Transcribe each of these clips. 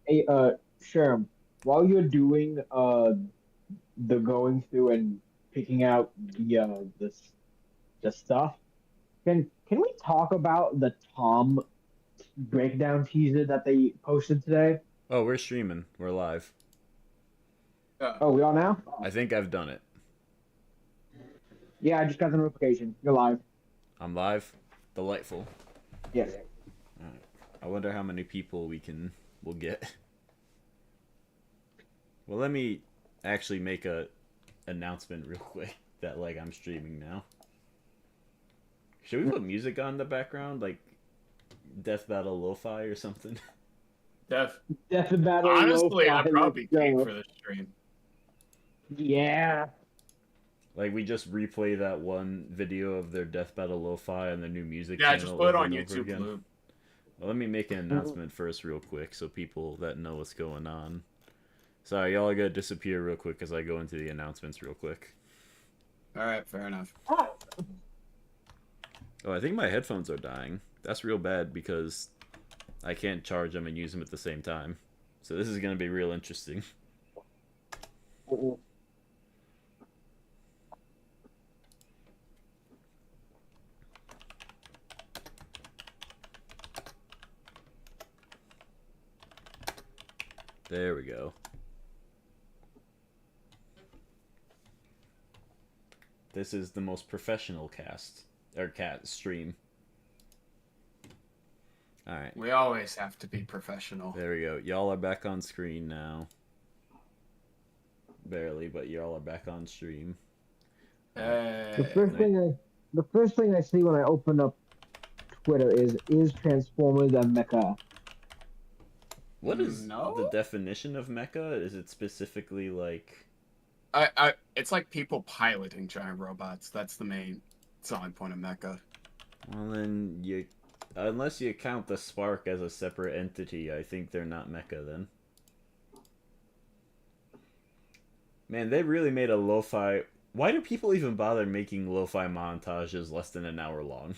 Hey, Sherm, while you're doing the going through and picking out the stuff, can we talk about the Tom breakdown teaser that they posted today? Oh, we're streaming. We're live. Yeah. Oh, we are now? I think I've done it. Yeah, I just got the notification. You're live. I'm live. Delightful. Yes. Alright. I wonder how many people we'll get. Well, let me actually make a announcement real quick that I'm streaming now. Should we put music on in the background, like Death Battle Lo-Fi or something? Def. Death Battle Honestly, Lo-Fi. I'd Let's probably pay go. for the stream. Yeah. Like we just replay that one video of their Death Battle Lo-Fi on their new music Yeah, just channel put it over on and over YouTube again. Blue. Well, let me make an announcement first real quick so people that know what's going on. Sorry, y'all are gonna disappear real quick as I go into the announcements real quick. All right, fair enough. Oh, I think my headphones are dying. That's real bad because I can't charge them and use them at the same time. So this is gonna be real interesting. There we go. This is the most professional cast or cat stream. All right. We always have to be professional. There we go. Y'all are back on screen now. Barely, but y'all are back on stream. The first thing I see when I open up Twitter is Transformers and Mecha. What is No? the definition of mecha? Is it specifically like... It's like people piloting giant robots. That's the main selling point of Mecha. Well, then you... Unless you count the Spark as a separate entity, I think they're not mecha then. Man, they really made a lo-fi... Why do people even bother making lo-fi montages less than an hour long?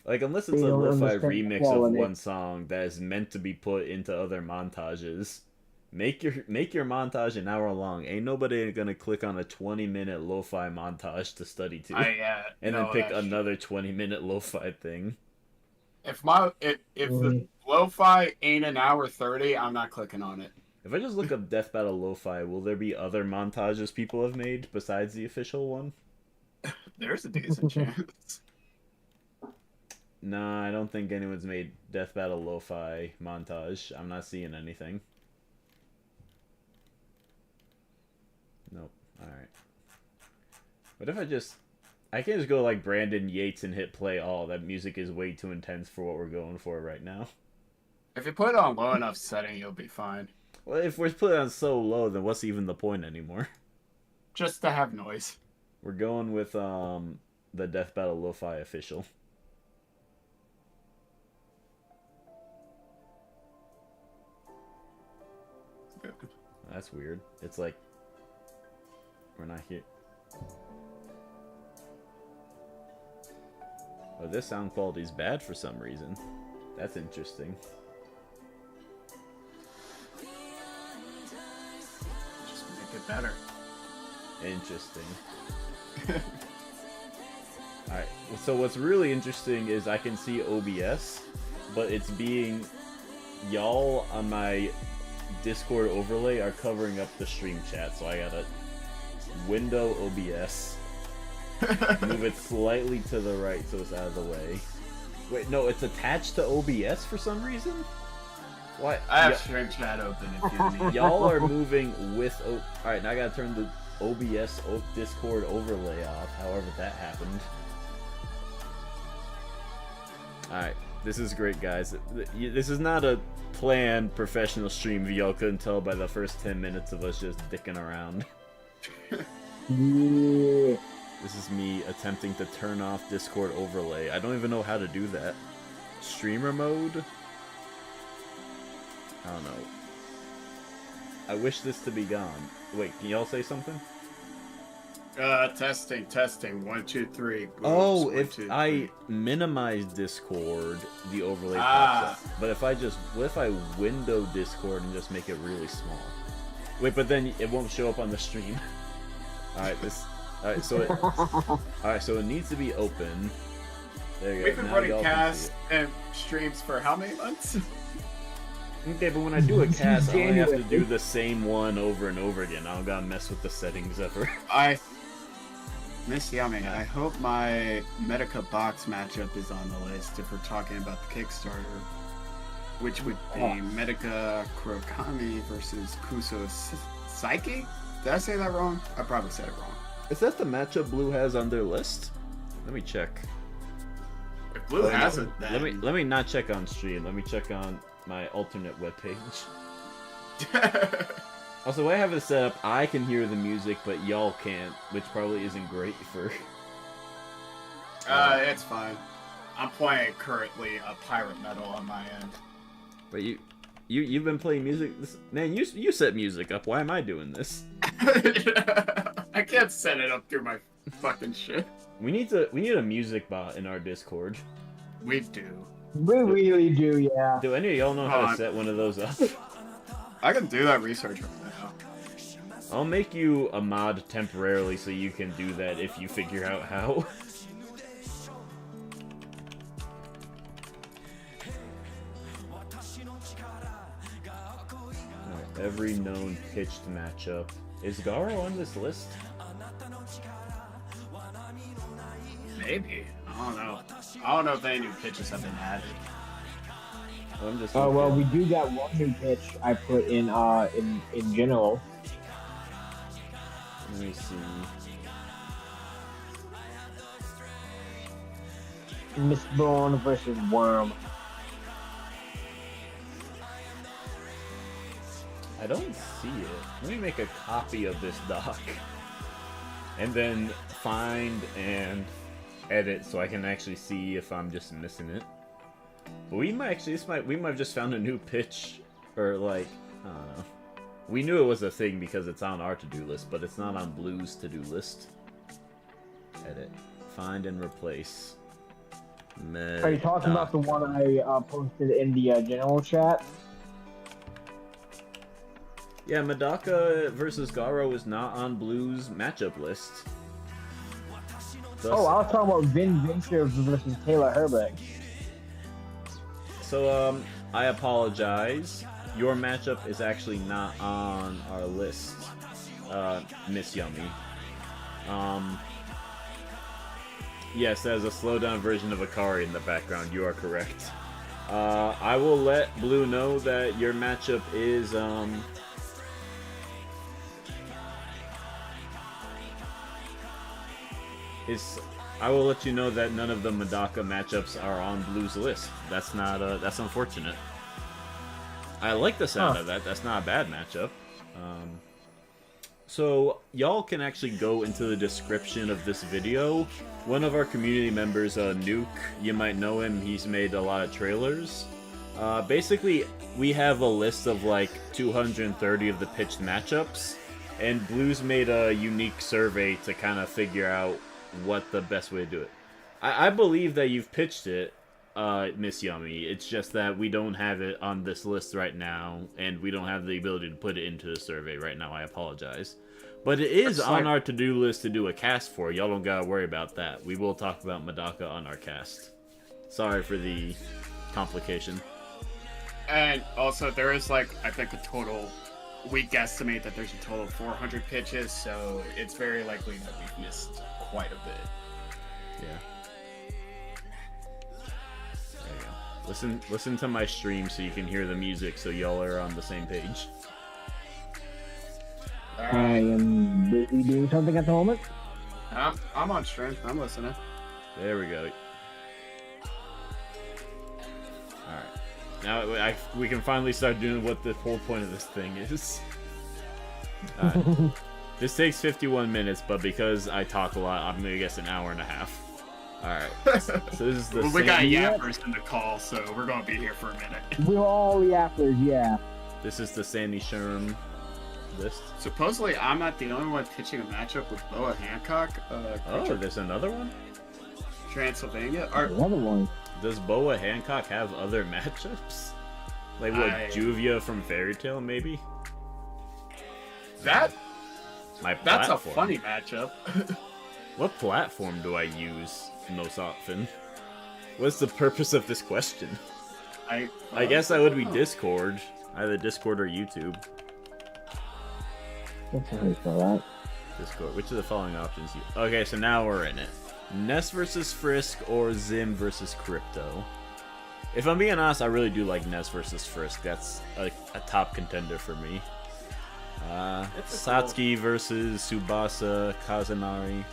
Like, unless it's They a don't lo-fi understand remix of quality. one song that is meant to be put into other montages, make your montage an hour long. Ain't nobody gonna click on a 20-minute lo-fi montage to study to, and then No, pick that's true. another 20-minute lo-fi thing. If the lo-fi ain't an hour 30, I'm not clicking on it. If I just look up Death Battle Lo-Fi, will there be other montages people have made besides the official one? There's a decent chance. Nah, I don't think anyone's made Death Battle Lo-Fi montage. I'm not seeing anything. Nope. Alright. What if I can't just go like Brandon Yates and hit play all. That music is way too intense for what we're going for right now. If you put it on low enough setting, you'll be fine. Well, if we're put it on so low, then what's even the point anymore? Just to have noise. We're going with the Death Battle Lo-Fi official. That's weird. It's like we're not here. Oh, this sound quality is bad for some reason. That's interesting. Just make it better. Interesting. Alright, so what's really interesting is I can see OBS, but it's being... Y'all on my Discord overlay are covering up the stream chat, so I gotta window OBS, move it slightly to the right so it's out of the way. Wait, no, it's attached to OBS for some reason? Why? I have stream chat open if you need. Y'all are moving with... Alright, now I gotta turn the OBS Discord overlay off, however that happened. Alright, this is great, guys. This is not a planned professional stream, if y'all couldn't tell by the first 10 minutes of us just dicking around. Yeah. This is me attempting to turn off Discord overlay. I don't even know how to do that. Streamer mode? I don't know. I wish this to be gone. Wait, can y'all say something? Testing. 1, 2, 3. Boops. Oh, 1, if 2, I 3. minimize Discord, the overlay pops up. But what if I window Discord and just make it really small? Wait, but then it won't show up on the stream. Alright, so it needs to be open. There you go. We've been Now running y'all can see casts it. and streams for how many months? Okay, but when I do a cast, I only have to do the same one over and over again. I don't gotta mess with the settings ever. Miss Yummy, I hope my Medica box matchup is on the list if we're talking about the Kickstarter. Which would be Medica Kurokami versus Kuso Psyche? Did I say that wrong? I probably said it wrong. Is that the matchup Blue has on their list? Let me check. If Blue has it, then... Let me not check on stream. Let me check on my alternate webpage. Also, the way I have it set up, I can hear the music, but y'all can't, which probably isn't great for... it's fine. I'm playing currently a pirate metal on my end. But you've been playing music... Man, you set music up. Why am I doing this? I can't set it up through my fucking shit. We need a music bot in our Discord. We do. We really do, yeah. Do any of y'all know how to set one of those up? I can do that research right now. I'll make you a mod temporarily so you can do that if you figure out how. Alright, every known pitched matchup. Is Garo on this list? Maybe. I don't know if any new pitches have been added. I'm just Oh well, we do got one new pitch I put in general. Let me see. Mistborn versus Worm. I don't see it. Let me make a copy of this doc. And then find and edit so I can actually see if I'm just missing it. But we might have just found a new pitch, or like, I don't know. We knew it was a thing because it's on our to-do list, but it's not on Blue's to-do list. Edit. Find and replace. Are you talking about the one I posted in the general chat? Yeah, Medaka versus Garo is not on Blue's matchup list. Thus, Oh, I was talking about Vin Venture versus Taylor Herbert. So, I apologize. Your matchup is actually not on our list, Miss Yummy. Yes, there's a slowdown version of Akari in the background. You are correct. I will let Blue know that your matchup is, I will let you know that none of the Medaka matchups are on Blue's list. That's not, that's unfortunate. I like the sound of that. That's not a bad matchup. So, y'all can actually go into the description of this video. One of our community members, Nuke, you might know him, he's made a lot of trailers. Basically, we have a list of like 230 of the pitched matchups, and Blue's made a unique survey to kind of figure out what the best way to do it. I believe that you've pitched it, Miss Yummy. It's just that we don't have it on this list right now, and we don't have the ability to put it into the survey right now. I apologize. But it is on our to-do list to do a cast for. Y'all don't gotta worry about that. We will talk about Medaka on our cast. Sorry for the complication. And also, there is like, I think a total, we guesstimate that there's a total of 400 pitches, so it's very likely that we've missed quite a bit. Yeah. There you go. Listen to my stream so you can hear the music so y'all are on the same page. I am busy doing something at the moment. I'm on stream. I'm listening. There we go. Alright. Now we can finally start doing what the whole point of this thing is. Alright. This takes 51 minutes, but because I talk a lot, I'm gonna guess an hour and a half. Alright. So this is the we got yappers in the call, so we're gonna be here for a minute. We're all yappers, yeah. This is the Sandy Sherm list. Supposedly, I'm not the only one pitching a matchup with Boa Hancock. Oh, there's another one? Transylvania. Another one. Does Boa Hancock have other matchups? Like what, Juvia from Fairy Tail, maybe? That's Platform. a funny matchup. What platform do I use most often? What's the purpose of this question? I guess I would be Discord. Either Discord or YouTube. Discord. Which of the following options you... Okay, so now we're in it. Ness versus Frisk or Zim versus Crypto. If I'm being honest, I really do like Ness versus Frisk. That's a top contender for me. Satsuki versus Tsubasa Kazanari.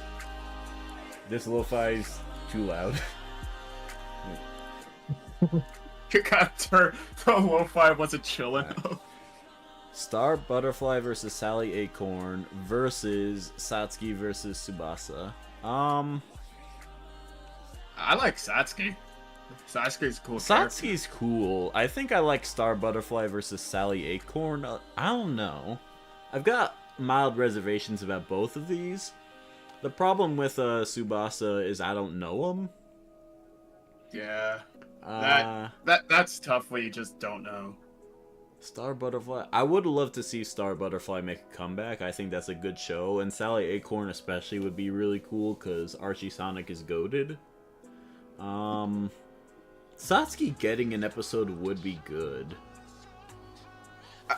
This lo-fi's too loud. You got turn the lo-fi wasn't chilling. Star Butterfly versus Sally Acorn versus Satsuki versus Tsubasa. I like Satsuki. Satsuki's cool. Satsuki's cool. I think I like Star Butterfly versus Sally Acorn. I don't know. I've got mild reservations about both of these. The problem with Tsubasa is I don't know him. Yeah. That's tough when you just don't know. Star Butterfly. I would love to see Star Butterfly make a comeback. I think that's a good show. And Sally Acorn especially would be really cool because Archie Sonic is goated. Satsuki getting an episode would be good.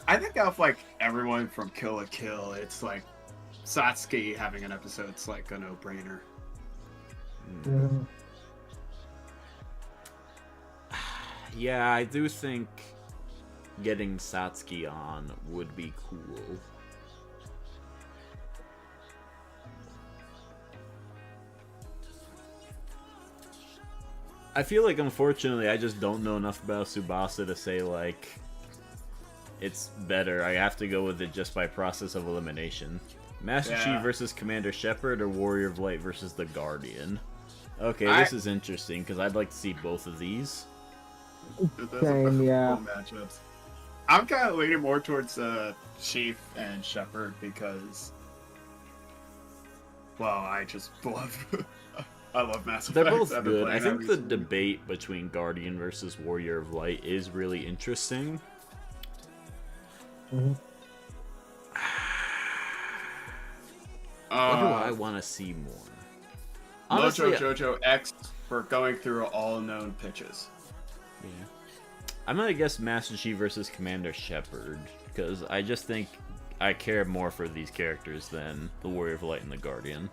I think out of like everyone from Kill la Kill, it's like Satsuki having an episode's like a no-brainer. Yeah, I do think getting Satsuki on would be cool. I feel like, unfortunately, I just don't know enough about Tsubasa to say, like, it's better. I have to go with it just by process of elimination. Master Chief versus Commander Shepard or Warrior of Light versus the Guardian? Okay, this is interesting, because I'd like to see both of these. Same, yeah. Matchups. I'm kind of leaning more towards Chief and Shepard because, well, I just love... I love Mass Effect. They're both good. I think the debate between Guardian versus Warrior of Light is really interesting. What do I want to see more? Honestly, Mojo Jojo X for going through all known pitches. Yeah. I'm gonna guess Master Chief versus Commander Shepard because I just think I care more for these characters than the Warrior of Light and the Guardian.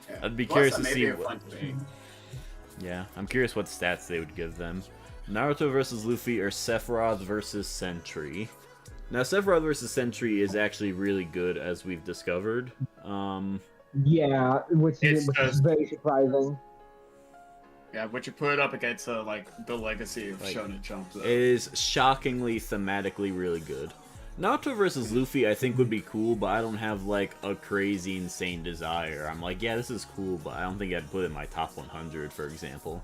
Yeah. I'd be curious to see what... Yeah, I'm curious what stats they would give them. Naruto versus Luffy or Sephiroth versus Sentry. Now, Sephiroth versus Sentry is actually really good, as we've discovered. Yeah, which is very surprising. Yeah, but you put it up against like the legacy of Shonen Jump. Though. It is shockingly thematically really good. Naruto versus Luffy I think would be cool, but I don't have like a crazy insane desire. I'm like, yeah, this is cool, but I don't think I'd put it in my top 100, for example.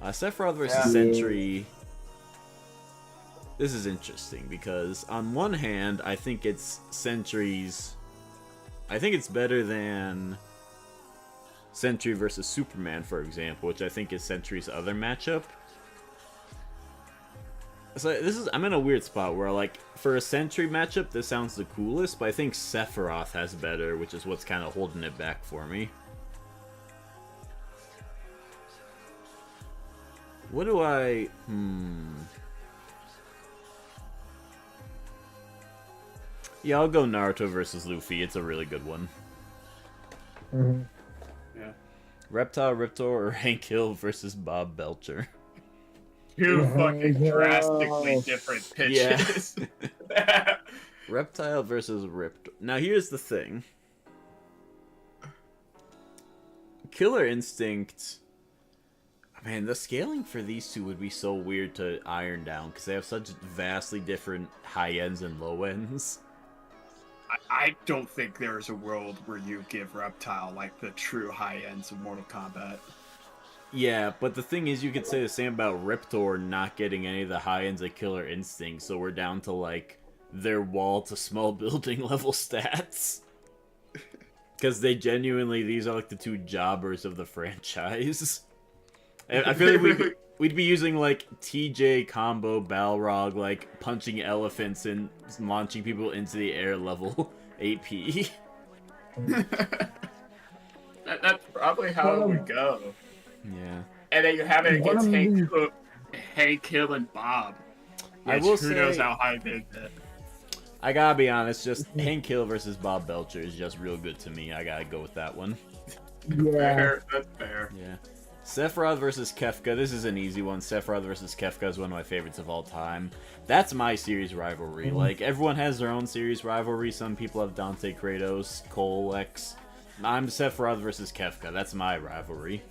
Sephiroth versus Sentry. This is interesting because on one hand, I think it's Sentry's. I think it's better than Sentry versus Superman, for example, which I think is Sentry's other matchup. So I'm in a weird spot where, like, for a Sentry matchup, this sounds the coolest, but I think Sephiroth has better, which is what's kind of holding it back for me. What do I... Yeah, I'll go Naruto versus Luffy. It's a really good one. Yeah. Reptile Riptor or Hank Hill versus Bob Belcher. Two fucking drastically different pitches. Yeah. Reptile versus Riptor. Now, here's the thing. Killer Instinct... Man, the scaling for these two would be so weird to iron down, because they have such vastly different high ends and low ends. I don't think there's a world where you give Reptile, like, the true high ends of Mortal Kombat. Yeah, but the thing is, you could say the same about Riptor not getting any of the high ends of Killer Instinct, so we're down to, like, their wall to small building level stats. Because they genuinely, these are like the two jobbers of the franchise. And I feel like we'd be using like TJ combo Balrog, like punching elephants and launching people into the air level AP. That's probably how it would go. Yeah. And then you have it against One of Hank Hill and Bob. I will who say, knows how high they get. I gotta be honest, just Hank Hill versus Bob Belcher is just real good to me. I gotta go with that one. Yeah. Fair, that's fair. Yeah. Sephiroth versus Kefka. This is an easy one. Sephiroth versus Kefka is one of my favorites of all time. That's my series rivalry. Like, everyone has their own series rivalry. Some people have Dante Kratos, Cole X. I'm Sephiroth versus Kefka. That's my rivalry.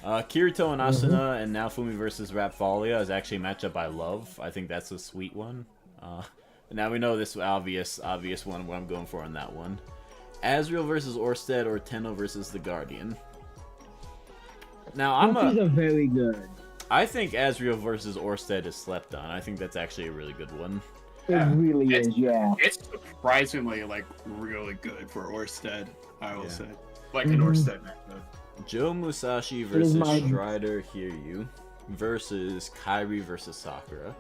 Kirito and Asuna and Naofumi versus Raphalia is actually a matchup I love. I think that's a sweet one. Now we know this obvious one, what I'm going for on that one. Asriel versus Orsted or Tenno versus the Guardian. Now These are very good. I think Asriel versus Orsted is slept on. I think that's actually a really good one. It really is, yeah. It's surprisingly, like, really good for Orsted, I will say. Like Mm-hmm. an Orsted matchup. Joe Musashi versus my- Strider Hiryu versus Kairi versus Sakura.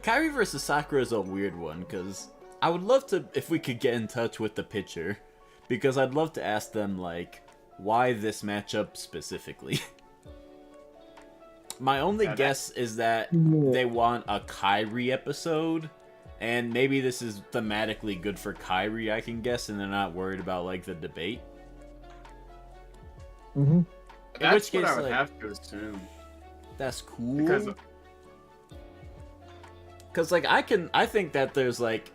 Kairi versus Sakura is a weird one, because I would love to, if we could get in touch with the pitcher, because I'd love to ask them, like, why this matchup specifically? My only guess is that they want a Kairi episode, and maybe this is thematically good for Kairi, I can guess, and they're not worried about, like, the debate. Mm-hmm. That's which what case, I would like, have to assume. That's cool. Because like, I think that there's, like...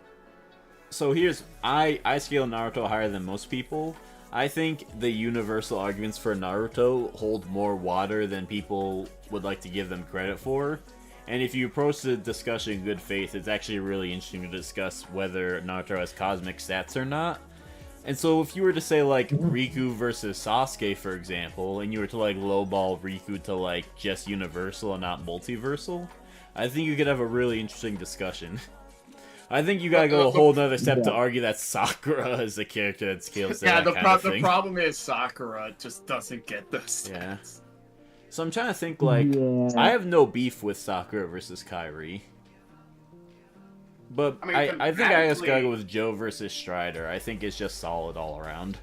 So here's... I scale Naruto higher than most people. I think the universal arguments for Naruto hold more water than people would like to give them credit for. And if you approach the discussion in good faith, it's actually really interesting to discuss whether Naruto has cosmic stats or not. And so if you were to say, like, Riku versus Sasuke, for example, and you were to, like, lowball Riku to, like, just universal and not multiversal, I think you could have a really interesting discussion. I think you gotta go a whole nother step to argue that Sakura is the character that scales to that kind of thing. The problem is Sakura just doesn't get those stats. Yeah. So I'm trying to think, like, I have no beef with Sakura versus Kairi. But I think I just gotta go with Joe versus Strider. I think it's just solid all around.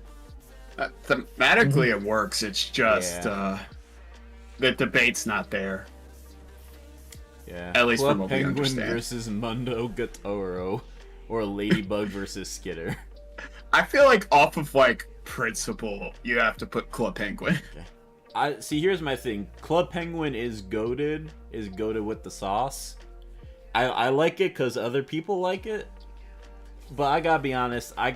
Thematically it works, it's just the debate's not there. Yeah. At least Club from what we Penguin understand. versus Mundo Gatoro, or Ladybug versus Skitter. I feel like off of, like, principle, you have to put Club Penguin. Okay. See, here's my thing. Club Penguin is goated with the sauce. I like it because other people like it. But I gotta be honest, I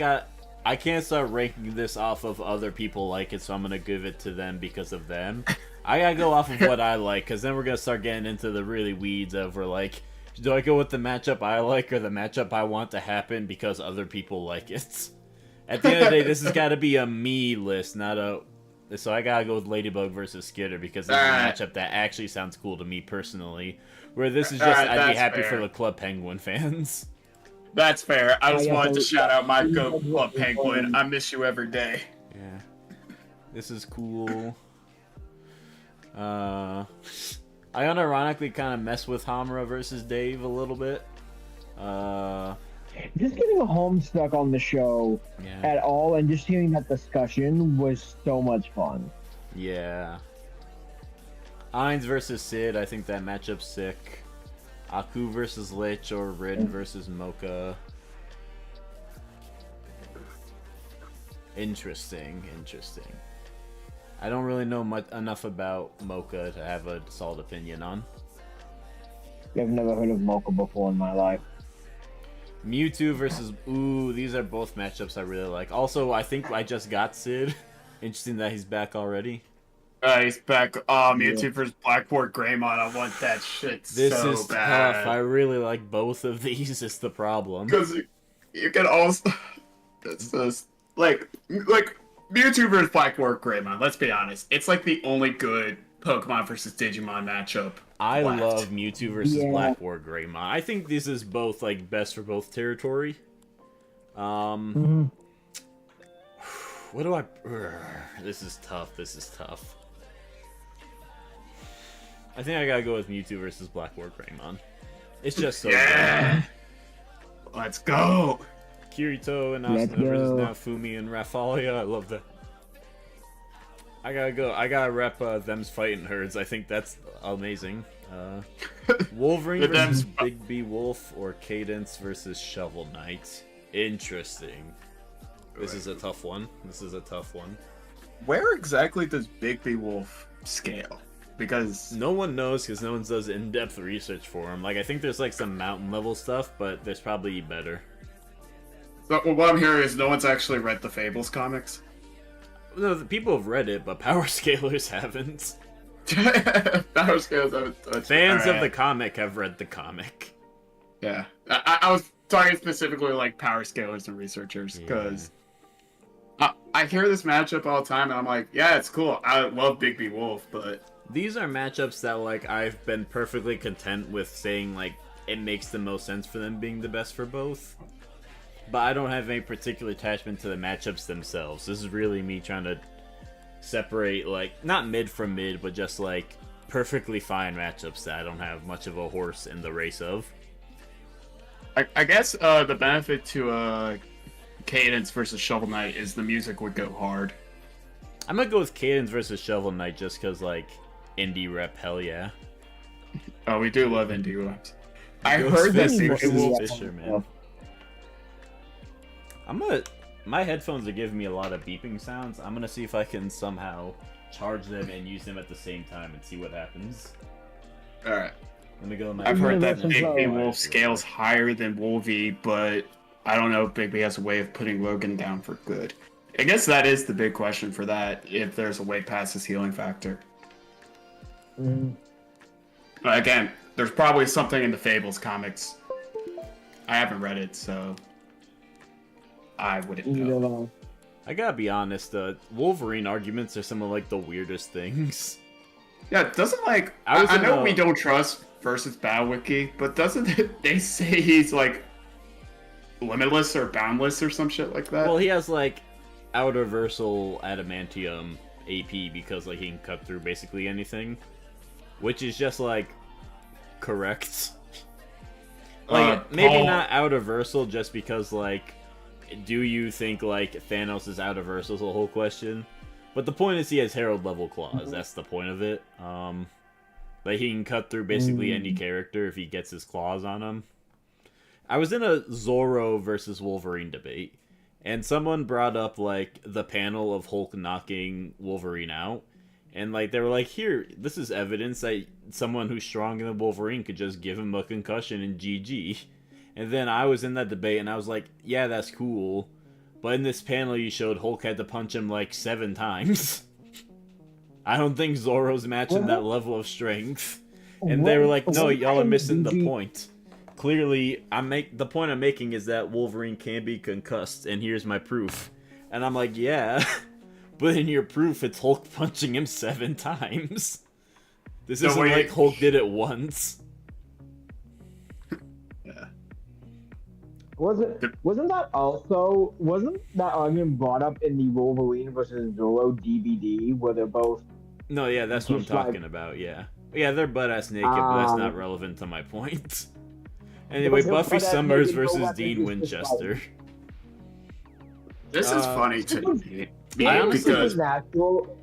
can't start ranking this off of other people like it, so I'm gonna give it to them because of them. I gotta go off of what I like, because then we're gonna start getting into the really weeds of, we're like, do I go with the matchup I like or the matchup I want to happen because other people like it? At the end of the day, this has got to be a me list, not a... So I gotta go with Ladybug versus Skitter, because this is a matchup that actually sounds cool to me personally. Where this is just, I'd be happy for the Club Penguin fans. That's fair. I just wanted to shout out my go Club Penguin. I miss you every day. Yeah. This is cool. I unironically kind of mess with Hamura versus Dave a little bit. Just getting home stuck on the show at all and just hearing that discussion was so much fun. Yeah. Ainz versus Sid, I think that matchup's sick. Aku versus Lich or Rin versus Mocha. Interesting. I don't really know enough about Mocha to have a solid opinion on. I've never heard of Mocha before in my life. Mewtwo versus... Ooh, these are both matchups I really like. Also, I think I just got Sid. Interesting that he's back already. He's back. Mewtwo versus Blackboard Greymon. I want that shit This so is bad. tough. I really like both of these, is the problem. Because you can also... It's just... Like Mewtwo versus Blackboard Greymon, let's be honest. It's like the only good Pokemon versus Digimon matchup. I left. love Mewtwo versus Yeah. Black War Greymon. I think this is both like best for both territory. Mhm. What do I? This is tough. This is tough. I think I gotta go with Mewtwo versus Black War Greymon. It's just so Yeah. Let's go. good. Kirito and Let's Asuna versus go. Naofumi and Rafalia. I love that. I gotta go. I gotta rep them's fighting herds. I think that's amazing. Wolverine But versus them's- Big B Wolf or Cadence versus Shovel Knight. Interesting. This is a tough one. This is a tough one. Where exactly does Big B Wolf scale? Because No one knows because no one does in-depth research for him. Like, I think there's like some mountain level stuff, but there's probably better. what I'm hearing is no one's actually read the Fables comics. No, the people have read it, but power scalers haven't. Power scales haven't touched. Fans of the Alright. comic have read the comic. Yeah, I was talking specifically like power scalers and researchers because I hear this matchup all the time and I'm like, yeah, it's cool. I love Big B Wolf, but These are matchups that, like, I've been perfectly content with saying, like, it makes the most sense for them being the best for both. But I don't have any particular attachment to the matchups themselves. This is really me trying to separate, like, not mid from mid, but just, like, perfectly fine matchups that I don't have much of a horse in the race of. I guess the benefit to Cadence versus Shovel Knight is the music would go hard. I'm gonna go with Cadence versus Shovel Knight just because, like, indie rep, hell yeah. Oh, we do love indie reps. I Ghost heard that Fist Big B versus Wolf. Fisherman. My headphones are giving me a lot of beeping sounds. I'm gonna see if I can somehow charge them and use them at the same time and see what happens. All right. Let me go. In my I've heard that Universal Big B Flow. Wolf scales higher than Wolvie, but I don't know if Big B has a way of putting Logan down for good. I guess that is the big question for that, if there's a way past his healing factor. Mhm. Again, there's probably something in the Fables comics. I haven't read it, so I wouldn't Either know. way. I gotta be honest. Wolverine arguments are some of like the weirdest things. Yeah, doesn't like I was I in know a- we don't trust versus Battle Wiki, but doesn't they say he's like limitless or boundless or some shit like that? Well, he has like outerversal adamantium AP because like he can cut through basically anything, which is just like correct. Like maybe Paul- not outerversal just because like do you think like Thanos is outerversal is the whole question. But the point is he has Herald level claws. That's the point of it. Like he can cut through basically any character if he gets his claws on him. I was in a Zorro versus Wolverine debate, and someone brought up like the panel of Hulk knocking Wolverine out, and like they were like, "Here, this is evidence that someone who's stronger than Wolverine could just give him a concussion and GG." And then I was in that debate, and I was like, "Yeah, that's cool." But in this panel you showed, Hulk had to punch him like 7 times. I don't think Zorro's matching that level of strength. And they were like, no, y'all are missing the point. Clearly, the point I'm making is that Wolverine can be concussed, and here's my proof. And I'm like, yeah, but in your proof, it's Hulk punching him 7 times. This So isn't wait- like Hulk did it once. Yeah. Wasn't that argument brought up in the Wolverine versus Zorro DVD where they're both No, yeah, that's what I'm Just like- talking about, yeah. Yeah, they're butt-ass naked, but that's not relevant to my point. Anyway, they're Buffy butt-ass Summers naked, no versus weapons, Dean it's just Winchester. This is funny to me. I honestly- because Supernatural.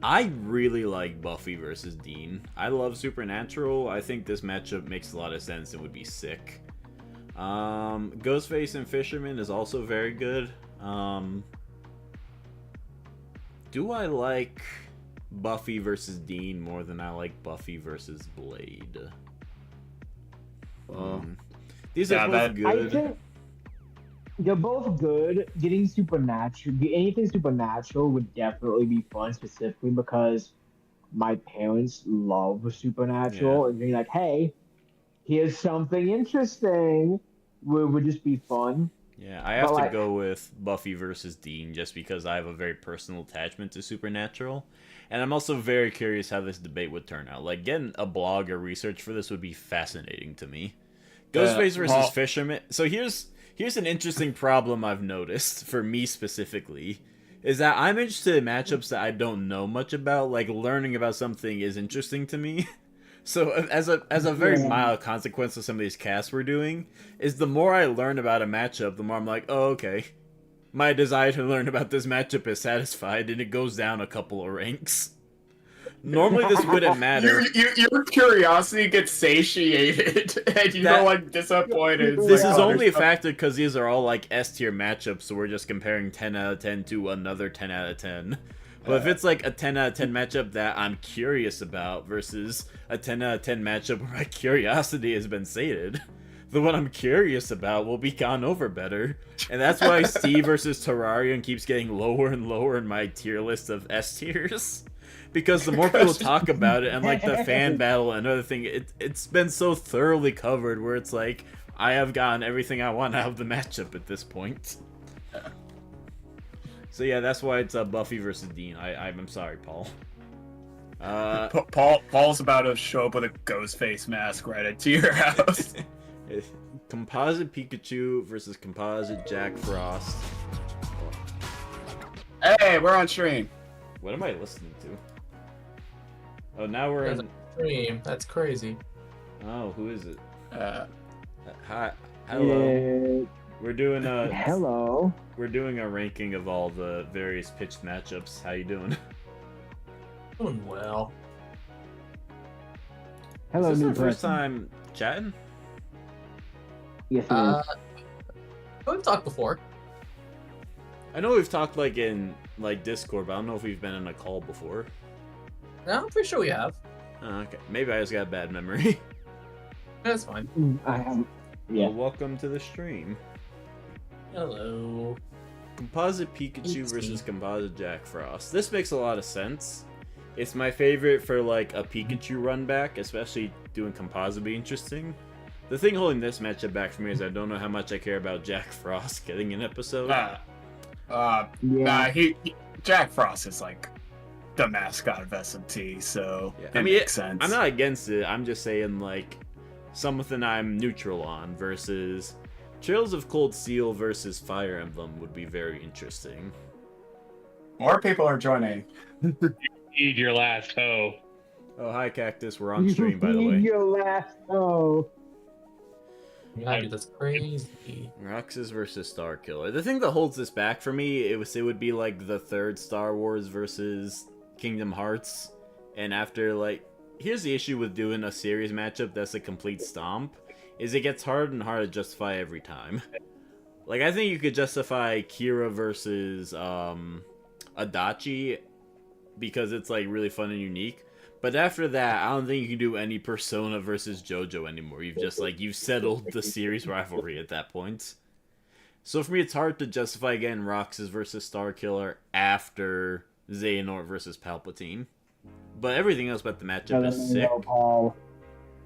I really like Buffy versus Dean. I love Supernatural. I think this matchup makes a lot of sense and would be sick. Ghostface and Fisherman is also very good. Do I like Buffy versus Dean more than I like Buffy versus Blade? These are Yeah, both I good. think they're both good. Getting supernatural, anything supernatural would definitely be fun, specifically because my parents love supernatural, and being like, "Hey, here's something interesting," would just be fun. Yeah, I have But to like, go with Buffy versus Dean just because I have a very personal attachment to Supernatural. And I'm also very curious how this debate would turn out. Like, getting a blog or research for this would be fascinating to me. Ghostface versus Well, Fisherman. So here's an interesting problem I've noticed for me specifically. Is that I'm interested in matchups that I don't know much about. Like, learning about something is interesting to me. So as a very yeah, mild consequence of some of these casts we're doing, is the more I learn about a matchup, the more I'm like, oh, okay. My desire to learn about this matchup is satisfied, and it goes down a couple of ranks. Normally this wouldn't matter. your curiosity gets satiated, and you're That like disappointed. It's this like, is oh, there's only a nothing. factor because these are all like S tier matchups, so we're just comparing 10 out of 10 to another 10 out of 10. But if it's like a 10 out of 10 matchup that I'm curious about versus a 10 out of 10 matchup where my curiosity has been sated, the one I'm curious about will be gone over better. And that's why Steve versus Terrarion keeps getting lower and lower in my tier list of S tiers. Because the more people talk about it and like the fan battle and other thing, it's been so thoroughly covered where it's like I have gotten everything I want out of the matchup at this point. So yeah, that's why it's Buffy versus Dean. I'm sorry, Paul. Paul's about to show up with a ghost face mask right into your house. Composite Pikachu versus Composite Jack Frost. Hey, we're on stream. What am I listening to? Oh, now we're There's in. a stream. That's crazy. Oh, who is it? Uh, Hi, hello. uh, We're doing hello. We're doing a ranking of all the various pitched matchups. How you doing? Doing well. Hello, Is this new our first person. time chatting? Yes, it is. We've talked before. I know we've talked like in like Discord, but I don't know if we've been in a call before. No, I'm pretty sure we have. Oh, okay, maybe I just got a bad memory. That's fine. I have. Yeah. Well, welcome to the stream. Hello. Composite Pikachu It's versus me. Composite Jack Frost. This makes a lot of sense. It's my favorite for like a Pikachu run back, especially doing Composite be interesting. The thing holding this matchup back for me is I don't know how much I care about Jack Frost getting an episode. Yeah. Jack Frost is like the mascot of SMT, so Yeah, it makes sense. I'm not against it. I'm just saying like something I'm neutral on versus Trails of Cold Steel versus Fire Emblem would be very interesting. More people are joining. Eat your last hoe. Oh, hi Cactus. We're on stream, by the way. Your last oh. Yeah, dude, that's crazy. Roxas versus Star Killer. The thing that holds this back for me, it would be like the third Star Wars versus Kingdom Hearts. And after like, here's the issue with doing a series matchup that's a complete stomp, is it gets harder and harder to justify every time. Like I think you could justify Kira versus Adachi because it's like really fun and unique. But after that, I don't think you can do any Persona versus JoJo anymore. You've settled the series rivalry at that point. So for me, it's hard to justify again Roxas versus Starkiller after Xehanort versus Palpatine. But everything else about the matchup is sick. LMAO, Paul.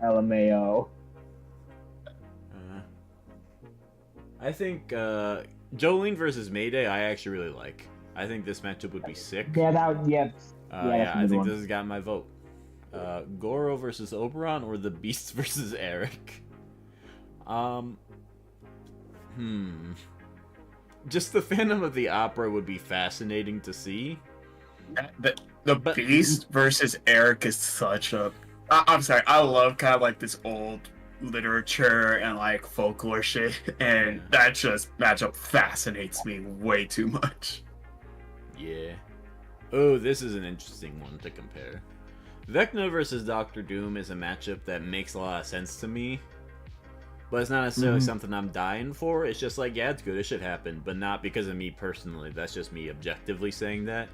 LMAO. I think Jolene versus Mayday, I actually really like. I think this matchup would be sick. Yeah, that. Yeah. Yeah, I that's a good think one. this has got my vote. Goro versus Oberon or the Beast versus Eric? Just the Phantom of the Opera would be fascinating to see. The Beast versus Eric is such a. I'm sorry, I love kind of like this old literature and like folklore shit, and that just matchup fascinates me way too much. Yeah. Oh, this is an interesting one to compare. Vecna versus Doctor Doom is a matchup that makes a lot of sense to me. But it's not necessarily something I'm dying for. It's just like, yeah, it's good, it should happen. But not because of me personally. That's just me objectively saying that.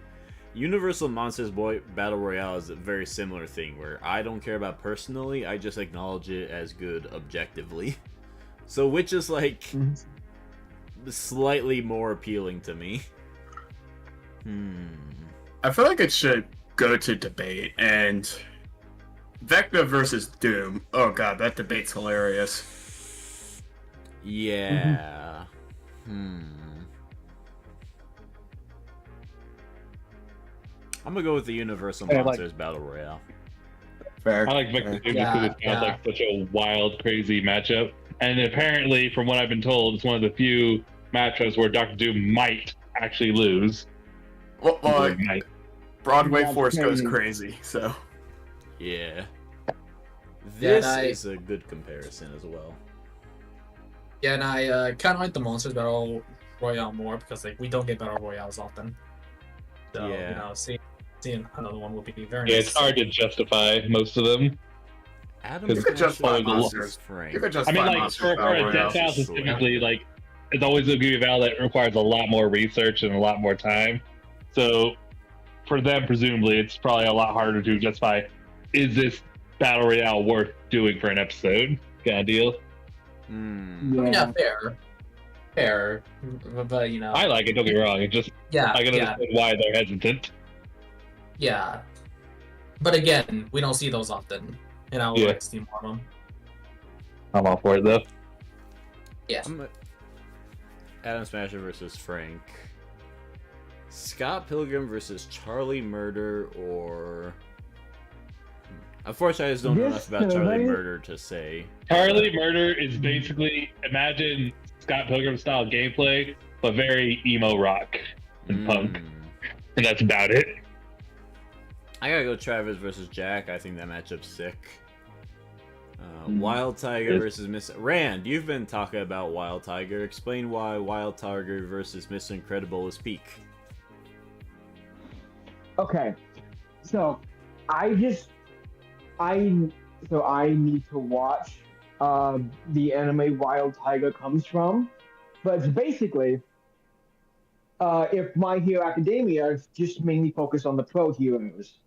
Universal Monsters Battle Royale is a very similar thing, where I don't care about personally, I just acknowledge it as good objectively. So which is like slightly more appealing to me. I feel like it should go to debate, and Vecna versus Doom. Oh god, that debate's hilarious. Yeah. I'm gonna go with the Universal Hey, Monsters Battle Royale. Fair. I like Victor fair. Doom just because it sounds like such a wild, crazy matchup. And apparently, from what I've been told, it's one of the few matchups where Doctor Doom might actually lose. Well, like, Might. Broadway That's Force goes crazy. crazy, so. Yeah. Yeah, This and is a good comparison as well. Yeah, and I kind of like the Monsters Battle Royale more because like we don't get Battle Royales often. So, Yeah. you know, seeing another one would be very Yeah, nice. it's hard to justify most of them. Adam You could just Smasher buy versus monsters. Frank. You could just I mean, buy like, Monsters for Battle a Royale. Death House Sure. specifically, like, it's always a game battle that requires a lot more research and a lot more time. So, for them, presumably, it's probably a lot harder to justify, is this Battle Royale worth doing for an episode? Kind of deal. Hmm. I mean, Yeah. yeah, fair, but you know, I like it, don't get me wrong. It's just, yeah, I can yeah, understand why they're hesitant. yeah. But again, we don't see those often, and I would Yeah. like to see more of them. I'm all for it, though. Yeah, Adam Smasher versus Frank. Scott Pilgrim versus Charlie Murder, or unfortunately, I just don't know enough about Charlie Murder to say. Charlie Murder is basically, imagine Scott Pilgrim style gameplay, but very emo rock and punk. And that's about it. I gotta go Travis versus Jack. I think that matchup's sick. Wild Tiger versus Miss Rand. You've been talking about Wild Tiger. Explain why Wild Tiger versus Mr. Incredible is peak. Okay, so I need to watch the anime Wild Tiger comes from, but it's basically if My Hero Academia is just mainly focused on the pro heroes.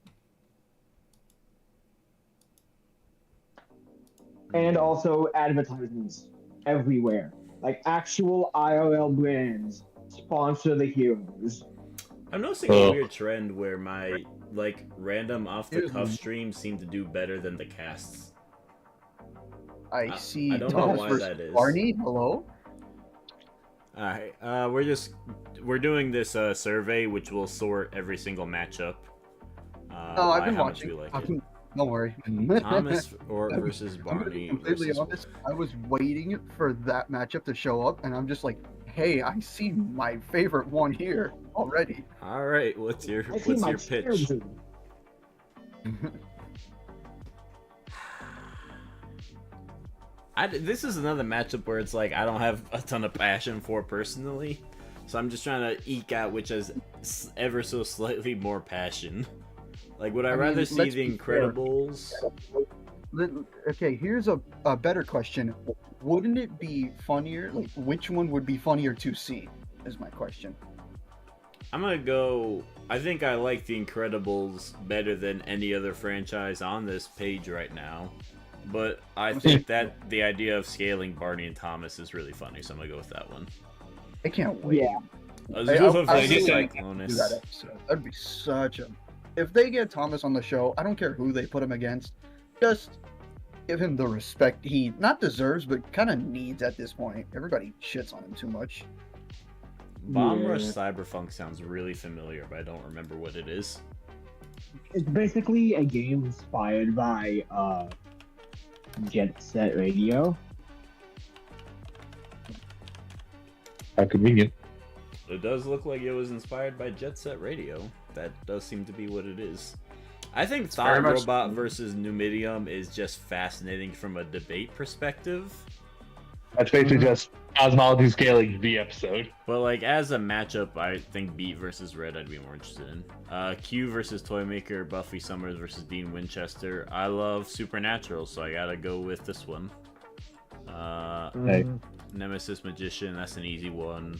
And also advertisements everywhere. Like actual IRL brands sponsor the heroes. I'm noticing a weird trend where my random off the cuff streams seem to do better than the casts. I see. I don't know Thomas why versus that is. Barney, hello? Alright, we're doing this survey which will sort every single matchup. Oh, I've by been how much watching. we like it. Don't worry. Thomas versus I'm gonna be Barney. completely versus... honest. I was waiting for that matchup to show up, and I'm just like, "Hey, I see my favorite one here already." All right, what's your I see my pitch? cheerleader. This is another matchup where it's like I don't have a ton of passion for personally, so I'm just trying to eke out which has ever so slightly more passion. Like, would I rather see let's The be fair. Incredibles? Okay, here's a better question. Wouldn't it be funnier? Like, which one would be funnier to see? Is my question. I'm gonna go. I think I like The Incredibles better than any other franchise on this page right now. But I think that the idea of scaling Barney and Thomas is really funny, so I'm gonna go with that one. I can't wait. Yeah. I'll versus do Cyclonus. that episode. That'd be such a. If they get Thomas on the show, I don't care who they put him against. Just give him the respect he not deserves, but kind of needs at this point. Everybody shits on him too much. Bomb Yeah. Rush Cyberpunk sounds really familiar, but I don't remember what it is. It's basically a game inspired by Jet Set Radio. How convenient. It does look like it was inspired by Jet Set Radio. That does seem to be what it is. I think very Thought much- Robot versus Numidium is just fascinating from a debate perspective. That's basically just cosmology scaling the episode. But like as a matchup, I think Beat versus Red I'd be more interested in. Q versus Toymaker, Buffy Summers versus Dean Winchester. I love Supernatural, so I gotta go with this one. Hey. Nemesis Magician, that's an easy one.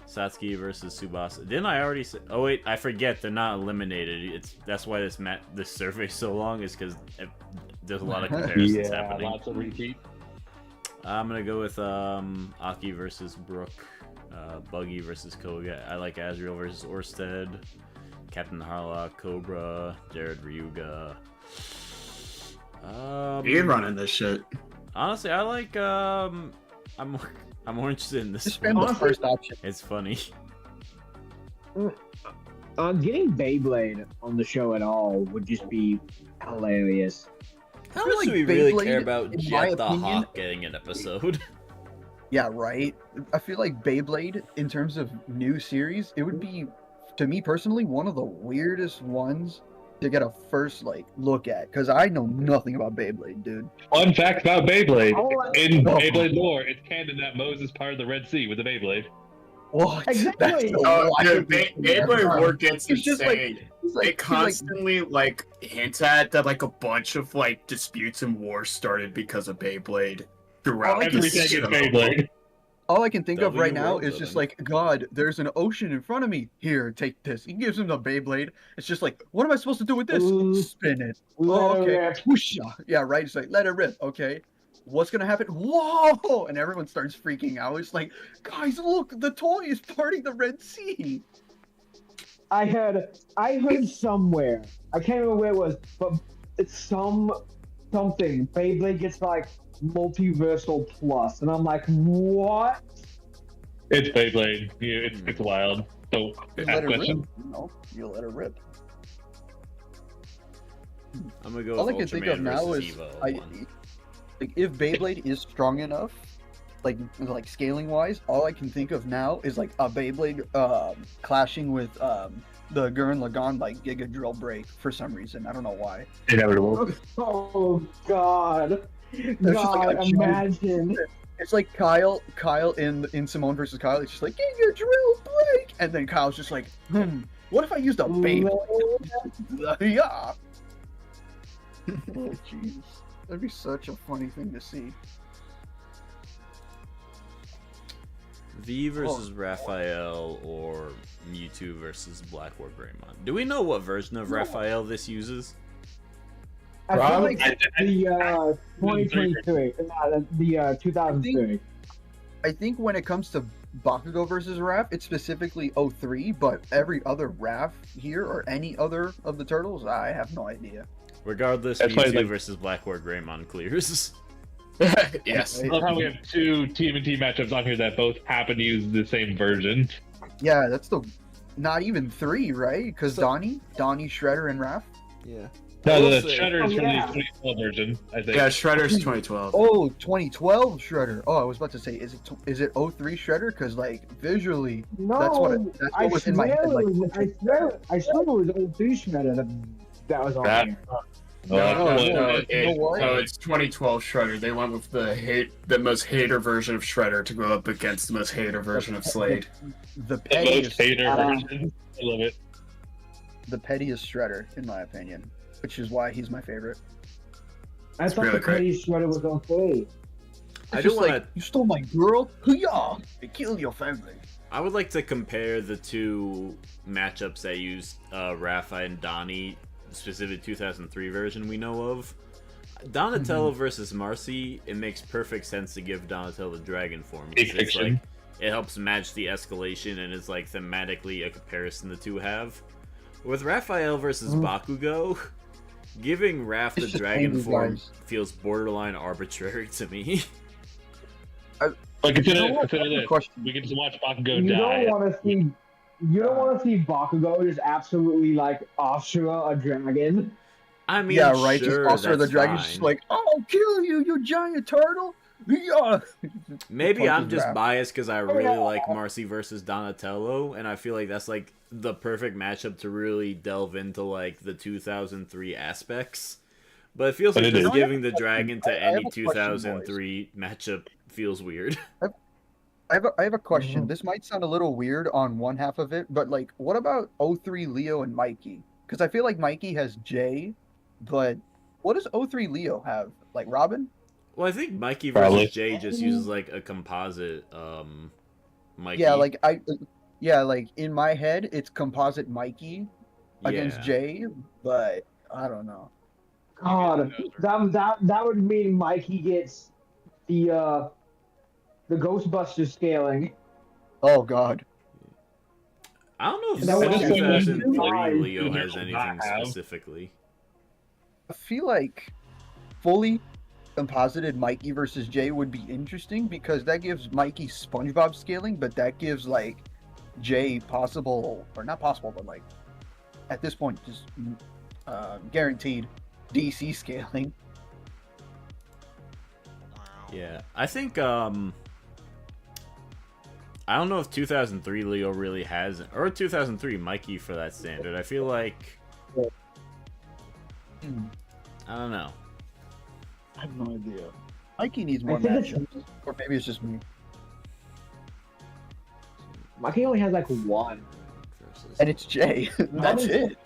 Satsuki versus Tsubasa. Didn't I already say? Oh wait, I forget. They're not eliminated. That's why this survey's so long. Is because there's a lot of comparisons happening. Lots of repeat. I'm gonna go with Aki versus Brooke, Buggy versus Koga. I like Azrael versus Orsted, Captain Harlock, Cobra, Jared Ryuga. You're running this shit. Honestly, I like I'm more interested in this Just one. spam the Honestly- first option. It's funny. Getting Beyblade on the show at all would just be hilarious. How feel much do like we really Beyblade, care about in my Jet the opinion- Hawk getting an episode? Yeah, right. I feel like Beyblade, in terms of new series, it would be, to me personally, one of the weirdest ones to get a first look at, because I know nothing about Beyblade, dude. Fun fact about Beyblade. Oh, In Oh. Beyblade lore, it's canon that Moses parted the Red Sea with the Beyblade. What? Exactly. That's so Oh, wild. dude, Beyblade War gets It's just like- insane. He's like- They he's like- constantly hint at that a bunch of disputes and wars started because of Beyblade throughout the Everything is show. Beyblade. all I can think of W right now world is just building. God, there's an ocean in front of me. Here, take this. He gives him the Beyblade. It's just what am I supposed to do with this? Ooh. Spin it. Let Oh, it okay. rip. Whoosha. Yeah, right. It's let it rip. Okay. What's gonna happen? Whoa! And everyone starts freaking out. It's guys, look, the toy is parting the Red Sea. I heard somewhere. I can't remember where it was, but it's something. Beyblade gets multiversal plus, and I'm like, what? It's Beyblade. Yeah, it's wild. So, You ask let it rip. question. You let it rip. I'm gonna go All I with can think Ultraman of now versus is Evo. one. if Beyblade is strong enough, scaling wise, all I can think of now is a Beyblade clashing with the Gurren Lagann Giga Drill Break for some reason. I don't know why. Inevitable. Oh God! just God, a giant- imagine. It's like Kyle in Simone versus Kyle. It's just Giga Drill Break, and then Kyle's just what if I used a Beyblade? Yeah. Oh jeez, that'd be such a funny thing to see. V versus Raphael or Mewtwo versus Black War Greymon. Do we know what version of Raphael this uses? I feel Probably- like the 2023, the 2003. I think when it comes to Bakugo versus Raph, it's specifically 03, but every other Raph here or any other of the turtles, I have no idea. Regardless, That's why it's Mewtwo versus Black War Greymon clears. Yes. I love how we have two team and team matchups on here that both happen to use the same version. Yeah, that's not even 3, right? Because So- Donnie, Shredder, and Raph. Yeah. No, I will the say- Shredder is Oh, from yeah. the 2012 version, I think. Yeah, Shredder's 2012. Oh, 2012 Shredder. Oh, I was about to say, is it 03 Shredder? Because visually, No, that's what I was in my swear head. I swear it was old three Shredder that was on That- there. No, you know what? it's 2012 Shredder. They went with the most hater version of Shredder to go up against the most hater version of Slade. The The most pettiest, hater uh, version. I love it. the pettiest Shredder, in my opinion, which is why he's my favorite. I thought really the great. crazy Shredder was on three. I It's do just want to. you stole my girl. Hoo-yah! They killed your family. I would like to compare the two matchups that use Rapha and Donnie, specific 2003 version we know of. Donatello versus Marcy, it makes perfect sense to give Donatello the dragon form. Big It's fiction. it helps match the escalation and is thematically a comparison the two have. With Raphael versus Bakugo, giving Raph the It's just dragon angry form guys. feels borderline arbitrary to me. Like, You consider, know what? consider I have a this. question. We can just watch Bakugo You die. don't want to see. You don't want to see Bakugo just absolutely Ashura a dragon. I mean, Yeah, right. Sure, just also the that's dragon's fine. just I'll kill you, you giant turtle. Yeah. Maybe I'm punches just Raph. biased because I really yeah. like Marcy versus Donatello, and I feel like that's the perfect matchup to really delve into the 2003 aspects. But it feels But like it just is. giving the dragon to I have any a question, 2003 matchup feels weird. I have a question. Mhm. This might sound a little weird on one half of it, but what about 03 Leo and Mikey? Because I feel like Mikey has Jay, but what does 03 Leo have? Robin? Well, I think Mikey Probably. versus Jay just uses a composite Mikey. Yeah, in my head it's composite Mikey against Yeah. Jay, but I don't know. God, that would mean Mikey gets the Ghostbusters scaling. Oh God. I don't know if That would be 2003 fine. Leo has Not anything have. specifically. I feel like fully composited Mikey versus Jay would be interesting because that gives Mikey SpongeBob scaling, but that gives like Jay possible, or not possible, but like at this point just guaranteed DC scaling. Yeah, I think I don't know if 2003 Leo really has, or 2003 Mikey for that standard. I feel like I don't know. I have no idea. Mikey needs more I think matchups, or maybe it's just me. Mikey only has like one. And it's Jay. That's it.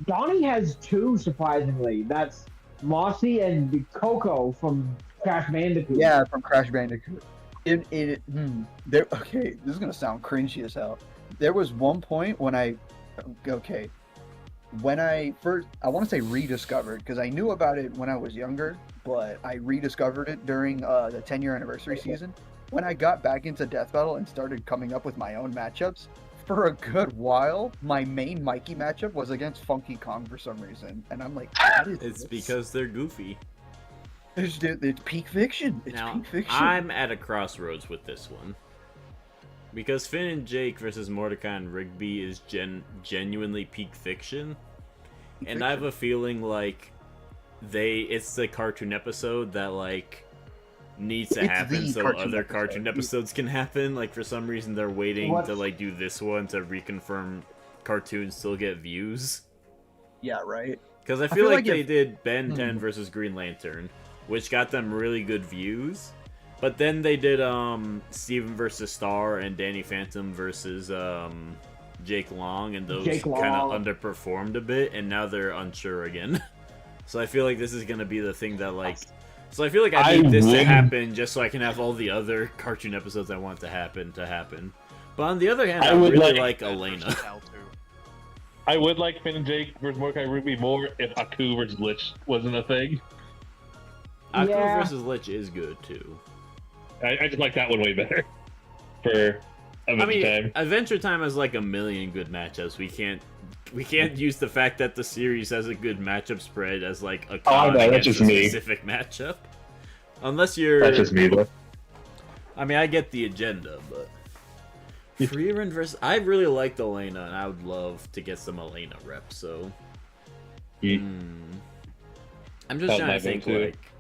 Donnie has two, surprisingly. That's Mossy and Coco from Crash Bandicoot. Yeah, from Crash Bandicoot. There. Okay, this is gonna sound cringy as hell. There was one point when I first, I want to say rediscovered, because I knew about it when I was younger, but I rediscovered it during the 10-year anniversary season. When I got back into Death Battle and started coming up with my own matchups, for a good while, my main Mikey matchup was against Funky Kong for some reason. And I'm like, what is It's this? because they're goofy. It's peak fiction. It's Now, peak fiction. I'm at a crossroads with this one. Because Finn and Jake versus Mordecai and Rigby is genuinely peak fiction. Peak And I have fiction. a feeling like it's the cartoon episode that like needs to It's happen the so cartoon other episode. cartoon episodes can happen. Like for some reason they're waiting What? to like do this one to reconfirm cartoons still get views. Yeah, right. Because I feel feel like like they if- did Ben 10 versus Green Lantern, which got them really good views. But then they did Steven versus Star and Danny Phantom versus Jake Long, and those Jake kind of Long. underperformed a bit, and now they're unsure again. So I feel like this is gonna be the thing that like. So I feel like I need this to happen just so I can have all the other cartoon episodes I want to happen. But on the other hand, I would really like- like Elena. I would like Finn and Jake versus Mordecai Ruby more if Aku versus Lich wasn't a thing. Aku Yeah. versus Lich is good too. I just like that one way better for Adventure Time. Adventure Time has like a million good matchups. We can't use the fact that the series has a good matchup spread as like a Oh, I con know, that's against just a me. specific matchup. Unless you're. That's just me, though. I mean, I get the agenda, but Freeran versus. I really liked Elena, and I would love to get some Elena reps. So, Yeah. I'm just That was trying my to think go-to. like.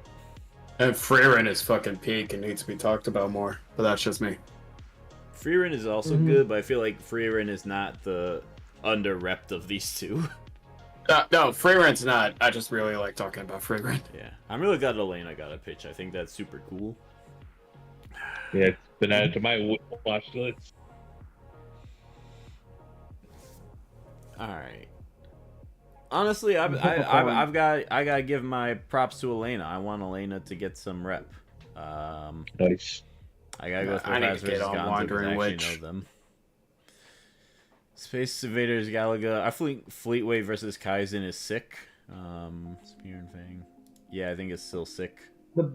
And Freeran is fucking peak and needs to be talked about more. But that's just me. Freeran is also good, but I feel like Freeran is not the under repped of these two. No, Freeran's not. I just really like talking about Freeran. Yeah, I'm really glad Elena got a pitch. I think that's super cool. Yeah, it's been added to my watch list. All right. Honestly, I gotta give my props to Elena. I want Elena to get some rep. Nice. I gotta go with I need Raz to get versus on Gonzo Wandering because I Witch. actually know them. Space Invaders Galaga. I think Fleetway versus Kaizen is sick. Spear and Fang. Yeah, I think it's still sick. The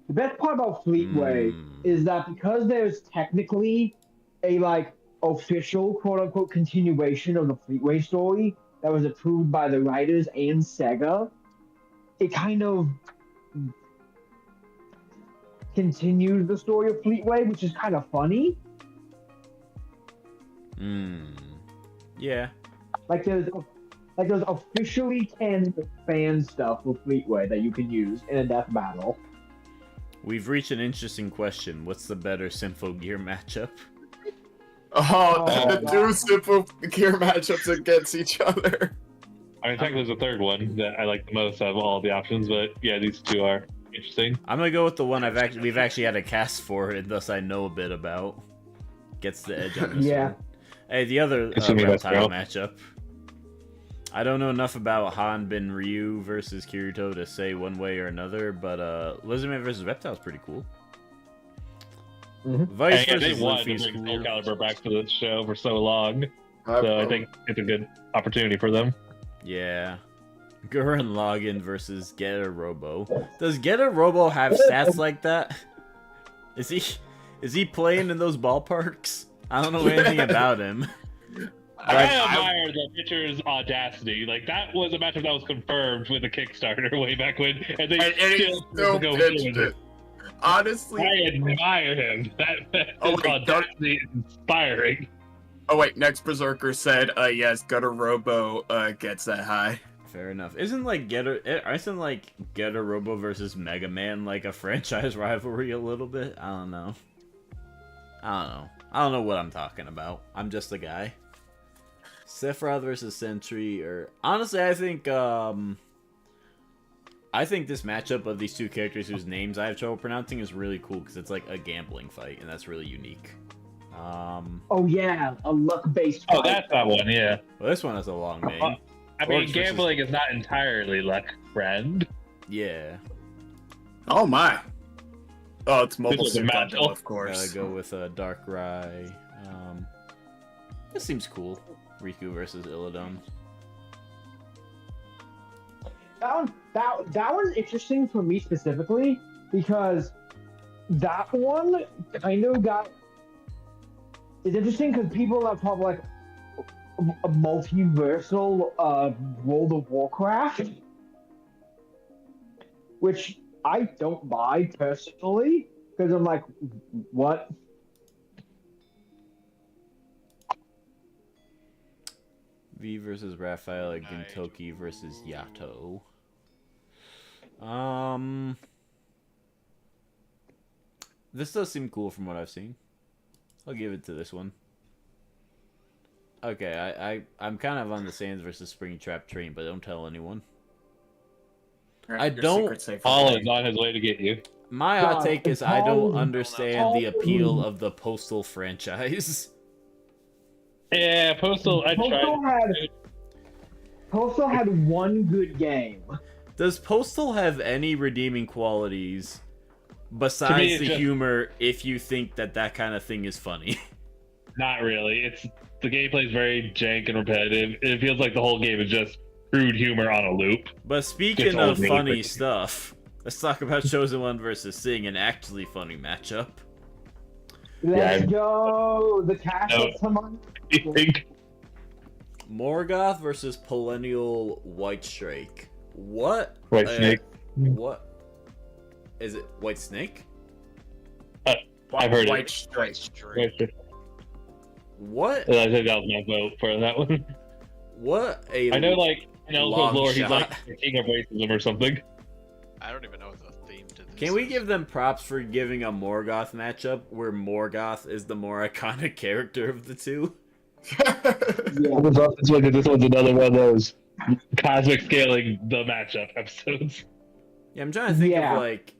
best part about Fleetway is that because there's technically a like official quote unquote continuation of the Fleetway story that was approved by the writers and Sega, it kind of continues the story of Fleetway, which is kind of funny. Yeah. Like there's officially 10 fan stuff with Fleetway that you can use in a death battle. We've reached an interesting question. What's the better Sympho Gear matchup? Oh, the God. two simple gear matchups against each other. I mean, technically, there's a third one that I like the most out of all the options, but yeah, these two are interesting. I'm gonna go with the one we've actually had a cast for, and thus I know a bit about. Gets the edge on this Yeah. one. Hey, the other Assuming that's reptile real. matchup. I don't know enough about Hanbin Ryu versus Kirito to say one way or another, but Lizardman versus Reptile is pretty cool. Vice And they versus wanted to Luffy's bring cool. Soul Calibur back to the show for so long, so I think it's a good opportunity for them. Yeah. Gurren Lagann versus Getter Robo. Does Getter Robo have stats like that? Is he playing in those ballparks? I don't know anything about him. I admire the pitcher's audacity. Like, that was a matchup that was confirmed with the Kickstarter way back when, and they still go pitched with it. Honestly, I admire him. That Oh, his wait, audacity is inspiring. oh wait, next Berserker said, yes, Gutter Robo gets that high. Fair enough. Isn't Getter Robo versus Mega Man like a franchise rivalry a little bit? I don't know. I don't know what I'm talking about. I'm just a guy. Sephiroth versus Sentry, or honestly, I think this matchup of these two characters whose names I have trouble pronouncing is really cool because it's like a gambling fight, and that's really unique. Oh yeah, a luck-based fight. Oh, that's that one, yeah. Well, this one has a long name. I mean, Orcs gambling is not entirely luck, friend. Yeah. Oh my. Oh, it's Mobile This was a Suit match. Gundam, of Gotta course. go with Darkrai. This seems cool. Riku versus Illidan. That one's interesting for me specifically because that one kind of got. It's interesting because people have probably like a multiversal World of Warcraft, which I don't buy personally because I'm like, what? V versus Raphael, Gintoki versus Yato. This does seem cool from what I've seen. I'll give it to this one. Okay, I'm kind of on the Sands versus Springtrap train, but don't tell anyone. I don't. Paul is on his way to get you. My hot take is I don't understand the Paul- appeal of the Postal franchise. Yeah, Postal, I tried. Postal had one good game. Does Postal have any redeeming qualities besides it's the just- humor if you think that kind of thing is funny? Not really. The gameplay is very jank and repetitive. It feels like the whole game is just crude humor on a loop. But speaking Gets old of really funny quickly. stuff, let's talk about Chosen One versus Sing, an actually funny matchup. Let's go. The cash No. of someone. You think? Morgoth versus Perennial White Strike. What? White Snake. What? Is it White Snake? I've heard White it. Strike. White Snake. What? I think that was my vote for that one. What a I know, like, in Elko's long lore, he's shot. like the king of racism or something. I don't even know what the theme to this Can we is. give them props for giving a Morgoth matchup where Morgoth is the more iconic character of the two? This one's another one of those cosmic scaling the matchup episodes. Yeah, I'm trying to think Yeah. of like.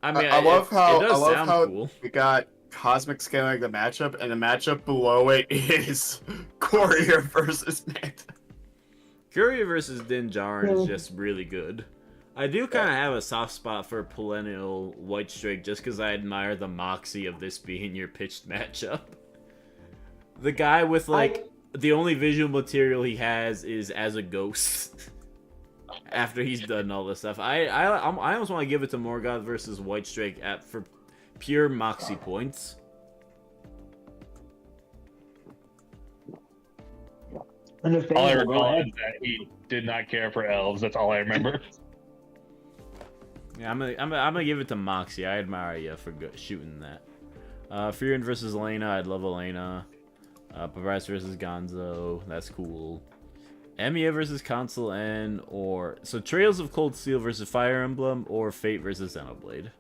I mean, I love how- it does I love sound how- cool. We got Cosmic Scaling the matchup, and the matchup below it is Courier versus Manta. Courier versus Din Djarin is just really good. I do kind of have a soft spot for Perennial White Strike just because I admire the moxie of this being your pitched matchup. The guy with like the only visual material he has is as a ghost. After he's done all this stuff, I almost want to give it to Morgoth versus White Strike for pure moxie points. Understand? All I recall is that he did not care for elves. That's all I remember. Yeah, I'm gonna give it to Moxie. I admire you for shooting that. Furion versus Elena. I'd love Elena. Pavras versus Gonzo. That's cool. Emiya versus Console N, or so Trails of Cold Steel versus Fire Emblem, or Fate versus Xenoblade.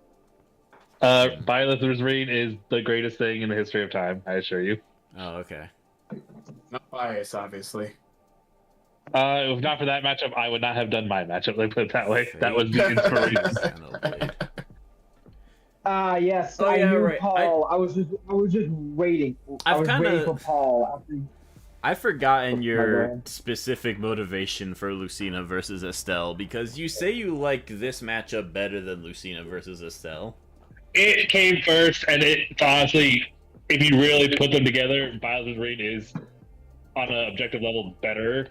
Byleth's Ring is the greatest thing in the history of time, I assure you. Oh, okay. Not bias, obviously. If not for that matchup, I would not have done my matchup. Let me put it that way. Fate That was the inspiration. versus Xenoblade. Yes, Oh, I yeah, knew right. Paul. I was just waiting. I I've was kinda- waiting for Paul. After... I've forgotten your bad. specific motivation for Lucina versus Estelle because you say you like this matchup better than Lucina versus Estelle. It came first, and it's honestly, if you really put them together, Byleth's Ring is, on an objective level, better.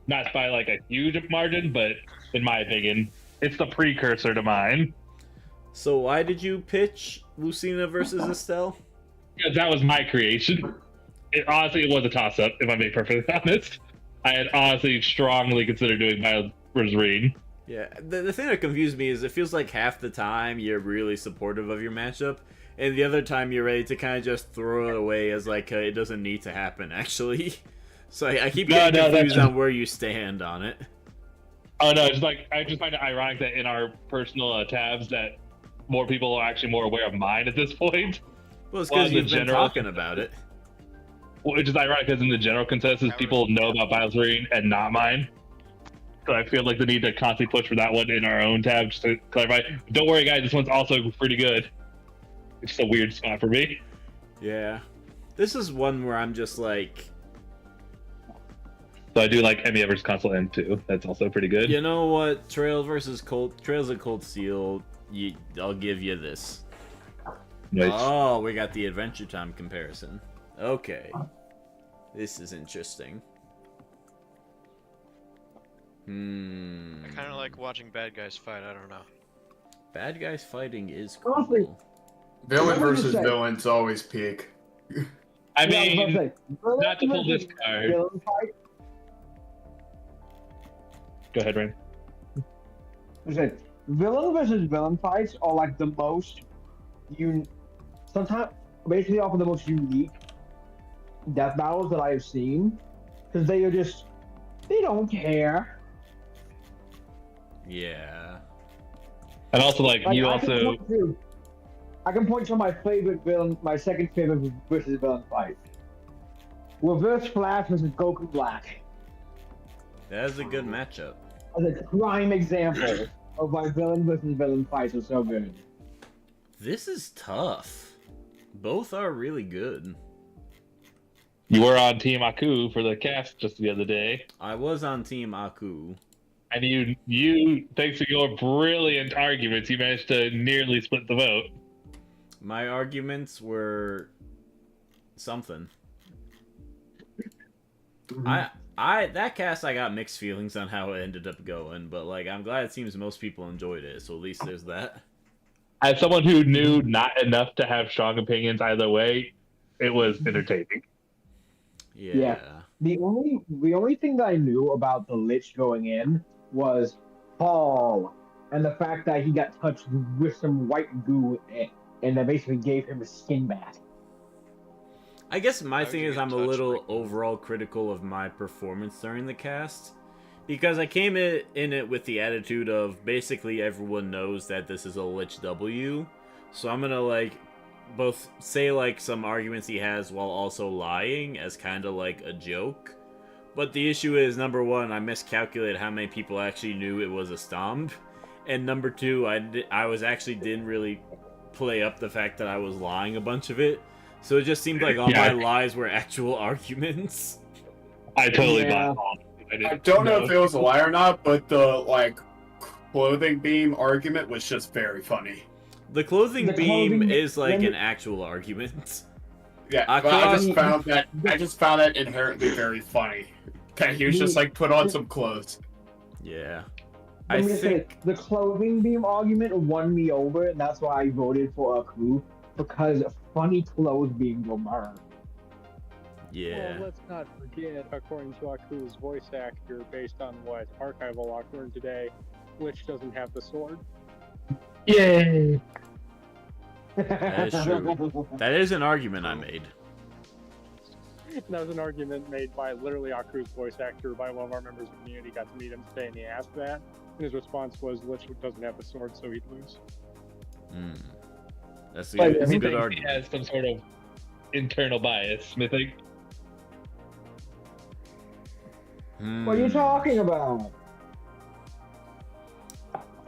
Not by like a huge margin, but in my opinion, it's the precursor to mine. So why did you pitch Lucina versus Estelle? Because that was my creation. Honestly, it was a toss-up, if I'm being perfectly honest. I had honestly strongly considered doing Miles versus Reed. Yeah, the thing that confused me is it feels like half the time you're really supportive of your matchup, and the other time you're ready to kind of just throw it away as like it doesn't need to happen, actually. So I keep getting confused on where you stand on it. Oh no, it's like I just find it ironic that in our personal tabs that more people are actually more aware of mine at this point. Well, it's because you've been talking about it. Which is ironic because in the general consensus, people know about Miles Reed and not mine. So I feel like the need to constantly push for that one in our own tab just to clarify. Don't worry, guys. This one's also pretty good. It's just a weird spot for me. Yeah, this is one where I'm just like. So I do like Emmy versus Console M too. That's also pretty good. You know what? Trails of Cold Steel. I'll give you this. Nice. Oh, we got the Adventure Time comparison. Okay, this is interesting. I kind of like watching bad guys fight. I don't know. Bad guys fighting is Honestly, cool. Villain versus villain's always peak. I Yeah, mean, I was about to say, villain not to pull this versus card. villain fight. Go ahead, Rain. I was saying, villain versus villain fights are like the most sometimes basically often the most unique death battles that I have seen, because they don't care. Yeah. And also, like you I also. I can point to my favorite villain, my second favorite versus villain fight. Reverse Flash versus Goku Black. That is a good matchup. As a prime example of why villain versus villain fights are so good. This is tough. Both are really good. You were on Team Aku for the cast just the other day. I was on Team Aku. And you, thanks to your brilliant arguments, you managed to nearly split the vote. My arguments were something. That cast I got mixed feelings on how it ended up going, but like I'm glad it seems most people enjoyed it, so at least there's that. As someone who knew not enough to have strong opinions either way, it was entertaining. Yeah. The only thing that I knew about the Lich going in was Paul, and the fact that he got touched with some white goo and that basically gave him a skin back. I guess my How thing would you is get I'm a touched little like that? overall critical of my performance during the cast. Because I came in it with the attitude of basically everyone knows that this is a Lich W. So I'm gonna like both say like some arguments he has while also lying as kind of like a joke. But the issue is, number one, I miscalculated how many people actually knew it was a stomp. And number two, I was actually didn't really play up the fact that I was lying a bunch of it. So it just seemed like all my lies were actual arguments. I totally Yeah. bought all. I don't know if it was a lie or not, but the clothing beam argument was just very funny. The clothing The beam clothing is like beam- an actual argument. Yeah, but I just found that inherently very funny. Okay, he was just like, put on some clothes. Yeah. Let I me just say, think the clothing beam argument won me over, and that's why I voted for Aku, because funny clothes being will burn. yeah. Well, let's not forget, according to Aku's voice actor, based on what Archival Lock learned today, Lich doesn't have the sword. Yay! That is true. That is an argument I made. That was an argument made by literally Aku's voice actor by one of our members of the community. Got to meet him today, and he asked that. And his response was, Lich doesn't have the sword, so he'd lose. That's But a he good thinks he argument. has some sort of internal bias, smithing. What are you talking about?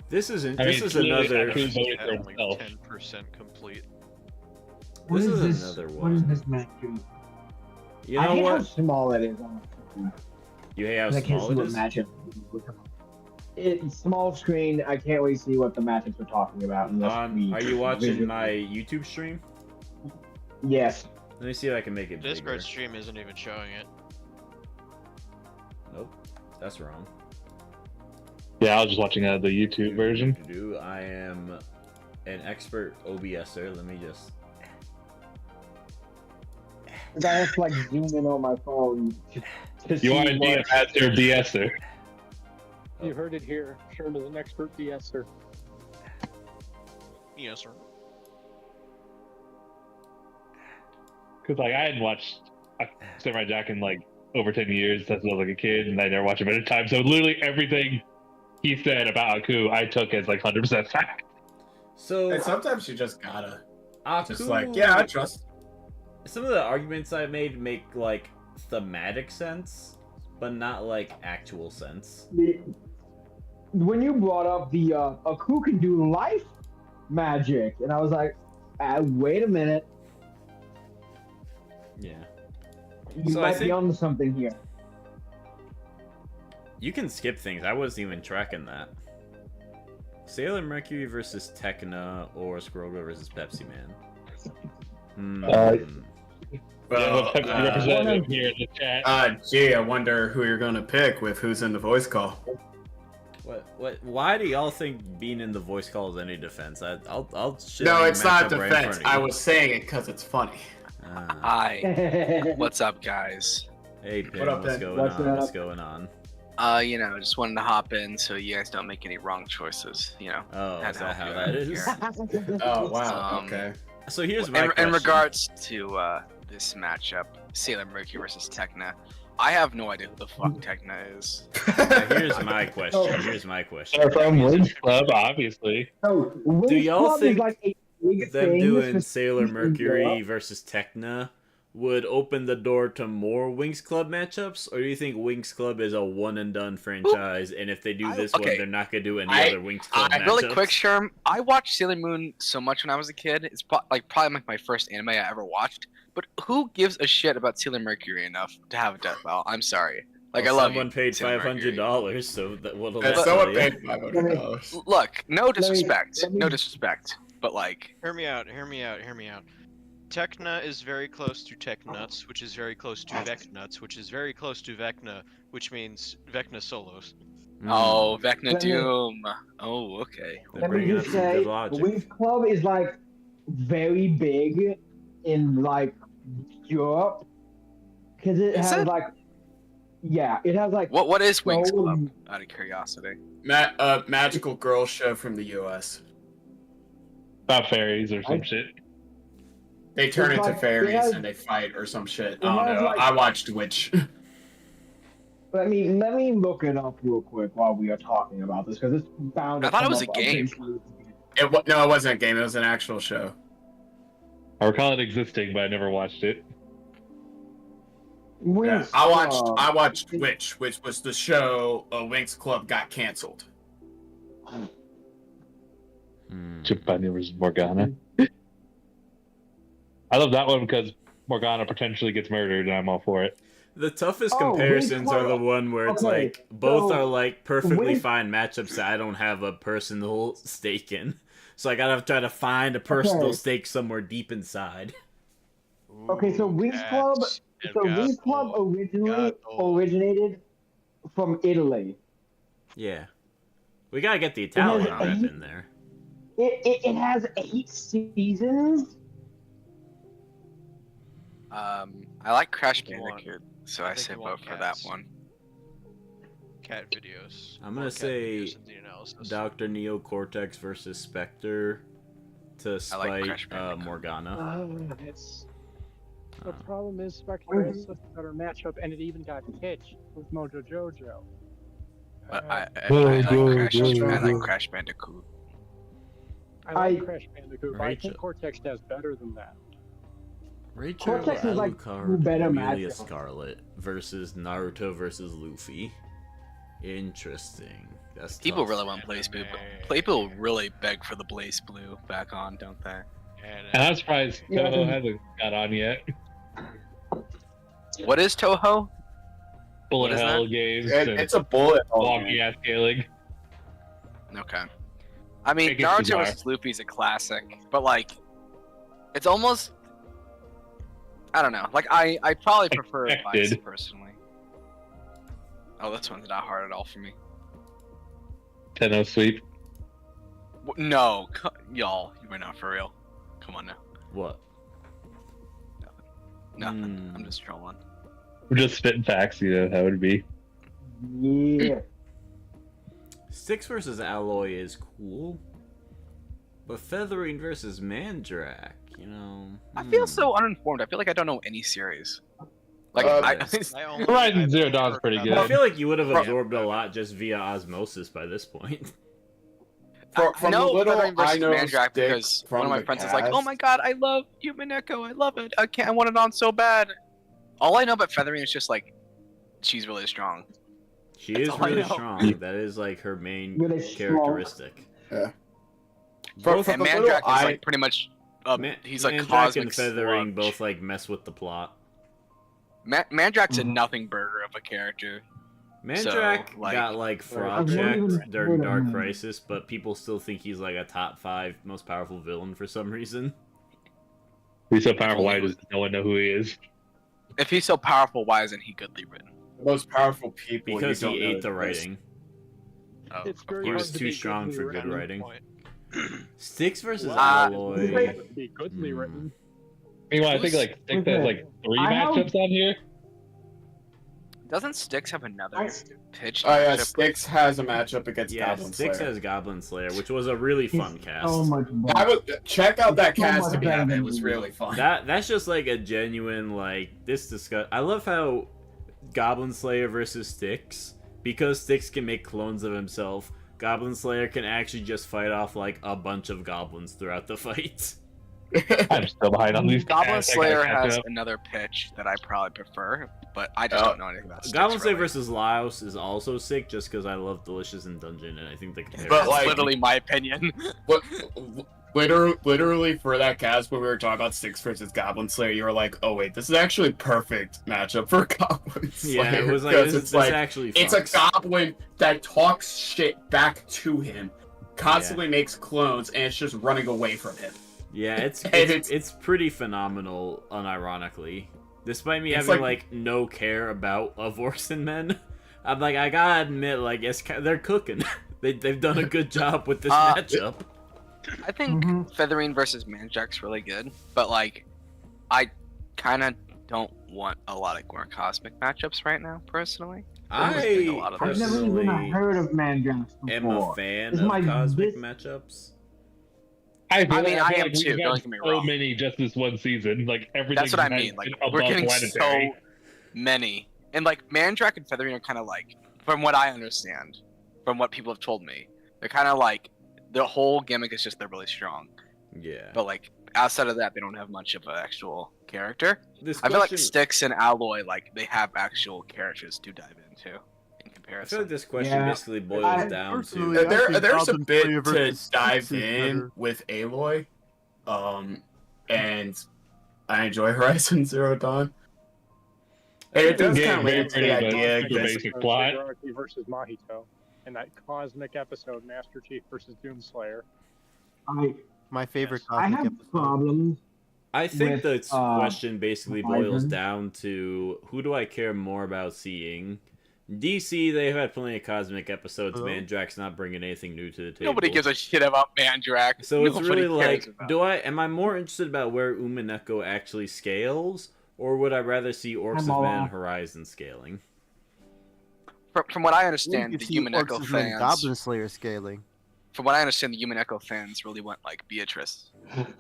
This is I this mean, is clearly another. Aku voted At for only himself. 10% complete. This is another What is one. this map do? You I know hate how what? small it is. You hate how I can't small see it what is? matchup. It's small screen. I can't really see what the matchups we're talking about. Unless we Are you watching visually- my YouTube stream? Yes. Let me see if I can make it bigger. Discord stream isn't even showing it. Nope, that's wrong. Yeah, I was just watching the YouTube version. I am an expert OBSer. Let me just. 'Cause I have to like zoom in on my phone to see You are what. indeed a master BSer. You heard it here. Sherm is an expert BSer. Yes, sir. Because like I hadn't watched Samurai Jack in like over 10 years since I was like a kid, and I never watched him at a time. So literally everything he said about Aku, I took as like 100% fact. So And sometimes you just gotta. Aku, Just like, yeah, I trust. some of the arguments I made make like thematic sense, but not like actual sense. When you brought up the Aku can do life magic, and I was like, wait a minute, Yeah. you So I might be think- onto something here. You can skip things. I wasn't even tracking that. Sailor Mercury versus Tekna or Scroga versus Pepsi Man. Well, representative here in the chat. gee, I wonder who you're gonna pick with who's in the voice call. What? Why do y'all think being in the voice call is any defense? I'll shit No, on your it's not matchup right in front defense. of you. I was saying it because it's funny. Ah. Hi, what's up, guys? Hey, Pin, What up, what's Pin? going What's on? up? What's going on? Just wanted to hop in so you guys don't make any wrong choices. Oh, Had is to that help how you that out is? here. Oh wow. Um, Okay. So here's my question. In regards to this matchup, Sailor Mercury versus Tekna, I have no idea who the fuck Tekna is. Here's my question. Here's my question. They're from Wings Club, obviously. So, Wings Do y'all Club think is like a big Them thing doing for Sailor in Mercury Europe. versus Tekna would open the door to more Wings Club matchups, or do you think Wings Club is a one and done franchise, and if they do this one, okay. they're not gonna do any I- other Wings Club matchups? Really quick, Sherm, I watched Sailor Moon so much when I was a kid. It's probably my first anime I ever watched. But who gives a shit about Sailor Mercury enough to have a death battle? I'm sorry. Like, Well, I love someone you, paid Sailor Mercury. $500, so what'll And that someone tell you? paid $500. Look, no me- disrespect. let me- No disrespect. But, like, Hear me out. Hear me out. Hear me out. Tekna is very close to Teknuts, which is very close to Vecnuts, which is very close to Vecna, which means Vecna solos. oh, Vecna Let me- Doom. Oh, okay. They're Let me bringing up just some say, good the logic. Wings Club is like very big in like Europe because it Is has it? like, yeah, it has like What is Wings so- Club? Out of curiosity. Magical girl show from the U.S. About fairies or some I- shit. They turn It's into like- fairies it has- and they fight or some shit. it I don't has, know. like- I watched Witch. Let me look it up real quick while we are talking about this because it's bound. To I thought it come was up a game. eventually. No, it wasn't a game. It was an actual show. I recall it existing, but I never watched it. Yeah, Wings I Club. watched Witch, which was the show. Winx Club got canceled. Hmm. Chipani versus Morgana. I love that one because Morgana potentially gets murdered, and I'm all for it. The toughest Oh, comparisons Wings are the Club- one where it's okay, like both so are like perfectly Wings- fine matchups that I don't have a personal stake in. So I gotta try to find a personal Okay. stake somewhere deep inside. Okay, so Wings Club. So Wings Club originally Gato. originated from Italy. Yeah. We gotta get the Italian has rep eight- in there. It has 8 seasons. I like Crash You want- Bandicoot, so I I think say you want vote for that cats. one. Cat videos. I'm More gonna cat say videos in the analysis. Dr. Neocortex versus Spectre to spite Crash Bandicoot. Morgana. It's Uh, the problem is Spectre is such a better matchup, and it even got pitched with Mojo Jojo. But I Go, like go, Crash. go, I like go. Crash Bandicoot. I like I- Crash Bandicoot, but I Rachel. think Cortex does better than that. Rachel Cortex is, like, Alucard better Amelia matchup. Scarlet versus Naruto versus Luffy. Interesting. That's People tough. really want Blaze Blue. People really beg for the Blaze Blue back on, don't they? And I'm surprised Yeah, Toho I think- hasn't got on yet. What is Toho? Bullet is Hell that? games It's and a bullet. hell wonky game. ass scaling. Okay. I mean, Make it Naruto bizarre. vs. Luffy's a classic, but like, it's almost. I don't know. Like, I probably prefer Vice Expected. personally. Oh, this one's not hard at all for me. Tenno sweep. No, y'all, you were not for real. Come on now. What? Nothing. I'm just trolling. We're just spitting facts, you know how it would be. Yeah. Styx versus Alloy is cool, but Feathering versus Mandrak, you know. I feel so uninformed. I feel like I don't know any series. Like Horizon Zero Dawn's pretty good. I feel like you would have absorbed a lot just via osmosis by this point. From know the little Feathering versus I know Mandrak Styx because from one of my the friends is like, "Oh cast- my god, I love Human Echo. I love it. I want it on so bad." All I know about Feathering is just like she's really strong. She That's is all I really know. strong. That is like her main Really strong. characteristic. Yeah. Both And the Mandrak little is like pretty much. He's like Mandrak cosmic and Feathering sludge. both like mess with the plot. Mandrak's a Mhm. nothing burger of a character. Mandrak like- got like I've fraud never checked even during heard of Dark him. Crisis, but people still think he's like a top 5 most powerful villain for some reason. He's so powerful, why does no one know who he is? If he's so powerful, why isn't he goodly written? The most powerful people. Because you he don't know ate the is- writing. Oh, It's very He hard was to too be strong goodly for good written. writing. Point. Styx versus Wow. Alloy. Be goodly written. Meanwhile, I think like Styx has like 3 I have- matchups on here. Doesn't Styx have another pitch? Oh yeah, matchup? Styx has a matchup against Yeah, Goblin Styx Slayer. has Goblin Slayer, which was a really fun cast. So much better. I would check out that So cast much to be better having. It than was you. really fun. That's just like a genuine like this discuss. I love how Goblin Slayer versus Styx, because Styx can make clones of himself. Goblin Slayer can actually just fight off like a bunch of goblins throughout the fight. I'm still behind on these. Goblin casts. I gotta Slayer catch has up. another pitch that I probably prefer, but I just Oh. don't know anything about Styx. Goblin Slayer really. versus Laos is also sick, just because I love Delicious in Dungeon, and I think the But, That's like- literally my opinion. What? Literally for that cast when we were talking about Styx versus Goblin Slayer, you were like, "Oh wait, this is actually perfect matchup for Goblin Slayer." yeah, it was like because this, it's this like actually. it's a fucks. goblin that talks shit back to him, constantly makes clones, and it's just running away from him. Yeah, it's And it's pretty phenomenal, unironically. Despite me It's having like- like no care about orcs and men, I'm like I gotta admit, like they're cooking. They've done a good job with this matchup. I think Mhm. Feathering versus Mandrak's really good, but like, I kind of don't want a lot of more cosmic matchups right now, personally. I'm just doing a lot of I've never personally even heard of Mandrak's am a before. fan This of might- cosmic this- matchups. I I mean, I am we've too, had don't get me so wrong. many just this one season. Like everything. That's what I has mean. Like, been we're above getting planetary. so many, and like Mandrak and Feathering are kind of like, from what I understand, from what people have told me, they're kind of like the whole gimmick is just they're really strong, Yeah. but like outside of that, they don't have much of an actual character. This I feel like question- Styx and Alloy, like they have actual characters to dive into in I feel comparison. like this question Yeah. basically boils I- down personally, to I There's think a Goblin bit Slayer to versus dive Styx is in better. with Aloy, and I enjoy Horizon Zero Dawn. And it does Yeah, kind of lead very into the pretty, but idea super because basic plot. Hierarchy versus Mahito, and that cosmic episode, Master Chief versus Doomslayer. My favorite I cosmic have episode. problems. I think with, the question basically boils Horizon. down to who do I care more about seeing? DC, they've had plenty of cosmic episodes. Hello? Mandrak's not bringing anything new to the table. Nobody gives a shit about Mandrak. So it's Nobody really cares like, about am I more interested about where Umineko actually scales, or would I rather see Orcs I'm of all- Men and Horizon scaling? From what I You understand, could the see Human Echo Orcs of Men fans. Goblin Slayer scaling. From what I understand, the Human Echo fans really want like Beatrice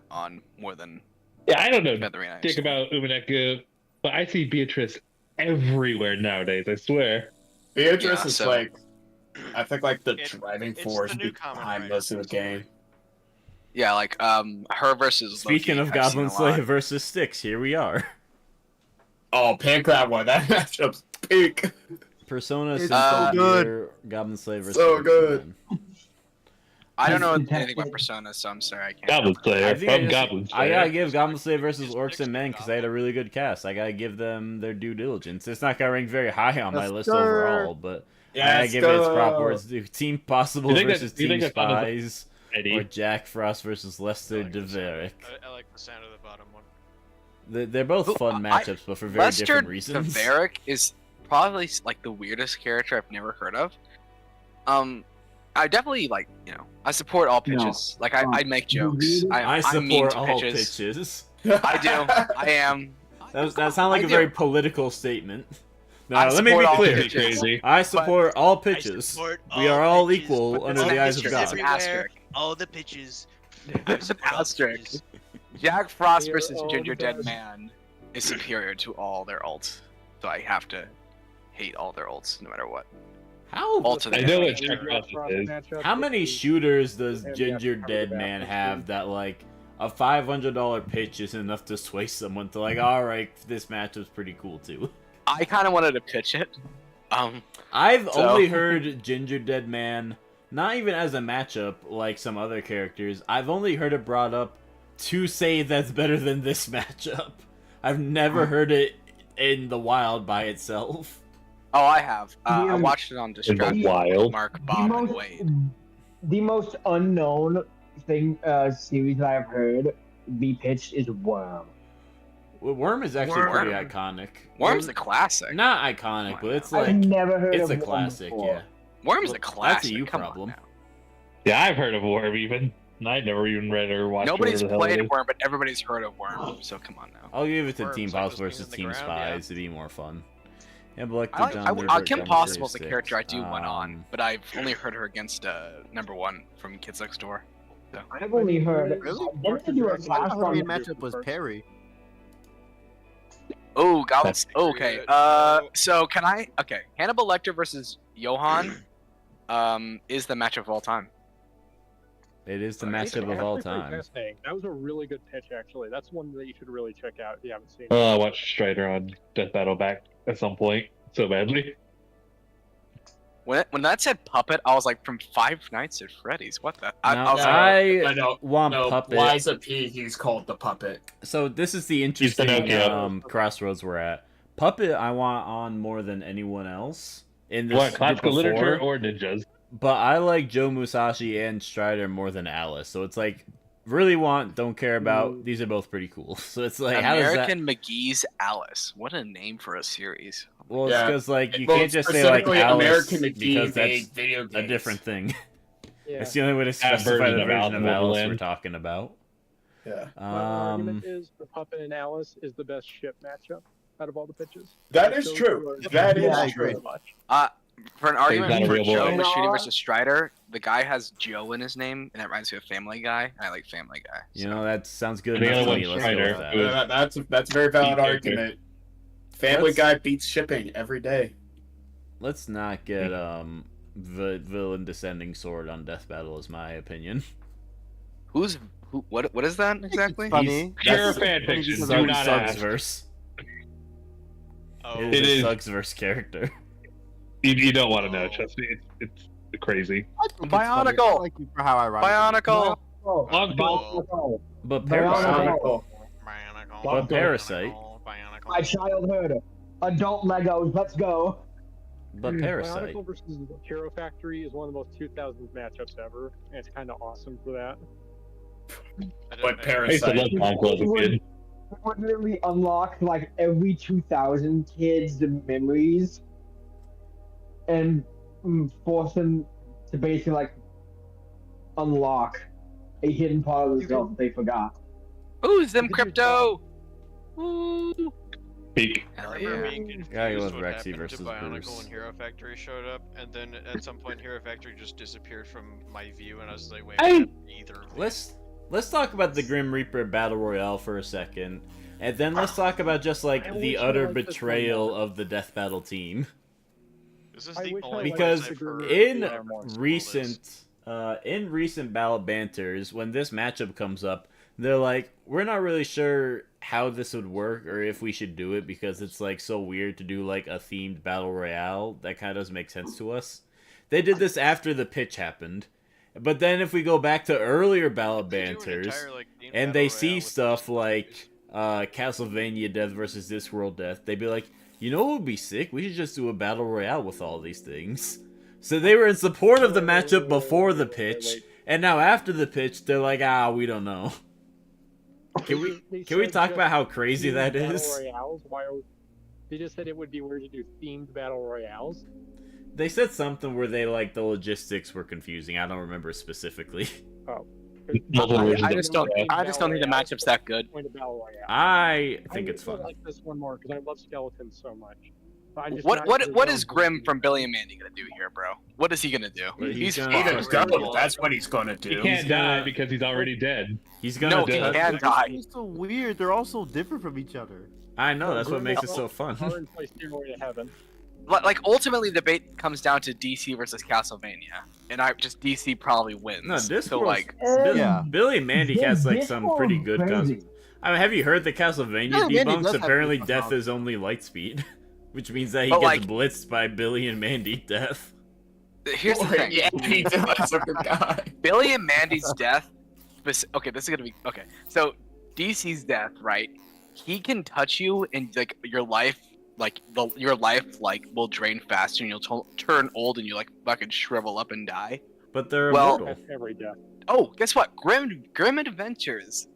on more than Yeah, I don't know Feathering. I dick understand. about Umineko, but I see Beatrice everywhere nowadays. I swear. Beatrice Yeah, is so- like, I think like the driving it's force the new Kamen behind Rider. most of the game. Yeah, like her versus. Speaking Loki, of I've seen Goblin a lot. Slayer versus Styx, here we are. Oh, pick that one. That matchup's peak. Persona It's so Symphogear, Goblin Slayer versus So Orcs of good. Men. I don't know Contested. anything about Persona, so I'm sorry I can't. Goblin Slayer. I think From I, Goblin I gotta Slayer. give Goblin Slayer versus Just Orcs mix and Men with because they had a really good cast. I gotta give them their due diligence. It's not gonna rank very high on my Yes, list sir. overall, but I gotta give it its proper words due. Team Possible You think that- versus you Team think that Final- Spies, Eddie. or Jack Frost versus Lester I like the sound- Deverick. I like the sound of the bottom one. They're both Who- fun I- matchups, but for very Lester different reasons. Deverick is probably like the weirdest character I've never heard of. I definitely like I support all pitches. Like I make jokes. I I'm mean support to all pitches. pitches. I do. I am. That sounded like I a very do. political statement. I Now, let me be support all clear. pitches. Crazy. I support all pitches. support We are all pitches, equal but under all the eyes of pitches God. It's an everywhere, asterisk. all the pitches. I There's an support all the asterisk. pitches. Jack Frost You're versus all Ginger the Dead best. Man is superior to all their ults, so I have to hate all their ults no matter what. How Alternate. I know what Jack Jack Frost is. matchup how many is- shooters does and Ginger cover Dead the Man back have and that like a $500 pitch is enough to sway someone to like, all right, this matchup's pretty cool too. I kind of wanted to pitch it. I've So- only heard Ginger Dead Man, not even as a matchup like some other characters. I've only heard it brought up to say that's better than this matchup. I've never heard it in the wild by itself. Oh, I have. I Yeah. watched it on Distract. wild. Mark, The Bob, and most, Wade. the most unknown thing series I've heard be pitched is Worm. Well, Worm is actually Worm. pretty iconic. Worm's a classic. Not iconic, but it's I've like never heard it's of a Worm classic, before. yeah. Worm's a Well, classic. that's a you Come problem. on now. Yeah, I've heard of Worm even. I never even read or watched. Nobody's whatever the hell it played is. Worm, but everybody's heard of Worm. So come on now. I'll give it to Worms, Team like House those things versus in the Team ground, Spies to be more fun. Yeah, but like I like, John I, Nurburgring Kim number Possible is a 36. character I do want on, Um, but I've only heard her against number one from Kids Next Door. I've only heard. Really? Didn't they do a I clash thought the on main matchup was Perry. Oh, Goblins. That's Okay. good. So can I? Okay, Hannibal Lecter versus Johan, is the matchup of all time. It is the Right. matchup of all time. Fascinating. That was a really good pitch, actually. That's one that you should really check out if you haven't seen it. I watched Strider on Death Battle back at some point so badly. When that said puppet, I was like, from Five Nights at Freddy's. What the? I Now, was like, I know. want No, puppet. Liza P. He's called the puppet. So this is the interesting Pinocchio. crossroads we're at. Puppet, I want on more than anyone else in this What, group classical of literature four, or ninjas? but I like Joe Musashi and Strider more than Alice. So it's like really want, don't care about. These are both pretty cool. So it's like how does that? American McGee's Alice. What a name for a series. Well, it's Yeah. because like you Well, can't just say like specifically Alice American McGee because made that's video a games. different thing. Yeah. That's the only way to That specify version the of version Alice of in Alice we're Wonderland. talking about. Yeah. My argument Um, is the puppet and Alice is the best ship matchup out of all the pitches. That is Those true. two are- That is Yeah, I true. agree. For an argument not a for real Joe boy. Machine versus Strider, the guy has Joe in his name, and that reminds me of Family Guy, and I like Family Guy. you know that sounds good And the enough other to me. one's Let's go with Strider. that. That's a very valid Beat character. argument. Family Let's- Guy beats shipping every day. Let's not get villain descending sword on Death Battle is my opinion. Who? What is that exactly? Funny. Pure That's fan fiction. Do Suggs not ask. verse. Oh, It It is is. a Suggs verse character. You don't want to know. Trust me. It's crazy. I think it's funny. I Bionicle! like you for how ironic. Bionicle! Oh, Uncle. But Bionicle. Parasite. Bionicle. But Parasite. Bionicle. My childhood. Adult Legos. Let's go. But Parasite. Bionicle versus Hero Factory is one of the most 2000s matchups ever, and it's kind of awesome for that. But I used to love Parasite. Uncle as a kid. It would literally unlock like every 2000 kids' memories and force them to basically like unlock a hidden part of themselves that they forgot. Ooh, Zim Crypto! Ooh. Peak. I Hell remember yeah. being Gotta go confused with what Rexy happened versus to Bionicle Bruce. when Hero Factory showed up, and then at some point Hero Factory just disappeared from my view, and I was like, wait, Hey! what happened to either of these? Let's talk about the Grim Reaper Battle Royale for a second. And then let's talk about just like I the wish I utter liked this betrayal one more. of the Death Battle team. This is I the wish I only liked Because place I've the Grim heard Reaper in that more. recent ballot banters, when this matchup comes up, they're like, we're not really sure how this would work or if we should do it because it's like so weird to do like a themed battle royale. That kind of doesn't make sense to us. They did this after the pitch happened. But then if we go back to earlier ballot They do an banters entire, like, themed and battle they royale see with stuff those like Castlevania Death versus Discworld Death, they'd be like, you know what would be sick? We should just do a battle royale with all these things. So they were in support of the matchup before the pitch, and now after the pitch, they're like, we don't know. Can we said talk just about how crazy themed that battle is? Royales? They just said it would be weird to do themed battle royales. They said something where they like the logistics were confusing. I don't remember specifically. Because I just don't think the matchup's that good. Point of Battle Royale. I think it's really fun. like this one more because I love skeletons so much. But I'm just What not sure what how is good Grim he from is. Billy and Mandy gonna do here, bro? What is he gonna do? Well, he's gonna Either fucking- go, that's what he's gonna He do. can't gonna- die because he's already dead. He's gonna No, do he it. can die. It's so weird. They're all so different from each other. I know, that's what Grim makes it is so fun. Far and play Stairway to Heaven. Like ultimately, the debate comes down to DC versus Castlevania, and DC probably wins. No, this so world's- like, Yeah. Billy and Mandy has like some pretty good crazy. I mean, have you heard the Castlevania Billy and Mandy debunks? does have Apparently, good death technology. is only light speed, which means that he But, gets like- blitzed by Billy and Mandy death. here's the thing: Yeah, he does. I forgot. Billy and Mandy's death. Okay, this is gonna be okay. So DC's death, right? He can touch you, and like your life, will drain faster, and you'll turn old, and you like fucking shrivel up and die. But they're Well- immortal. That's every death. Oh, guess what? Grim Adventures,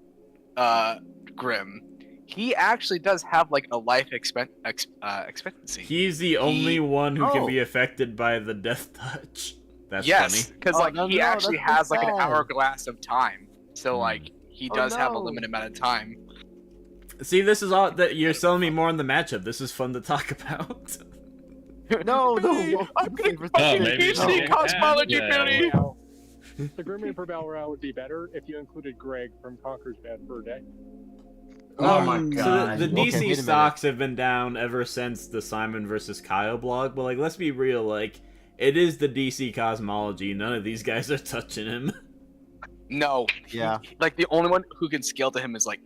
Grim. He actually does have like a life expectancy. He's the only one who can Oh. be affected by the death touch. That's yes, funny. because Oh, like no, he no, actually that's has like an sad. hourglass of time. So like he Oh, does have a no. limited amount of time. See, this is all that you're selling me more on the matchup. This is fun to talk about. No, no. I'm gonna Oh, maybe DC so. cosmology, Yeah. Billy. Royale. The Grim Reaper Battle Royale would be better if you included Greg from Conker's Bad Fur Day. Oh my So god. the Okay, DC wait a minute. stocks have been down ever since the Simon versus Kyle blog, but like, let's be real, like, it is the DC cosmology. None of these guys are touching him. No. Yeah. Like the only one who can scale to him is like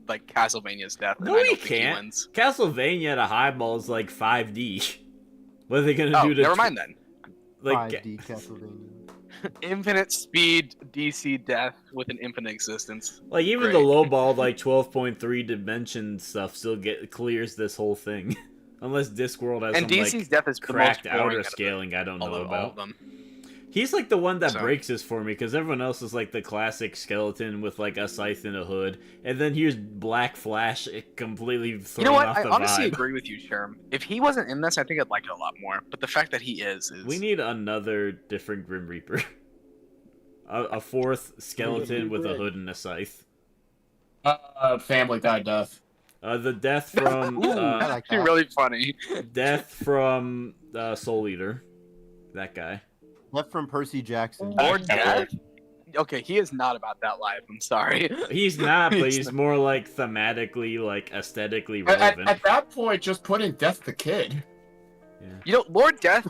Castlevania's death. and No, I he don't think can't. He wins. Castlevania at a highball is like 5D. What are they gonna Oh, do to? never mind then. Like, 5D Castlevania. Infinite speed DC death with an infinite existence. like even Great. the lowball like 12.3 dimension stuff still clears this whole thing, unless Discworld has And some DC's like death is the most cracked boring outer out of scaling I don't know all of about. them. He's like the one that So- breaks this for me because everyone else is like the classic skeleton with like a scythe and a hood, and then here's Black Flash completely You throwing know what? off I the honestly vibe. agree with you, Sherm. If he wasn't in this, I think I'd like it a lot more. But the fact that he is We need another different Grim Reaper, a fourth skeleton with a hood and a scythe. Family Guy death. The death from I like actually that. really funny. death from Soul Eater, that guy. Left from Percy Jackson. Or death? Okay, he is not about that life. I'm sorry. He's not, but He's he's more like thematically, like aesthetically At, relevant. at that point, just put in Death the Kid. You know, Lord Death,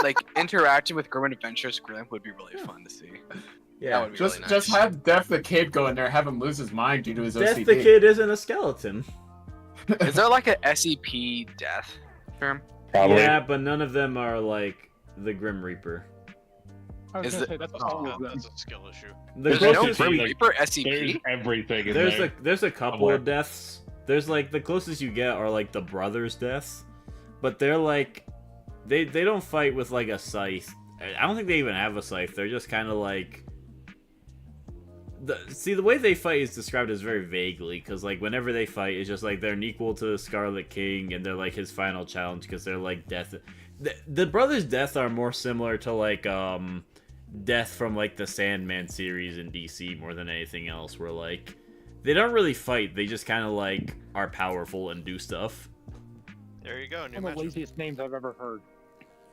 like interacting with Grim Adventures Grim would be really fun to see. That would be Just really just nice. have Death the Kid go in there, have him lose his mind due to his Death OCD. the Kid isn't a skeleton. Is there like a SCP death term? Probably. Yeah, but none of them are like the Grim Reaper. I was Is gonna it- say that's Oh, all of them. that's a skill issue. The There's no closest Grim like, Reaper There's SCP? everything in there's there. there's a couple Somewhere. of deaths. There's like the closest you get are like the brothers' deaths, but they're like they don't fight with like a scythe. I don't think they even have a scythe. They're just kind of like the way they fight is described as very vaguely because like whenever they fight, it's just like they're an equal to the Scarlet King and they're like his final challenge because they're like death. The brothers' death are more similar to like death from like the Sandman series in DC more than anything else, where like they don't really fight, they just kind of like are powerful and do stuff. There you go. New One of the matchup. laziest names I've ever heard.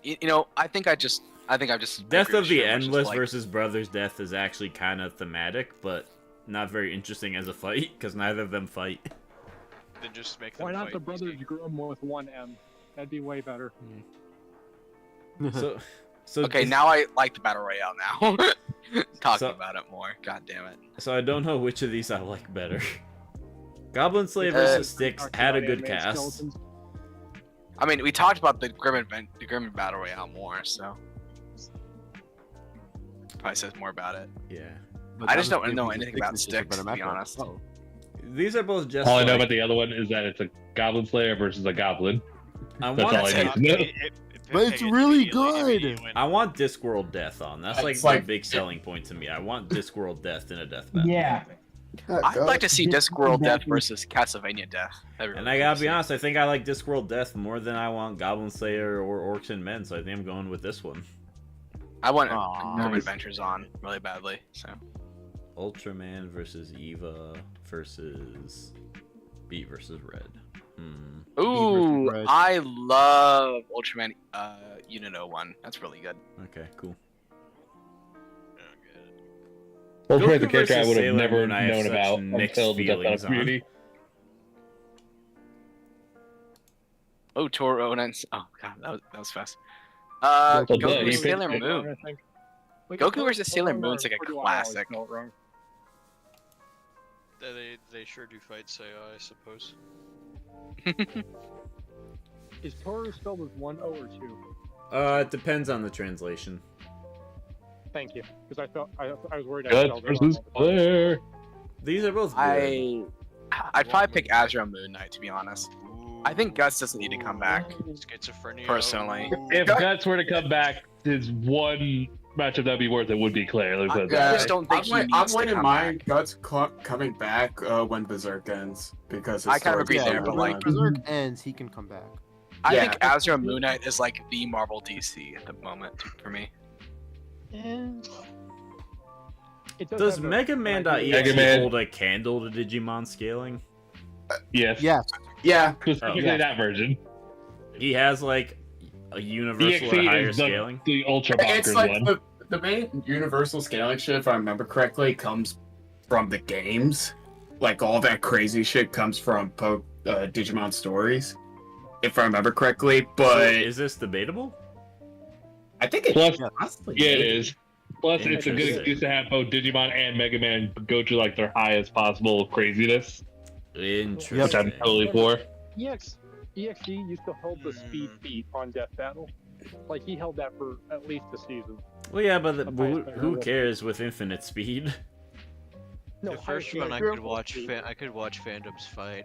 You know, I think I've just Death agree of with the Sherm, which is Endless like- versus Brothers' Death is actually kind of thematic, but not very interesting as a fight because neither of them fight. Then just make them Why not fight the Brothers Grimm with one M? That'd be way better. So Okay, this- now I like the battle royale now. Talking So- about it more. God damn it. So I don't know which of these I like better. Goblin Slayer Uh, versus Styx Talking had a about good animated cast. skeletons. I mean, we talked about the Grim battle royale more, so probably says more about it. Yeah. But I that just was don't know because anything about is just a Styx, better to be matchup. honest. Oh. These are both just All I know like- about the other one is that it's a Goblin Slayer versus a Goblin. I That's want all I to- need to know. But it's really good. I want Discworld Death on. That's like It's the like- big selling point to me. I want Discworld Death in a death battle. Yeah. I'd like to see Discworld Death Exactly. versus Castlevania Death. That'd be And really I cool gotta to be see. honest, I think I like Discworld Death more than I want Goblin Slayer or Orcs and Men, so I think I'm going with this one. I want Aw. Grim Nice. Adventures on really badly. So Ultraman versus Eva versus Beat versus Red. Ooh, Red. I love Ultraman Unit 01. That's really good. Okay, cool. Ultraman's Goku a character I versus would have Sailor never Moon, I have known such about mixed until the Death Battle feelings on. community. Oh, Toro Onen's. Oh god, that was fast. Well, duh, Goku you versus picked Sailor it. Moon. I think. Goku versus Sailor Moon's like a classic. They sure do fight Seiya, I suppose. Is Toru spelled with 1 O or 2? It depends on the translation. Thank you, because I was worried I Guts spelled it wrong versus all the time. Blair. These are both good. I'd probably pick Azure Moon Knight, to be honest. I think Guts doesn't need to come back. Schizophrenia. Personally. If Guts were to come back, his one matchup that'd be worth it would be Claire. Let's put it I that just way. don't think he I'm needs to winning come mine. back. Guts coming back when Berserk ends because his I kind of story's agree there, over but when like, Berserk ends, he can come back. I Yeah. think Azure Moon Knight is like the Marvel DC at the moment for me. Does Mega Man.exe Mega Man. hold a candle to Digimon scaling? Yes. Yes. Yeah. Specifically yeah. that version. He has like a universal DXE or higher is scaling. the ultra It's bonkers like one. the main universal scaling shit, if I remember correctly, comes from the games. Like all that crazy shit comes from Digimon stories, if I remember correctly. So But is this debatable? I think it Plus, possibly yeah, it maybe. is. Plus, it's a good Interesting. excuse to have both Digimon and Mega Man go to like their highest possible craziness, Interesting. which I'm totally for. EXE used to hold the speed feat on Death Battle. Like, he held that for at least a season. Well, yeah, but The highest player who ever. cares with infinite speed? No, The first highest one I player could watch. speed. I could watch fandoms fight.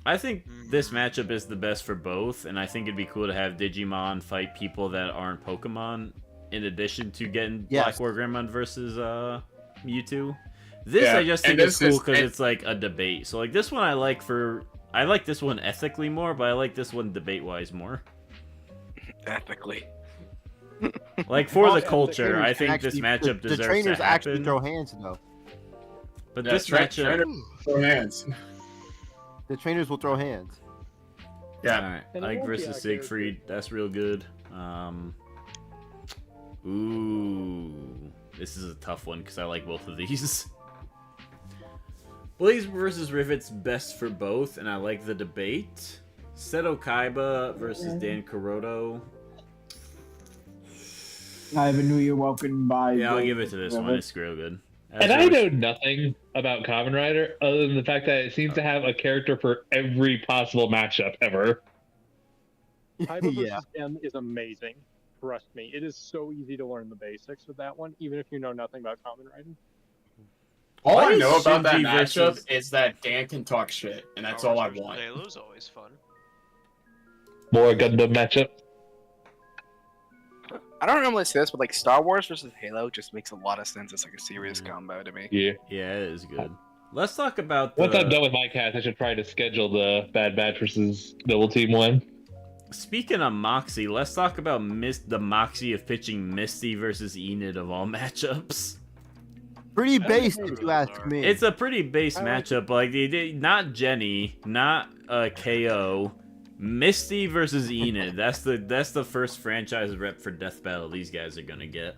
I think this matchup is the best for both, and I think it'd be cool to have Digimon fight people that aren't Pokemon, in addition to getting Yes. Black War Greymon versus Mewtwo. This Yeah, I just and think is this cool is- because and- it's like a debate. So like this one I like this one ethically more, but I like this one debate-wise more. Ethically. Like for Well, the and culture, trainers I think this actually- matchup the deserves trainers to actually happen. throw hands though. But Yeah, this matchup, trainer throw hands. The trainers will throw hands. Yeah. alright, And it Ike won't be versus out there, Siegfried, that's real good. Ooh, this is a tough one because I like both of these. Blaze versus Rivet's best for both, and I like the debate. Seto Kaiba versus Dan Kuroto. I have a New Year welcome by. Yeah, I'll give it to this one. It's real good. And I know nothing about Kamen Rider other than the fact that it seems to have a character for every possible matchup ever. Kaiba versus Yeah. M is amazing. Trust me, it is so easy to learn the basics with that one, even if you know nothing about Kamen Rider. All Why I is know about that Shinji matchup versus- is that Dan can talk shit, and that's Star all Wars I versus want. Halo's always fun. More Gundam matchup. I don't normally say this, but like Star Wars versus Halo just makes a lot of sense. It's like a serious Mm. combo to me. Yeah. Yeah, it is good. Let's talk about Once I'm the... done with my cast, I should try to schedule the Bad Batch versus Double Team one. Speaking of Moxie, let's talk about the Moxie of pitching Misty versus Enid of all matchups. Pretty I basic, don't if you ask know. me. It's a pretty base I like matchup. Like they did not Jenny, not KO, Misty versus Enid. That's the first franchise rep for Death Battle these guys are gonna get.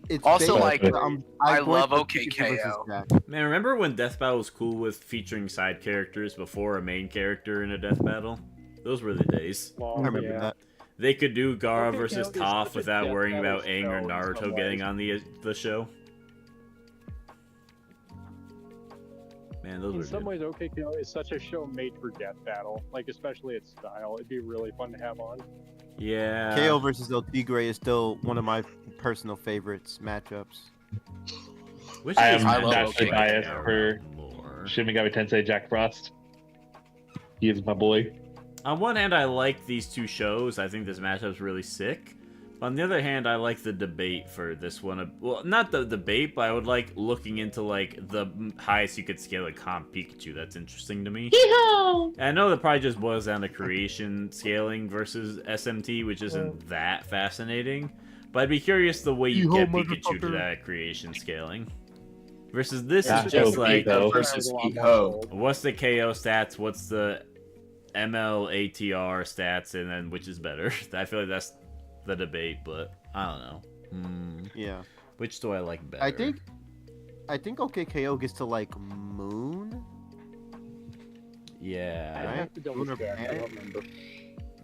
It's Also, basic, like, but I I'm going love for OKKO. versus Jack. Man, remember when Death Battle was cool with featuring side characters before a main character in a Death Battle? Those were the days. I Long, remember yeah. that. They could do Gara Okay, versus it's Toph such a without Death worrying Battle about Aang or show in Naruto some getting ways. on the show. Man, those In were some good. ways, OKKO is such a show made for Death Battle. Like, especially its style. It'd be really fun to have on. Yeah. KO versus El Tigre is still one of my personal favorites matchups. Which I of these am love naturally matchups biased are for more? Shin Megami Tensei Jack Frost. He is my boy. On one hand, I like these two shows. I think this matchup's really sick. On the other hand, I like the debate for this one. Well, not the debate, but I would like looking into like the highest you could scale a comp Pikachu. That's interesting to me. And I know that probably just boils down to creation scaling versus SMT, which isn't that fascinating. But I'd be curious the way you Yeehaw, get Pikachu to motherfucker. that creation scaling. Versus this Yeah, is Joe just like, Pico. versus Pico. what's the KO stats? What's the MLATR stats? And then which is better? I feel like that's the debate, but I don't know. Yeah. Which do I like better? I think OKKO gets to like Moon. Yeah. I have to double Lunar check. I Planet? don't remember.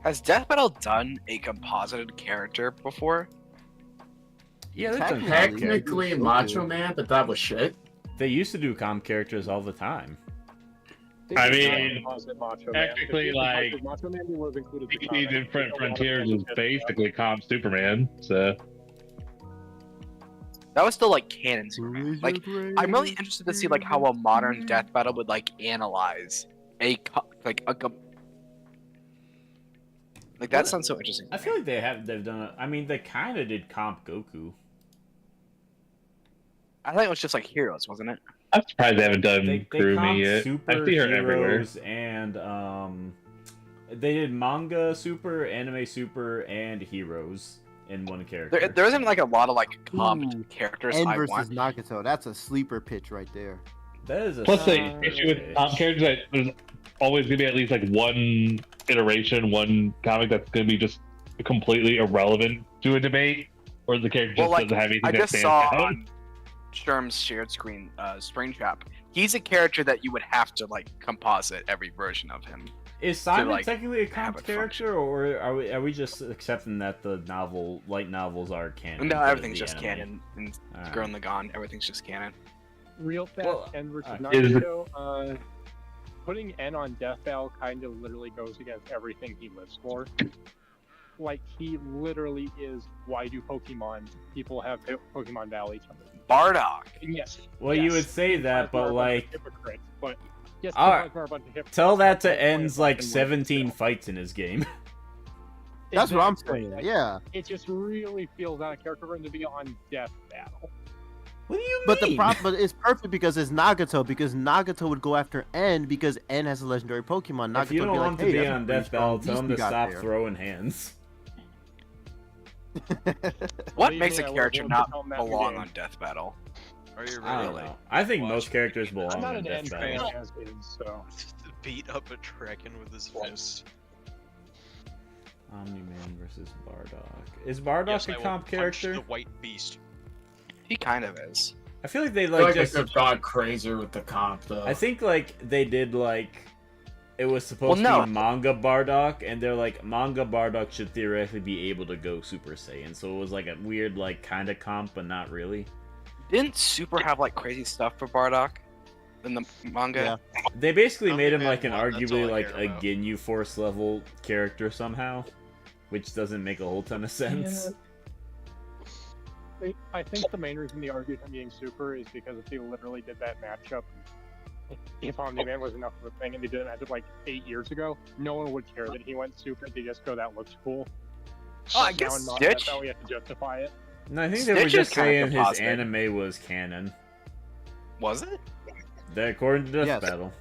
Has Death Battle done a composited character before? Yeah, they've done comp Technically characters. Macho Man, but that was shit. They used to do comp characters all the time. I They did mean, not composite Macho Man. technically, If they like, composited Macho Man, they would have included the DC's comic. Infinite A lot of Frontiers them is just- basically comp Superman, so That was still like canon Superman. Like, I'm really interested to see like how a modern Death Battle would like analyze like that sounds so interesting. I feel like they've done it. I mean, they kind of did comp Goku. I think it was just like Heroes, wasn't it? I'm surprised they haven't done They Kurumi comped yet. Super I see her everywhere. Heroes and they did manga Super, anime Super, and Heroes in one character. There isn't like a lot of like comped Ooh, characters N I versus want. Nagato. That's a sleeper pitch right there. That is a Plus, the issue with comp characters that there's always gonna be at least like one iteration, one comic that's gonna be just completely irrelevant to a debate, or the character just Well, like, doesn't have anything I that just stands saw out. on Sherm's shared screen Spring Trap. He's a character that you would have to like composite every version of him. Is Simon like, technically a have comp it character, or are we just accepting that the light novels are canon? No, because of everything's the just anime? canon. And Alright. Gurren Lagann, everything's just canon. Real fast, Well, N versus is- Naruto. Putting N on Death Battle kind of literally goes against everything he lives for. Like, he literally is, why do people have Pokemon battle each other? Bardock. Yes. Well, yes. you would say that, but like, Hypocrites, but yes, Alright, are a bunch of hypocrites. tell that to That's why N's it's like fucking 17 worse. fights in his game. That's what I'm Exactly. saying. Yeah. It just really feels out of character for him to be on Death Battle. What do you But the mean? problem, but it's perfect because it's Nagato. Because Nagato would go after N because N has a legendary Pokemon. Nagato If you would don't be want like, to hey, be that's a on pretty Death Battle, strong tell him beast to you got stop there. throwing hands. What Believe makes me, a I character would've not told him after belong game. on Death Battle? Are you I don't really? know. I think Watch most characters Dragon belong I'm not in an N Death fan Battle. as is, so. Beat up a dragon with his fist. Omni-Man versus Bardock. Is Bardock Yes, I a will comp punch character? The white beast. He kind of is. I feel like they I feel like just. they've gone crazier with the comp though. I think like they did like. It was supposed Well, to be manga Bardock, and they're like manga Bardock should theoretically be able to go Super Saiyan, so it was like a weird like kind of comp, but not really. Didn't Super have like crazy stuff for Bardock in the manga? Yeah. They basically made him Omni-Man like an won, that's arguably all I like care a about. Ginyu Force level character somehow, which doesn't make a whole ton of sense. I think the main reason they argued him being super is because if they literally did that matchup, if Omni-Man was enough of a thing and they did a matchup like 8 years ago, no one would care that he went super. They just go, that looks cool. Oh, I Now guess in Mod, Stitch. that's how we have to justify it. No, I think they were Stitch is just kinda saying his composite. anime was canon. Was it? That according to Death Yes. Battle.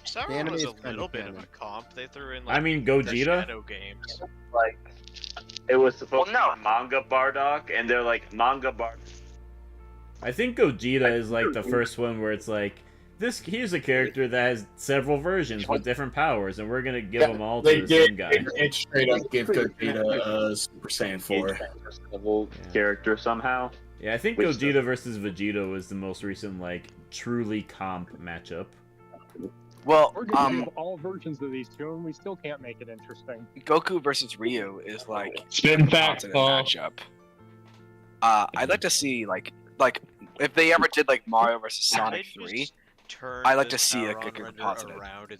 Sauron anime was is a kinda little bit of canon. a comp. They threw in I mean, the Gogeta. Shadow games. Like, it was supposed Well, no. to be manga Bardock, and they're like manga Bardock. I think Gogeta is like the first one where it's like, here's a character that has several versions with different powers, and we're gonna give them all to they the did same guy. it straight up give Gogeta a Super Saiyan 4. Level character somehow. Yeah, I think Which Gogeta versus Vegeta was the most recent like truly comp matchup. Well, We're gonna have all versions of these two, and we still can't make it interesting. Goku versus Ryu is like Spin fact, positive Paul. matchup. I'd like to see like if they ever did like Mario versus Sonic They 3. just turned I like the to see a Sauron good render composite. around.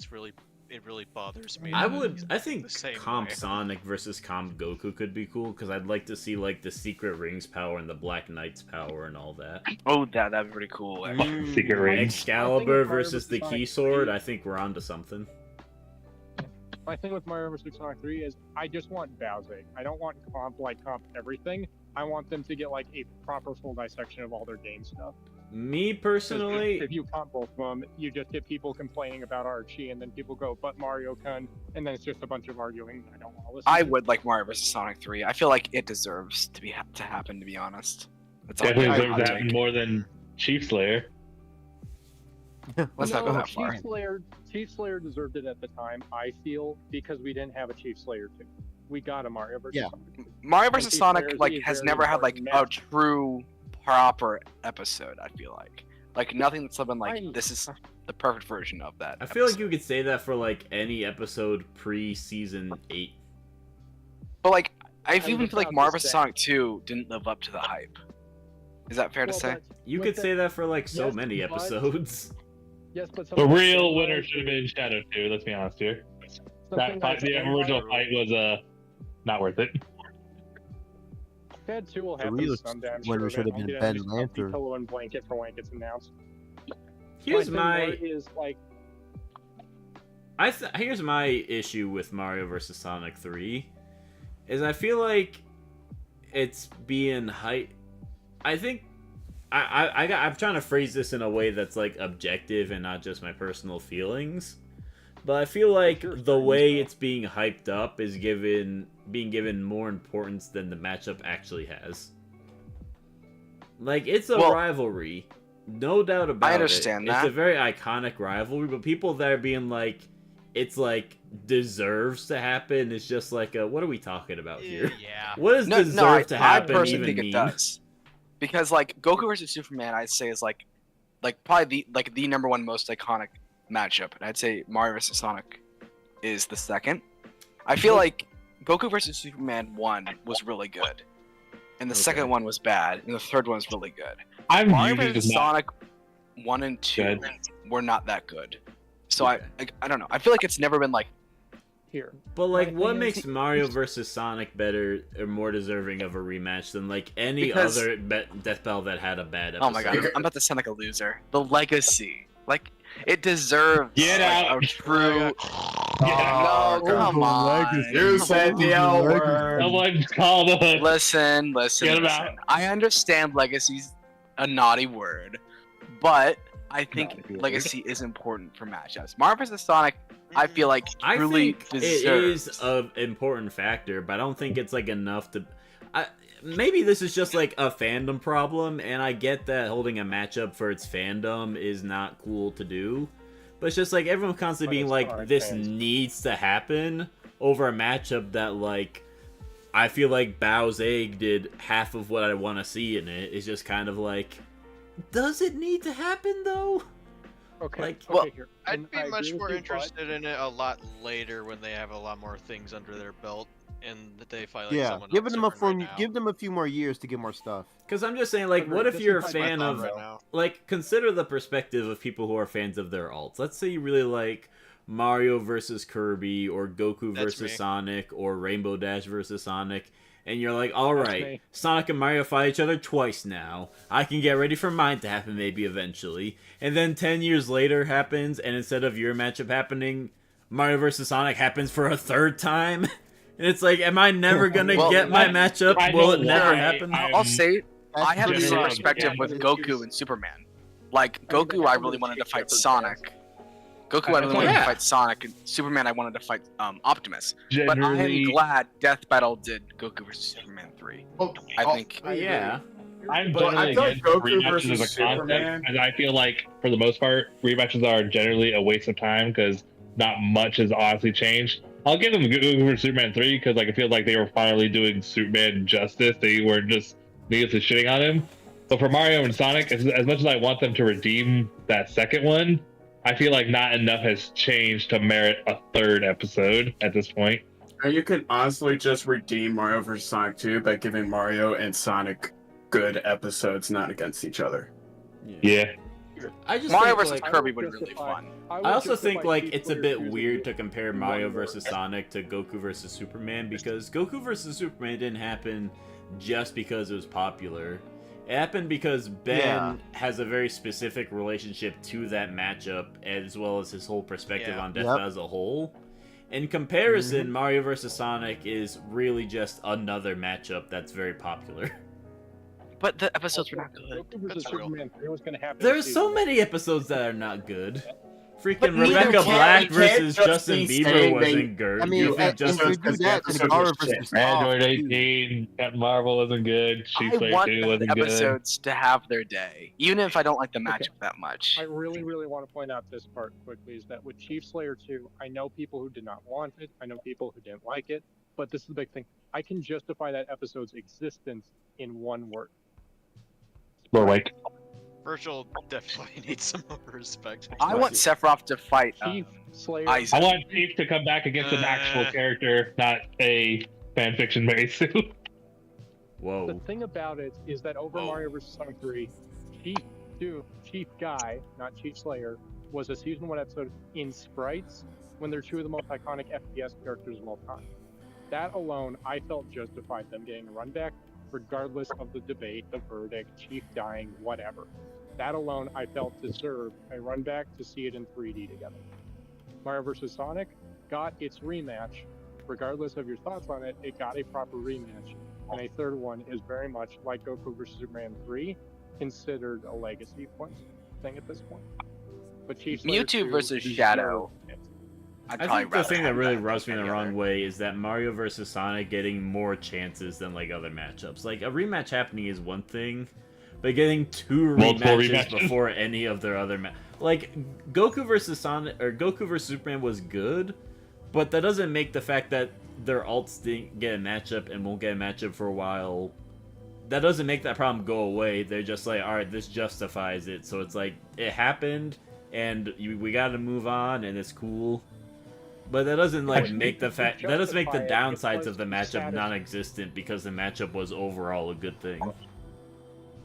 It really bothers me. I that would. he's I think the same comp way. Sonic versus comp Goku could be cool because I'd like to see like the Secret Rings power and the Black Knight's power and all that. Oh, that'd be pretty cool. Actually. Secret Rings. Excalibur I think Mario versus the versus Key Sonic Sword. 3 I think we're onto something. My thing with Mario vs. Sonic 3 is I just want Bowser. I don't want comp everything. I want them to get like a proper full dissection of all their game stuff. Me 'Cause personally, if you comp both of them, you just get people complaining about Archie, and then people go, "But Mario can," and then it's just a bunch of arguing. I don't want to listen. I to. would like Mario versus Sonic 3. I feel like it deserves to happen. To be honest, it's Definitely a deserves hot that take. more than Chief Slayer. Let's not go No, that far. Chief Slayer deserved it at the time, I feel, because we didn't have a Chief Slayer 2. We got a Mario vs. Yeah. Sonic. Mario And vs. Chief Sonic Slayer is like a has very never had like important a match. true proper episode. I feel like nothing that's been like I- this is the perfect version of that. I feel like episode. you could say that for like any episode pre-season 8. But like I was even feel like about Mario to vs. say. Sonic 2 didn't live up to the hype. Is that fair to Well, say? but You with could the- say that for like so yes, many but- episodes. Yes, but The something real like winner that should have been Shadow 2. Let's be honest here. something That fight, like the that original fight was not worth it. Fed 2 will The happen real someday. I'm winner sure should have of it. been I'll Ben get a Lantern. pillow and blanket for when it gets announced. Here's thing my more is like here's my issue with Mario vs. Sonic 3 is I feel like it's being hype. I think I'm trying to phrase this in a way that's like objective and not just my personal feelings. But I feel like the way it's being hyped up is being given more importance than the matchup actually has. Like, it's a rivalry. No doubt about it. I understand that. It's a very iconic rivalry, but people that are being like, it's like, deserves to happen is just like, what are we talking about here? Yeah. What does deserve to happen I personally even think mean? it does. Because like Goku versus Superman, I'd say is like probably the number one most iconic matchup, and I'd say Mario vs. Sonic is the second. I feel like Goku vs. Superman 1 was really good, and the second one was bad, and the third one was really good. Mario usually vs. just not Sonic 1 and 2 good. were not that good. So I don't know. I feel like it's never been like here. But like, My what thing makes is- Mario vs. Sonic better or more deserving of a rematch than like any Because- other Death Battle that had a bad episode? oh my god, I'm about to sound like a loser. The legacy, like it deserves Get like, out. a true. Oh, No, come on. You said the L word. Someone call the hook. Listen. Get him out. I understand legacy's a naughty word, but I think Naughty word. legacy is important for matchups. Mario vs. Sonic, I feel like I truly think deserves. it is an important factor, but I don't think it's like enough to. Maybe this is just like a fandom problem, and I get that holding a matchup for its fandom is not cool to do. But it's just like everyone constantly But being it's like, hard, this fans. needs to happen over a matchup that like I feel like Bao's Egg did half of what I want to see in it. Is just kind of like, does it need to happen though? Okay. Like- okay, well, here. I'd And be I much agree with more you, interested in it a lot later when they have a lot more things under their belt and that they fight like Yeah, someone giving else them a different right now. give them a few more years to get more stuff. Because I'm just saying, like, Agreed. what if This you're a is my fan thought of, right now. like, consider the perspective of people who are fans of their alts. Let's say you really like Mario versus Kirby, or Goku That's versus me. Sonic, or Rainbow Dash versus Sonic, and you're like, all That's right, me. Sonic and Mario fight each other twice now. I can get ready for mine to happen maybe eventually. And then 10 years later happens, and instead of your matchup happening, Mario versus Sonic happens for a third time. And it's like, am I never gonna Well, get my I matchup? know Will it never why happen? I'll say I have the same generally- perspective yeah, with it's Goku just- and Superman. Like I mean, Goku, they I have really those wanted to two fight separate Sonic. Goku, I really Yeah. wanted to fight Sonic, and Superman, I wanted to fight Optimus. But I am Generally, glad Death Battle did Goku vs Superman 3. Well, I I'll- think. Yeah. I'm But I generally feel like against Goku rematches as versus a concept, Superman- and I feel like for the most part, rematches are generally a waste of time because not much has honestly changed. I'll give them Goku versus Superman 3 because like I feel like they were finally doing Superman justice. They were just needlessly shitting on him. But for Mario and Sonic, as much as I want them to redeem that second one, I feel like not enough has changed to merit a third episode at this point. And you can honestly just redeem Mario vs. Sonic 2 by giving Mario and Sonic good episodes, not against each other. Yeah. I just Mario think, versus like, Kirby I would would be really justify- fun. would I also justify think like Chief it's a Slayer bit using weird to compare one Mario word. versus Sonic to Goku versus Superman because Goku versus Superman didn't happen just because it was popular. It happened because Ben Yeah. has a very specific relationship to that matchup as well as his whole perspective Yeah. on Death Yep. as a whole. In comparison, Mario versus Sonic is really just another matchup that's very popular. But the episodes were not good. Goku versus That's real. Superman 3 was going to happen. in There's so season many episodes that are not good. Freaking neither Rebecca can- Black you can't versus just Justin be Bieber saying wasn't good. I mean, You think if Justin? we do that, then episodes Gara are versus shit. Android Soft, too. 18, Captain Marvel wasn't good. Chief I Slayer want 2 bad wasn't good. episodes to have their day, even if I don't like the matchup that much. I really, really want to point out this part quickly is that with Chief Slayer 2, I know people who did not want it, I know people who didn't like it, but this is the big thing. I can justify that episode's existence in one word. Lord Wake. Virgil definitely needs some more respect. I want Sephiroth to fight Chief Slayer. Isaac. I want Chief to come back against an actual character, not a fanfiction Mary Sue. The Whoa. thing about it is that over Mario vs. Sonic 3, Chief Guy, not Chief Slayer, was a season 1 episode in sprites when they're two of the most iconic FPS characters of all time. That alone, I felt justified them getting a run back, regardless of the debate, the verdict, Chief dying, whatever. That alone, I felt deserved a run back to see it in 3D together. Mario vs. Sonic got its rematch. Regardless of your thoughts on it, it got a proper rematch. And a third one is very much like Goku vs. Superman 3, considered a legacy point thing at this point. But Chief Slayer Mewtwo 2 versus deserved Shadow. it. I'd I probably think the rather thing that have really than rubs me the any wrong other. way is that Mario vs. Sonic getting more chances than like other matchups. Like a rematch happening is one thing, but getting two Multiple rematches rematches. before any of their other like Goku vs. Sonic or Goku vs. Superman was good, but that doesn't make the fact that their alts didn't get a matchup and won't get a matchup for a while. That doesn't make that problem go away. They're just like, all right, this justifies it. So it's like it happened, and we got to move on, and it's cool. But that doesn't like make the fact that doesn't make the downsides of the matchup non-existent because the matchup was overall a good thing.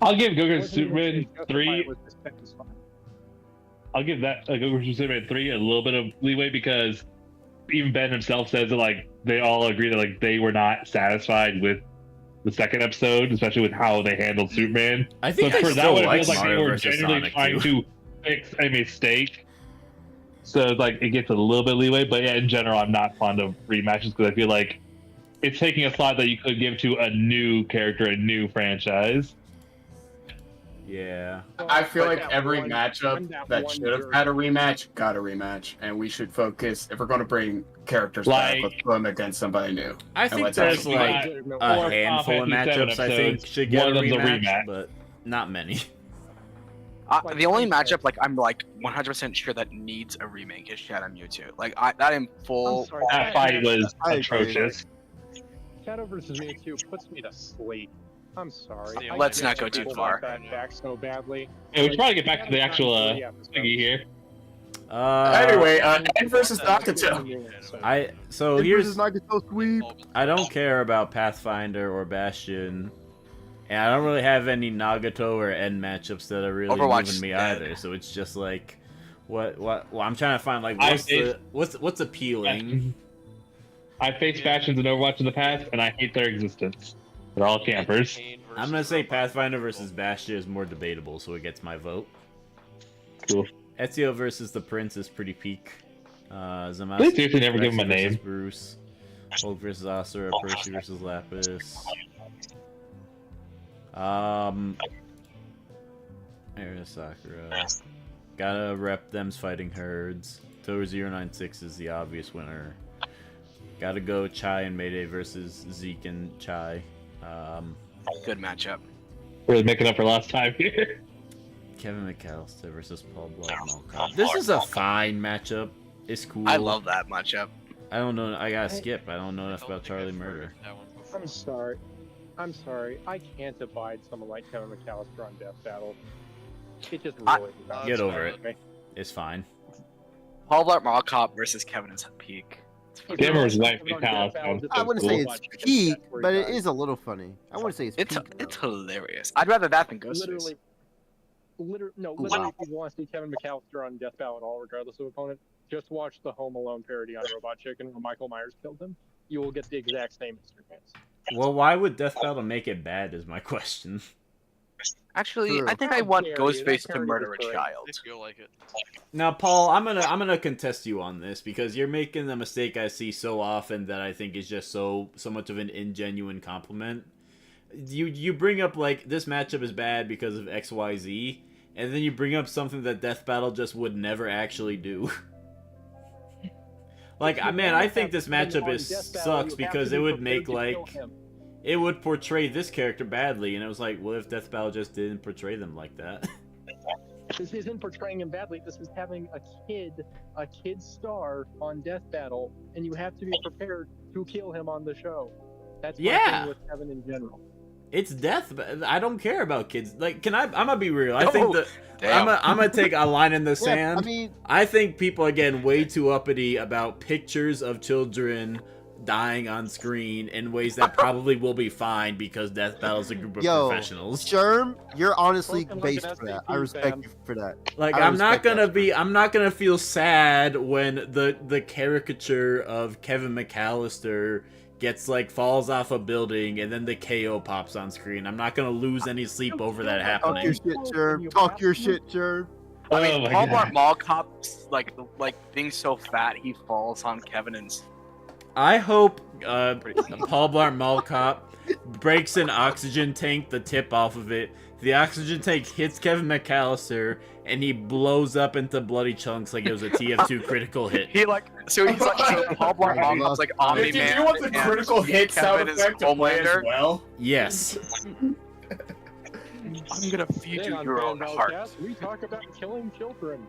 I'll give Goku Wasn't even Superman justify 3. it was satisfying. I'll give that Goku Superman 3 a little bit of leeway because even Ben himself says that like they all agree that like they were not satisfied with the second episode, especially with how they handled Superman. I think But I for that still one, it like feels like they Mario were vs. genuinely Sonic trying too. to fix a mistake. So like it gets a little bit leeway, but yeah, in general, I'm not fond of rematches because I feel like it's taking a slot that you could give to a new character, a new franchise. Yeah. I feel But like that every one- matchup that that one should have jerk. had a rematch got a rematch, and we should focus if we're going to bring characters back, Like- let's put them against somebody new. I And think let's there's actually like Four a handful of Final Fantasy VII matchups I think episodes, should get one a of them's a rematch, rematch. but not many. The only matchup like I'm like 100% sure that needs a remake is Shadow Mewtwo. Like that in full. I'm sorry, That fight was I agree. atrocious. Shadow vs. Mewtwo puts me to sleep. I'm sorry. Let's I Let's get not go that too people far. want that back so badly. Yeah, we should probably get back to the actual Three episodes. thingy here. Anyway, Ed versus Nakato. So Ed here's versus Nagato sweep. I don't care about Pathfinder or Bastion, and I don't really have any Nagato or N matchups that are really Overwatch moving me is dead. either. So it's just like, what? Well, I'm trying to find like I what's appealing. I faced factions in Overwatch in the past, and I hate their existence. They're all campers. I'm gonna say Pathfinder versus Bastion is more debatable, so it gets my vote. Cool. Ezio versus the Prince is pretty peak. Zamasu They seriously never give him a versus name. Bruce. Hulk versus Asura, Percy versus Lapis. There's Sakura. Gotta rep them's fighting herds. Toru096 is the obvious winner. Gotta go Chai and Mayday versus Zeke and Chai. Good matchup. Really making up for last time here. Kevin McAllister versus Paul Blart. This is a fine matchup. It's cool. I love that matchup. I don't know. I gotta skip. I don't know enough about Charlie Murder. I'm sorry. I can't abide someone like Kevin McAllister on Death Battle. It just really Get over it. It's fine. Paul Blart Mall Cop versus Kevin is at peak. Gamer's wife McAllister. I wouldn't say it's peak, but it is a little funny. I wouldn't say it's peak. It's hilarious. I'd rather that than Ghostface. Literally, if you want to see Kevin McAllister on Death Battle at all, regardless of opponent, just watch the Home Alone parody on Robot Chicken where Michael Myers killed him. You will get the exact same experience. Well, why would Death Battle make it bad? Is my question. Actually, True. I think I How want dare you, that Ghostface to parody murder was a great. child. I feel like it. Now, Paul, I'm gonna contest you on this because you're making the mistake I see so often that I think is just so much of an ingenuine compliment. You bring up like this matchup is bad because of XYZ, and then you bring up something that Death Battle just would never actually do. Like, man, I think this matchup sucks because it would make, like, it would portray this character badly, and it was like, what if Death Battle just didn't portray them like that? This isn't portraying him badly. This is having a kid star on Death Battle, and you have to be prepared to kill him on the show. That's my thing with Kevin in general. It's death, but I don't care about kids. Like, I'm gonna be real. I think that I'm gonna take a line in the sand. I mean, I think people are getting way too uppity about pictures of children dying on screen in ways that probably will be fine because Death Battle's a group of professionals. Sherm, you're honestly based for that. I respect you for that. Like, I'm not gonna feel sad when the caricature of Kevin McAllister gets, like, falls off a building and then the KO pops on screen. I'm not gonna lose any sleep over that happening. Talk your shit, Sherm. Talk your shit, Sherm. I mean, Paul Blart Mall Cop's like being so fat he falls on Kevin and. I hope Paul Blart Mall Cop breaks an oxygen tank, the tip off of it. The oxygen tank hits Kevin McAllister, and he blows up into bloody chunks like it was a TF2 critical hit. He's like Paul Blart Mall Cop's like Omni-Man. Did you want the critical hit sound effect to play as well? Yes. I'm gonna feed you your own heart. We talk about killing children.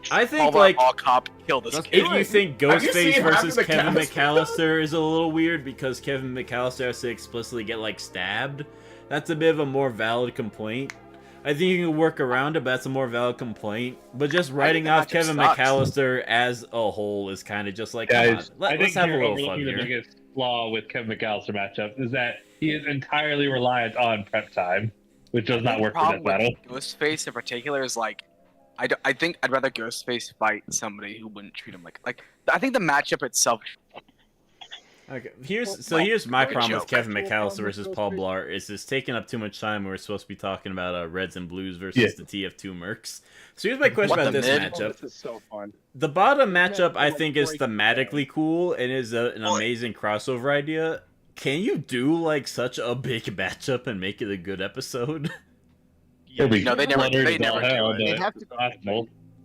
I think, Paul like, Mall Cop kill this kid. if you think Ghostface versus Kevin McAllister is a little weird because Kevin McAllister has to explicitly get, like, stabbed, that's a bit of a more valid complaint. I think you can work around it, but that's a more valid complaint. But just writing off Kevin McAllister as a whole is kind of just like, guys, come on, let's have a little fun here. The biggest flaw with Kevin McAllister matchup is that he is entirely reliant on prep time, which does not work for Death Battle. Ghostface in particular is like, I think I'd rather Ghostface fight somebody who wouldn't treat him like I think the matchup itself. Okay, here's my problem with Kevin McAllister versus Paul Blart is it's taking up too much time. We're supposed to be talking about Reds and Blues versus the TF2 Mercs. So here's my question about this matchup. This is so fun. The bottom matchup I think is thematically cool and is an amazing crossover idea. Can you do, like, such a big matchup and make it a good episode? No, they never do it.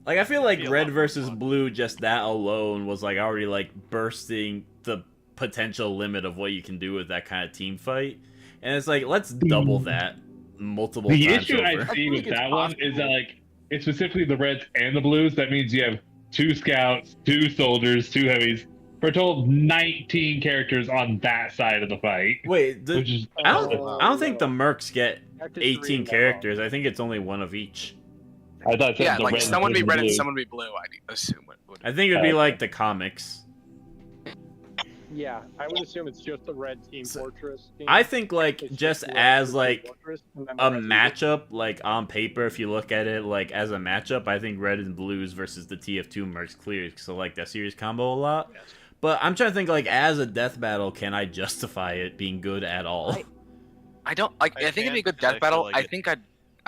Like, I feel like Red versus Blue, just that alone was, like, already, like, bursting the potential limit of what you can do with that kind of team fight. And it's like, let's double that multiple times. The issue I see with that one is that, like, it's specifically the Reds and the Blues. That means you have 2 scouts, 2 soldiers, 2 heavies, for a total of 19 characters on that side of the fight. Wait, I don't think the Mercs get 18 characters. I think it's only one of each. I thought like someone be red and someone be blue. I assume it would. I think it'd be like the comics. Yeah, I would assume it's just the red Team Fortress. I think, like, just as, like, a matchup, like, on paper, if you look at it, like, as a matchup, I think Red and Blues versus the TF2 Mercs clear, so, like, that series combo a lot. Yes. But I'm trying to think, like, as a death battle, can I justify it being good at all? I don't, like, I think it'd be a good death battle. I think I'd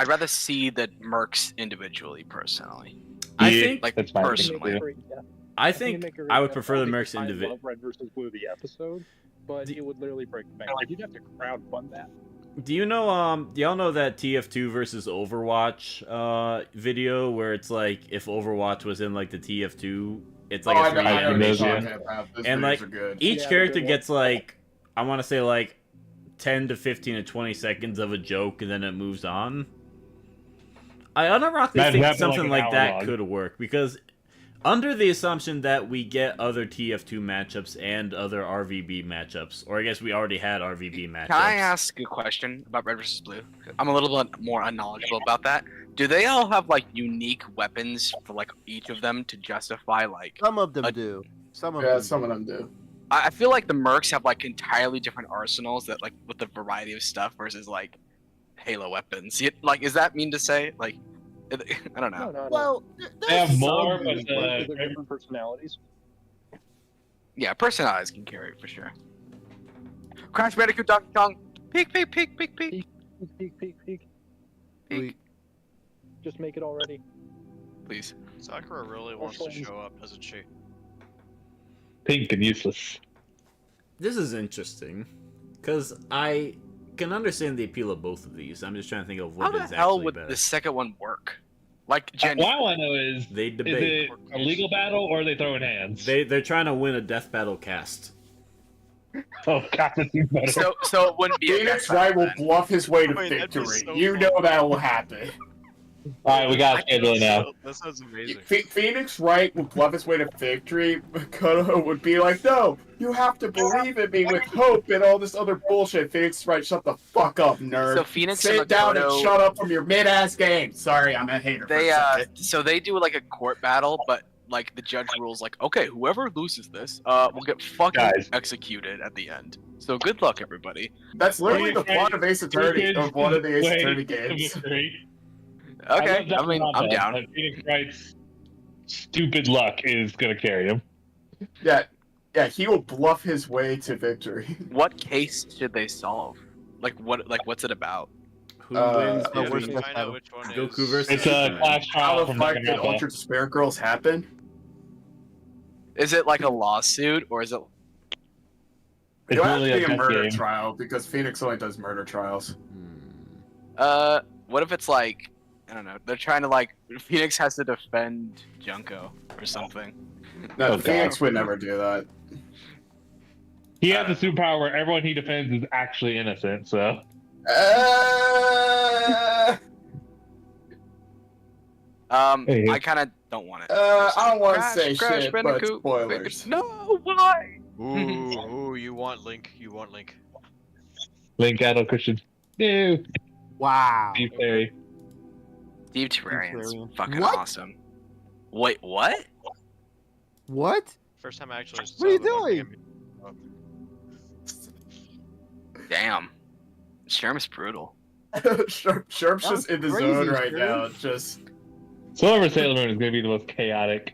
rather see the Mercs individually, personally. I think, like, personally. I think I would prefer the Mercs individually. I love Red versus Blue, the episode, but it would literally break the bank. Like, you'd have to crowdfund that. Do you know, do y'all know that TF2 versus Overwatch video where it's like, if Overwatch was in, like, the TF2, it's like a 3D animation? And, like, each character gets, like, I want to say, like, 10 to 15 to 20 seconds of a joke, and then it moves on. I unironically think something like that could work, because under the assumption that we get other TF2 matchups and other RVB matchups, or I guess we already had RVB matchups. Can I ask a question about Red versus Blue? I'm a little bit more unknowledgeable about that. Do they all have, like, unique weapons for, like, each of them to justify, like... Some of them do. Some of them do. I feel like the Mercs have, like, entirely different arsenals that, like, with the variety of stuff versus, like, Halo weapons. Like, is that mean to say? Like, I don't know. No. Well, they have more, but different personalities. Yeah, personalities can carry it for sure. Crash Bandicoot, Donkey Kong, peek, peek, peek, peek, peek, peek. Just make it already. Please. Sakura really wants to show up, doesn't she? Pink and useless. This is interesting, because I can understand the appeal of both of these. I'm just trying to think of How what is the hell actually would better. the second one work? Like, What genuinely. I want to know is They is debate. it a legal battle or are they throwing hands? They're trying to win a death battle cast. Oh god, that's even better. So it wouldn't be a Phoenix death Wright battle will then. bluff his way to Wait, that'd be victory. so You fun. know that will happen. All right, we got to schedule it now. That sounds amazing. Phoenix Wright will bluff his way to victory. Makoto would be like, no, you have to believe in me with hope and all this other bullshit. Phoenix Wright, shut the fuck up, nerd. So Phoenix Sit and down and Makoto- shut up from your mid-ass game. Sorry, I'm a hater. They for a second. so they do like a court battle, but like the judge rules like, okay, whoever loses this, will get fucking Guys. executed at the end. So good luck, everybody. That's literally the Phoenix plot of Ace Attorney, Wright of one of the Ace way Attorney to games. victory. Okay, love I mean, that I'm combo, down. but Phoenix Wright's stupid luck is gonna carry him. Yeah, he will bluff his way to victory. What case should they solve? Like what's it about? Who wins the Yeah, worst we death find battle. out which one Goku is. versus It's a Superman. class How trial the from fuck did Danganronpa. Altered Spirit Girls happen? Is it like a lawsuit or is it? It's It'll have really to be a a death murder game. trial because Phoenix only does murder trials. What if it's like, I don't know, they're trying to like Phoenix has to defend Junko or something. No, Oh, God. Phoenix would never do that. He has a superpower where everyone he defends is actually innocent. So Hey. I kind of don't want it. I don't want to Crash, say Crash shit, but Bandicoot. spoilers. No, why? Ooh, you want Link? You want Link? Link Adult Christian. No. Wow. Steve Perry. Steve Terrarian's Terrarian. fucking What? awesome. Wait, what? What? First time I actually saw What are you the one doing? game. Damn. Sherm's brutal. Sharp's just in the crazy, zone right Sherm. now. Just Silver Sailor Moon is going to be the most chaotic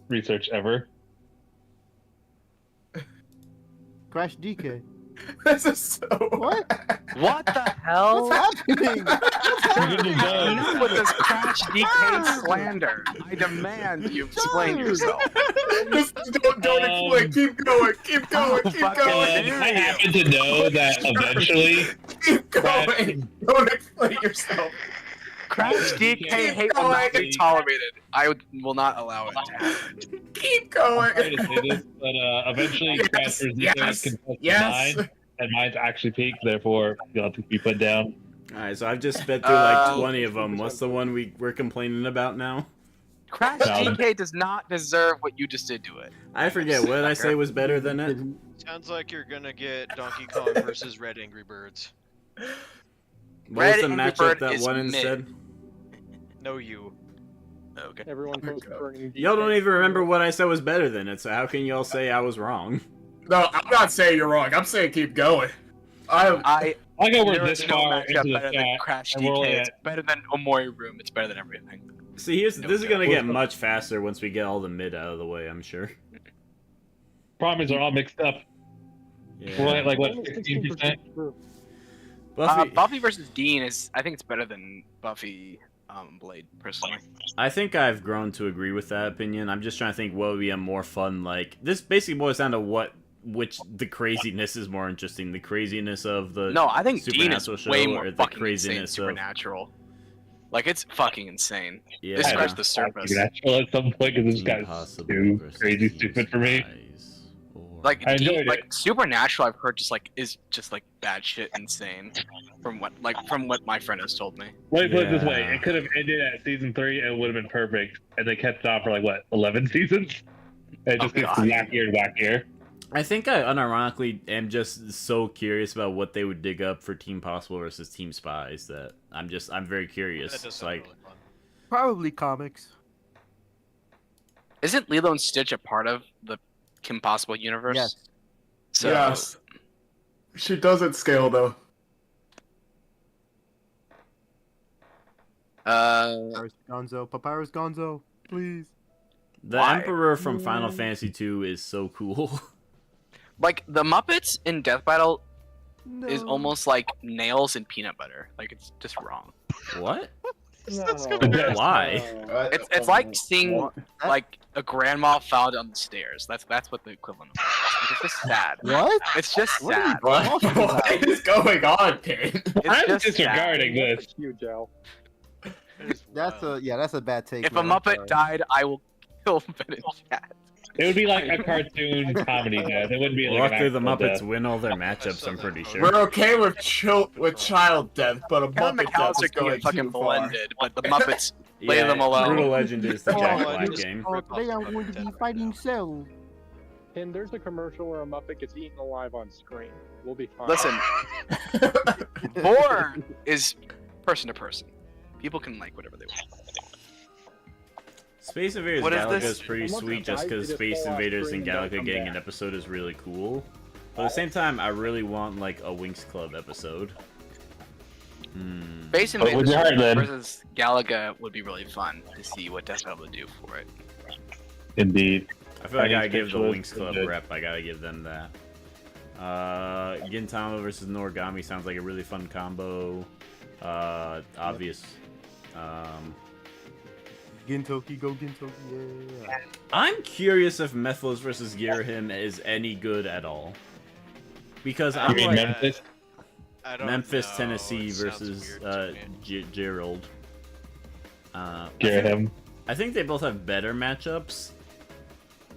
research ever. Crash DK. this is so. What? What the hell? What's happening? Enough with this Crash DK slander. I demand you explain yourself. Just don't explain. Keep going. Keep going. Keep fuck going. it. I happen to know that eventually Keep going. Don't explain yourself. Crash DK hate will not be tolerated. Will not allow it to happen. Keep I'm sorry going. to say this, but eventually Yes, Crash versus yes, Link contested yes. mine, and mine's actually peaked, therefore you'll have to be put down. Alright, so I've just sped through like Uh, 20 of them. What's the one we're complaining about now? Crash Valid. DK does not deserve what you just did to it. I forget. What did I say was better than it? Sounds like you're gonna get Donkey Kong versus Red Angry Birds. What Red was the Angry matchup Bird that is one mid. instead? No, you. Okay. Everyone posts burning. Y'all don't even remember what I said was better than it, so how can y'all say I was wrong? No, I'm not saying you're wrong. I'm saying keep going. I I go there we're is this no far matchup into the better than chat, Crash and we're DK. only It's at better than Omori Room. It's better than everything. See, this is No, gonna no. get much faster once we get all the mid out of the way, I'm sure. problem is they're all mixed up. We're only at like what 16%. Buffy, Buffy versus Dean is. I think it's better than Buffy Blade personally. I think I've grown to agree with that opinion. I'm just trying to think what would be a more fun, like, this basically boils down to which the craziness is more interesting. The craziness of the No, I think Dean is Supernatural show way or more the fucking insane. craziness of... Supernatural. Like it's fucking insane. Yeah. This I scratched know. the surface. Supernatural at some point because this got Impossible too versus crazy Team stupid for me. Spies, or- Like I enjoyed Dean, it. like Supernatural, I've heard is just like bad shit insane. From what my friend has told me. Let me put it this way: Yeah. it could have ended at season 3 and it would have been perfect, and they kept it on for like what 11 seasons. And it just Oh, gets God. wackier and wackier. I think I unironically am just so curious about what they would dig up for Team Possible versus Team Spies that I'm very curious. That does It's sound like, really fun. Probably comics. Isn't Lilo and Stitch a part of the Kim Possible universe? Yes. So Yes. She doesn't scale though. Papyrus Gonzo, please. the Why? Emperor from Final Fantasy II is so cool. like the Muppets in Death Battle No. is almost like nails and peanut butter. Like it's just wrong. What? That's gonna be Why? Oh, It's like seeing like a grandma found on the stairs. That's what the equivalent of it is. It's just sad. What? It's just What are you sad. What is going on, Pin? I'm just disregarding this. Huge Joe. That's a bad take. If a man, I'm Muppet sorry. died, I will kill Ben in chat. It would be like a cartoon comedy death. It wouldn't be like Luckily, an the actual Muppets death. win all their matchups. I'm pretty sure. We're okay with child death, but a Kevin Muppet death is McAllister can going get fucking too far. blended, but the Muppets lay them alone. Brutal Legend is the Jack Oh, Black just- game. Today I'm going to be fighting Cell. And there's a commercial where a Muppet gets eaten alive on screen. We'll be fine. Listen, Vor is person to person. People can like whatever they want. Space Invaders What is Galaga this? is pretty Almost sweet just died, because they just Space fall off Invaders screen and and don't Galaga come getting back. an episode is really cool. But at the same time, I really want like a Winx Club episode. Space But with Invaders your heart, then. versus Galaga would be really fun to see what Death Metal would do for it. Indeed. I feel like I I gotta think give the Spiritual Winx is Club good. rep. I gotta give them that. Gintama versus Noragami sounds like a really fun combo. Obvious. Gintoki, go Gintoki, yeah. I'm curious if Mephiles versus Girahim is any good at all. Because You I'm mean like Memphis? I don't Memphis, know, Tennessee it sounds versus weird to me. Gerald. Get him. I think they both have better matchups,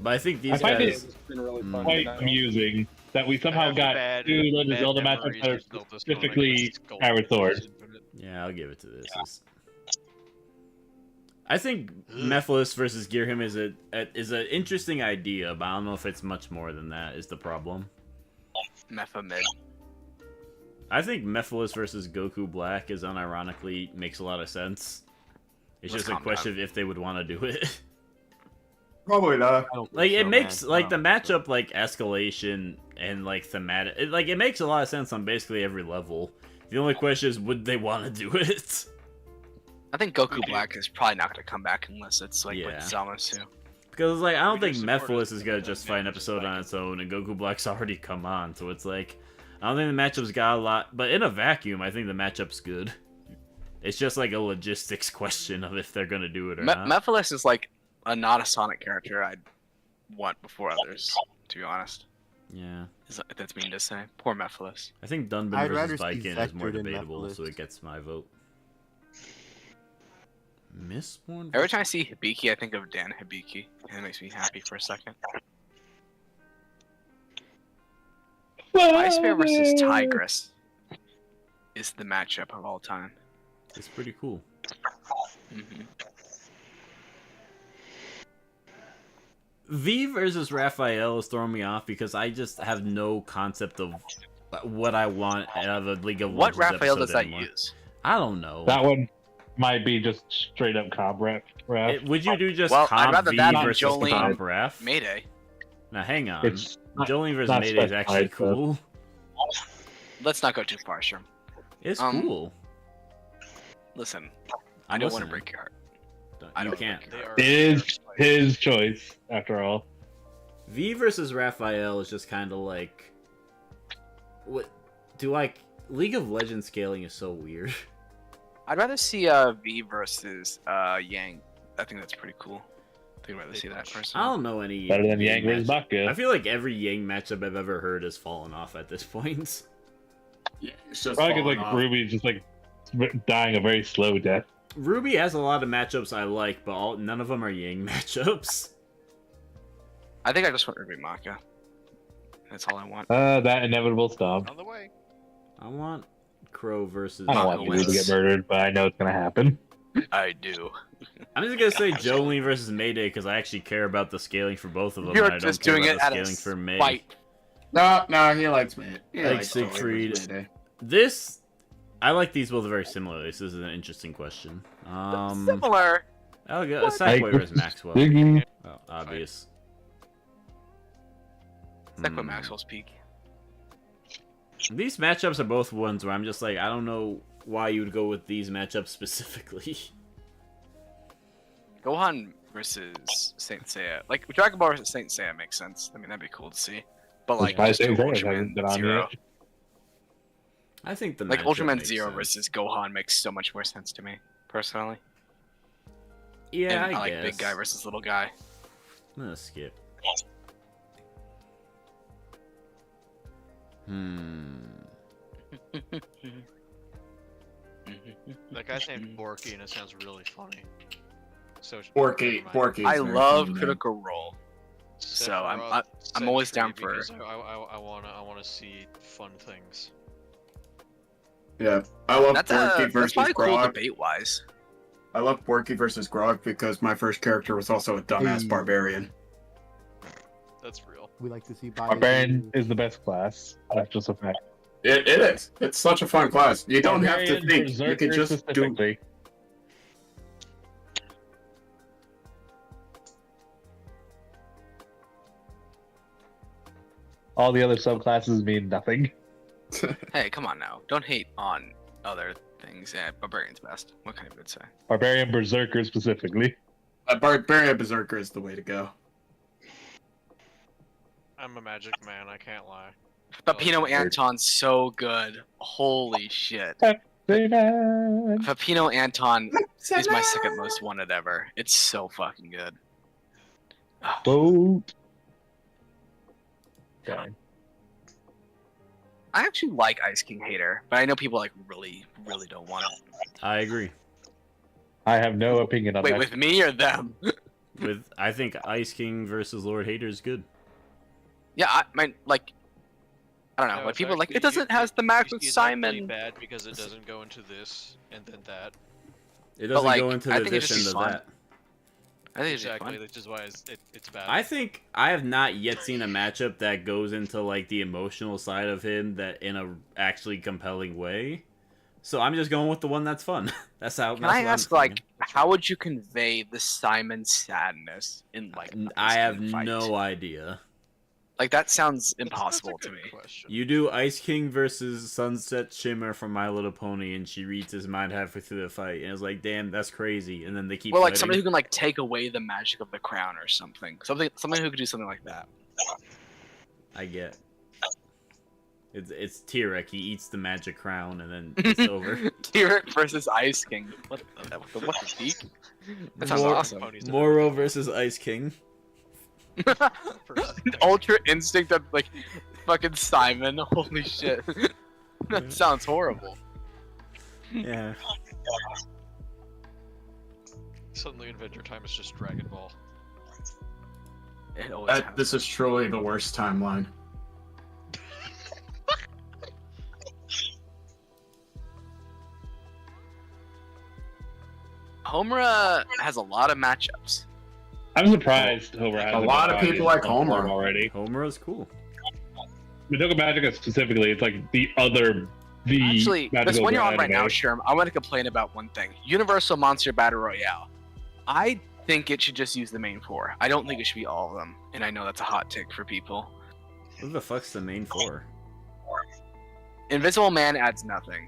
but I think I these find guys. It's been really fun Quite tonight. amusing that we somehow have got bad- two Legend of bad Zelda memories matchups that are of Zelda Sonic specifically versus Gold Skyward Sword. versus Infinite. Yeah, I'll give it to this. I think Mephiles versus Girahim is an interesting idea, but I don't know if it's much more than that. Is the problem? Mephamid. I think Mephiles versus Goku Black is unironically makes a lot of sense. It's Let's just a calm question of if they would want to do it. Probably not. I don't Like think it so, makes man. like I the don't think so. matchup like escalation and like thematic. It makes a lot of sense on basically every level. The only question is, would they want to do it? I think Goku Black is probably not going to come back unless it's like Yeah. with Zamasu. Because like I don't We do think support Mephiles it. is gonna That justify an man just episode like on it. its own, and Goku Black's already come on, so it's like I don't think the matchup's got a lot. But in a vacuum, I think the matchup's good. It's just like a logistics question of if they're gonna do it or not. Mephiles is like not a Sonic character I'd want before others, to be honest. Yeah, That's mean to say. Poor Mephiles. I think Dunban I'd rather versus see Viking is more Vector than debatable, so Mephiles. it gets my vote. Mistborn. Every time I see Hibiki, I think of Dan Hibiki, and it makes me happy for a second. Ice Bear versus Tigress is the matchup of all time. It's pretty cool. hmm V versus Raphael is throwing me off because I just have no concept of what I want out of a League of What Legends Raphael episode does that anymore. use? I don't know. That one might be just straight up comp rep. Would you do just Well, I'd comp rather V that than versus Jolene comp Raph? Mayday. Now hang on. It's not- Jolene versus not Mayday is actually specified, so- cool. Let's not go too far, Sherm. It's Um, cool. Listen, I I'm don't want to listening. break your heart. You don't can't. think They are It is his choice, after all. V versus Raphael is just kind of like, what? Do like League of Legends scaling is so weird. I'd rather see V versus Yang. I think that's pretty cool. I think I'd rather see that I personally. don't know any. Better than Yang Yang versus match- Bakugo. I feel like every Yang matchup I've ever heard has fallen off at this point. Yeah, it's just Probably because falling like off. Ruby's just like dying a very slow death. Ruby has a lot of matchups I like, but none of them are Yang matchups. I think I just want Ruby Maka. That's all I want. That inevitable stomp. On the way. I want Crow versus. I don't want wins. you to get murdered, but I know it's gonna happen. I do. I'm just gonna say Jolene versus Mayday because I actually care about the scaling for both of them. You're and I don't just care doing about it the out of scaling for May. spite. No, he likes me. He Like likes Jolene Siegfried. versus Mayday. This, I like these both very similar. This is an interesting question. Similar. I'll go Sackboy versus Maxwell. Ziggy. Oh, obvious. It's like what Hmm. Maxwell's peak. These matchups are both ones where I'm just like, I don't know why you would go with these matchups specifically. Gohan versus Saint Seiya. Like Dragon Ball versus Saint Seiya makes sense. I mean that'd be cool to see. But like Why just Saint do Seiya hasn't been Ultraman on Zero. yet? I think the Like matchup Ultraman makes Zero sense. versus Gohan makes so much more sense to me. personally. Yeah, And I like guess. big guy versus little guy. I'm gonna skip. That guy's named Borky, and it sounds really funny. So Borky. I is very love funny, man. Critical Role, so I'm always down for. because I wanna see fun things. Yeah, I love That's Borky versus probably cool Grog. debate wise. I love Borky versus Grog because my first character was also a dumbass Hey. barbarian. That's real. We like to see Barbarian is the best class. That's just a fact. It is. It's such a fun class. You don't have to Barbarian, think. You Berserker can just do. specifically. All the other subclasses mean nothing. Hey, come on now. Don't hate on other things. Yeah, Barbarian's best. What can I even say? Barbarian Berserker specifically. Barbarian Berserker is the way to go. I'm a magic man. I can't lie. But Pino Anton's so good. Holy shit. Amen. Pino Anton is my second most wanted ever. It's so fucking good. Vote. Okay. I actually like Ice King Hater, but I know people like really don't want it. I agree. I have no opinion on Wait, that. with me or them? I think Ice King versus Lord Hater is good. Yeah, I don't know. No, Like it's people like actually- it doesn't has the match with It's actually Simon. bad because it doesn't go into this and then that. It doesn't like, go into I the think it this just and be the fun. that. I think it's just Exactly, fun. which is why it's bad. I think I have not yet seen a matchup that goes into like the emotional side of him that in a actually compelling way. So I'm just going with the one that's fun. That's how. Can I ask, like, how would you convey the Simon sadness in like? I Ice have King fight? no idea. Like that sounds That's impossible a to good me. question. You do Ice King versus Sunset Shimmer from My Little Pony, and she reads his mind halfway through the fight, and it's like, damn, that's crazy. And then they keep. Well, like fighting. somebody who can like take away the magic of the crown or something. Something who could do something like that. I get. It's Tyrek. He eats the magic crown, and then it's over. Tyrek versus Ice King. What the peak? That sounds awesome. Ponies are Moro versus Ice King. Ultra Instinct of like fucking Simon. Holy shit. That sounds horrible. Yeah. Suddenly, Adventure Time is just Dragon Ball. It always has. This is truly the worst timeline. Homura has a lot of matchups. I'm surprised Homer has A lot of people like Homer. already. Homero's cool. Madoka Magica specifically, it's like the Actually, this magical one you're on right anime. now, Sherm, I want to complain about one thing. Universal Monster Battle Royale. I think it should just use the main four. I don't think it should be all of them. And I know that's a hot take for people. Who the fuck's the main four? Invisible Man adds nothing.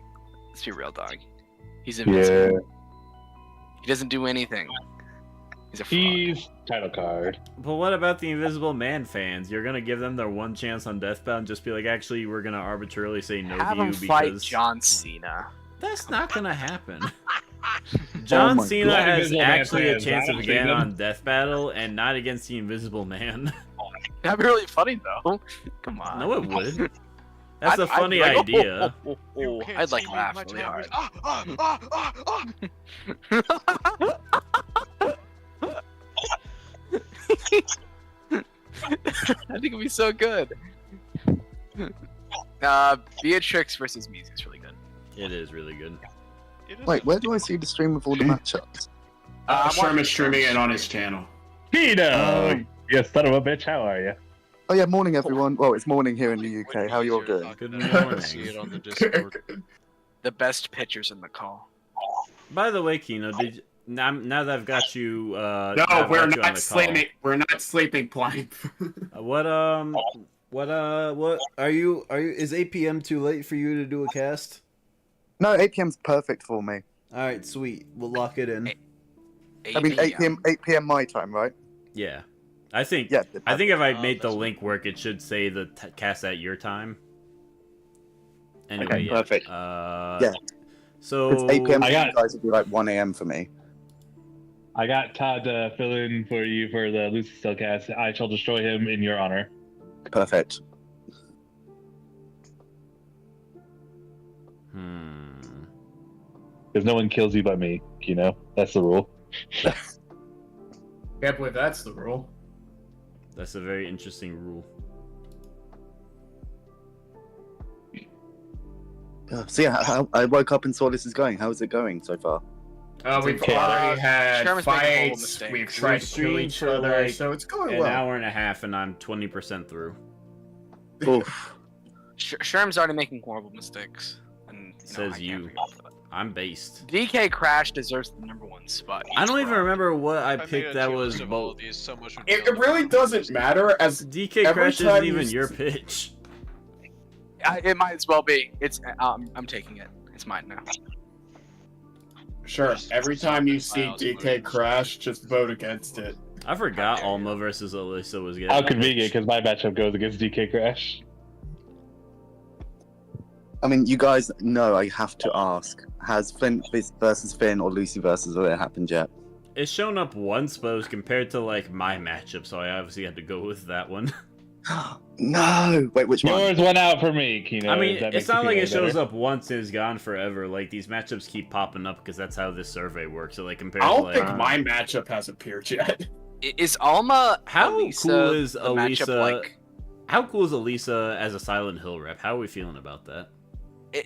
Let's be real, dog. He's invincible. He doesn't do anything. He's a fraud. He's title card. But what about the Invisible Man fans? You're gonna give them their one chance on Deathbound? Just be like, actually, we're gonna arbitrarily say no Have to him you fight because John Cena. that's not gonna happen. John my Cena God. has Invisible Man actually a fans, chance I of don't see getting them. on Death Battle, and not against the Invisible Man. That'd be really funny though. Come on. No, it wouldn't. That's a I'd funny like, idea. You can't I'd like see me, laugh my really time hard. is- I think it'd be so good. Beatrix versus Mizu is really good. It is really good. It is Wait, a- where do I see the stream of all the matchups? I'm Sherman's watching streaming it on his stream. channel. Pino! You son of a bitch, how are you? Oh yeah, morning everyone. Well, it's morning here in the Would UK. be How you all easier doing? talking Good than I morning. see it on the Discord. The best pitchers in the call. By the way, Kino, did you, now that I've got you, No, now I've we're got you on not the sleeping. We're not sleeping blind. call, what are you? Is 8 p.m. too late for you to do a cast? No, 8 p.m.'s perfect for me. All right, sweet. We'll lock it in. I mean 8 p.m. my time, right? Yeah, I think. Yeah. I think if I made the that's link work, it should say the cast at your time. Anyway, Okay, yeah. perfect. Yeah. So It's 8 p.m. I for got- you guys would be like 1 a.m. for me. I got Todd to fill in for you for the Lucy Cellcast. I shall destroy him in your honor. Perfect. Because no one kills you but me, you know? That's the rule. Can't believe that's the rule. That's a very interesting rule. So yeah, I woke up and saw this is going. How is it going so far? We've okay. already had Sherman's making a horrible fights. mistake. We've tried to kill each other, so it's going an well. hour and a half, and I'm 20% through. Oof. Sherm's already making horrible mistakes. And, Says I can't you. forgive that. I'm based. DK Crash deserves the #1 spot. I don't even remember what I If I made picked a that tier was list of all both. of these, so much would be It on the really bottom. doesn't matter as DK every Crash time isn't you even your s- pitch. It might as well be. It's I'm taking it. It's mine now. Sure. Every time you see Miles DK Lewis. crash, just vote against it. I forgot How dare Alma you. versus Alyssa was getting. How a convenient, pitch. because my matchup goes against DK Crash. I mean, you guys know I have to ask: has Flint versus Finn or Lucy versus Aaliyah happened yet? It's shown up once, but it was compared to like my matchup, so I obviously had to go with that one. No. Wait, which one? Yours went out for me, Kino. I mean, if that it's makes you not feel like any it shows better. up once and is gone forever. Like these matchups keep popping up because that's how this survey works. So like compared I to don't like think my matchup has appeared yet. Is Alma how Elisa cool is the matchup Elisa? like? How cool is Elisa as a Silent Hill rep? How are we feeling about that?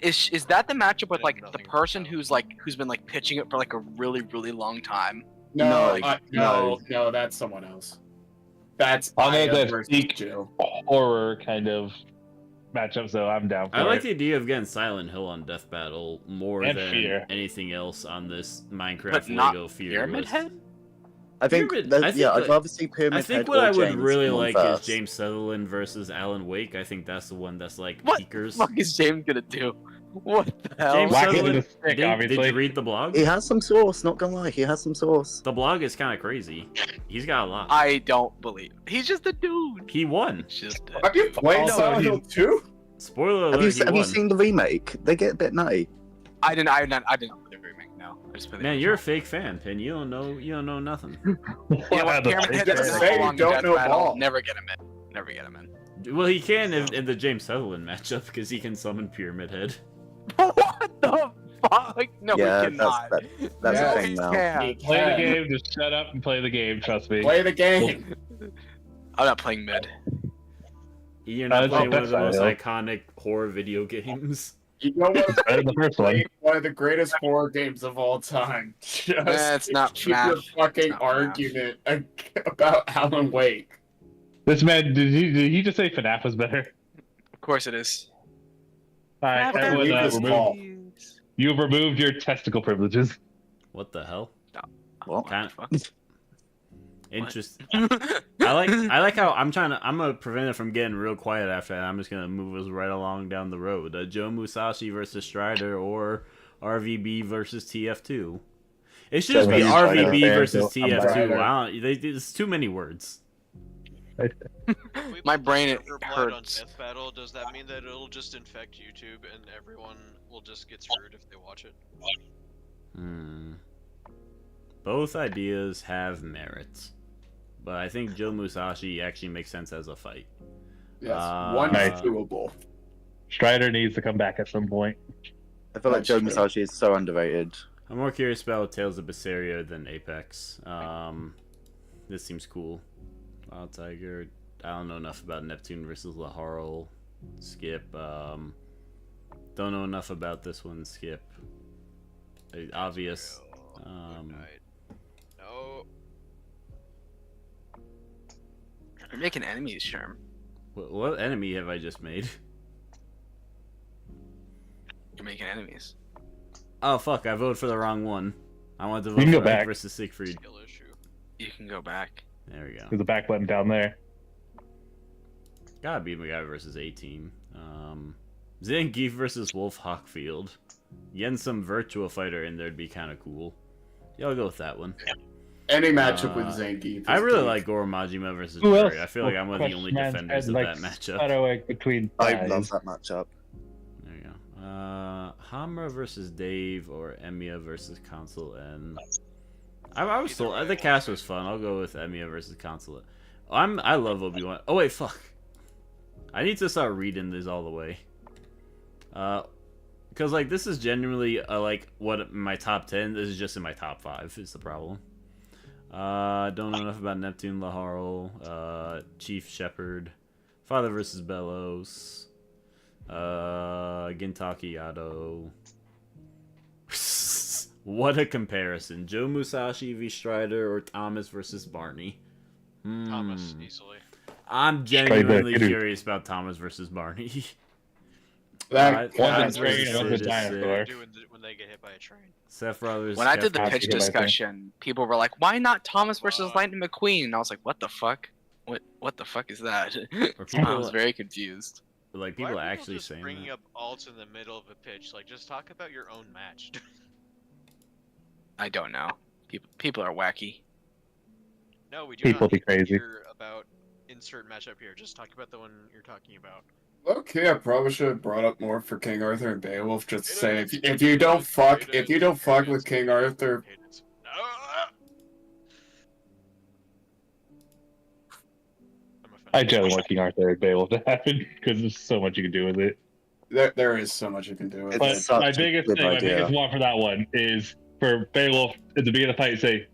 Is that the matchup with like the Nothing person about who's been like pitching it for like a really long time? No, No, no, that's someone else. That's I know Aya that versus Zeke- Jill. horror kind of matchup, so I'm down for I like it. the idea of getting Silent Hill on Death Battle more And than Fear. anything else on this Minecraft But not Lego Fear Pyramid list. Head? I think, Pyramid- I think yeah, that- I'd rather see Pyramid I think Head what or I would James really come on like first. is James Sutherland versus Alan Wake. I think that's the one that's like What peakers. the fuck is James gonna do? What the hell? James Whack it with Sutherland. a stick, Did obviously. you read the blog? He has some sauce, not gonna lie, he has some sauce. The blog is kind of crazy. He's got a lot. I don't believe. He's just a dude. He won. He's just a Have you played Also, Silent Hill 2? Spoiler Have alert, you, have he you won. seen the remake? They get a bit nutty. I didn't play the remake. No, I just played the Man, original. you're a fake fan, Pin. You don't know nothing. You know what? Pyramid Head Just doesn't say you belong in don't Death know Battle. ball. Never get him in. Never get him in. Well, he can in the James Sutherland matchup because he can summon Pyramid Head. What the fuck? No, Yeah, he that's- cannot. that's the no, thing he now. can't. Play the game, just shut up and play the game, trust me. Play the game. I'm not playing mid. You're not That's playing not one of the bad, most though. iconic horror video games. You know what's Better than the first one. one of the greatest horror games of all time? Just That's not keep math. your fucking It's not math. argument about Alan Wake. This man, did he just say FNAF was better? Of course it is. Alright, Fucking everyone, leave this ball. you've removed your testicle privileges. What the hell? What? Kind Fuck. Interesting. I like how I'm gonna prevent it from getting real quiet after that. I'm just gonna move us right along down the road. Joe Musashi versus Strider or RVB versus TF2. It should just be Joe Musashi. RVB Strider. versus I'm TF2. Strider. There's too many words. We My put brain, Sugar it Blood on hurts. Death Battle. Does that mean that it'll just infect YouTube and everyone will just get screwed if they watch it? Both ideas have merits, but I think Joe Musashi actually makes sense as a fight. Yes, Nice. one's doable. Strider needs to come back at some point. I feel like That's Joe true. Musashi is so underrated. I'm more curious about Tales of Berseria than Apex. This seems cool. Wild Tiger. I don't know enough about Neptune versus Laharl. Skip. Don't know enough about this one. Skip. Obvious. Right. No. You're making enemies, Sherm. What enemy have I just made? You're making enemies. Oh fuck! I voted for the wrong one. I wanted to You vote can go for Ike back. versus Siegfried. Skill issue. You can go back. There we go. There's a back button down there. Gotta be my guy versus 18. Zangief versus Wolf Hawkfield. Getting some Virtua Fighter in there'd be kind of cool. Yeah, I'll go with that one. Any matchup with Zangief. I is really deep. like Goro Majima versus Who Jerry. else? I feel like I'm one of the only Man's defenders head, of like, that matchup. Spiderweb between I thighs. love that matchup. There you go. Hamra versus Dave or Emiya versus Consul N. I was told the cast was fun. I'll go with Emiya versus Consulate. I love Obi-Wan. Oh wait, fuck. I need to start reading this all the way. Because like this is genuinely like what my top 10. This is just in my top 5. Is the problem. Don't know enough about Neptune Laharl, Chief Shepherd, Father versus Bellows, Gintaki Yado. What a comparison. Joe Musashi v. Strider or Thomas versus Barney? Thomas, easily. I'm genuinely curious about Thomas versus Barney. One's a train and one's a dinosaur. When they get hit by a train. Seth Brothers. When I did the pitch discussion, people were like, "Why not Thomas versus Lightning McQueen?" And I was like, "What the fuck? What the fuck is that?" I was very confused. Like people Why are actually just saying bringing that? up alts in the middle of a pitch. Like, just talk about your own match. I don't know. People are wacky. No, we do People not be crazy. hear about insert matchup here. Just talk about the one you're talking about. Okay, I probably should have brought up more for King Arthur and Beowulf. Just to say, if you don't fuck with King Arthur, I generally want King Arthur and Beowulf to happen because there's so much you can do with it. there is so much you can do with But it. my biggest one for that one is for Beowulf at the beginning of the fight say,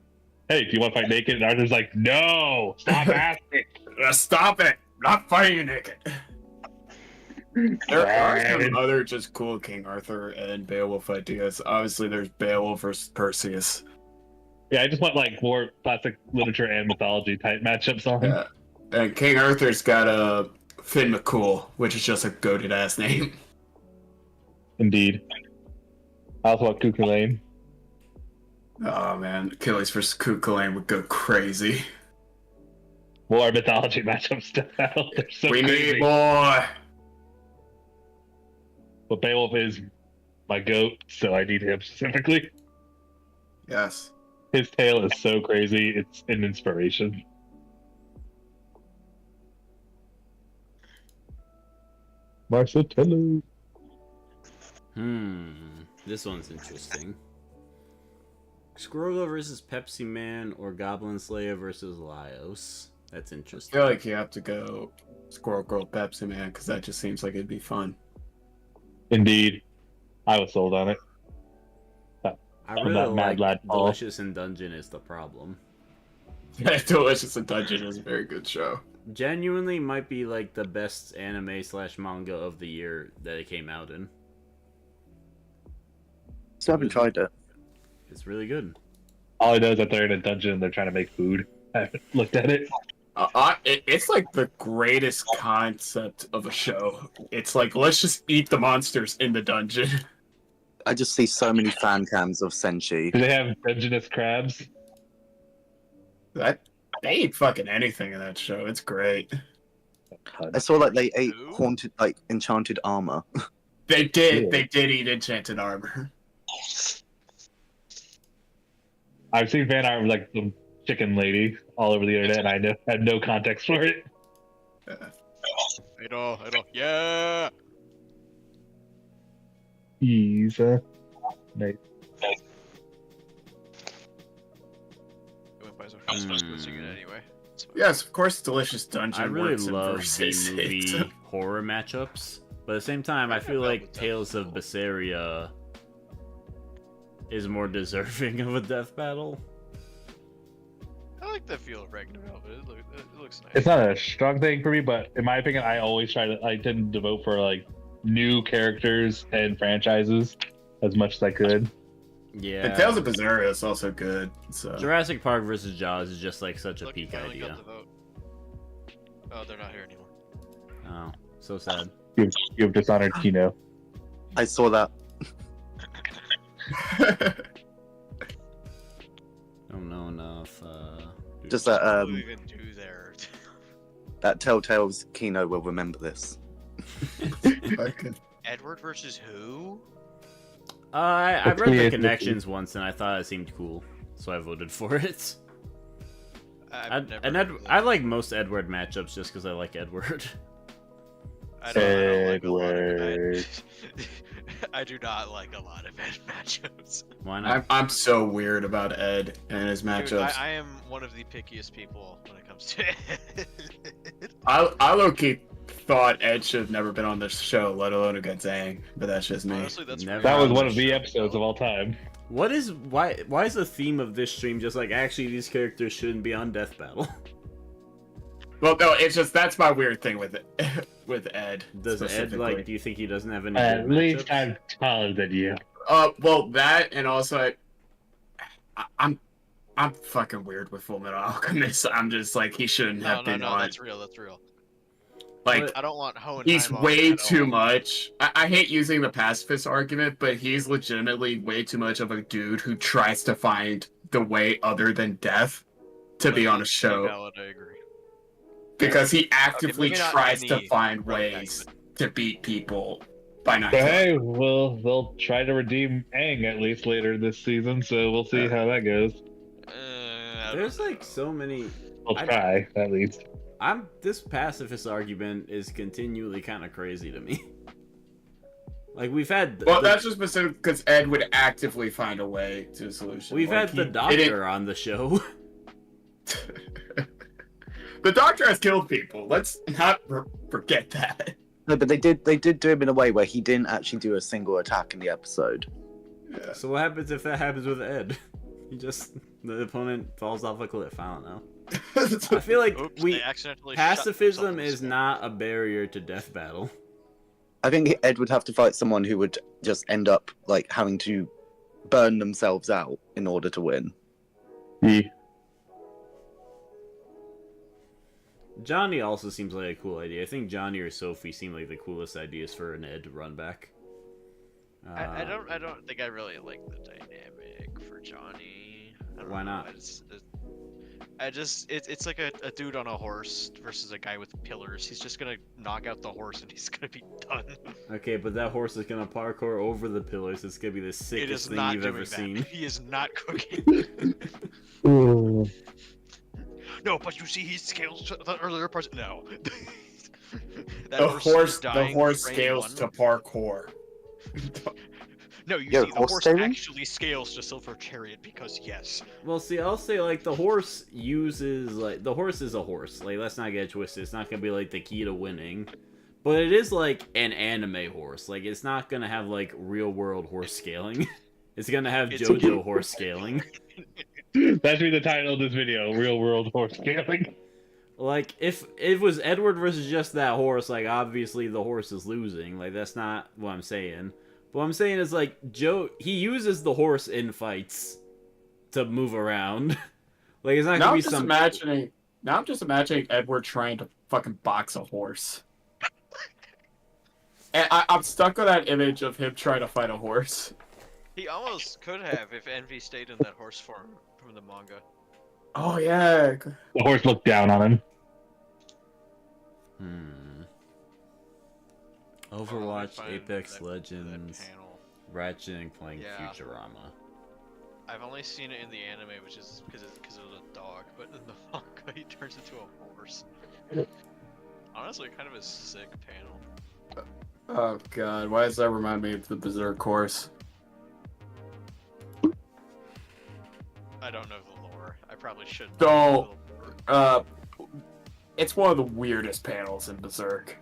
"Hey, do you want to fight naked?" And Arthur's like, "No, stop asking. Stop it! I'm not fighting you naked." There are some other just cool King Arthur and Beowulf ideas. Obviously, there's Beowulf versus Perseus. Yeah, I just want like more classic literature and mythology type matchups on. Yeah. And King Arthur's got a Finn McCool, which is just a goated ass name. Indeed. I also want Cuckoo Lane. Oh man, Achilles versus Cuchulainn would go crazy. More mythology matchups to battle. They're so We crazy. need more. But Beowulf is my goat, so I need him specifically. Yes. His tale is so crazy, it's an inspiration. Marcelo. This one's interesting. Squirrel versus Pepsi Man or Goblin Slayer versus Laios. That's I interesting. feel like you have to go Squirrel Girl Pepsi Man because that just seems like it'd be fun. Indeed. I was sold on it. I I'm really not like Mad Lad Paul. Delicious in Dungeon is the problem. Delicious in Dungeon is a very good show. Genuinely might be like the best anime / manga of the year that it came out in. Still haven't tried it. It's really good. All I know is that they're in a dungeon and they're trying to make food. I haven't looked at it. It's like the greatest concept of a show. It's like, let's just eat the monsters in the dungeon. I just see so many fan cams of Senshi. Do they have dungeness crabs? They eat fucking anything in that show. It's great. I saw like they ate haunted, like enchanted armor. They did eat enchanted armor. I've seen fan art of like the chicken lady all over the internet, and I had no context for it. I know. Yeah. He's nice. Anyway. Yes, of course, Delicious Dungeon. I really works in love versus B-movie horror matchups, but at the same time, I feel like Tales of Berseria is more deserving of a death battle. I like the feel of Ragnarok. It looks nice. It's not a strong thing for me, but in my opinion, I tend to vote for like new characters and franchises as much as I could. Yeah. And Tales of Berseria is also good. So. Jurassic Park versus Jaws is just like such a peak finally idea. got the vote. Oh, they're not here anymore. Oh, so sad. You've dishonored Kino. I saw that. Don't know enough. Just that What do we even do there? that Telltale's Kino will remember this. Edward versus who? I've read the connections once and I thought it seemed cool, so I voted for it. I like most Edward matchups just because I like Edward. I don't like a lot of it. I do not like a lot of Ed matchups. Why not? I'm so weird about Ed and his Dude, matchups. I am one of the pickiest people when it comes to Ed. I low-key thought Ed should have never been on this show, let alone a good saying. But that's just me. Honestly, that's Never. That was on one the of the show. episodes of all time. Why is the theme of this stream just like actually these characters shouldn't be on Death Battle? Well, no, it's just that's my weird thing with with Ed. Does Ed specifically. do you think he doesn't have any At good least matchups? I'm taller than you. Well, that and also I'm fucking weird with Full Metal Alchemist. I'm just like he shouldn't have been on. That's real. That's real. Like I don't want Hohenheim. he's on way at too all. much. I hate using the pacifist argument, but he's legitimately way too much of a dude who tries to find the way other than death to be on a show. Valid, I agree. Because he actively maybe not tries to any find right ways back, to beat people by not But killing. hey, they'll try to redeem Aang at least later this season, so we'll see how that goes. There's like so many. We'll try, at least. This pacifist argument is continually kind of crazy to me. Like we've had. Well, that's just specific because Ed would actively find a way to a solution. We've Like, had the he doctor didn't- on the show. The doctor has killed people. Let's not forget that. No, but they did do him in a way where he didn't actually do a single attack in the episode. So what happens if that happens with Ed? The opponent falls off a cliff. I don't know. I feel like Oops, they accidentally shot pacifism themselves in the is not a barrier to death battle. I think Ed would have to fight someone who would just end up like having to burn themselves out in order to win. Johnny also seems like a cool idea. I think Johnny or Sophie seem like the coolest ideas for an Ed run back. I don't think I really like the dynamic for Johnny. I don't Why know, not? It's like a dude on a horse versus a guy with pillars. He's just gonna knock out the horse and he's gonna be done. Okay, but that horse is gonna parkour over the pillars. It's gonna be the It sickest is thing not you've doing ever that. seen. He is not cooking. No, but you see, he scales to the earlier parts. No. That The horse dying frame scales one. to parkour. No, you Yeah, see, the horse horse scaling? actually scales to Silver Chariot because yes. Well, see, I'll say like the horse is a horse. Like, let's not get it twisted. It's not gonna be like the key to winning, but it is like an anime horse. Like, it's not gonna have like real world horse scaling. It's gonna have It's- JoJo horse scaling. That should be the title of this video: Real World Horse Scaling. Like, if it was Edward versus just that horse, like, obviously the horse is losing. Like, that's not what I'm saying. What I'm saying is, like, he uses the horse in fights to move around. Like, it's not Now gonna I'm be just some... imagining. Now I'm just imagining Edward trying to fucking box a horse. And I'm stuck on that image of him trying to fight a horse. He almost could have if Envy stayed in that horse form from the manga. Oh yeah. The horse looked down on him. Overwatch, find Apex that Legends, panel. Ratchet and Clank, Yeah. Futurama. I've only seen it in the anime, which is because of the dog, but in the manga he turns into a horse. Honestly, kind of a sick panel. Oh god, why does that remind me of the Berserk course? I don't know the lore. I probably should. Don't. It's one of the weirdest panels in Berserk.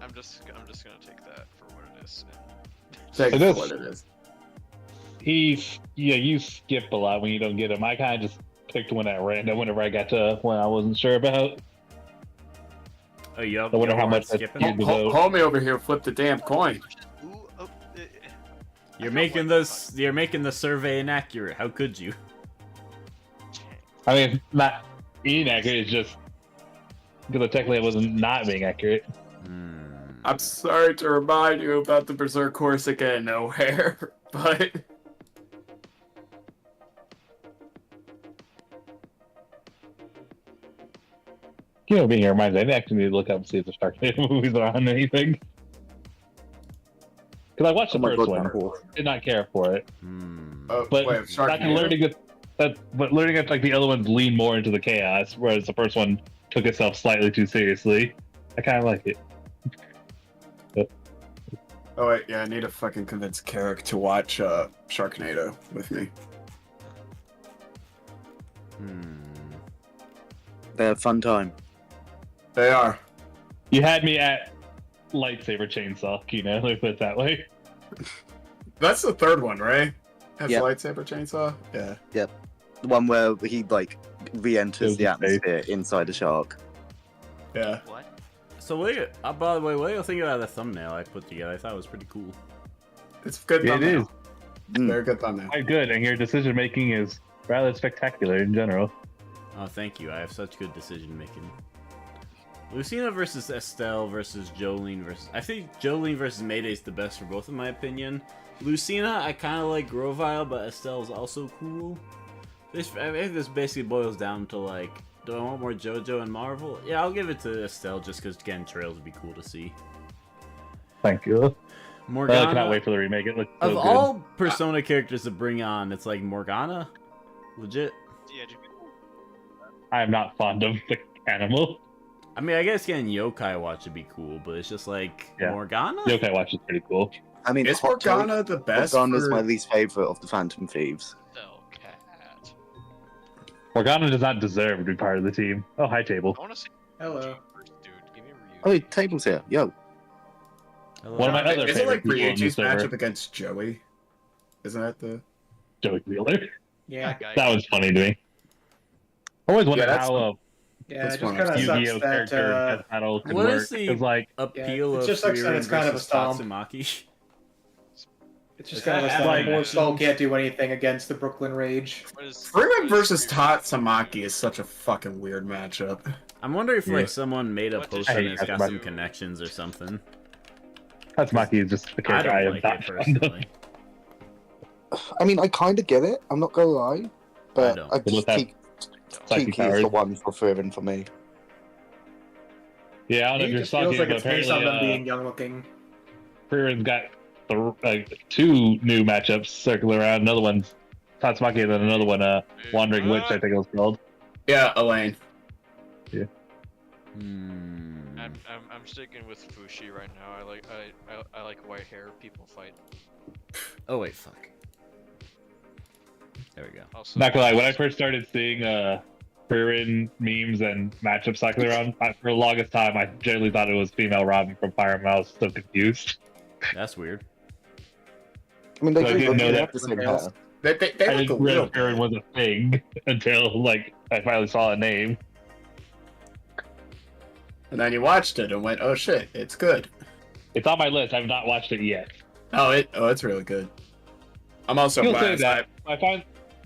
I'm just gonna take that for what it is. Take It it is. for what it is. You skip a lot when you don't get him. I kind of just picked one at random whenever I got to one I wasn't sure about. Oh, you have I wonder how much I skipping? did. Homie over here flipped the damn coin. Ooh, oh, You're making the survey inaccurate. How could you? I mean, not inaccurate. It's just because technically it wasn't not being accurate. I'm sorry to remind you about the Berserk course again, nowhere, but You know, being reminds me, I actually need to look up and see if the Sharknado movies are on anything. Because I watched the first one, did not care for it. But wait, learning Sharknado? but learning that like the other ones lean more into the chaos, whereas the first one took itself slightly too seriously. I kind of like it. Oh wait, yeah, I need to fucking convince Carrick to watch Sharknado with me. They have fun time. They are. You had me at lightsaber chainsaw, let me put it that way. That's the third one, right? Has Yep. lightsaber chainsaw? Yeah. Yep. The one where he re-enters the Goes atmosphere inside a shark. Yeah. What? So by the way, what do you think about the thumbnail I put together? I thought it was pretty cool. It's a good It thumbnail. is Very good thumbnail. quite good, and your decision making is rather spectacular in general. Oh, thank you. I have such good decision making. Lucina versus Estelle versus Jolene versus... I think Jolene versus Mayday is the best for both, in my opinion. Lucina, I kind of like Grovile, but Estelle is also cool. I think this basically boils down to, like, do I want more JoJo and Marvel? Yeah, I'll give it to Estelle just because, again, Trails would be cool to see. Thank you. Morgana... I cannot wait for the remake. It looks so Of good. all Persona characters to bring on, it's like Morgana? Legit? Yeah, I am not fond of the animal. I mean, I guess getting Yokai Watch would be cool, but it's just like, Morgana? Yokai Watch is pretty cool. I mean, Is Morgana the best? Morgana's for... my least favorite of the Phantom Thieves. Cat. Morgana does not deserve to be part of the team. Oh, hi, Table. I want to see. Hello. Dude, give me Ryu. Oh, Table's here. Yo. One of my other Is it favorite like people on the Ryuji's server. matchup against Joey? Isn't that the... Joey Wheeler. Yeah. That was funny to me. I always wondered that's- how Yeah, it That's just one kind of of sucks Yu-Gi-Oh that. character death battle could What work. is the It's like appeal it of just sucks that Frieren it's kind of a versus stomp. Tatsumaki? It's just kind of a Like- style. More Skull can't do anything against the Brooklyn Rage. Freeman versus Tatsumaki is such a fucking weird matchup. I'm wondering if Yeah. like someone made a What does potion she and it's got do? some connections or something. Tatsumaki is just the I character I, don't am like not it fond of. personally. I mean, I kind of get it. I'm not gonna lie, but don't. I Both just have think psychic Kiki is powers. the one for Friven for me. Yeah, I don't know It if you're just feels talking, like but it's based on them apparently being young looking. Frieren's got two new matchups circling around. Another one's Tatsumaki, and then another one, Wandering Witch, I think it was called. Yeah, Elaine. I'm sticking with Fushi right now. I like white hair people fight. Oh wait, fuck. There we go. Also, Not gonna lie, when I first started seeing Frieren memes and matchups cycling around, for the longest time, I generally thought it was female Robin from Fire Emblem. I was so confused. That's weird. I mean, they So I do didn't know they that have the same hair. They I look a didn't little realize Frieren was a thing until I finally saw a name. And then you watched it and went, oh shit, it's good. It's on my list. I've not watched it yet. It's really good. I'm also You'll say biased. that. I find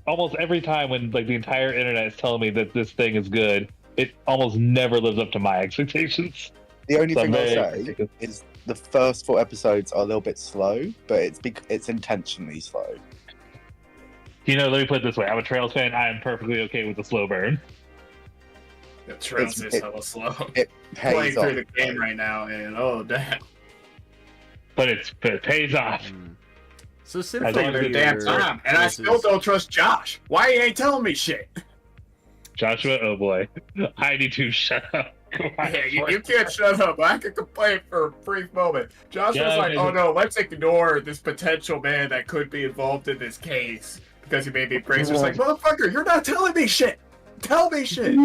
almost every time when the entire internet is telling me that this thing is good, it almost never lives up to my expectations. The only So thing I'll very- say is the first 4 episodes are a little bit slow, but it's intentionally slow. Let me put it this way: I'm a Trails fan. I am perfectly okay with the slow burn. The Trails It's- is it- hella slow. It Playing pays through off. the game right now, and oh damn. But it pays off. So I Taking don't their damn time, and I still don't trust Josh. Why he ain't telling me shit? Joshua, oh boy, I need to shut up. Yeah, you can't shut up. I can complain for a brief moment. Josh Yeah, was like, maybe. oh no, let's ignore this potential man that could be involved in this case because he made me praise. It's like, motherfucker, you're not telling me shit. Tell me shit.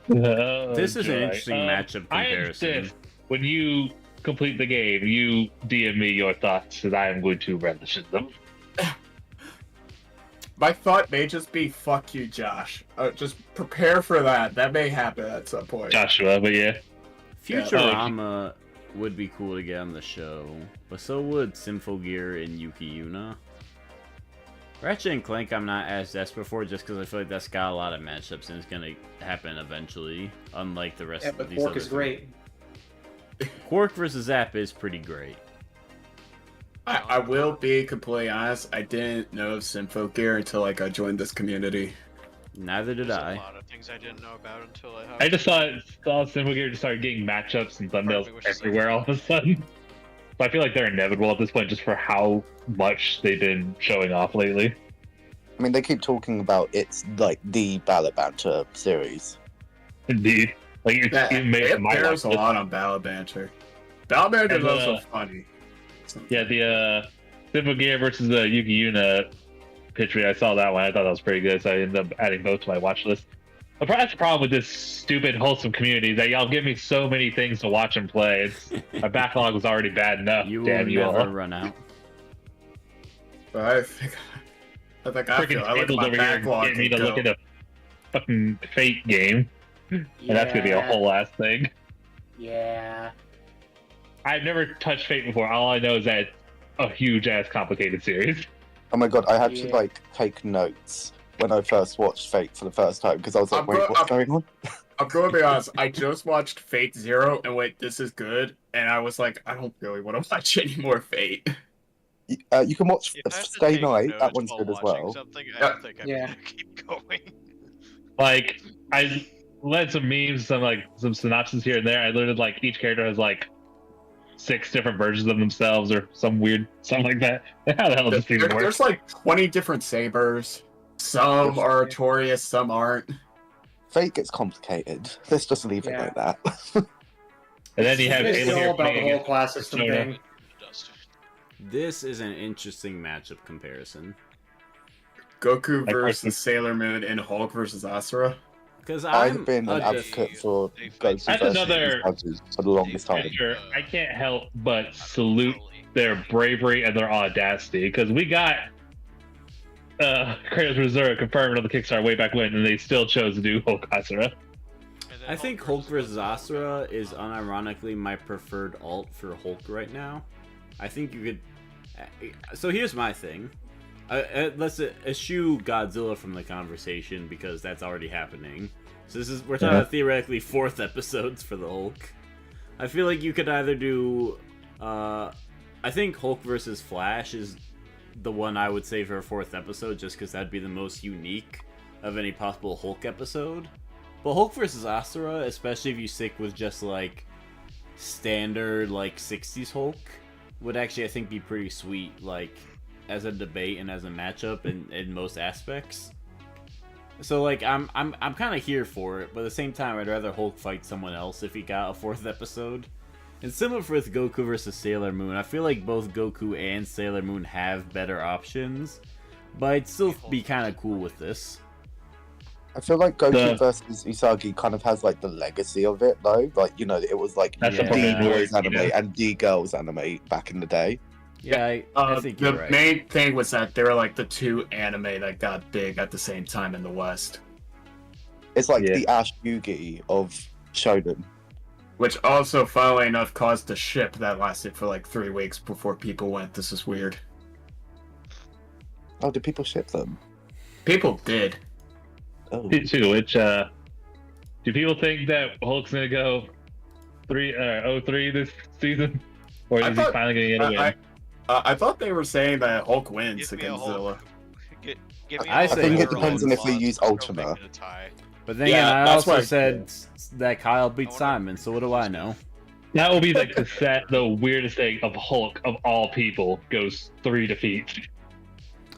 This is an interesting matchup I comparison. insist when you complete the game, you DM me your thoughts, because I am going to relish in them. My thought may just be, fuck you, Josh. Just prepare for that. That may happen at some point. Joshua, but yeah. Futurama would be cool to get on the show, but so would Symphogear and Yuki Yuna. Ratchet and Clank I'm not as desperate for just because I feel like that's got a lot of matchups and it's going to happen eventually, unlike the rest Yeah, of but these Quark other is great. Quark versus Zap is pretty great. I will be completely honest. I didn't know of Symphogear until I joined this community. Neither did There's I. a lot of things I didn't know about until I have. I just saw Symphogear just started getting matchups and thumbnails everywhere all of a sudden. So I feel like they're inevitable at this point just for how much they've been showing off lately. I mean, they keep talking about it's like the Ballot Banter series. Indeed. Like, It made it my bears a life. lot on Ballad Banter. Ballad Banter is And, also funny. Yeah, the Simple Gear versus the Yuki Yuna pitch read. I saw that one. I thought that was pretty good, so I ended up adding both to my watch list. That's the problem with this stupid, wholesome community, that y'all give me so many things to watch and play. My backlog was already bad enough. You will Damn you never all. run out. I think I Freaking look at tables my over here backlog getting me and to look go, at a fucking Fate game. And that's gonna be a whole ass thing. Yeah. I've never touched Fate before. All I know is that it's a huge ass complicated series. Oh my god, I had to Yeah. like take notes when I first watched Fate for the first time because I was like, wait, what's going on? I'm going to be honest. I just watched Fate Zero and wait, this is good. And I was like, I don't really want to watch any more Fate. You can watch If I have to Stay take Night. That notes one's while good as watching well. something, I don't think I'm gonna keep going. Like, I led some memes, some synopsis here and there. I literally like each character has like 6 different versions of themselves or some weird something like that. How the hell does this even work? There's like 20 different sabers. Some are Artorias, some aren't. Fate gets complicated. Let's just leave it like that. And then you have It's Ayla all here about the playing whole against class system Persona. thing. This is an interesting matchup comparison. Goku Like, versus Sailor Moon and Hulk versus Asura. Because I've been an advocate for Goku That's versus another Uzumaki for the longest time. picture. I can't help but salute their bravery and their audacity, because we got Kratos Missouri confirmed on the Kickstarter way back when, and they still chose to do Hulk Asura. I think Hulk vs. Asura is unironically my preferred alt for Hulk right now. I think you could. So here's my thing. Let's eschew Godzilla from the conversation because that's already happening. So we're talking about theoretically 4th episodes for the Hulk. I feel like you could either do. I think Hulk vs. Flash is the one I would say for a 4th episode, just because that'd be the most unique of any possible Hulk episode. But Hulk vs. Asura, especially if you stick with just like standard like 60s Hulk, would actually I think be pretty sweet, like as a debate and as a matchup in most aspects. So like I'm kind of here for it, but at the same time I'd rather Hulk fight someone else if he got a 4th episode. And similar with Goku versus Sailor Moon, I feel like both Goku and Sailor Moon have better options, but I'd still be kind of cool with this. I feel like Goku versus Usagi kind of has like the legacy of it though. Like, you know, it was like That's D a boys anime yeah. and D girls anime back in the day. Yeah, I think you're the right. main thing was that they were like the 2 anime that got big at the same time in the West. It's like the Ash Yugi of Shonen. Which also, funnily enough, caused a ship that lasted for like 3 weeks before people went, this is weird. Oh, did people ship them? People did. Oh. Too, which, do people think that Hulk's gonna go 0-3 this season? Or is he finally gonna get a win? I thought they were saying that Hulk wins Give me a against Hulk. Zilla. Give me I I say think it Hulk depends on if they lost, use don't Ultima. make it a tie. But then Yeah, again, I that's also why- said that Kyle beat Simon, so what do I know? That will be like the weirdest thing of Hulk of all people goes 3 defeats.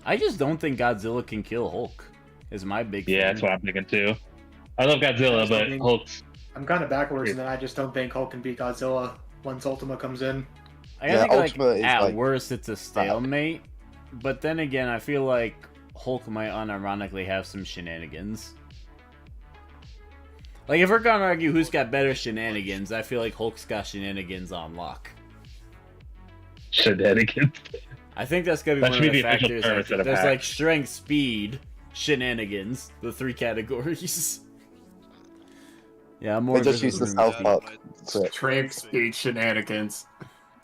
I just don't think Godzilla can kill Hulk. Is my big Yeah, thing. that's what I'm thinking too. I love Godzilla, but think- Hulk's I'm kind of backwards, and then I just don't think Hulk can beat Godzilla once Ultima comes in. I Yeah, think Ultima like is, at like, worst it's a stalemate, but then again I feel like Hulk might unironically have some shenanigans. Like if we're gonna argue who's got better shenanigans, I feel like Hulk's got shenanigans on lock. shenanigans. I think that's gonna be That one should of be the the official factors. term Like, instead of there's hack. like strength, speed, shenanigans, the 3 categories. Yeah, I'm more They just use the interested in South Park clip. Trank speed shenanigans.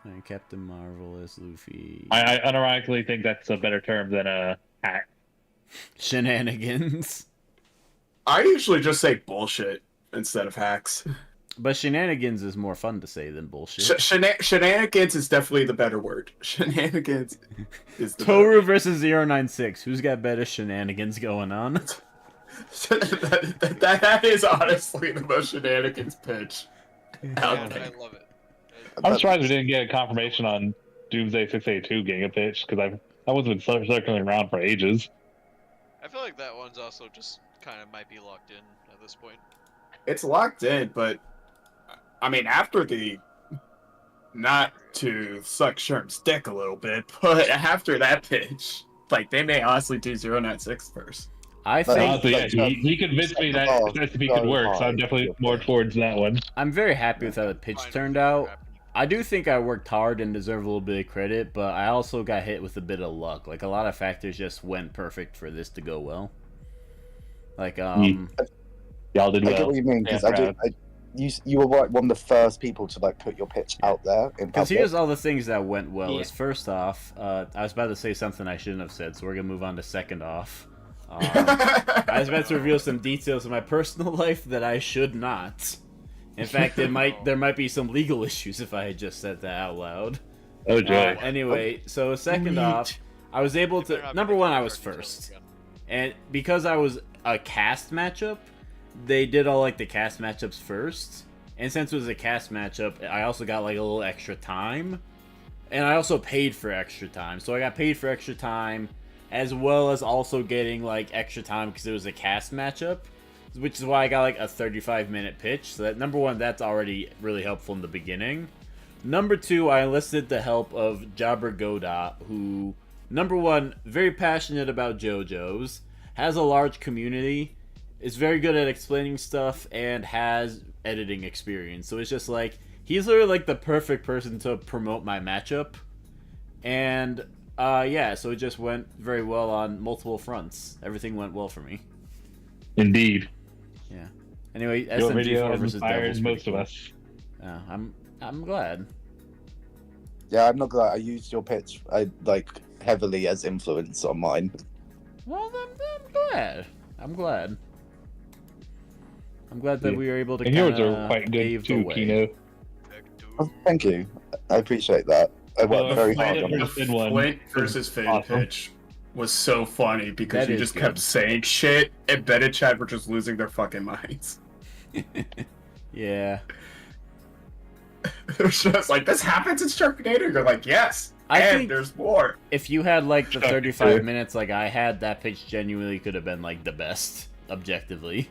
and Captain Marvel as Luffy. I unironically think that's a better term than a hack. Shenanigans. I usually just say bullshit instead of hacks. But shenanigans is more fun to say than bullshit. Shenanigans is definitely the better word. Shenanigans is the Toru versus 096. Who's got better shenanigans going on? that is honestly the most shenanigans pitch out there. I love it. I'm surprised we didn't get a confirmation on Doomsday 682 getting a pitch, because I wasn't circling around for ages. I feel like that one's also just kind of might be locked in at this point. It's locked in, but I mean, after the not to suck Sherm's dick a little bit, but after that pitch, like they may honestly do 096 first. I But think Honestly, yeah, he convinced me that SCP could work, so I'm definitely more towards that one. I'm very happy with how the pitch turned out. I do think I worked hard and deserve a little bit of credit, but I also got hit with a bit of luck. Like, a lot of factors just went perfect for this to go well. Like, Y'all did well. I get what you mean, because you were like one of the first people to like put your pitch out there. Because here's all the things that went well. Is first off, I was about to say something I shouldn't have said, so we're gonna move on to second off. I was about to reveal some details of my personal life that I should not. In fact, there might be some legal issues if I had just said that out loud. Oh, joy. Anyway, so second off, I was able to... Number one, I was first. And because I was a cast matchup, they did all, like, the cast matchups first. And since it was a cast matchup, I also got, like, a little extra time. And I also paid for extra time. So I got paid for extra time, as well as also getting, like, extra time because it was a cast matchup. Which is why I got, like, a 35-minute pitch. So that, number one, that's already really helpful in the beginning. Number two, I enlisted the help of Jabber Godot, who, number one, very passionate about JoJo's, has a large community, is very good at explaining stuff, and has editing experience. So it's just like, he's literally like the perfect person to promote my matchup. And, yeah, so it just went very well on multiple fronts. Everything went well for me. Indeed. Yeah. Anyway, Your video SMG4 has versus inspired Devils. most of us. I'm glad. Yeah, I'm not glad. I used your pitch heavily as influence on mine. Well, I'm glad. I'm glad that we were able to and kind yours are quite good too, Kino. Oh, thank you. I appreciate that. I worked very hard on The it. Flint versus Finn awesome. pitch was so funny because That you is just good. kept saying shit, and Ben and Chad were just losing their fucking minds. Yeah. It was just like, this happens in Sharknado? You're like, yes, I and think there's more. if you had like the Sure. 35 minutes like I had, that pitch genuinely could have been like the best, objectively.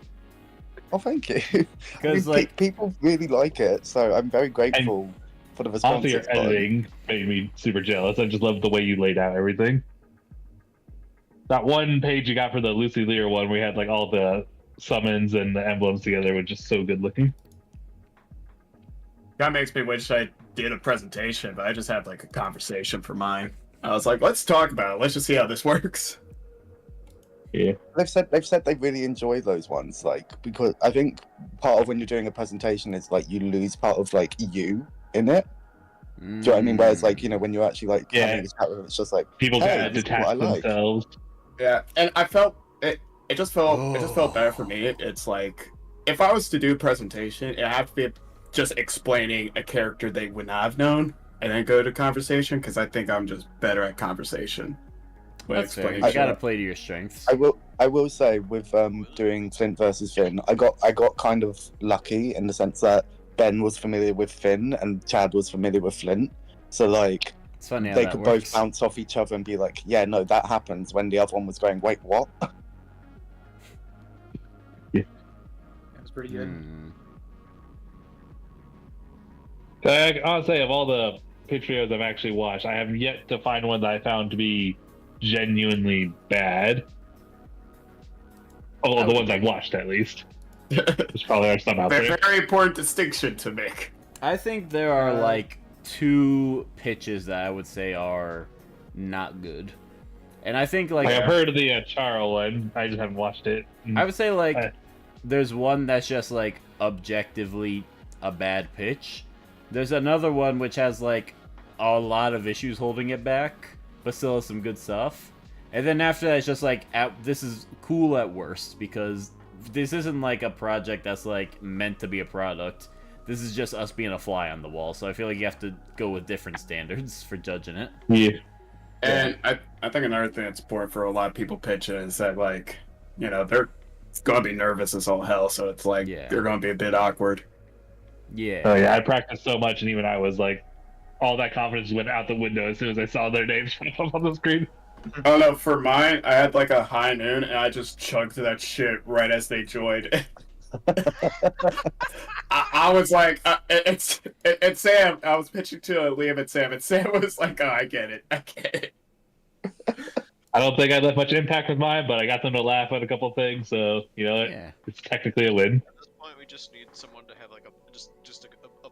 Oh, thank you. Because like people really like it, so I'm very grateful for the response. Honestly, your it's gotten. editing made me super jealous. I just love the way you laid out everything. That one page you got for the Lucy Lear one, we had like all the summons and the emblems together, was just so good looking. That makes me wish I did a presentation, but I just had like a conversation for mine. I was like, let's talk about it. Let's just see how this works. Yeah. They've said they really enjoy those ones, like, because I think part of when you're doing a presentation is like you lose part of like you in it. Do you know what I mean? Whereas like, you know, when you're actually like having a chat with them, it's just like People hey, kind of this is detach what I like. themselves. Yeah, and I felt it. It just felt better for me. It's like if I was to do a presentation, it have to be just explaining a character they would not have known, and then go to conversation because I think I'm just better at conversation. that's fair. You gotta play to your strengths. I will say with doing Flint versus Finn, I got kind of lucky in the sense that Ben was familiar with Finn and Chad was familiar with Flint, so like It's funny how they that could works. both bounce off each other and be like, yeah, no, that happens, when the other one was going, wait, what? That's pretty good. I'll say of all the pitch videos I've actually watched, I have yet to find one that I found to be genuinely bad. Oh, the ones I've watched at least. There's probably some out there. Very important distinction to make. I think there are like two pitches that I would say are not good, and I think like I've heard of the Charl one. I just haven't watched it. I would say like there's one that's just like objectively a bad pitch. There's another one which has like a lot of issues holding it back, but still has some good stuff. And then after that, it's just like this is cool at worst because this isn't like a project that's like meant to be a product. This is just us being a fly on the wall. So I feel like you have to go with different standards for judging it. Yeah. And I think another thing that's important for a lot of people pitching is that, like, you know, they're going to be nervous as all hell. So it's like they're going to be a bit awkward. Yeah. Oh yeah, I practiced so much, and even I was like, all that confidence went out the window as soon as I saw their names pop up on the screen. Oh no, for mine, I had like a high noon, and I just chugged that shit right as they joined. I was like, it's Sam. I was pitching to Liam and Sam was like, oh, I get it. I don't think I left much impact with mine, but I got them to laugh at a couple things, so Yeah. it's technically a win. At this point, we just need someone to have like a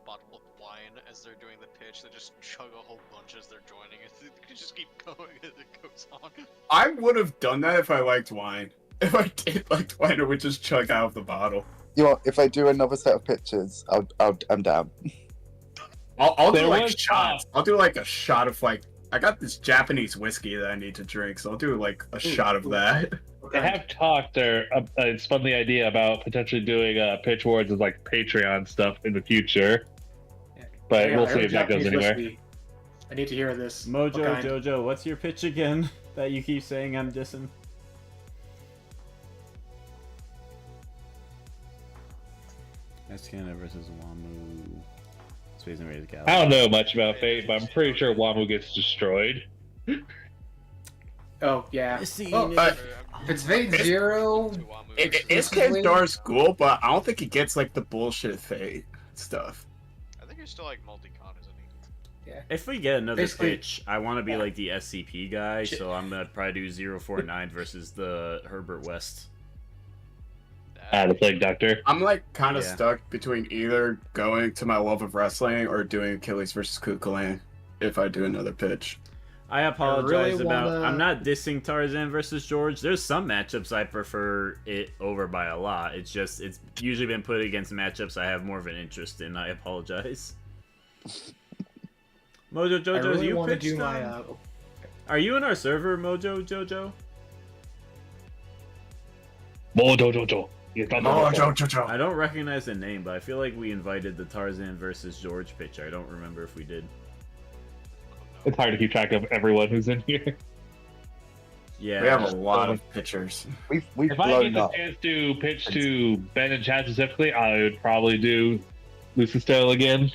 bottle of wine as they're doing the pitch. They just chug a whole bunch as they're joining it. They can just keep going as it goes on. I would have done that if I liked wine. If I did like wine, I would just chug out of the bottle. You know, if I do another set of pictures, I'm down. I'll do There like was shots. I'll do like a shot of like. I got this Japanese whiskey that I need to drink, so I'll do like a shot of that. They have talked or spun the idea about potentially doing pitch wars as like Patreon stuff in the future, but Yeah, we'll I see heard if that goes Japanese anywhere. whiskey. I need to hear this. Mojo What kind? Jojo, what's your pitch again that you keep saying I'm dissing? Escana versus Wamu. Space Invaders Galaxy. I don't know much about Fate, but I'm pretty sure Wamu gets destroyed. Oh yeah. Well, If it's Fate Zero, It's Kandar's cool, but I don't think he gets like the bullshit Fate stuff. I think he's still like multi-con, isn't he? yeah. If we get another Basically- pitch, I want to be like the SCP guy, so I'm gonna probably do 049 versus the Herbert West. The Plague Doctor. I'm like kind of Yeah. stuck between either going to my love of wrestling or doing Achilles versus Kukulkan if I do another pitch. I apologize really about. wanna- I'm not dissing Tarzan versus George. There's some matchups I prefer it over by a lot. It's just it's usually been put against matchups I have more of an interest in. I apologize. Mojo I Jojo, really you want to pitched do my. them? Are you in our server, Mojo Jojo? Mojo. I don't recognize the name, but I feel like we invited the Tarzan versus George pitch. I don't remember if we did. It's hard to keep track of everyone who's in here. Yeah, We have a lot of pictures. We've If I blown get the up. chance to pitch to Ben and Chad specifically, I would probably do Lucy Style again.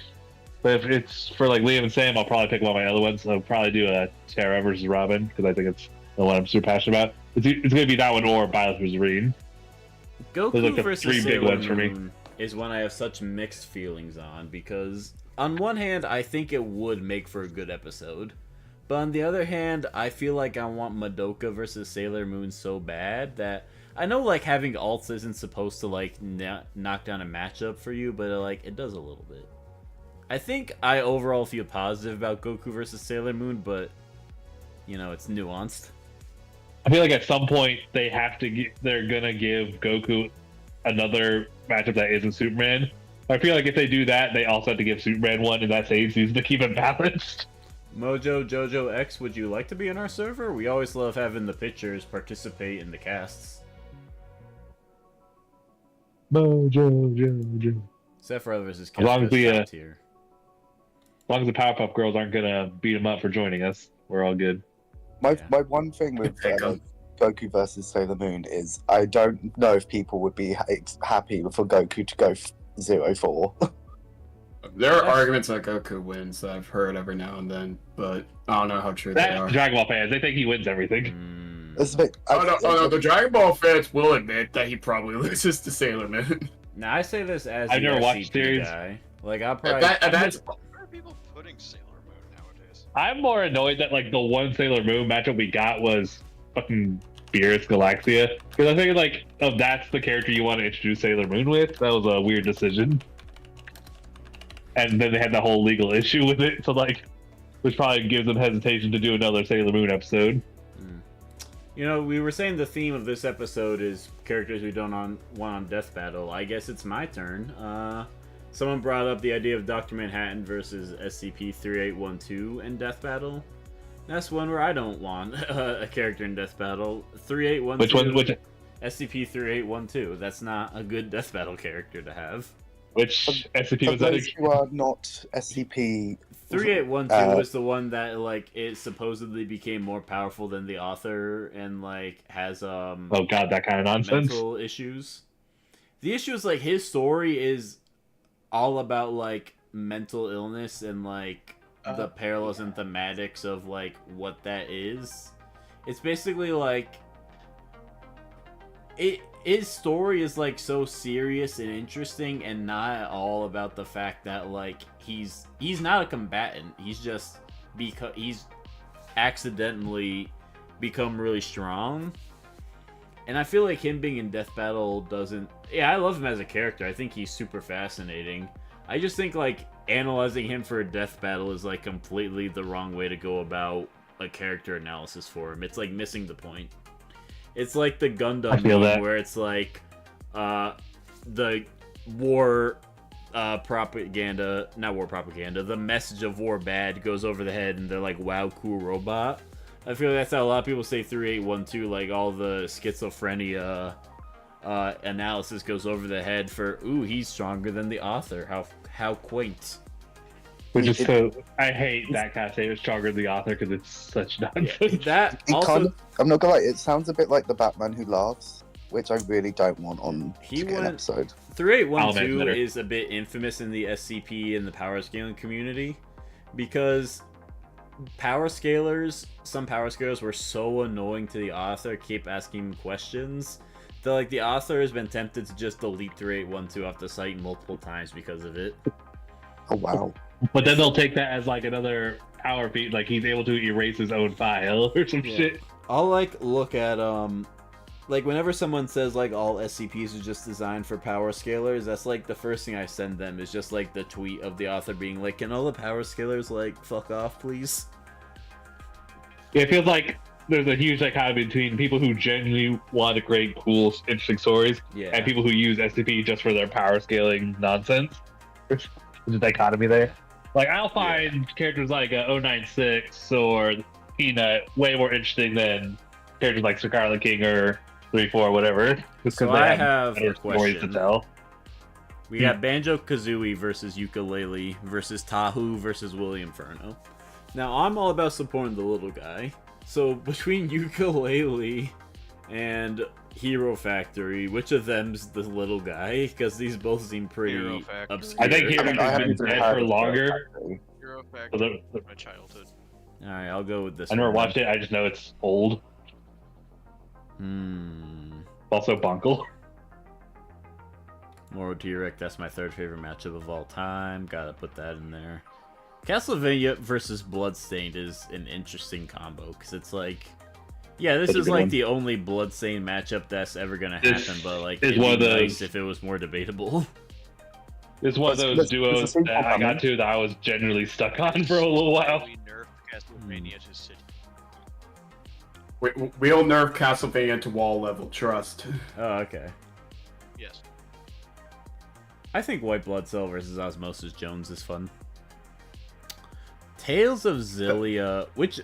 But if it's for like Liam and Sam, I'll probably pick one of my other ones. I'll probably do a Terra versus Robin because I think it's the one I'm super passionate about. It's going to be that one or Violet versus Reed. Goku Those are the versus three big Sailor ones for me. Moon is one I have such mixed feelings on because on one hand I think it would make for a good episode, but on the other hand I feel like I want Madoka versus Sailor Moon so bad that I know like having alts isn't supposed to like knock down a matchup for you, but like it does a little bit. I think I overall feel positive about Goku versus Sailor Moon, but you know it's nuanced. I feel like at some point they're gonna give Goku another matchup that isn't Superman. I feel like if they do that, they also have to give Superman one in that same season to keep it balanced. Mojo Jojo X, would you like to be in our server? We always love having the pitchers participate in the casts. Mojo. Sephiroth versus As long as Kefka's the top tier. as long as the Powerpuff Girls aren't gonna beat him up for joining us, we're all good. My one thing with Goku versus Sailor Moon is I don't know if people would be happy for Goku to go 0-4. There are arguments that Goku wins that I've heard every now and then, but I don't know how true they That's are. Dragon Ball fans. They think he wins everything. It's a bit, Oh no, the Dragon Ball fans will admit that he probably loses to Sailor Moon. Now I say this as I've the never watched SCP series. guy. Like I'll probably That's Where are people putting Sailor Moon nowadays? I'm more annoyed that like the one Sailor Moon matchup we got was fucking Beerus Galaxia, because I think like if that's the character you want to introduce Sailor Moon with, that was a weird decision. And then they had the whole legal issue with it, so like, which probably gives them hesitation to do another Sailor Moon episode. You know, we were saying the theme of this episode is characters we don't want on Death Battle. I guess it's my turn. Someone brought up the idea of Dr. Manhattan versus SCP-3812 in Death Battle. That's one where I don't want a character in Death Battle. 3812. Which one? Which SCP-3812. That's not a good Death Battle character to have. which SCP For was that? those who are not SCP 3812 was the one that like it supposedly became more powerful than the author and like has Oh god, that kind of nonsense. mental issues. The issue is like his story is all about like mental illness and like the parallels and thematics of like what that is. It's basically like his story is like so serious and interesting, and not at all about the fact that like he's not a combatant. He's just because he's accidentally become really strong. And I feel like him being in Death Battle doesn't... Yeah, I love him as a character. I think he's super fascinating. I just think, like, analyzing him for a Death Battle is, like, completely the wrong way to go about a character analysis for him. It's, like, missing the point. It's like the Gundam meme where it's, like, the war propaganda... Not war propaganda. The message of war bad goes over the head, and they're like, wow, cool robot. I feel like that's how a lot of people say 3812, like all the schizophrenia analysis goes over the head for, ooh, he's stronger than the author. How quaint. Which is so, I hate that kind of statement, stronger than the author, because it's such nonsense. Yeah, that also... I'm not gonna lie, it sounds a bit like the Batman Who Laughs, which I really don't want on an episode. 3812 is a bit infamous in the SCP and the power scaling community, because some power scalers were so annoying to the author, keep asking him questions, that like the author has been tempted to just delete 3812 off the site multiple times because of it. Oh wow. But then they'll take that as like another power feat, like he's able to erase his own file or some shit. I'll like look at like whenever someone says like all SCPs are just designed for power scalers, that's like the first thing I send them is just like the tweet of the author being like, can all the power scalers like fuck off please? Yeah, it feels like there's a huge dichotomy between people who genuinely want to create cool, interesting stories and people who use SCP just for their power scaling nonsense. There's a dichotomy there. Like, I'll find characters like 096 or Peanut way more interesting than characters like Sir Carlin King or 3-4, whatever. Just So they I have better a stories to question. tell. We got Banjo-Kazooie versus Yooka-Laylee versus Tahu versus William Furno. Now, I'm all about supporting the little guy. So, between Yooka-Laylee and Hero Factory, which of them's the little guy? Because these both seem pretty obscure. I think Hero Factory's been dead for longer. Hero Factory was my childhood. Alright, I'll go with this I never one. watched it, I just know it's old. Also Bunkle. Moro T-Rex, that's my third favorite matchup of all time. Gotta put that in there. Castlevania versus Bloodstained is an interesting combo, because it's like... Yeah, this is like the only Bloodstained matchup that's ever gonna happen, but like, it'd be nice if it was more debatable. It's one of those duos that I got to that I was generally stuck on for a little while. We nerfed Castlevania to City. We'll nerf Castlevania to wall level, trust. Oh, okay. Yes. I think White Blood Cell versus Osmosis Jones is fun. Tales of Zillia, which...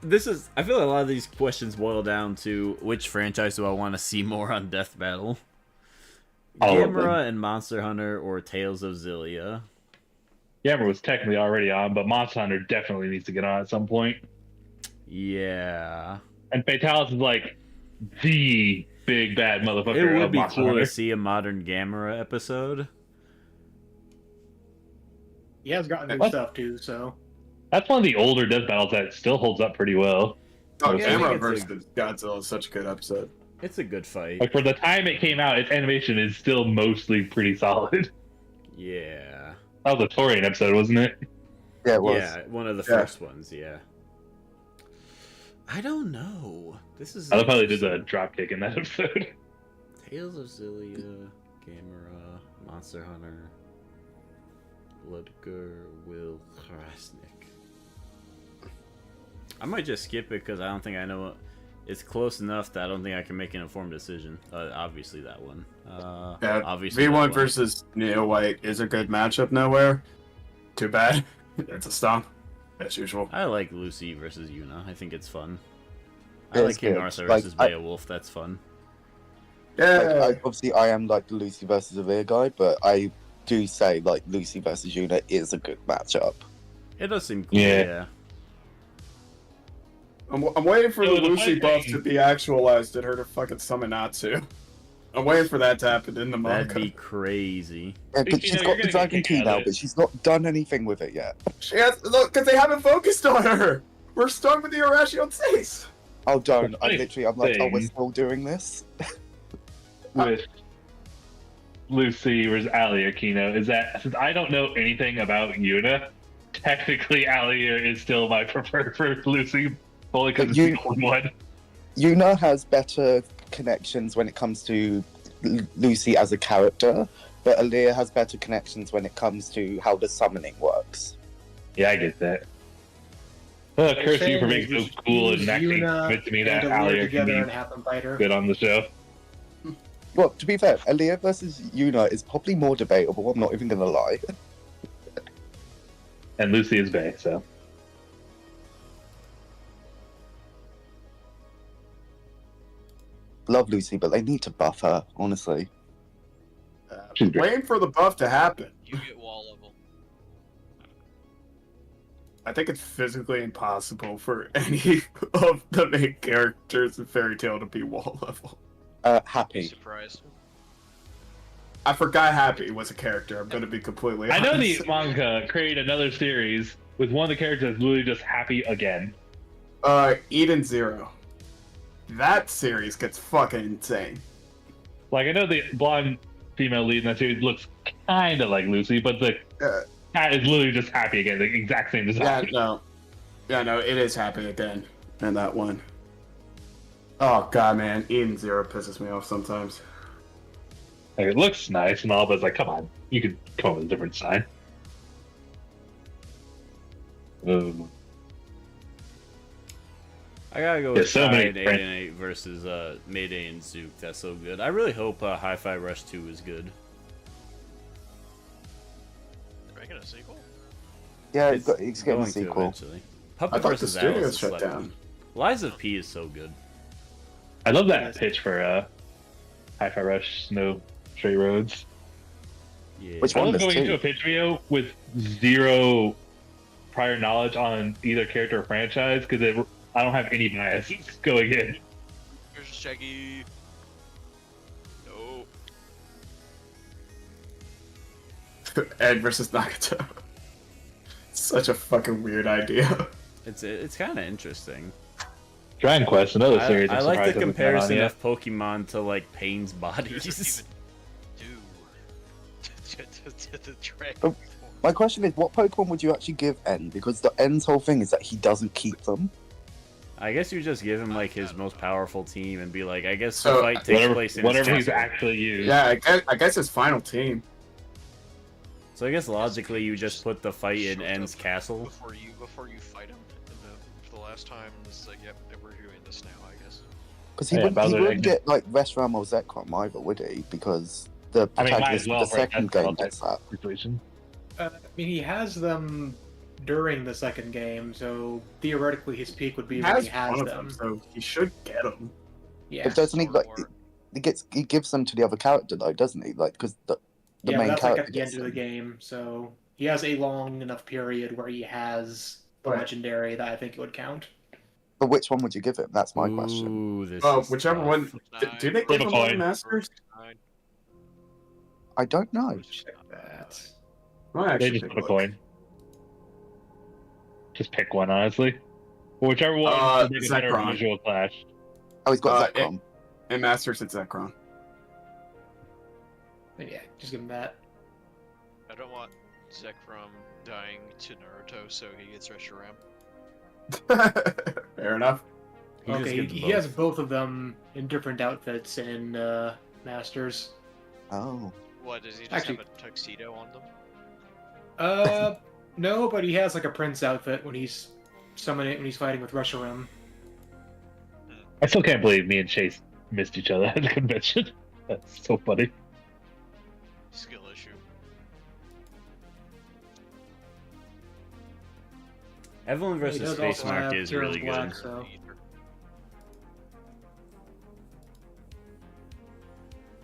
This is... I feel like a lot of these questions boil down to which franchise do I want to see more on Death Battle? Gamera and Monster Hunter or Tales of Zillia? Gamera was technically already on, but Monster Hunter definitely needs to get on at some point. Yeah. And Fatalis is like the big bad motherfucker. It would of be Monster cool Hunter. to see a modern Gamera episode. He has gotten new stuff too, so. That's one of the older Death Battles that still holds up pretty well. Oh, Yeah, I think Gamera it's versus Godzilla is such a good episode. It's a good fight. Like, for the time it came out, its animation is still mostly pretty solid. Yeah. That was a Torian episode, wasn't it? Yeah, it was. Yeah, one of the first ones, yeah. I don't know. This is... I love how they did the dropkick in that episode. Tales of Zillia, Gamera, Monster Hunter, Ludger, Will Krasnick. I might just skip it because I don't think I know what... It's close enough that I don't think I can make an informed decision. Obviously that one. Obviously V1 that one. versus Neo White is a good matchup nowhere. Too bad. It's a stomp, as usual. I like Lucy versus Yuna. I think it's fun. I It's like King good. Arthur Like, versus Beowulf. That's fun. Yeah. Obviously, I am like the Lucy versus Avir guy, but I do say like Lucy versus Yuna is a good matchup. It does seem cool, yeah. I'm waiting for the the Lucy fight buff thing- to be actualized and her to fucking summon Natsu. I'm waiting for that to happen in the That'd manga. be crazy. Yeah, but she's got the Dragon Key now, but she's not done anything with it yet. She has, look, because they haven't focused on her. We're stuck with the Arashi on Sace. Oh, don't! I'm funny like, oh, we're thing- still doing this. with Lucy versus Alia, Kino, is that since I don't know anything about Yuna, technically Alia is still my preferred for Lucy, only because it's the only one. Yuna has better connections when it comes to Lucy as a character, but Alia has better connections when it comes to how the summoning works. Yeah, I get that. Oh, curse you for being so cool and actually convinced me that Alia can be good on the show. Well, to be fair, Alia versus Yuna is probably more debatable, I'm not even gonna lie. And Lucy is Bae, so. Love Lucy, but they need to buff her, honestly. Waiting for the buff to happen. You get wall level. I think it's physically impossible for any of the main characters in Fairy Tail to be wall level. Happy. Surprised. I forgot Happy was a character. I'm going to be completely I honest. know the manga created another series with one of the characters that's literally just happy again. Eden Zero. That series gets fucking insane. Like, I know the blonde female lead in that series looks kind of like Lucy, but the cat is literally just happy again, the exact same design. Yeah, no, it is Happy again in that one. Oh god, man, Eden Zero pisses me off sometimes. Like, it looks nice and all, but it's like, come on, you could come up with a different sign. I gotta go with so Kai many and 8 and 8 versus Mayday and Zook. That's so good. I really hope Hi-Fi Rush 2 is good. They're making a sequel? Yeah, it's getting a going to sequel. eventually. Puppet I thought the versus studio Alice is shut slept down. on. Lies of P is so good. I love that pitch for Hi-Fi Rush Snow Straight Roads. Yeah. Which I one love is going into two? a pitch video with zero prior knowledge on either character or franchise because I don't have any bias going in. Here's Shaggy. No. Ed versus Nagato. Such a fucking weird idea. It's kind of interesting. Dragon Quest, another series. I I'm like the surprised hasn't been on comparison yet. of Pokemon to like Pain's bodies. To the dragon. Oh, my question is, what Pokemon would you actually give N? Because the N's whole thing is that he doesn't keep them. I guess you just give him like his most powerful team and be like, I guess So, the fight takes place in his whatever he's castle. actually used. Yeah, I guess his final team. So I guess logically you just put the fight in Showed N's up castle. Before you fight him for the last time. It's like, yep, we're doing this now, I guess. Because he Yeah, wouldn't, Bowser wouldn't Egg. get like Reshiram or Zekrom either, would he? Because the I mean, might protagonist as well of the for a second Death game Ball gets that. situation. I mean, he has them during the second game, so theoretically his peak would be He when has he has one of them. them, so he should get them. Yeah. But doesn't he like Or- he gives them to the other character though, doesn't he? Like because the Yeah, but main that's like character at the end gets of the them. game, so he has a long enough period where he has the Right. legendary that I think it would count. But which one would you give him? That's my question. Ooh, this Oh, is whichever tough. one. Do they Flip give a him one coin. Masters? I don't know. Check that. Well, They actually, just take put a look. coin. Just pick one, honestly. Whichever one will make a better Zekrom. visual clash. Oh, he's got Uh, Zekrom. In Masters, it's Zekrom. Yeah, just give him that. I don't want Zekrom dying to Naruto, so he gets Reshiram. Fair enough. You just Okay, give he them has both. both of them in different outfits in Masters. Oh. What, does he just Actually- have a tuxedo on them? No, but he has like a prince outfit when he's when he's fighting with Reshiram. I still can't believe me and Chase missed each other at the convention. That's so funny. Skill issue. Evelyn He versus does Space also Mark have is Pure really Black, good. So.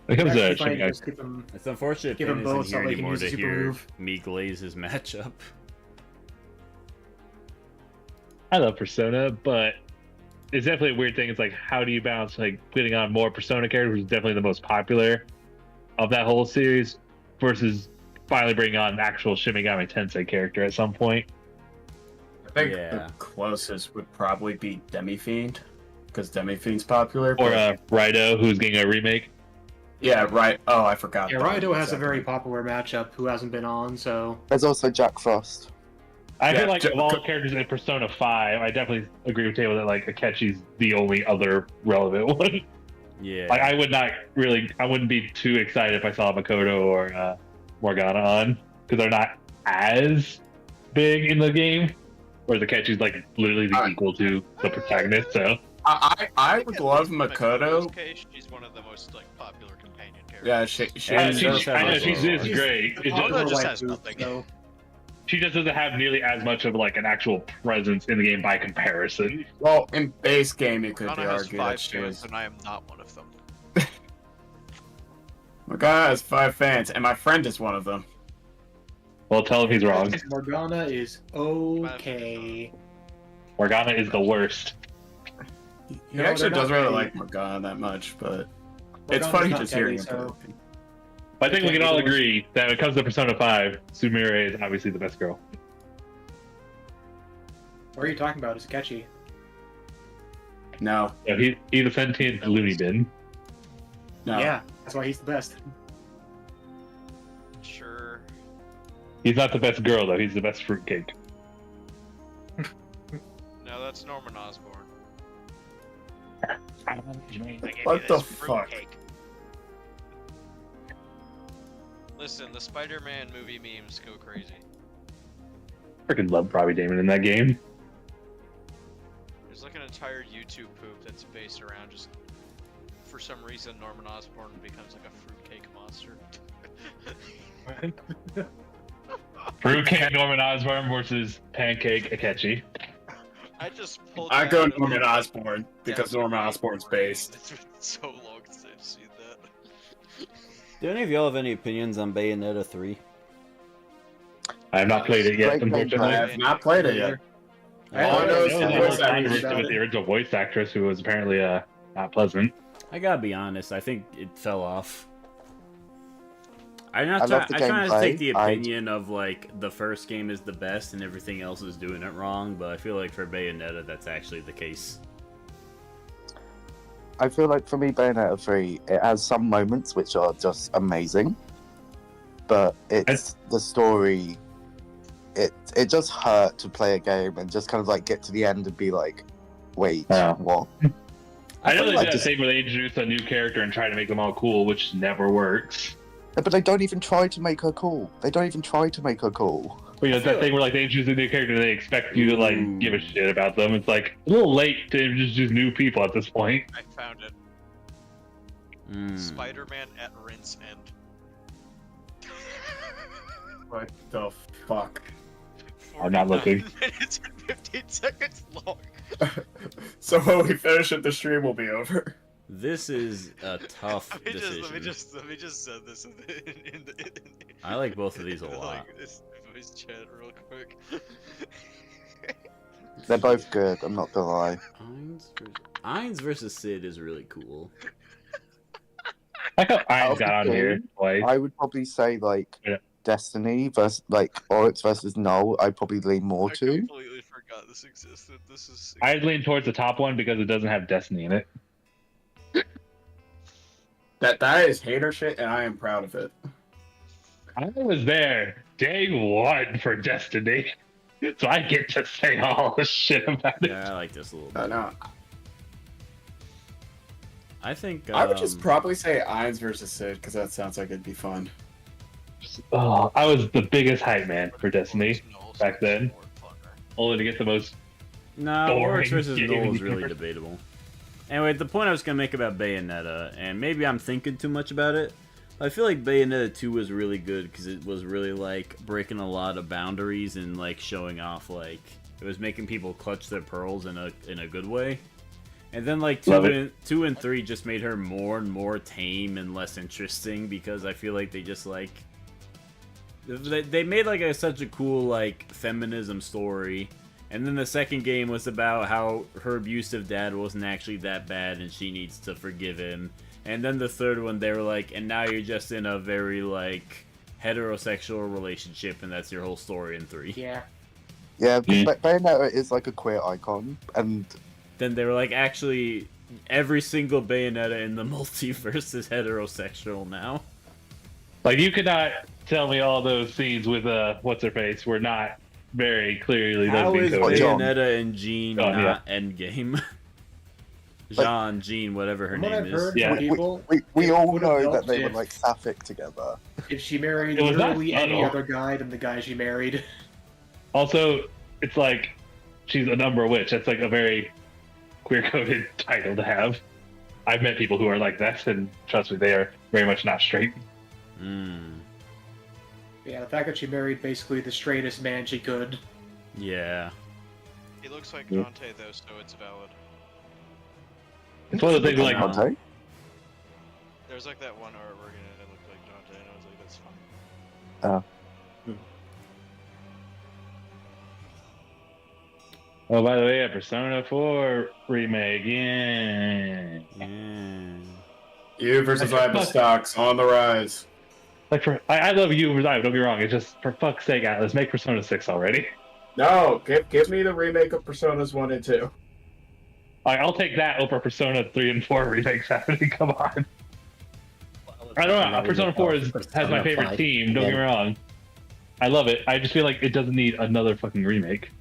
When it comes Actually, to fine, Shinkai, just give him. It's unfortunate Give Pin them isn't both so here they can anymore use to a super hear move. me glaze his matchup. I love Persona, but it's definitely a weird thing. It's like, how do you balance like putting on more Persona characters, which is definitely the most popular of that whole series, versus finally bringing on an actual Shin Megami Tensei character at some point. I think Yeah. the closest would probably be Demi Fiend, because Demi Fiend's popular. Or but- Raito, who's getting a remake. Yeah, right. Oh, I forgot. Yeah, that. Raido has a Exactly. very popular matchup who hasn't been on, so. There's also Jack Frost. I Yeah, feel like of all the characters in Persona 5, I definitely agree with Taylor that like Akechi's the only other relevant one. Yeah. Like I wouldn't be too excited if I saw Makoto or Morgana on, because they're not as big in the game. Whereas Akechi's like literally the equal to the protagonist. So I would love Makoto. Case, she's one of the most like popular companion characters. Yeah, I know she is great. It's Although just, just has nothing. she just doesn't have nearly as much of like an actual presence in the game by comparison. Well, in base game, it could be Morgana has argued 5 that she fans, is. and I am not one of them. Morgana has 5 fans, and my friend is one of them. Well, tell him he's wrong. Morgana is okay. Morgana is the worst. He actually doesn't really like Morgana that much, but it's funny just hearing him. But I think we can all agree that when it comes to Persona 5, Sumire is obviously the best girl. What are you talking about? It's Akechi. No. Yeah, he's a sentient loony bin. No. Yeah, that's why he's the best. Sure. He's not the best girl, though. He's the best fruitcake. No, that's Norman Osborn. What the fuck? Listen, the Spider-Man movie memes go crazy. Freaking love Robbie Damon in that game. There's like an entire YouTube poop that's based around just, for some reason, Norman Osborn becomes like a fruitcake monster. Fruitcake Norman Osborn versus Pancake Akechi. I just pulled. I that go out of Norman the- Osborn because Yeah, Norman Osborn's based. It's been so long since I've seen that. Do any of y'all have any opinions on Bayonetta 3? I have not played it yet, Great game, unfortunately. I have not played it yet. All I know is the voice actress with the original voice actress who was apparently not pleasant. I gotta be honest, I think it fell off. I'm I not love trying the to gameplay. take the opinion of like the first game is the best and everything else is doing it wrong, but I feel like for Bayonetta that's actually the case. I feel like for me, Bayonetta 3, it has some moments which are just amazing, but it's the story. It just hurt to play a game and just kind of like get to the end and be like, wait, what? I know they like did that just- thing where they introduce a new character and try to make them all cool, which never works. But they don't even try to make her cool. They don't even try to make her cool. But, you know, it's that thing where like they introduce a new character and they expect you to like give a shit about them. It's like a little late to introduce new people at this point. I found it. Spider-Man at Rinse End. What the fuck? I'm not looking. 49 minutes and 15 seconds long. So when we finish it, the stream will be over. This is a tough decision. Let me just send this in the I like both of these a like lot. this voice chat real quick. They're both good, I'm not gonna lie. Ainz versus Sid is really cool. I how Out Ainz of got the on here game, twice. I would probably say like Destiny versus like Oryx versus Null. I'd probably lean more to. Completely forgot this existed. This is. I'd lean towards the top one because it doesn't have Destiny in it. That is hater shit, and I am proud of it. I was there day one for Destiny, so I get to say all the shit about it. Yeah, I like this a little bit. I know. I think I would just probably say Ainz versus Sid because that sounds like it'd be fun. Oh, I was the biggest hype man for Destiny back then, only to get the most. No, boring Oryx versus game Null is really ever. debatable. Anyway, the point I was gonna make about Bayonetta, and maybe I'm thinking too much about it. I feel like Bayonetta 2 was really good because it was really like breaking a lot of boundaries and like showing off like it was making people clutch their pearls in a good way. And then like Love it. 2 and 3 just made her more and more tame and less interesting because I feel like they just like they made like such a cool like feminism story. And then the second game was about how her abusive dad wasn't actually that bad and she needs to forgive him. And then the third one, they were like, and now you're just in a very, like, heterosexual relationship and that's your whole story in 3. Yeah. Yeah, but Bayonetta is like a queer icon, and Then they were like, actually, every single Bayonetta in the multiverse is heterosexual now. Like, you could not tell me all those scenes with what's her face were not very clearly How lesbian is coded. Bayonetta and Jean John, not Endgame? Jean, Jean, whatever her From what name I've is. heard Yeah. from people, We it all would have know that helped they were if- like sapphic together. If she married It was not literally any subtle. other guy than the guy she married. Also, it's like she's a number witch. That's like a very queer-coded title to have. I've met people who are like that, and trust me, they are very much not straight. Yeah, the fact that she married basically the straightest man she could. Yeah. He looks like Dante though, so it's valid. It's one of the things like Dante? There's like that one artwork in it that looked like Dante, and I was like, that's fun. Oh, by the way, a Persona 4 remake. Yeah. You versus I stocks on the rise. Like, I love you versus I. Don't get me wrong. It's just, for fuck's sake, Atlas, make Persona 6 already. No, give me the remake of Personas 1 and 2. I'll take that over Persona 3 and 4 remakes happening. Come on. I don't know. Persona 4 has my favorite team. Don't get me wrong. I love it. I just feel like it doesn't need another fucking remake.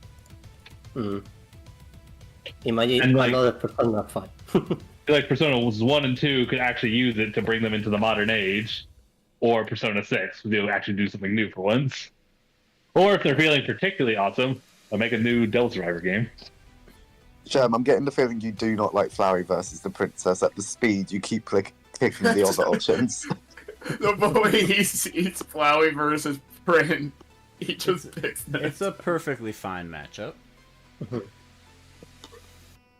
Imagine And, like- another Persona 5. I feel like Persona 1 and 2 could actually use it to bring them into the modern age, or Persona 6 they'll actually do something new for once. Or if they're feeling particularly awesome, they'll make a new Devil Survivor game. Sherm, I'm getting the feeling you do not like Flowey versus the Princess at the speed you keep clicking the other options. The boy he sees Flowey versus Prin, he just picks this. It's a perfectly fine matchup.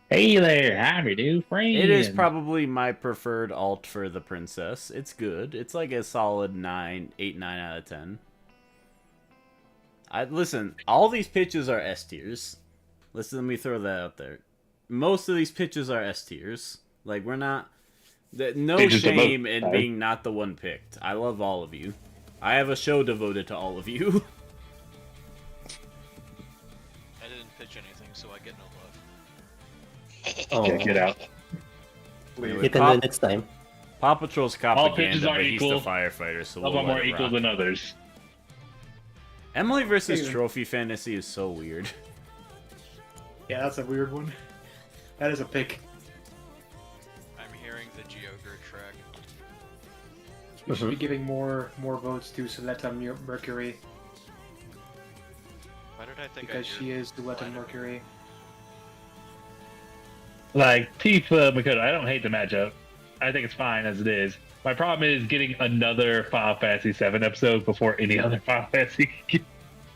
Hey there, how do you do, friend? It is probably my preferred alt for the princess. It's good. It's like a solid 8, 9 out of 10. Listen, all these pitches are S tiers. Listen, let me throw that out there. Most of these pitches are S tiers. Like, we're not... No shame in being not the one picked. I love all of you. I have a show devoted to all of you. I didn't pitch anything, so I get no love. Oh, Get out. You can do it next time. Paw Patrol's All pitches propaganda, are but he's the equal. firefighter, so Some we'll are more let it equal rock. than others. Emily versus Steven. Trophy Fantasy is so weird. Yeah, that's a weird one. That is a pick. I'm hearing the Geogre track. We should be giving more votes to Soleta Mercury Why did I think because I she is Soleta Mercury. Like, Tifa Makoto, I don't hate the matchup. I think it's fine as it is. My problem is getting another Final Fantasy VII episode before any other Final Fantasy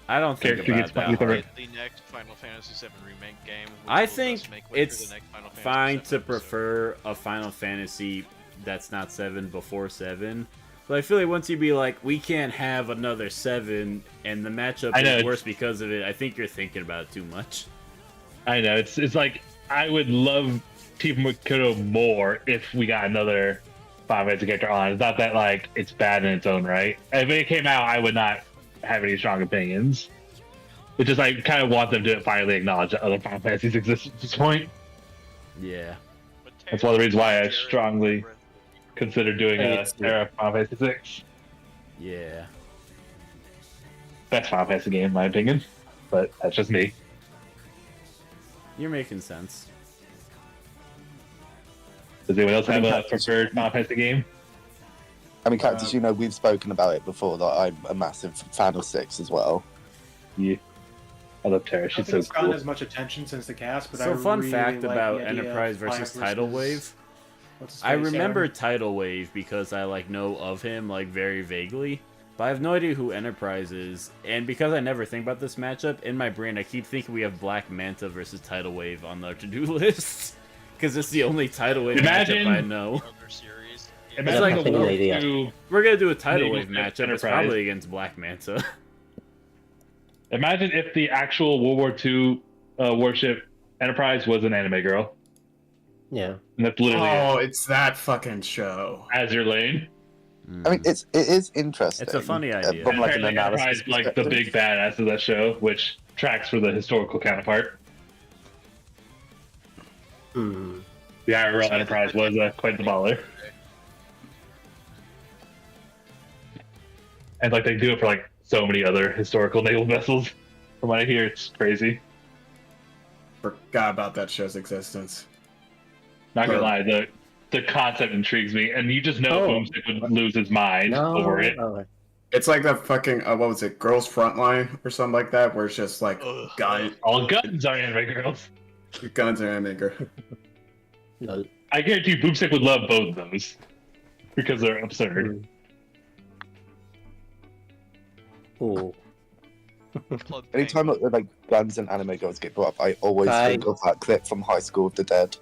I don't think character about gets that. Tifa. the next Final Fantasy VII remake game. which I will think thus make way for it's the next Final Fantasy fine VII to episode. prefer a Final Fantasy that's not 7 before 7. But I feel like once you be like, we can't have another 7, and the matchup I know, is it's- worse because of it, I think you're thinking about it too much. I know, it's like, I would love Tifa Makoto more if we got another Final Fantasy character on. It's not that, like, it's bad in its own right. If it came out, I would not have any strong opinions. It's just, I kind of want them to finally acknowledge that other Final Fantasies exist at this point. Yeah. That's one of the reasons why I strongly consider doing a era Final Fantasy 6. Yeah. Best Final Fantasy game, in my opinion. But that's just me. You're making sense. Does anyone else I have think a that's- preferred Final Fantasy game? I mean, Cactus, you know, we've spoken about it before that I'm a massive fan of 6 as well. Yeah. I love Terra. I She's don't so think it's gotten cool. as much attention since the cast, but So I fun really fact like about the idea Enterprise of versus Fire Tidal Wave. what's his I face, remember Aaron? Tidal Wave because I like know of him like very vaguely, but I have no idea who Enterprise is. And because I never think about this matchup in my brain, I keep thinking we have Black Manta versus Tidal Wave on our to-do list because it's the only Tidal Wave Imagine- matchup I know. Other series. Imagine like like a a War idea. II. We're gonna do a Tidal Naval Wave matchup. It's Enterprise. probably against Black Manta. Imagine if the actual World War II warship Enterprise was an anime girl. Yeah. And that's literally Oh, it's that fucking show. Azure Lane. I mean, it is interesting. It's a funny idea. From like an Apparently analysis Enterprise, like the big perspective. badass of that show, which tracks for the historical counterpart. Hmm. The IRL Enterprise was quite the baller. And like they do it for like so many other historical naval vessels. From what I hear, it's crazy. Forgot about that show's existence. Not gonna lie, the concept intrigues me, and you just know Boomstick would lose his mind over it. It's like that fucking what was it, Girls Frontline or something like that, where it's just like guns. All guns are anime girls. Guns are anime girls. No. I guarantee you, Boomstick would love both of those because they're absurd. Oh. Anytime like guns and anime girls get brought up, I always think of that clip from High School of the Dead.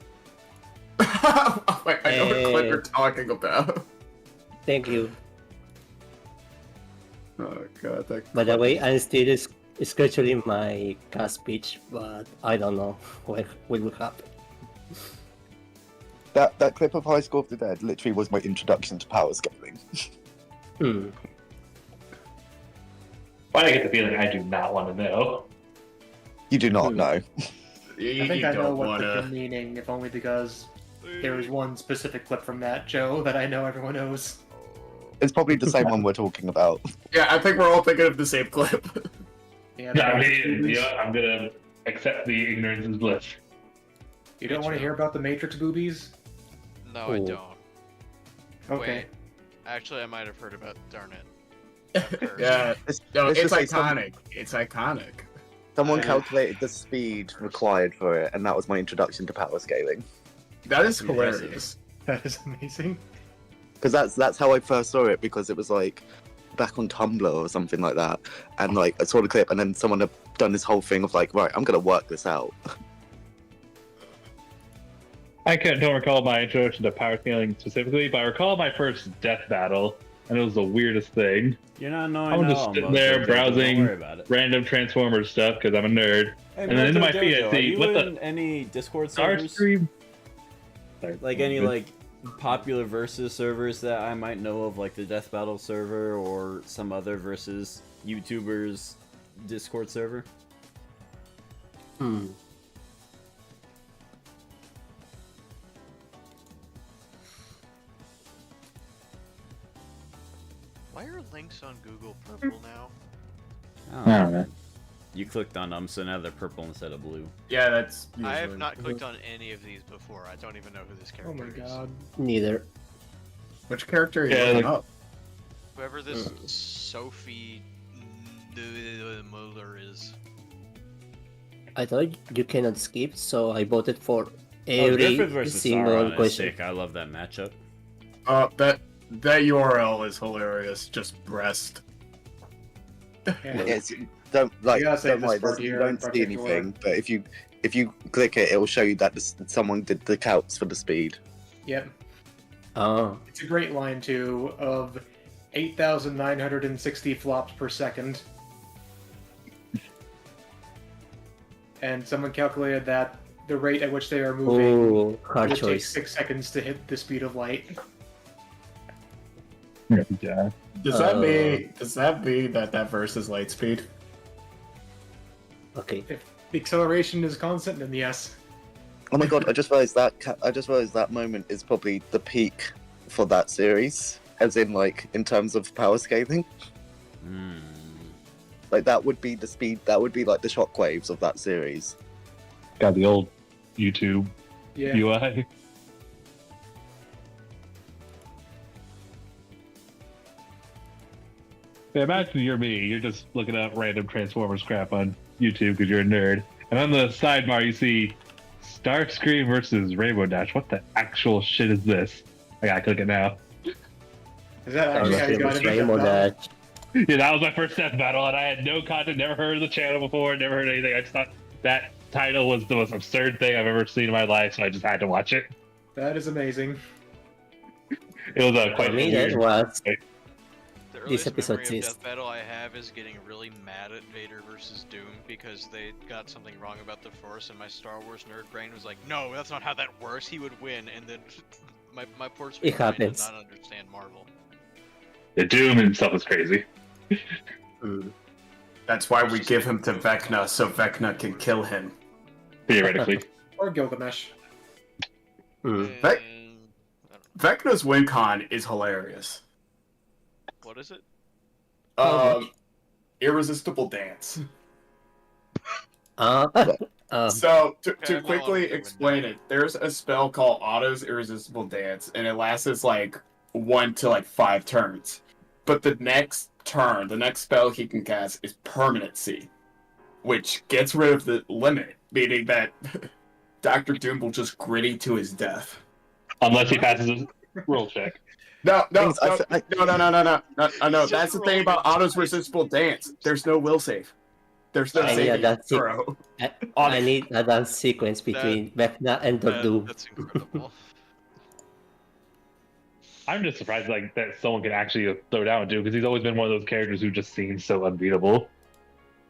Wait, I know what clip you're talking about. Thank you. Oh god, that. By the way, I'm still scheduling my cast speech, but I don't know what will happen. That clip of High School of the Dead literally was my introduction to power scaling. Why do I get the feeling I do not want to know? You do not know. I think I know what the meaning, if only because there was one specific clip from that, Joe, that I know everyone knows. It's probably the same one we're talking about. Yeah, I think we're all thinking of the same clip. Yeah, I'm gonna accept the ignorance is bliss. You don't want to hear about the Matrix boobies? No, I don't. Okay. Wait, actually, I might have heard about Darn It. Yeah, it's just like iconic. It's iconic. Someone calculated the speed required for it, and that was my introduction to power scaling. That is hilarious. That is amazing. Because that's how I first saw it, because it was like back on Tumblr or something like that, and like I saw the clip, and then someone had done this whole thing of like, right, I'm gonna work this out. I don't recall my introduction to power scaling specifically, but I recall my first death battle, and it was the weirdest thing. You're not knowing. I'm just sitting there browsing random Transformers stuff because I'm a nerd, Hey, and then into my feed I are see you what in the any Discord servers? Starscream. Like any like popular versus servers that I might know of, like the Death Battle server or some other versus YouTubers Discord server? Why are links on Google purple now? I don't know. You clicked on them, so now they're purple instead of blue. Yeah, that's. I have not clicked on any of these before. I don't even know who this character is. Oh my god. Neither. Which character are you looking up? Whoever this Sophie Muller is. I thought you cannot skip, so I voted for Griffith every versus single Sauron is question. sick. I love that matchup. That URL is hilarious. Just breast. It's don't like gotta save don't worry, this part you here don't in see particular. anything, but if you click it, it will show you that someone did the calcs for the speed. Yep. Oh. It's a great line, too, of 8,960 flops per second. And someone calculated that the rate at which they are moving Ooh, hard would take choice. 6 seconds to hit the speed of light. Yeah. Does that mean that verse is light speed? Okay. If the acceleration is constant, then yes. Oh my god! I just realized that moment is probably the peak for that series, as in like in terms of power scaling. Like that would be the speed. That would be like the shockwaves of that series. Got the old YouTube Yeah. UI. Yeah, imagine you're me. You're just looking up random Transformers crap on YouTube because you're a nerd. And on the sidebar, you see Starscream versus Rainbow Dash. What the actual shit is this? I gotta click it now. Is that actually how you got into Rainbow that? Dash. Yeah, that was my first death battle, and I had no content, never heard of the channel before, never heard anything. I just thought that title was the most absurd thing I've ever seen in my life, so I just had to watch it. That is amazing. It was quite For me, weird. that was The this earliest episode memory of is Death Battle I have is getting really mad at Vader versus Doom because they got something wrong about the Force, and my Star Wars nerd brain was like, "No, that's not how that works. He would win." And then my poor sweet It brain happens. does not understand Marvel. The Doom himself is crazy. That's why we give him to Vecna, so Vecna can kill him. Theoretically. Or Gilgamesh. Vecna's win con is hilarious. What is it? Irresistible Dance. So, to quickly explain it, there's a spell called Otto's Irresistible Dance, and it lasts like 1 to like 5 turns. But the next turn, the next spell he can cast is Permanency, which gets rid of the limit, meaning that Dr. Doom will just gritty to his death. Unless he passes his roll check. No. That's the thing about Otto's Resistible Dance. There's no will save. There's no saving throw. I need a dance sequence between Vecna and Doom. That's incredible. I'm just surprised that someone can actually throw down Doom, because he's always been one of those characters who just seems so unbeatable.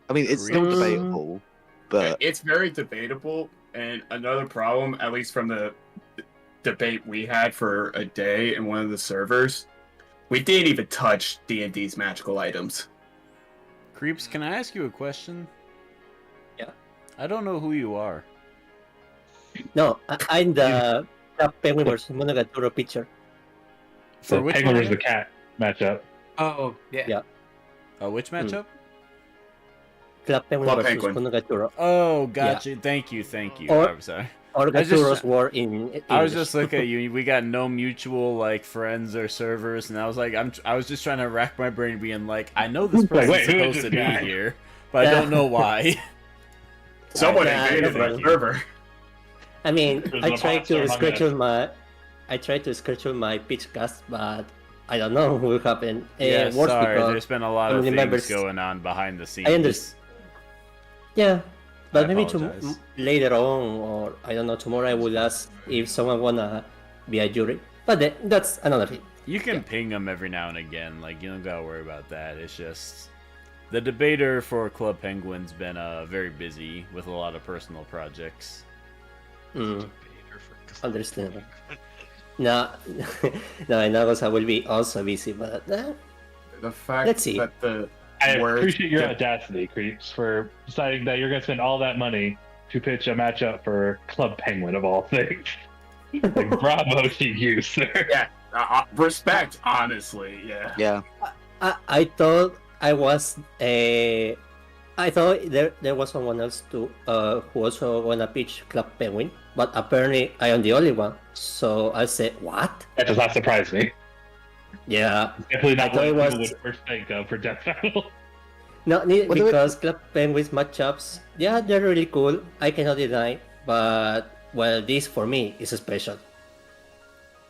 I mean, it's still debatable, but it's very debatable. And another problem, at least from the debate we had for a day in one of the servers, we didn't even touch D&D's magical items. Creeps, can I ask you a question? Yeah. I don't know who you are. No, I'm the Penguin vs. Monogatoro pitcher. For which Penguin one? versus the cat matchup. Oh, yeah. Which matchup? Club Penguin versus Monogatoro. Oh, gotcha. Yeah. Thank you. I'm sorry. Or Gaturo's war in English. I was just looking at you. We got no mutual friends or servers, and I was like, I was just trying to rack my brain, being like, I know this person's supposed to be here, but I don't know why. Someone invaded my server. I mean, I tried to schedule my pitch cast, but I don't know what will happen. Yeah, sorry. There's been a lot of things going on behind the scenes. I understand. Yeah. But maybe later on, or I don't know, tomorrow I will ask if someone wanna be a jury. But that's another thing. You can ping them every now and again. You don't gotta worry about that. It's just the debater for Club Penguin's been very busy with a lot of personal projects. Understandable. No, Nagosa will be also busy, but the fact let's see. That I appreciate your audacity, Creeps, for deciding that you're going to spend all that money to pitch a matchup for Club Penguin of all things. Bravo to you, sir. Yeah, respect, honestly. Yeah. Yeah. I thought I was I thought there was someone else who also wanna pitch Club Penguin, but apparently I am the only one. So I said, what? That does not surprise me. Yeah, definitely not what people would first think of for Death Battle. No, because Club Penguin's matchups, yeah, they're really cool. I cannot deny, but well, this for me is special.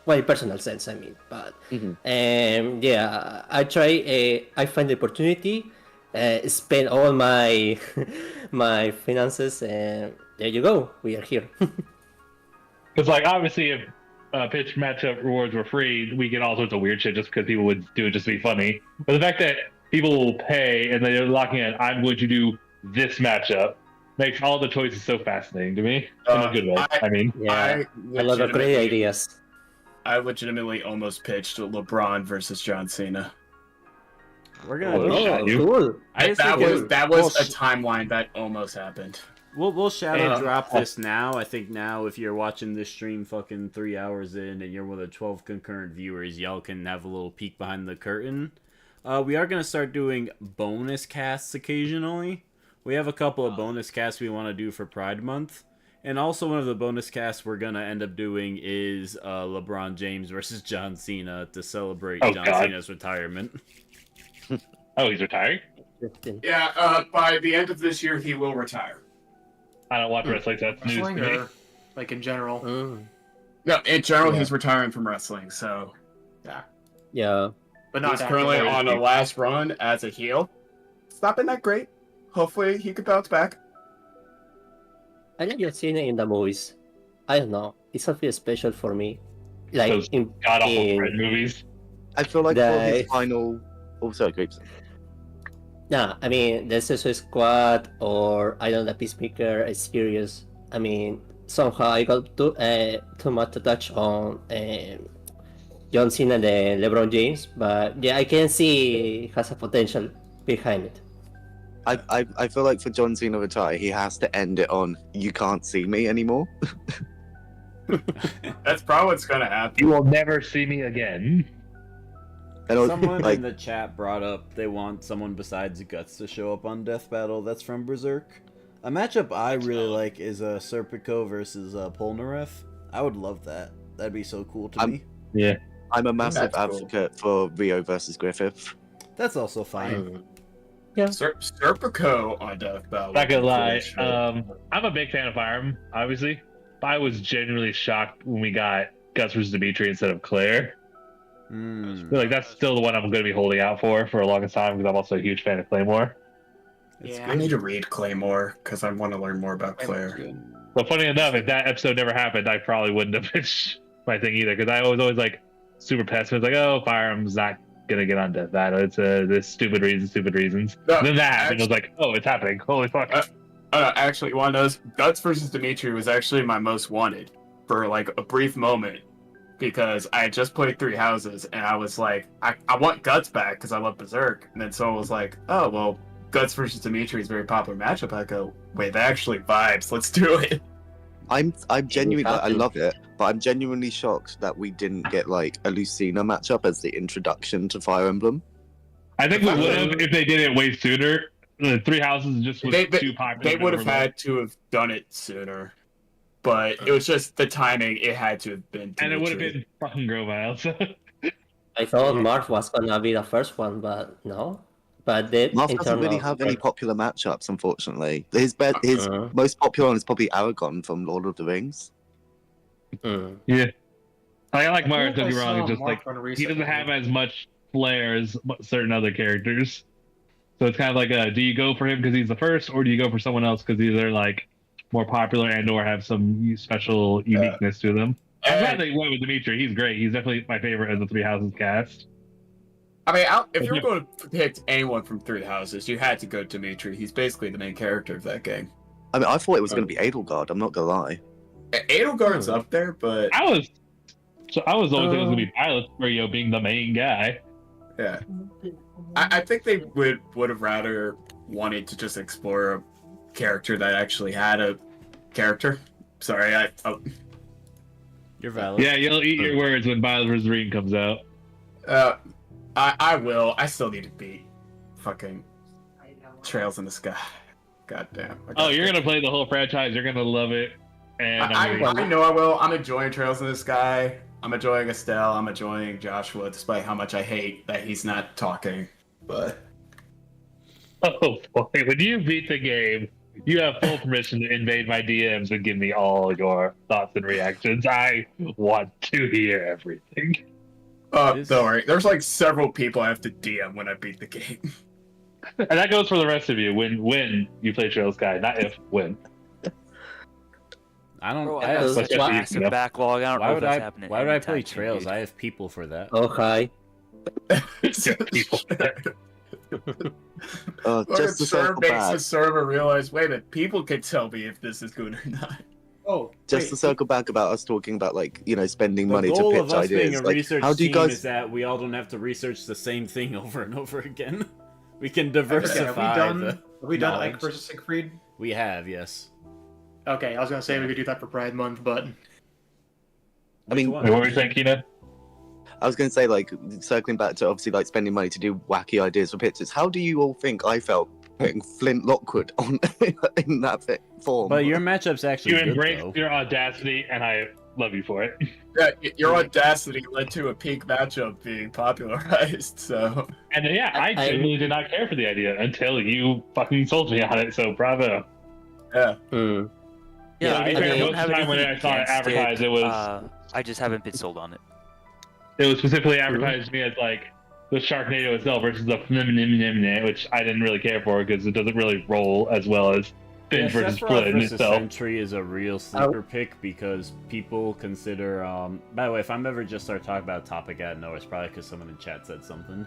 Well, in personal sense, I mean, but yeah, I find the opportunity, spend all my my finances, and there you go. We are here. Because obviously, if pitch matchup rewards were free, we get all sorts of weird shit just because people would do it just to be funny. But the fact that people will pay and they're locking in, I'm going to do this matchup, makes all the choices so fascinating to me. In a good way. Yeah, a lot of great ideas. I legitimately almost pitched LeBron versus John Cena. We're gonna cool. That was a timeline that almost happened. We'll shadow drop this now. I think now if you're watching this stream fucking 3 hours in and you're one of the 12 concurrent viewers, y'all can have a little peek behind the curtain. We are going to start doing bonus casts occasionally. We have a couple of bonus casts we want to do for Pride Month. And also one of the bonus casts we're going to end up doing is LeBron James versus John Cena to celebrate John Cena's retirement. Oh, he's retiring? Yeah, by the end of this year, he will retire. I don't watch wrestling, so that's news to me. Like in general. No, in general, he's retiring from wrestling, so yeah. Yeah. But not he's currently on a last run as a heel. It's not been that great. Hopefully, he could bounce back. I like John Cena in the movies. I don't know. It's something special for me. Like those god-awful Fred movies. I feel like for his final... Also, Creeps. Nah, I mean, the Suicide Squad or I don't know, the Peacemaker is serious. I mean, somehow I got too much to touch on John Cena and LeBron James, but yeah, I can see it has a potential behind it. I feel like for John Cena to retire, he has to end it on "You can't see me anymore." That's probably what's gonna happen. You will never see me again. Someone in the chat brought up they want someone besides Guts to show up on Death Battle. That's from Berserk. A matchup I really like is Serpico versus Polnareff. I would love that. That'd be so cool to me. Yeah. I'm a massive advocate for Rio versus Griffith. That's also fine. Yeah. Serpico on Death Battle. Not gonna lie, I'm a big fan of Fire Emblem, obviously. But I was genuinely shocked when we got Gus versus Dimitri instead of Claire. Like that's still the one I'm going to be holding out for a longest time because I'm also a huge fan of Claymore. Yeah, I need to read Claymore because I want to learn more about Claire. But funny enough, if that episode never happened, I probably wouldn't have pitched my thing either because I was always like super pessimist, like, oh, Fire Emblem's not gonna get on Death Battle. It's this stupid reasons. No, and then that happened. I was like, oh, it's happening. Holy fuck. Actually, one of those Guts versus Dimitri was actually my most wanted for like a brief moment. Because I had just played Three Houses, and I was like, I want Guts back because I love Berserk. And then someone was like, oh, well, Guts versus Dimitri is a very popular matchup. I go, wait, that actually vibes. Let's do it. I'm genuinely, I love it, but I'm genuinely shocked that we didn't get like a Lucina matchup as the introduction to Fire Emblem. I think we would have if they did it way sooner. The Three Houses just was too popular. They would have had to have done it sooner. But it was just the timing. It had to have been. And it would have been fucking Grovile. So. I thought Marth was gonna be the first one, but no. But Marth doesn't really have any popular matchups, unfortunately. His most popular one is probably Aragon from Lord of the Rings. Yeah, I like Marth. Don't be wrong. It's just like he doesn't have as much flair as certain other characters. So it's kind of like, do you go for him because he's the first, or do you go for someone else because they're like more popular and or have some special uniqueness to them? I'm glad they went with Dimitri. He's great. He's definitely my favorite of the Three Houses cast. I mean, if you were going to pick anyone from Three Houses, you had to go Dimitri. He's basically the main character of that game. I mean, I thought it was going to be Edelgard. I'm not gonna lie. Edelgard's up there, but I was always thinking it was gonna be Pilot Rio being the main guy. Yeah, I think they would have rather wanted to just explore a character that actually had a character. Sorry, You're valid. Yeah, you'll eat your words when Bowser's Ring comes out. I will. I still need to beat fucking Trails in the Sky. God damn. Oh, you're gonna play the whole franchise. You're gonna love it. And I know I will. I'm enjoying Trails in the Sky. I'm enjoying Estelle. I'm enjoying Joshua, despite how much I hate that he's not talking. But oh boy, when you beat the game, you have full permission to invade my DMs and give me all your thoughts and reactions. I want to hear everything. Don't worry. There's like several people I have to DM when I beat the game. And that goes for the rest of you. When you play Trails Guy, not if, when. I don't. Bro, I have such a massive backlog. I don't know if that's happening. Why would I anytime play soon, Trails? dude. I have people for that. Okay. Just to circle makes back. the server realize, wait a minute, people can tell me if this is good or not. Just to circle back about us talking about spending The money to goal pitch of us being ideas. a research How do you team guys? is that we all don't have to research the same thing over and over again. We can diversify. Have we done knowledge. Ike versus Siegfried? We have, yes. Okay, I was gonna say we could do that for Pride Month, but I mean, What were you saying, Kina? I was going to say, circling back to obviously spending money to do wacky ideas for pictures. How do you all think I felt putting Flint Lockwood on in that form? But your matchup's actually You good, embraced though. your audacity, and I love you for it. Yeah, your audacity led to a peak matchup being popularized, so... And yeah, I genuinely did not care for the idea until you fucking sold me on it, so bravo. Yeah. Yeah, I I don't most have of the time when I anything saw it against advertised, it was I just haven't been sold on it. it was specifically advertised to me as the Sharknado itself versus the Flimminimnimne, which I didn't really care for because it doesn't really roll as well as Finch versus Sephiroth Flynn versus itself. Sentry is a real sleeper pick because people consider. By the way, if I'm ever just start talking about a topic out of nowhere, it's probably because someone in chat said something.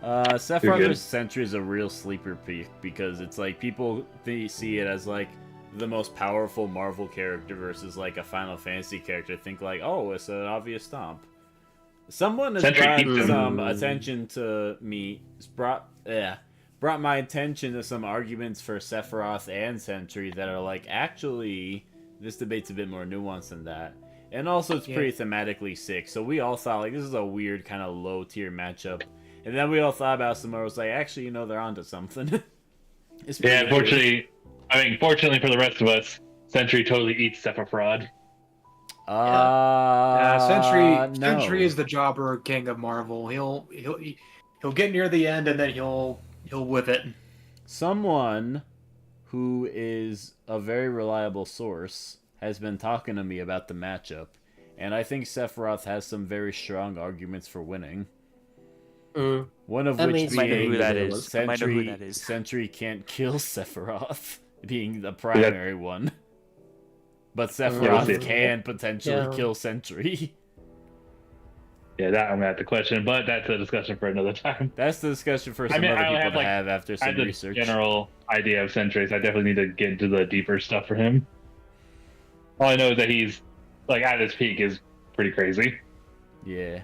Sephiroth versus Sentry is a real sleeper pick because it's people see it as the most powerful Marvel character versus a Final Fantasy character. Think oh, it's an obvious stomp. Someone has brought some attention to me. Brought my attention to some arguments for Sephiroth and Sentry that are actually, this debate's a bit more nuanced than that. And also, it's pretty thematically sick. So we all thought, like, this is a weird kind of low-tier matchup. And then we all thought about some more. It was like, actually, you know, they're onto something. Yeah, fortunately for the rest of us, Sentry totally eats Sephiroth. Sentry is the jobber king of Marvel. He'll get near the end and then he'll whip it. Someone who is a very reliable source has been talking to me about the matchup, and I think Sephiroth has some very strong arguments for winning. One of which being Sentry can't kill Sephiroth, being the primary one. But Sephiroth can potentially kill Sentry. Yeah, that I'm gonna have to question, but that's a discussion for another time. That's the discussion for some other people to have after some research. General idea of Sentry, so I definitely need to get into the deeper stuff for him. All I know is that he's, like, at his peak is pretty crazy. Yeah.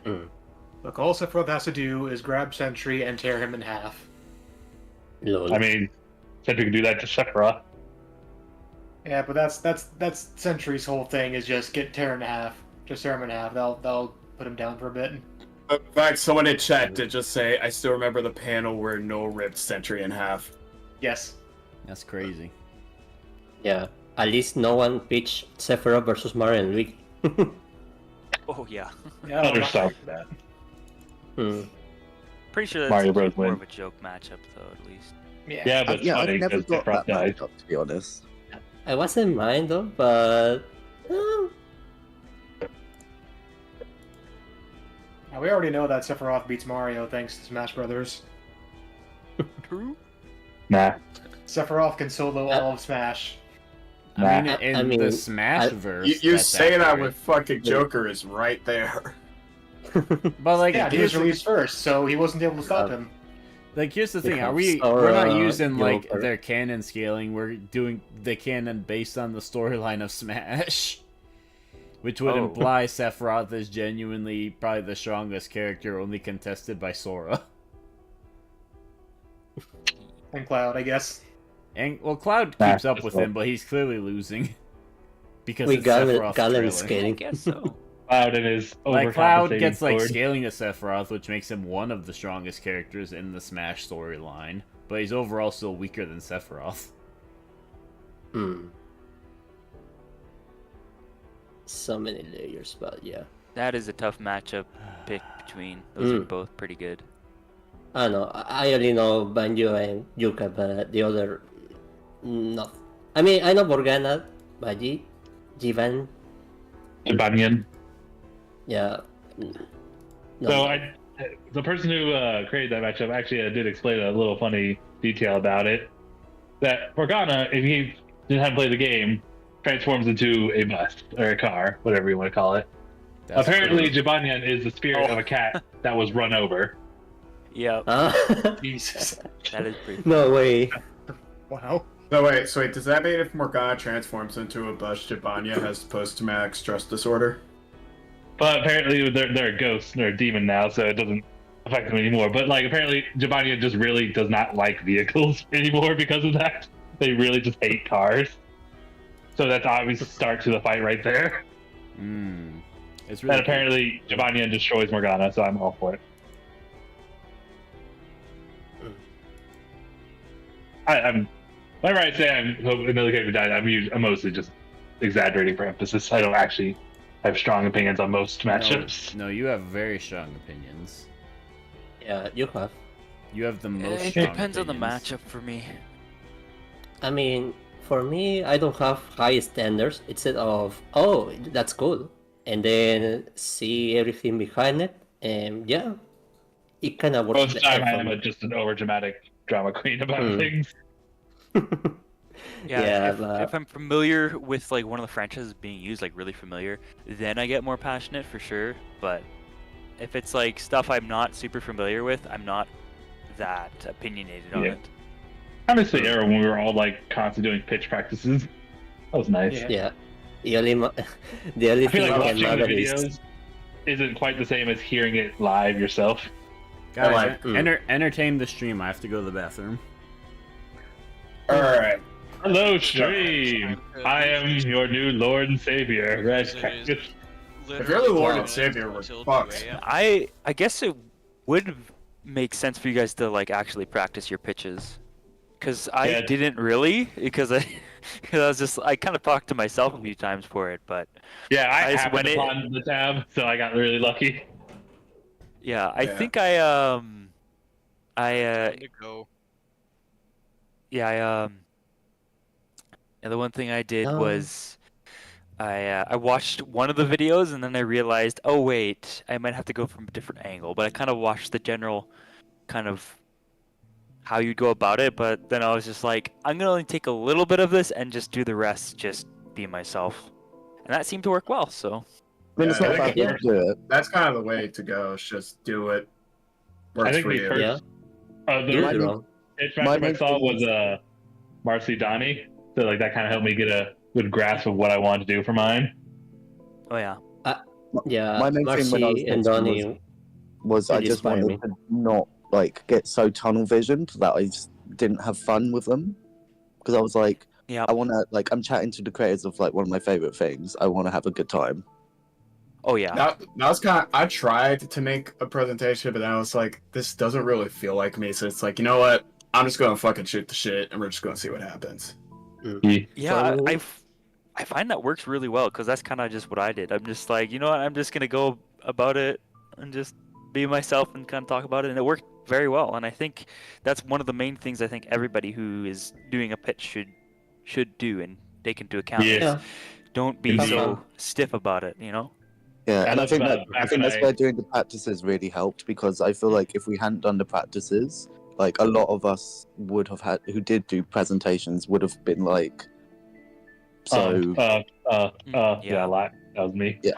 Look, all Sephiroth has to do is grab Sentry and tear him in half. I mean, Sentry can do that to Sephiroth. Yeah, but that's Sentry's whole thing is just tear him in half. Just tear him in half. They'll put him down for a bit. In fact, someone in chat did just say, I still remember the panel where Noel ripped Sentry in half. Yes. That's crazy. Yeah. At least no one pitched Sephiroth versus Mario and Luigi. Oh, yeah. Yeah, I'll stop for that. Pretty sure that's Mario Bros. more win. of a joke matchup, though, at least. Yeah, but it's funny I've never because got that Sephiroth died. matchup, to be honest. I wasn't mine though, but Now, we already know that Sephiroth beats Mario thanks to Smash Brothers. True. Nah. Sephiroth can solo all of Smash. I mean, in the Smash verse, You say that with fucking Joker is right there. But like, yeah, he was released first, so he wasn't able to stop him. Like, here's the thing: we're not using like their canon scaling. We're doing the canon based on the storyline of Smash, which would imply Sephiroth is genuinely probably the strongest character, only contested by Sora. And Cloud, I guess. And well, Cloud keeps up with him, but he's clearly losing because we it's got Sephiroth's scaling. I guess so. Cloud and his like Cloud overcompensating gets like sword. scaling to Sephiroth, which makes him one of the strongest characters in the Smash storyline, but he's overall still weaker than Sephiroth. So many layers, but yeah. That is a tough matchup pick between. Those are both pretty good. I know. I only know Banjo and Yuka, but the other, not. I mean, I know Morgana, Baji, Jivan. Banyan. Yeah. No. So the person who created that matchup actually did explain a little funny detail about it. That Morgana, if you haven't played the game, transforms into a bus or a car, whatever you want to call it. That's Apparently, Jibanyan is the spirit of a cat that was run over. Yep. Jesus. That is pretty. No way. Wow. So wait, does that mean if Morgana transforms into a bus, Jibanya has post-traumatic stress disorder? But apparently they're a ghost, they're a demon now, so it doesn't affect them anymore. But like apparently Jibanya just really does not like vehicles anymore because of that. They really just hate cars. So that's obvious start to the fight right there. It's really and apparently Jibanya destroys Morgana, so I'm all for it. Whenever I say another character died, I'm mostly just exaggerating for emphasis. I don't actually have strong opinions on most matchups. No, you have very strong opinions. Yeah, you have. You have the most It strong depends opinions. on the matchup for me. I mean, for me, I don't have high standards. Instead of, oh, that's cool, and then see everything behind it, and yeah, it kind of works. Most of the time, better for I'm me. just an overdramatic drama queen about things. Yeah, but if I'm familiar with like one of the franchises being used, like really familiar, then I get more passionate for sure. But if it's like stuff I'm not super familiar with, I'm not that opinionated on it. I miss the era when we were all like constantly doing pitch practices. That was nice. Yeah. The only I feel thing like I can watching the matter videos is isn't quite the same as hearing it live yourself. Guys, entertain the stream. I have to go to the bathroom. Alright. Hello, stream. I am your new Lord and Savior, Red Cactus. If you're the Lord and minutes Savior, we're until fucked. 2 a.m. I guess it would make sense for you guys to like actually practice your pitches, because I didn't really, because I was just I kind of talked to myself a few times for it, but yeah, I just happened upon the tab, so I got really lucky. Yeah, I think Time to go. yeah, and the one thing I did was I watched one of the videos and then I realized, oh wait, I might have to go from a different angle. But I kind of watched the general kind of how you go about it. But then I was just like, I'm gonna only take a little bit of this and just do the rest, just be myself, and that seemed to work well. So. I mean, it's not bad to do it. That's kind of the way to go. Is just do it. Works I think for the you. first, the pitch matchup I saw was Marcy Donnie, so like that kind of helped me get a good grasp of what I wanted to do for mine. Oh yeah. Yeah. My main thing when I was Marcy and pitching Donnie was I really just inspire wanted me. to not like get so tunnel visioned that I just didn't have fun with them, because I was like, I want to like I'm chatting to the creators of like one of my favorite things. I want to have a good time. Oh yeah. That was kind of. I tried to make a presentation, but then I was like, this doesn't really feel like me. So it's like, you know what? I'm just gonna fucking shoot the shit, and we're just gonna see what happens. Yeah, I find that works really well because that's kind of just what I did. I'm just like, you know what? I'm just gonna go about it and just be myself and kind of talk about it, and it worked very well. And I think that's one of the main things I think everybody who is doing a pitch should do and take into account. Yeah. Is don't be so stiff about it, you know. Yeah, and I think that's I- where doing the practices really helped, because I feel like if we hadn't done the practices, like a lot of us would have had who did do presentations would have been like, so yeah, a lot. That was me. Yeah.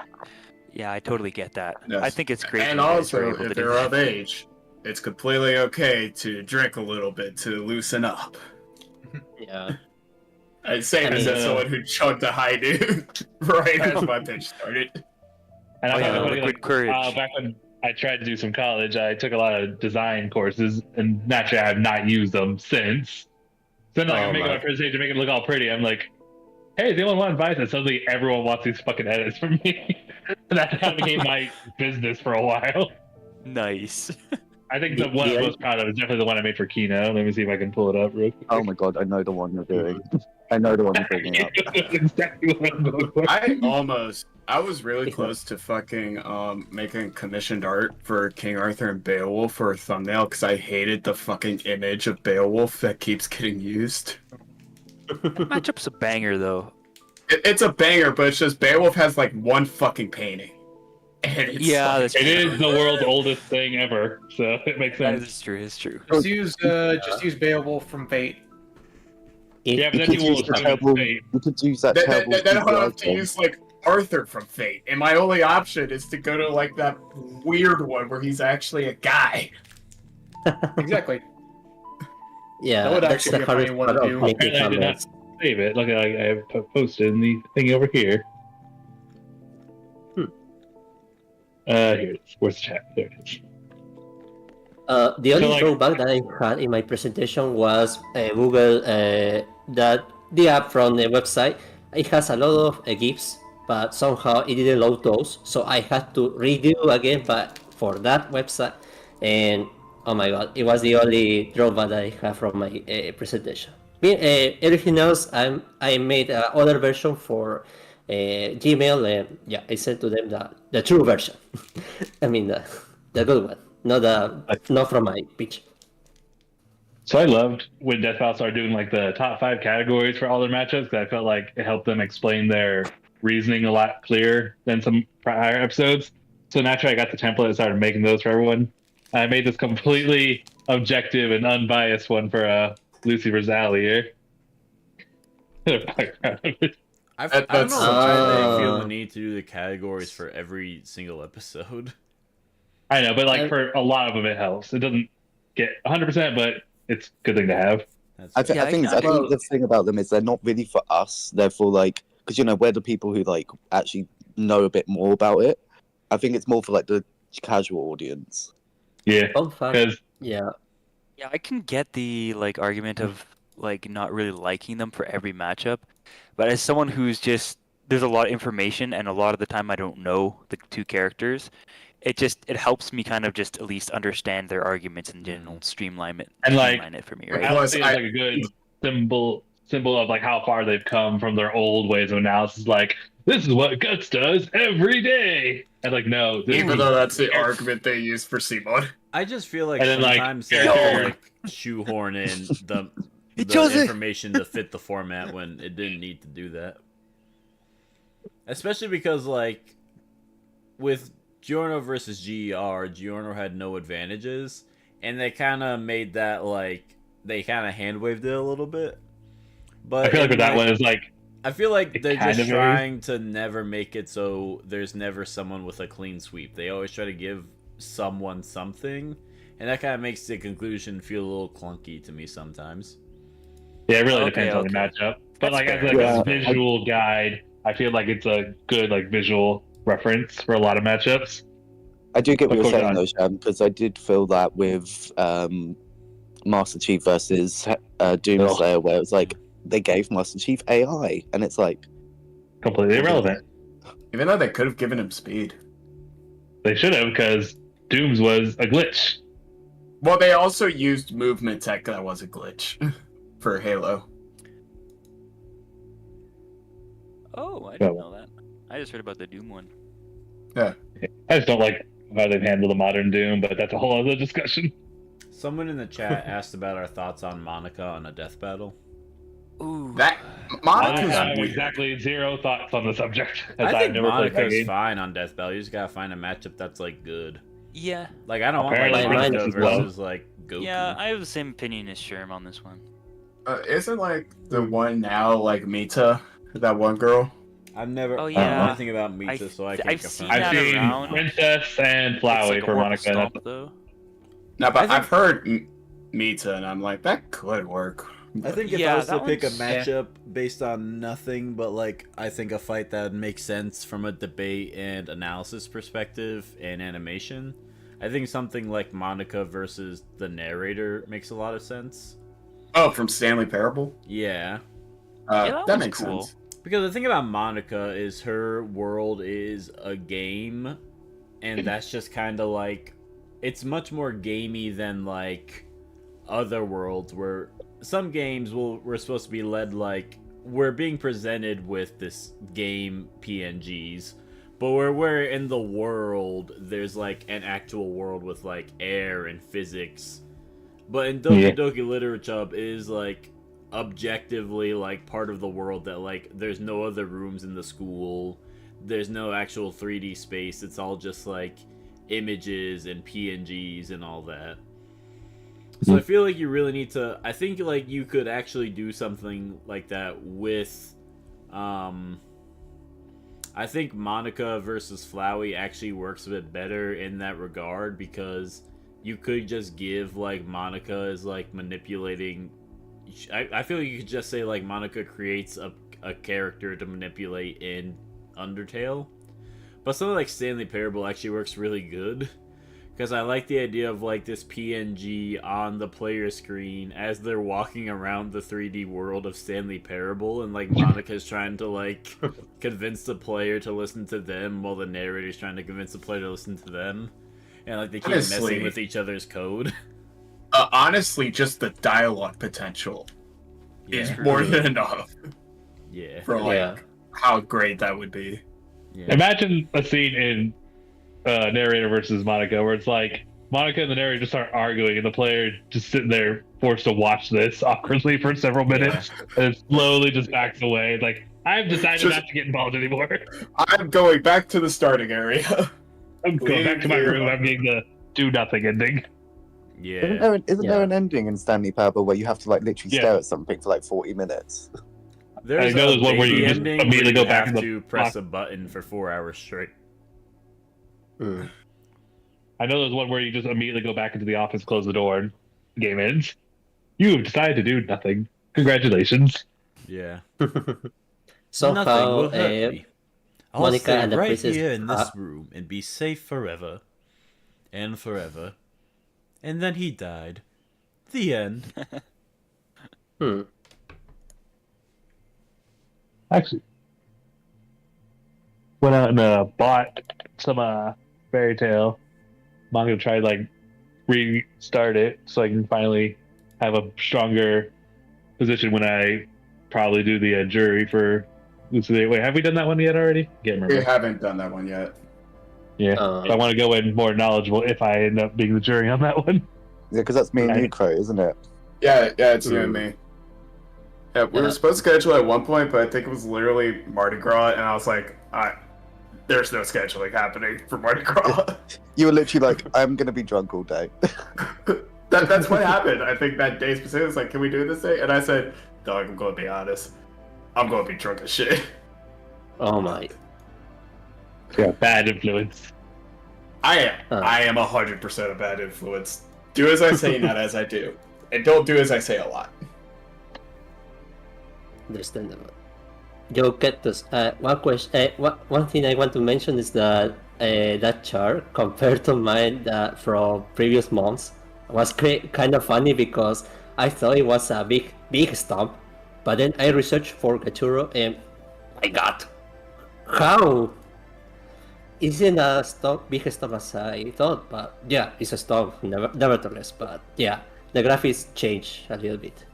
Yeah, I totally get that. Yes. I think it's great. And that you guys were also, able to if do you're that. of age, it's completely okay to drink a little bit to loosen up. Yeah. I say this as someone who chugged a high noon right as my pitch started. And I found it funny, good like, courage. back when I tried to do some college, I took a lot of design courses, and naturally I have not used them since. So then, like, I'm making my presentation, making it look all pretty. I'm like, hey, does anyone want advice? And suddenly everyone wants these fucking edits from me. And that kind of became my business for a while. Nice. I think the one I'm most proud of is definitely the one I made for Kino. Let me see if I can pull it up real quick. oh my god, I know the one you're doing. I know the one you're bringing up. Exactly what I'm going for. I was really close to fucking making commissioned art for King Arthur and Beowulf for a thumbnail because I hated the fucking image of Beowulf that keeps getting used. Matchup's a banger though. It's a banger, but it's just Beowulf has like one fucking painting. And it's Yeah, it is the world's oldest thing ever, so it makes sense. That is true. It's true. Just use Beowulf from Fate. Yeah, but then you will Fate. You could use that terrible. Then I'll have to use like Arthur from Fate, and my only option is to go to like that weird one where he's actually a guy. Exactly. Yeah, That would that's actually the be a funny hardest one part to of do. making Apparently I did not comments. save it. Look, I have posted in the thing over here. Here it is. Where's the chat? There it is. The only So, like- drawback that I had in my presentation was Google, that the app from the website, it has a lot of GIFs, but somehow it didn't load those, so I had to redo again, but for that website, and oh my god, it was the only drawback that I have from my presentation. Everything else, I made another version for Gmail, and yeah, I sent to them the true version. I mean the good one, not from my pitch. So I loved when Death Battle started doing like the top 5 categories for all their matchups, because I felt like it helped them explain their reasoning a lot clearer than some prior episodes. So naturally, I got the template and started making those for everyone. I made this completely objective and unbiased one for Lucy Rosali here. I don't know why they feel the need to do the categories for every single episode. I know, but like for a lot of them, it helps. It doesn't get 100%, but it's a good thing to have. I think the thing about them is they're not really for us. They're for like, because we're the people who like actually know a bit more about it. I think it's more for like the casual audience. Yeah, yeah, I can get the like argument of like not really liking them for every matchup, but as someone who's just there's a lot of information, and a lot of the time I don't know the two characters. It helps me kind of just at least understand their arguments in general, streamline it, And like, streamline it for me, I right? would say it's like a good symbol of like how far they've come from their old ways of analysis. Like, this is what Guts does every day, and like, no, this Even is though that's the argument they use for Simon. I just feel like And then, like, sometimes they like shoehorn in the information to fit the format when it didn't need to do that. Especially because, like, with Giorno versus GER, Giorno had no advantages, and they kind of made that, like, they kind of hand-waved it a little bit. But I feel like with that one, it's like... I feel like they're just kind of trying to never make it so there's never someone with a clean sweep. They always try to give someone something, and that kind of makes the conclusion feel a little clunky to me sometimes. Yeah, it really depends on the matchup. But like as like a visual guide, I feel like it's a good like visual reference for a lot of matchups. I do get what But you're go saying on. though, Sham, because I did feel that with Master Chief versus Doomslayer, where it was like they gave Master Chief AI, and it's like completely irrelevant. Even though they could have given him speed. They should have, because Doom's was a glitch. Well, they also used movement tech that was a glitch for Halo. Oh, I didn't know that. I just heard about the Doom one. Yeah. I just don't like how they've handled the modern Doom, but that's a whole other discussion. Someone in the chat asked about our thoughts on Monica on a death battle. Ooh. That I have exactly zero thoughts on the subject. As I I've think never played that Monica's game. fine on death battle. You just gotta find a matchup that's like good. Yeah. Like I don't want like Apparently Monica mine is low. versus like Goku. Yeah, I have the same opinion as Sherm on this one. Isn't like the one now like Mita, that one girl? I've never Oh, heard yeah. anything about Mita, so I can't I've confirm. seen I've that seen around. Princess and It's Flowey like a for horrible Monica. stomp, That's though. No, but I think- I've heard Mita, and I'm like, that could work. I think if Yeah, I was to that pick a one's- matchup based on nothing but like I think a fight that makes sense from a debate and analysis perspective and animation, I think something like Monica versus the narrator makes a lot of sense. Oh, from Stanley Parable? Yeah. Yeah, that one's makes cool. sense. Because the thing about Monica is her world is a game, and that's just kind of like, it's much more gamey than like other worlds where some games we're supposed to be led like we're being presented with this game PNGs, but where we're in the world, there's like an actual world with like air and physics. But in Doki Doki Literature is like objectively like part of the world that like there's no other rooms in the school, there's no actual 3D space, it's all just like images and PNGs and all that. So I feel like you really need to, I think like you could actually do something like that with I think Monica versus Flowey actually works a bit better in that regard, because you could just give like Monica is like manipulating. I feel like you could just say like Monica creates a character to manipulate in Undertale, but something like Stanley Parable actually works really good, because I like the idea of like this PNG on the player screen as they're walking around the 3D world of Stanley Parable, and like Monica's trying to like convince the player to listen to them while the narrator's trying to convince the player to listen to them, and like they keep Honestly, messing with each other's code. Honestly, just the dialogue potential is Yeah. more than enough Yeah. for like Yeah. how great that would be. Yeah. Imagine a scene in narrator versus Monica where it's like Monica and the narrator just start arguing, and the player just sitting there forced to watch this awkwardly for several minutes, and it slowly just backs away. Like, I've decided Just- not to get involved anymore. I'm going back to the starting area. I'm going back to my room. I'm getting the do nothing ending. Yeah. Isn't there an ending in Stanley Parable where you have to like literally stare at something for like 40 minutes? There's I know there's one where you baby just ending immediately where go you back have in the to press box. a button for 4 hours straight. I know there's one where you just immediately go back into the office, close the door, and the game ends. You have decided to do nothing. Congratulations. Yeah. Somehow, Nothing will hurt me. I'll Monica stay and the right princess. here in this room and be safe forever and forever. And then he died. The end. Actually, went out and bought some fairy tale manga to try to like restart it so I can finally have a stronger position when I probably do the jury for Lucid. Wait, have we done that one yet already? Can't remember. We haven't done that one yet. Yeah, so I want to go in more knowledgeable if I end up being the jury on that one. Yeah, because that's me and you, Crow, isn't it? Yeah, it's you and me. Yeah, we were supposed to schedule at one point, but I think it was literally Mardi Gras, and I was like, there's no scheduling happening for Mardi Gras. You were literally like, I'm going to be drunk all day. That's what happened. I think that day specifically was like, can we do it this day? And I said, dog, I'm going to be honest. I'm going to be drunk as shit. Oh my. Yeah, bad influence. I am 100% a bad influence. Do as I say, not as I do. And don't do as I say a lot. Understandable. Yo, Ketos, one thing I want to mention is that that chart, compared to mine from previous months, was kind of funny because I thought it was a big stump, but then I researched for Gachuro and my god, how? Isn't a big stump as I thought, but yeah, it's a stump nevertheless, but yeah, the graphics change a little bit.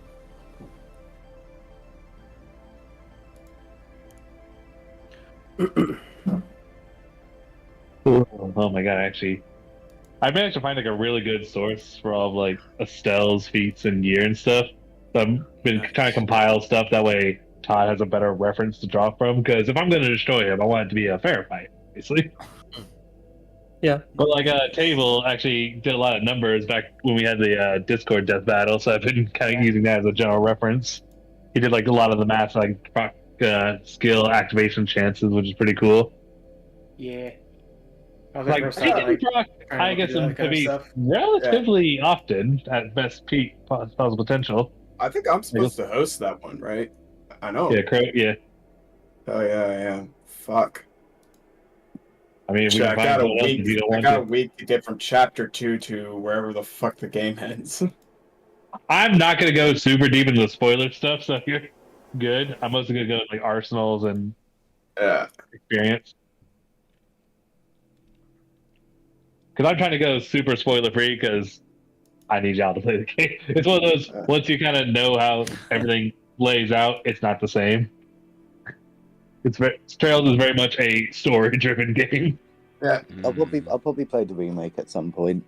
Oh my god, actually. I managed to find like a really good source for all of like Estelle's feats and gear and stuff. So I've been trying to compile stuff that way Todd has a better reference to draw from, because if I'm going to destroy him, I want it to be a fair fight, obviously. Yeah. But like Table actually did a lot of numbers back when we had the Discord death battle, so I've been kind of using that as a general reference. He did like a lot of the math, like skill activation chances, which is pretty cool. Yeah. Like, I guess him to be relatively often at best peak possible potential. I think I'm supposed to host that one, right? I know. Yeah, yeah. Oh yeah, I am. Fuck. I mean, Shit, I got a week to get from chapter 2 to wherever the fuck the game ends. I'm not gonna go super deep into the spoiler stuff, so you're good. I'm mostly gonna go with like arsenals and experience. Because I'm trying to go super spoiler free because I need y'all to play the game. It's one of those, once you kind of know how everything lays out, it's not the same. Trails is very much a story-driven game. Yeah, I'll probably play the remake at some point.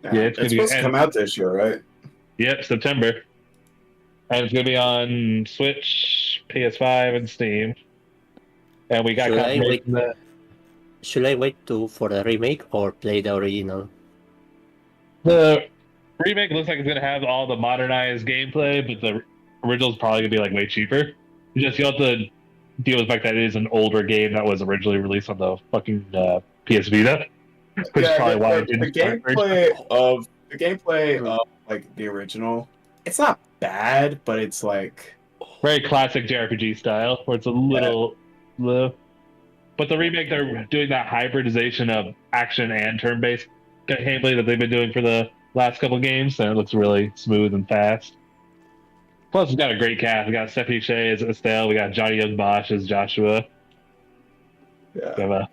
Yeah, it's supposed to come out this year, right? Yep, September. And it's gonna be on Switch, PS5, and Steam. And we got confirmation that. Should I wait for the remake or play the original? The remake looks like it's gonna have all the modernized gameplay, but the original's probably gonna be like way cheaper. You have to deal with the fact that it is an older game that was originally released on the fucking PS Vita. Which is probably why it didn't. The gameplay of like the original, it's not bad, but it's like very classic JRPG style, where it's a little low. But the remake, they're doing that hybridization of action and turn-based gameplay that they've been doing for the last couple games, and it looks really smooth and fast. Plus, we've got a great cast. We got Stephanie Shea as Estelle. We got Johnny Young Bosch as Joshua. Yeah. We have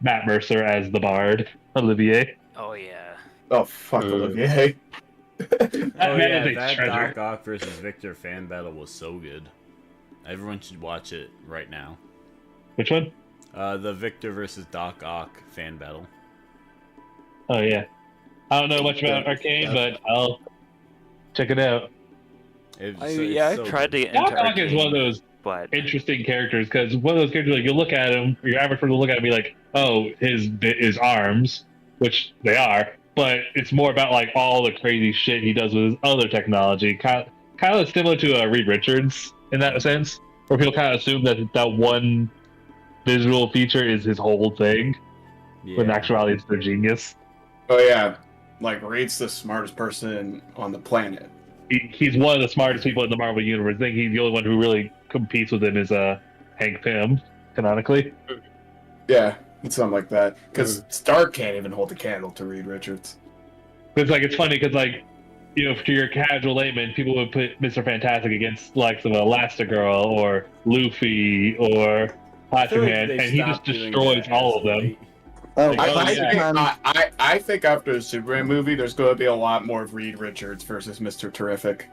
Matt Mercer as the Bard, Olivier. Oh yeah. Oh fuck, Olivier. That Doc Ock versus Victor fan battle was so good. Everyone should watch it right now. Which one? The Victor versus Doc Ock fan battle. Oh yeah. I don't know much about Arcane, but I'll check it out. I've tried to get into Doc Ock is one of those interesting characters, because one of those characters, like, you look at him, your average person will look at him and be like, oh, his arms, which they are, but it's more about like all the crazy shit he does with his other technology. Kind of similar to Reed Richards in that sense, where people kind of assume that one visual feature is his whole thing, when in actuality it's their genius. Oh yeah, like Reed's the smartest person on the planet. He's one of the smartest people in the Marvel universe. I think he's the only one who really competes with him is Hank Pym, canonically. Yeah, it's something like that. Because Stark can't even hold a candle to Reed Richards. It's funny because to your casual layman, people would put Mr. Fantastic against likes of Elastigirl or Luffy or Plastic like Man, they've and he just stopped doing destroys that all as of them. late. I think after the Superman movie, there's going to be a lot more of Reed Richards versus Mr. Terrific.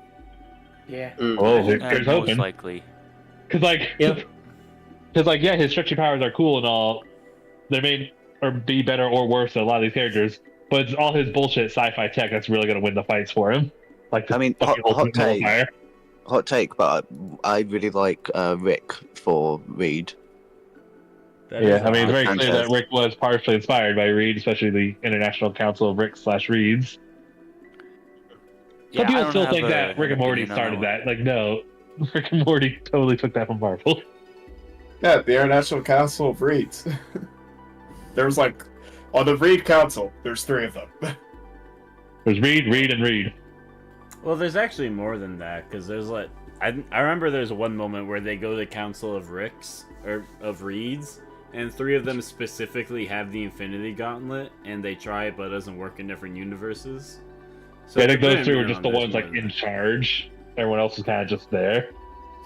Yeah. Oh, here's most hoping. likely. Because yeah, his stretchy powers are cool and all. They may or be better or worse than a lot of these characters, but it's all his bullshit sci-fi tech that's really going to win the fights for him. Like, I mean, hot take, but I really like Rick for Reed. Yeah, I mean, it's very clear that Rick was partially inspired by Reed, especially the International Council of Rick/Reeds. Some people still think that Rick and Morty started that. Like, no, Rick and Morty totally took that from Marvel. Yeah, the International Council of Reeds. There's like, on the Reed Council, there's 3 of them. There's Reed, Reed, and Reed. Well, there's actually more than that, because there's like... I remember there's one moment where they go to Council of Ricks, or of Reeds, and 3 of them specifically have the Infinity Gauntlet, and they try it, but it doesn't work in different universes. So I think those 3 were just the ones like in charge. Everyone else is kind of just there.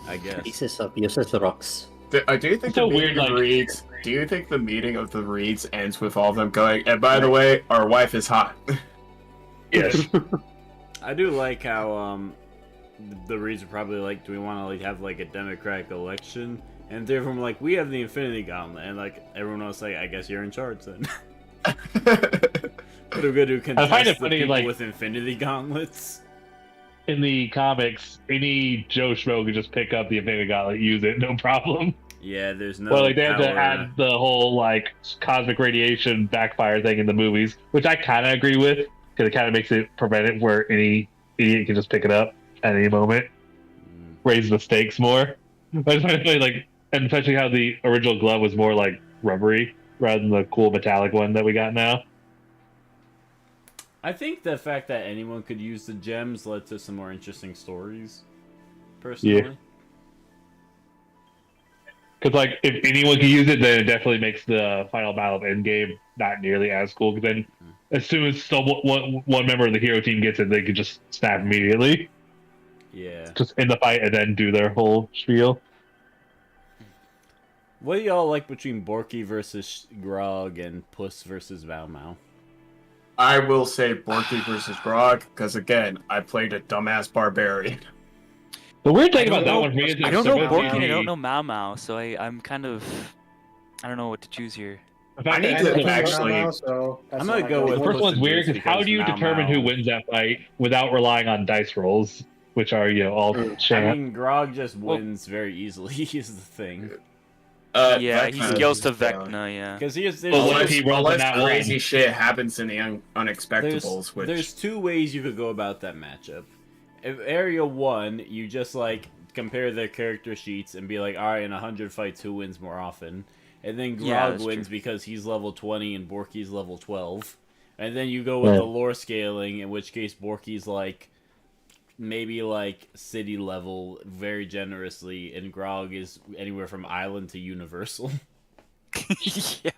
I guess. Pieces of useless rocks. Do you think the meeting of the Reeds? Do you think the meeting of the Reeds ends with all of them going? And by the way, our wife is hot. Yes. I do like how the Reeds are probably like, do we want to like have like a democratic election? And they're from like, we have the Infinity Gauntlet, and like everyone else like, I guess you're in charge then. But we're going to contest the people with Infinity Gauntlets. In the comics, any Joe Schmo could just pick up the Infinity Gauntlet, use it, no problem. Yeah, there's no. Well, like they had to add the whole like cosmic radiation backfire thing in the movies, which I kind of agree with, because it kind of makes it prevent it where any idiot can just pick it up at any moment, raise the stakes more. But it's funny, like, and especially how the original glove was more like rubbery rather than the cool metallic one that we got now. I think the fact that anyone could use the gems led to some more interesting stories, personally. Yeah. Because, like, if anyone can use it, then it definitely makes the final battle of Endgame not nearly as cool. Because then, as soon as one member of the hero team gets it, they could just snap immediately. Yeah. Just in the fight and then do their whole spiel. What do y'all like between Borky versus Grog and Puss versus Val Mao? I will say Borky versus Grog, because again, I played a dumbass barbarian. The weird thing about that one for me is I don't know Borky and I don't know Mao Mao, so I'm kind of... I don't know what to choose here. I need to actually... I'm going to go with... The first one's weird, because how do you determine who wins that fight without relying on dice rolls, which are, you know, all chance? I mean, Grog just wins very easily, is the thing. Yeah, he scales to Vecna, yeah. Because unless crazy shit happens in the unexpectables, There's 2 ways you could go about that matchup. If Area 1, you just, like, compare their character sheets and be like, alright, in 100 fights, who wins more often? And then Grog wins because he's level 20 and Borky's level 12. And then you go with the lore scaling, in which case Borky's, like, maybe, like, city level very generously, and Grog is anywhere from island to universal. Yeah.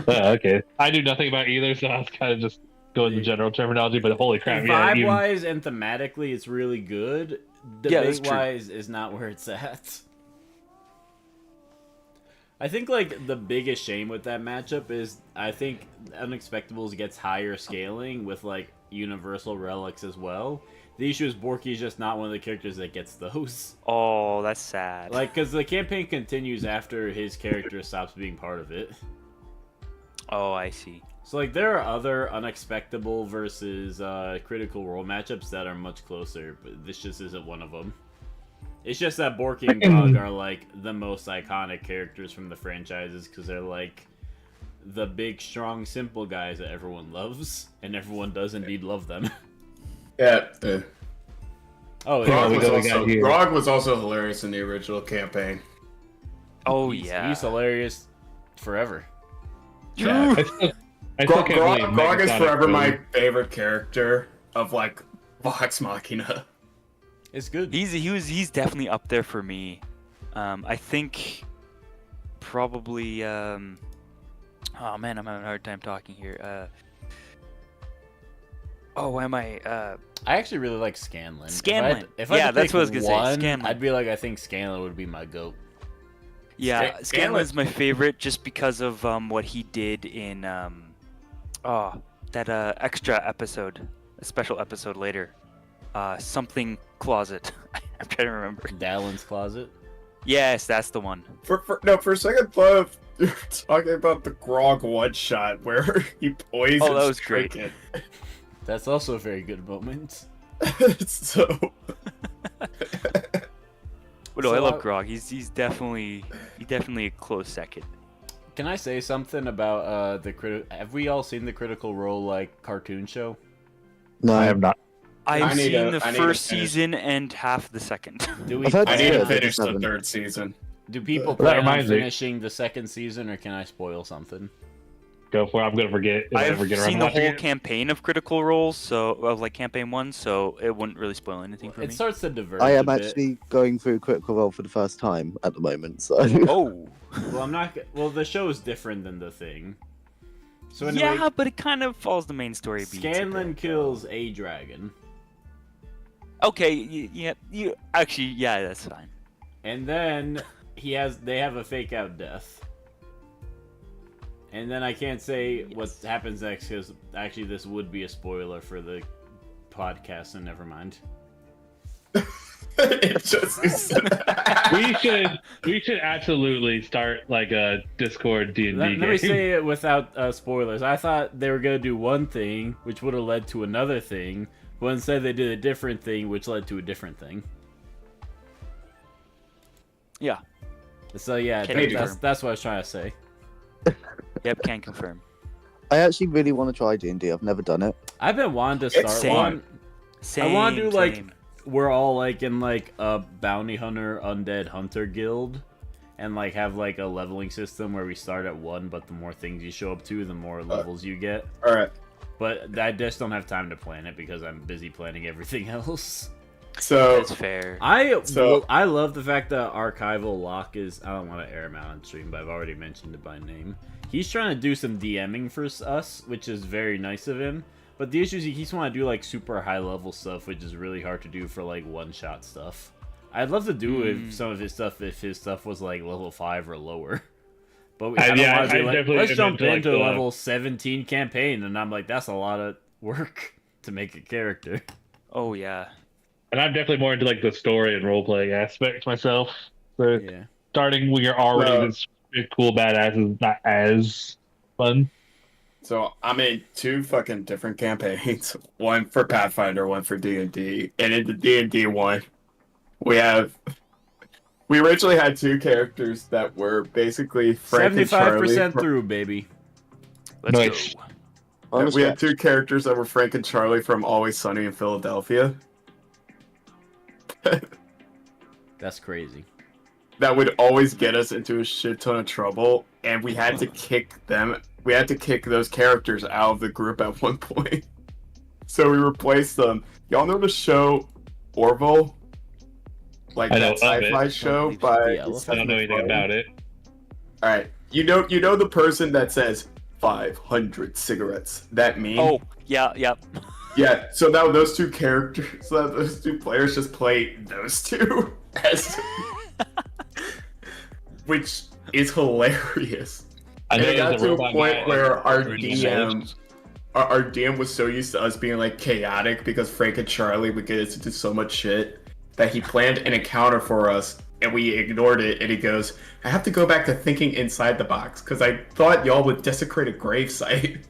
Okay. I knew nothing about either, so I was kind of just going the general terminology, but holy crap. Vibe-wise and thematically, it's really good. Debate-wise is not where it's at. I think, like, the biggest shame with that matchup is I think Unexpectables gets higher scaling with, like, universal relics as well. The issue is Borky's just not one of the characters that gets those. Oh, that's sad. Like, because the campaign continues after his character stops being part of it. Oh, I see. So, like, there are other Unexpectable versus Critical Role matchups that are much closer, but this just isn't one of them. It's just that Borky and Grog are, like, the most iconic characters from the franchises, because they're, like, the big, strong, simple guys that everyone loves, and everyone does indeed love them. Yeah. Oh, Grog was also hilarious in the original campaign. Oh, he's hilarious forever. Yeah. Grog is forever my favorite character of, like, Vox Machina. It's good. He's definitely up there for me. I think probably oh man, I'm having a hard time talking here. Why am I I actually really like Scanlan. Scanlan. If I had to that's pick what I was gonna say. one, Scanlan. I'd be like, I think Scanlan would be my GOAT. Yeah, Scanlan's my favorite just because of what he did in that extra episode, a special episode later. Something closet. I'm trying to remember. Dallin's closet. Yes, that's the one. For a second thought, you're talking about the Grog one shot where he poisons. Oh, that was great. Trinket. That's also a very good moment. So. But no, I love Grog. He's definitely a close second. Can I say something about have we all seen the Critical Role like cartoon show? No, I have not. I've seen the first season and half the second. I need to finish the third season. Do people Well, that plan on reminds me. finishing the second season, or can I spoil something? Go for it. I'm gonna forget. If I I've ever get around seen to the watching whole it. campaign of Critical Role, so like campaign 1, so it wouldn't really spoil anything for It me. starts to diverge. I am a bit. actually going through Critical Role for the first time at the moment, so. Oh. Well, I'm not. Well, the show is different than the thing. So anyway, Yeah, but it kind of follows the main story beats. Scanlan kills a dragon, Okay, yeah, you actually, yeah, that's fine. and then they have a fake out death. And then I can't say what happens next because actually this would be a spoiler for the podcast, and never mind. It just is. we should absolutely start like a Discord D&D Let game. me say it without spoilers. I thought they were gonna do one thing, which would have led to another thing, but instead they did a different thing, which led to a different thing. Yeah. So yeah, Can that's what I was trying to say. Yep, can confirm. I actually really want to try D&D. I've never done it. I've been wanting to start Same. one. Same, I want to do like same. we're all like in like a bounty hunter undead hunter guild, and like have like a leveling system where we start at 1, but the more things you show up to, the more levels you get. All right. But I just don't have time to plan it because I'm busy planning everything else. So That's fair. I love the fact that Archival Locke is. I don't want to air him out on stream, but I've already mentioned it by name. He's trying to do some DMing for us, which is very nice of him. But the issue is he keeps wanting to do like super high level stuff, which is really hard to do for like one shot stuff. I'd love to do some of his stuff if his stuff was like level 5 or lower. But I don't want to be like, let's jump into like level 17 campaign, and I'm like, that's a lot of work to make a character. Oh yeah. And I'm definitely more into like the story and role playing aspect myself. So Yeah. starting when you're already this cool badass is not as fun. So I'm in 2 fucking different campaigns. One for Pathfinder, one for D&D. And in the D&D one, we originally had 2 characters that were basically Frank and Charlie. 75% through, baby. Let's go. We had 2 characters that were Frank and Charlie from Always Sunny in Philadelphia. That's crazy. That would always get us into a shit ton of trouble, and we had to kick them. We had to kick those characters out of the group at one point. So we replaced them. Y'all know the show Orville? Like that sci-fi show by. I don't know anything about it. All right, you know the person that says 500 cigarettes. That meme. Oh yeah, yep. Yeah, so now those 2 characters, so those 2 players just play those 2 as, which is hilarious. And it got to a point where our DM was so used to us being like chaotic because Frank and Charlie would get us into so much shit that he planned an encounter for us and we ignored it. And he goes, "I have to go back to thinking inside the box because I thought y'all would desecrate a gravesite."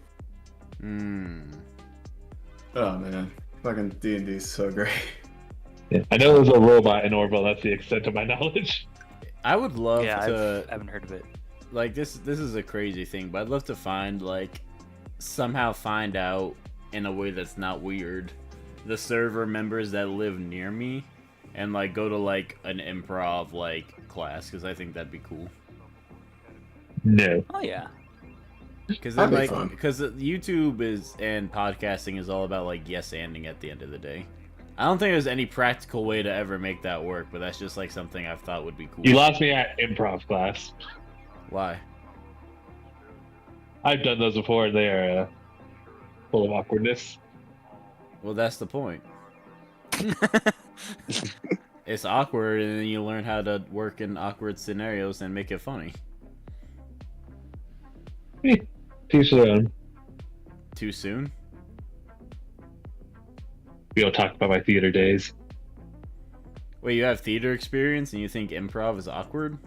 Oh man, fucking D&D is so great. Yeah. I know there's a robot in Orville. That's the extent of my knowledge. I would love I haven't heard of it. Like this is a crazy thing, but I'd love to find somehow find out in a way that's not weird the server members that live near me and like go to like an improv like class because I think that'd be cool. No. Oh yeah. Because That'd be like fun. because YouTube and podcasting is all about like yes-anding at the end of the day. I don't think there's any practical way to ever make that work, but that's just like something I've thought would be cool. You lost me at improv class. Why? I've done those before. They are full of awkwardness. Well, that's the point. It's awkward, and then you learn how to work in awkward scenarios and make it funny. Too soon. Too soon? We don't talk about my theater days. Wait, you have theater experience and you think improv is awkward?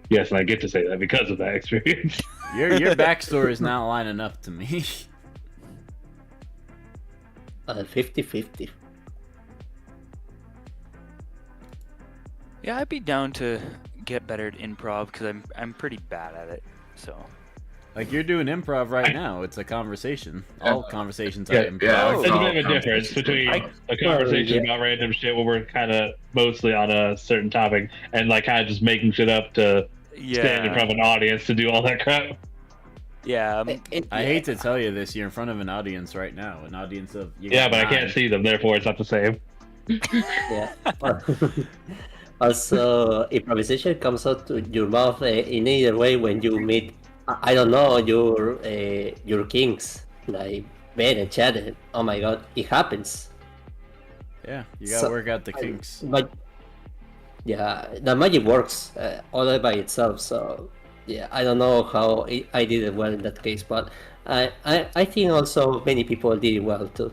Yes, and I get to say that because of that experience. Your backstory is not lining up to me. 50-50. Yeah, I'd be down to get better at improv because I'm pretty bad at it. So, like you're doing improv right now. It's a conversation. All conversations are improv. There's a bit of a difference between a conversation about random shit where we're kind of mostly on a certain topic and like kind of just making shit up to stand in front of an audience to do all that crap. Yeah, I hate to tell you this. You're in front of an audience right now. An audience of but I can't see them. Therefore, it's not the same. Yeah. Also, improvisation comes out to your mouth in either way when you meet, I don't know, your kings, like Ben and Chad. Oh my god, it happens. Yeah, you gotta work out the kinks. But yeah, the magic works all by itself. So yeah, I don't know how I did it well in that case, but I think also many people did it well too.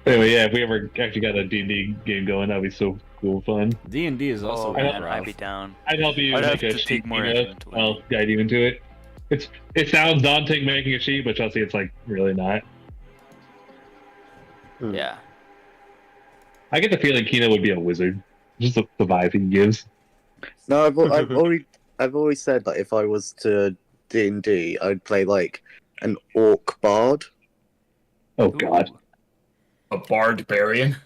Anyway, yeah, if we ever actually got a D&D game going, that'd be so cool, fun. D&D is also I'd be down. I'd help you I'd make have a to sheet. take more I'll guide you into it. It sounds daunting making a sheet, but Chelsea, it's like really not. Yeah. I get the feeling Kino would be a wizard. Just the vibe he gives. No, I've always said that if I was to D&D, I'd play like an orc bard. Oh God. A barbarian.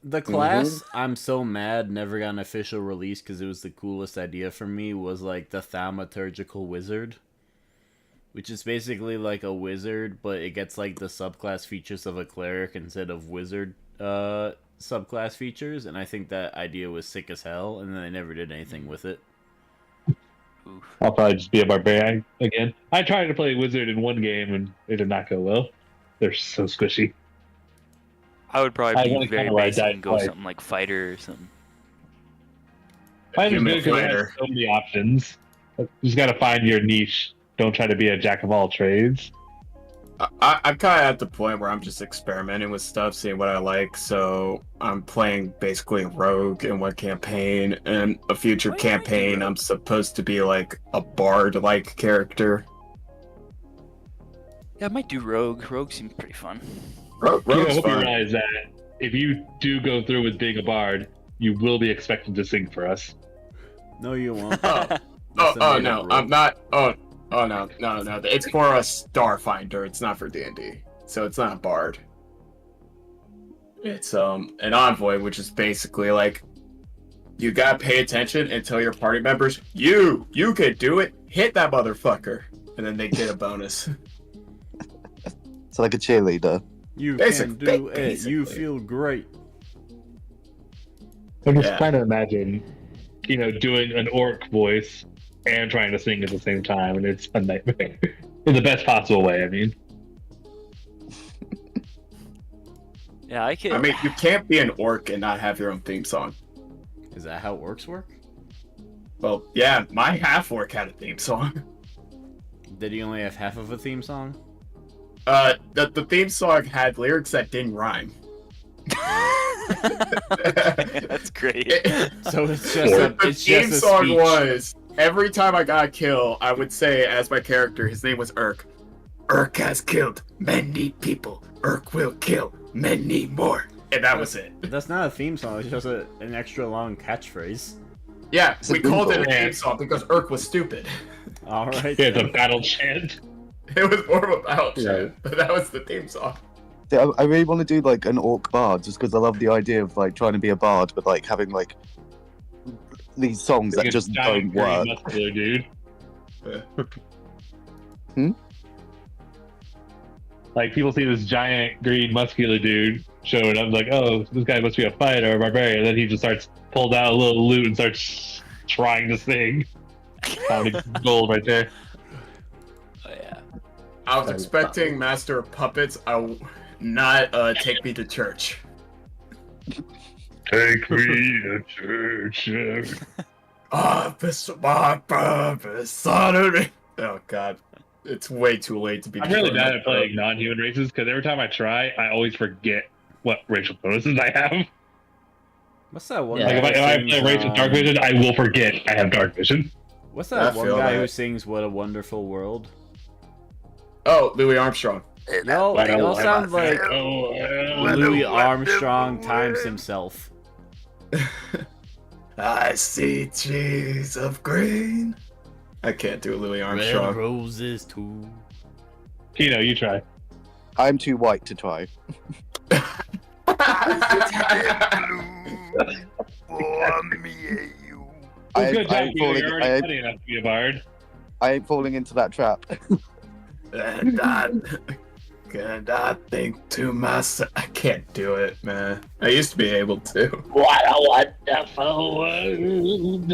The class I'm so mad never got an official release because it was the coolest idea for me was like the thaumaturgical wizard, which is basically like a wizard, but it gets like the subclass features of a cleric instead of wizard subclass features, and I think that idea was sick as hell, and then they never did anything with it. I'll probably just be a barbarian again. I tried to play wizard in one game and it did not go well. They're so squishy. I would probably be very basic died and go twice. something like fighter or something. Fighter's good because it has so many options. You just gotta find your niche. Don't try to be a jack of all trades. I'm kind of at the point where I'm just experimenting with stuff, seeing what I like. So I'm playing basically rogue in one campaign, and a future campaign I'm supposed to be like a bard-like character. Yeah, I might do rogue. Rogue seems pretty fun. I hope you realize that if you do go through with being a bard, you will be expected to sing for us. No, you won't. Oh no, I'm not. Oh no. It's for a Starfinder. It's not for D&D, so it's not a bard. It's an envoy, which is basically like you gotta pay attention and tell your party members, you could do it. Hit that motherfucker, and then they get a bonus. It's like a cheerleader. You can do it. You feel great. I'm just trying to imagine, doing an orc voice and trying to sing at the same time, and it's a nightmare. In the best possible way, I mean. Yeah, I can. I mean, you can't be an orc and not have your own theme song. Is that how orcs work? Well, yeah, my half orc had a theme song. Did he only have half of a theme song? The theme song had lyrics that didn't rhyme. That's great. So it's just the theme song was every time I got a kill, I would say as my character, his name was Urk. Urk has killed many people. Urk will kill many more. And that was it. That's not a theme song. It's just an extra long catchphrase. Yeah, we called it a theme song because Urk was stupid. All right. Yeah, the battle chant. It was more of a battle chant, but that was the theme song. Yeah, I really want to do like an orc bard just because I love the idea of like trying to be a bard, but like having like these songs that just don't work. Muscular dude. Like people see this giant green muscular dude showing up, like, oh, this guy must be a fighter or a barbarian. And then he just pulls out a little lute and starts trying to sing. Found gold right there. Oh yeah. I was expecting Master of Puppets. Not Take Me to Church. Take me to church. Mr. Barber, Saturday. Oh God, it's way too late to be. I'm really bad at playing non-human races because every time I try, I always forget what racial bonuses I have. What's that one? Like guy if I who play a race with sings, dark vision, I will forget I have dark vision. What's that one guy who sings "What a Wonderful World"? Oh, Louis Armstrong. Y'all sound like Louis Armstrong times himself. I see trees of green. I can't do Louis Armstrong. Red roses too. Kino, you try. I'm too white to try. Good job, Kino. You're already funny enough to be a bard. I ain't falling into that trap. And I think to myself, I can't do it, man. I used to be able to. What a wonderful world.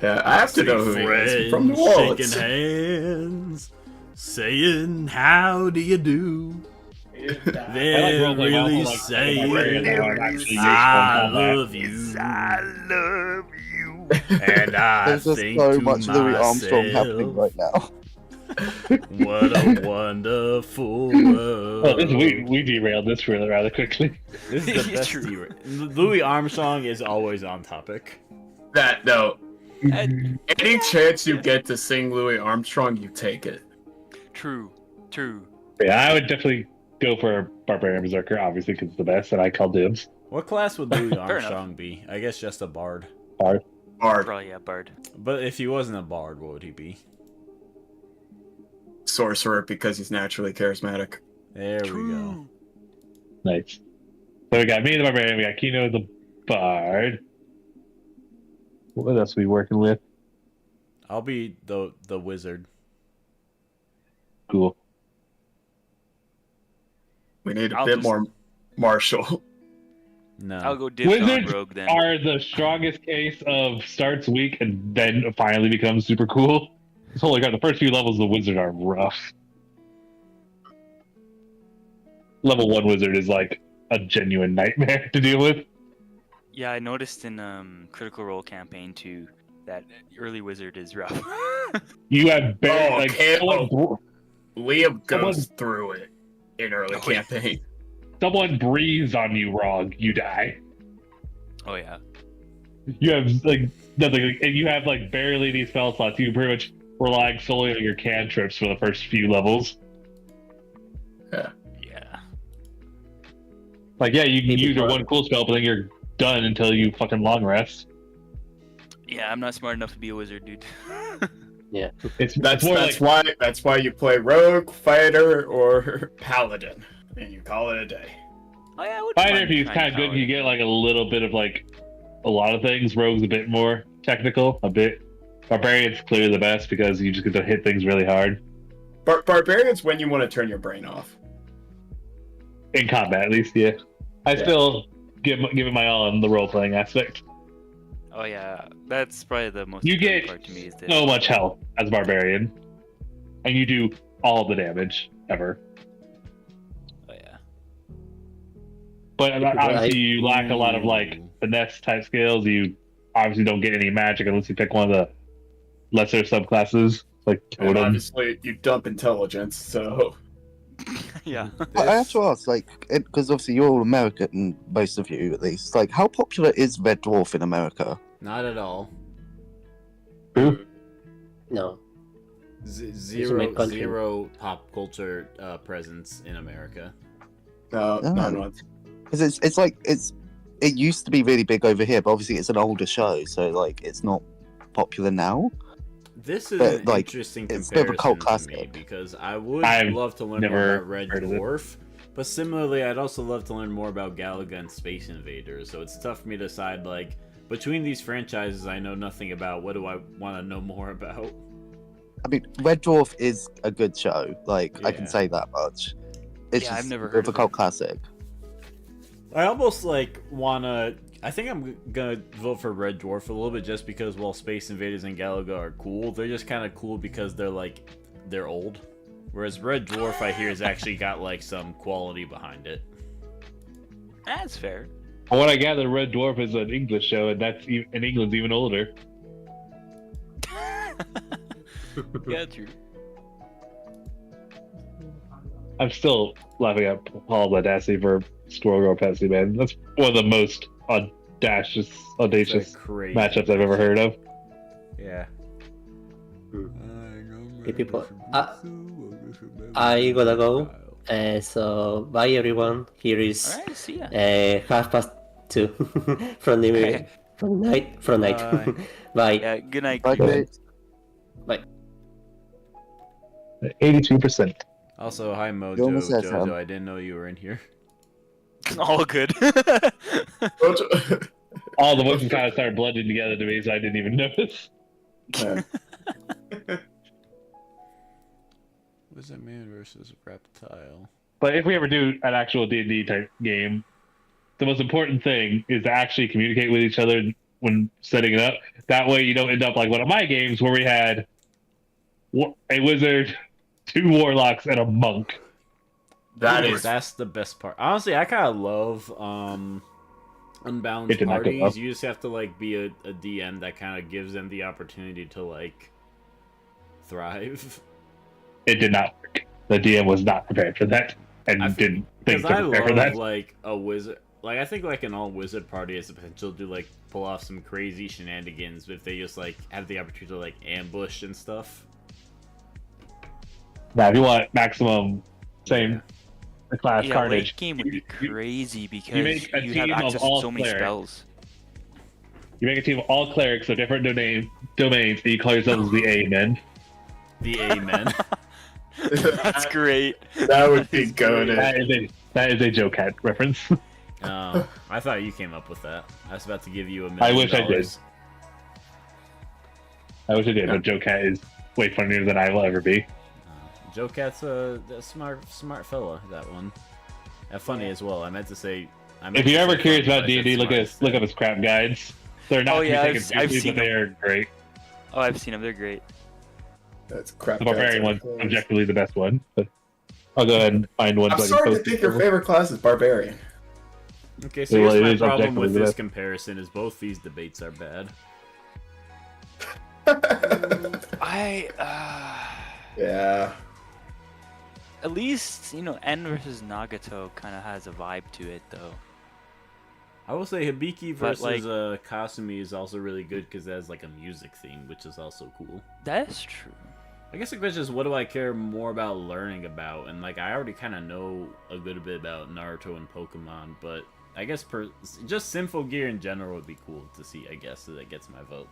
Yeah, I have to know who he is. From New Orleans. Shaking hands, saying how do you do? They're really saying I love you. I love you. And I There's just think so to much Louis Armstrong happening myself, right now. what a wonderful world. Oh, we derailed this really rather quickly. This is the best derail. Louis Armstrong is always on topic. Any chance you get to sing Louis Armstrong, you take it. True. Yeah, I would definitely go for a Barbarian Berserker, obviously, because it's the best, and I call dibs. What class would Louis Armstrong be? I guess just a bard. Bard. Probably, yeah, bard. But if he wasn't a bard, what would he be? Sorcerer, because he's naturally charismatic. There we go. Nice. So we got me, the Barbarian, we got Kino, the Bard. What else are we working with? I'll be the wizard. Cool. We need a bit more martial. No. I'll go dibs on Wizards rogue then. are the strongest case of starts weak and then finally becomes super cool. Holy god, the first few levels of the wizard are rough. Level 1 wizard is like a genuine nightmare to deal with. Yeah, I noticed in Critical Role campaign 2 that early wizard is rough. You have barely Liam goes through it in early campaign. Someone breathes on you wrong, you die. Oh yeah. You have like nothing, and you have like barely any spell slots. You pretty much relying solely on your cantrips for the first few levels. Yeah. Like yeah, you can use your one cool spell, but then you're done until you fucking long rest. Yeah, I'm not smart enough to be a wizard, dude. Yeah. That's why you play rogue, fighter, or paladin, and you call it a day. Oh yeah, I would. Fighter, if he's kind of good, you get like a little bit of like a lot of things. Rogue's a bit more technical, a bit. Barbarian's clearly the best because you just get to hit things really hard. Barbarian's when you want to turn your brain off. In combat, at least, yeah. I still give it my all in the role playing aspect. Oh yeah, that's probably the most. You important get part to me is that so much health as barbarian, and you do all the damage ever. Oh yeah. But obviously, you lack a lot of like finesse type skills. You obviously don't get any magic unless you pick one of the lesser subclasses, like And totem. obviously, you dump intelligence, so. Yeah. I have to ask, like, because obviously you're all American, most of you at least. Like, how popular is Red Dwarf in America? Not at all. Who? No. Zero pop culture presence in America. No. Because it used to be really big over here, but obviously it's an older show, so like it's not popular now. This is But, an like, interesting it's a bit of a cult comparison to me classic. because I would I've love to learn never more about Red heard of it. Dwarf, but similarly, I'd also love to learn more about Galaga and Space Invaders. So it's tough for me to decide, like, between these franchises I know nothing about, what do I want to know more about? I mean, Red Dwarf is a good show. Like, I can Yeah. say that much. It's Yeah, just I've never a heard bit of a of cult classic. I almost like wanna. I think I'm gonna vote for Red Dwarf a little bit just because while Space Invaders and Galaga are cool, they're just kind of cool because they're old. Whereas Red Dwarf, I hear, has actually got like some quality behind it. That's fair. From what I gather, Red Dwarf is an English show, and and England's even older. Yeah, true. I'm still laughing at Paul's audacity for Squirrel Girl Pepsi, man. That's one of the most audacious crazy matchups I've ever heard of. Yeah. Hey people, I gotta go. So bye everyone. Here is Alright, see ya. 2:30 from night. Bye. Yeah, good night. Bye, Chris. Bye. 82%. Also, hi Mojo, You almost said Jojo. something. I didn't know you were in here. All good. All the voices kind of started blending together to me, so I didn't even notice. Wizard Man versus Reptile. But if we ever do an actual D&D type game, the most important thing is to actually communicate with each other when setting it up. That way you don't end up like one of my games where we had a wizard, 2 warlocks, and a monk. That's the best part. Honestly, I kind of love unbalanced parties. You just have to like be a DM that kind of gives them the opportunity to like thrive. It did not work. The DM was not prepared for that, and didn't think to prepare for that. Like a wizard. Like I think like an all wizard party has the potential to like pull off some crazy shenanigans if they just like have the opportunity to like ambush and stuff. Now, if you want maximum class Yeah, carnage, late game would be crazy because make a you have team of access to all so many clerics. spells. you make a team of all clerics of different domains, and you call yourselves the Amen. The Amen. That's great. That would be goated. That is a Joe Cat reference. Oh, I thought you came up with that. I was about to give you $1 million. I wish I did. But Joe Cat is way funnier than I will ever be. Joe Cat's a smart fella. That one. Funny as well. I meant to say. If you're ever curious about D&D, look up his crap guides. They're not to be taken seriously, but they are great. Oh, I've seen them. They're great. That's crap. The barbarian one's objectively the best one. But I'll go ahead and find one. I'm sorry to think your favorite class is barbarian. Okay, so here's my problem with this comparison: is both these debates are bad. Yeah. At least, N versus Nagato kind of has a vibe to it, though. I will say Hibiki versus Kasumi is also really good because it has like a music theme, which is also cool. That's true. I guess the question is, what do I care more about learning about? And like, I already kind of know a good bit about Naruto and Pokemon, but I guess just Sinful Gear in general would be cool to see. I guess so that gets my vote.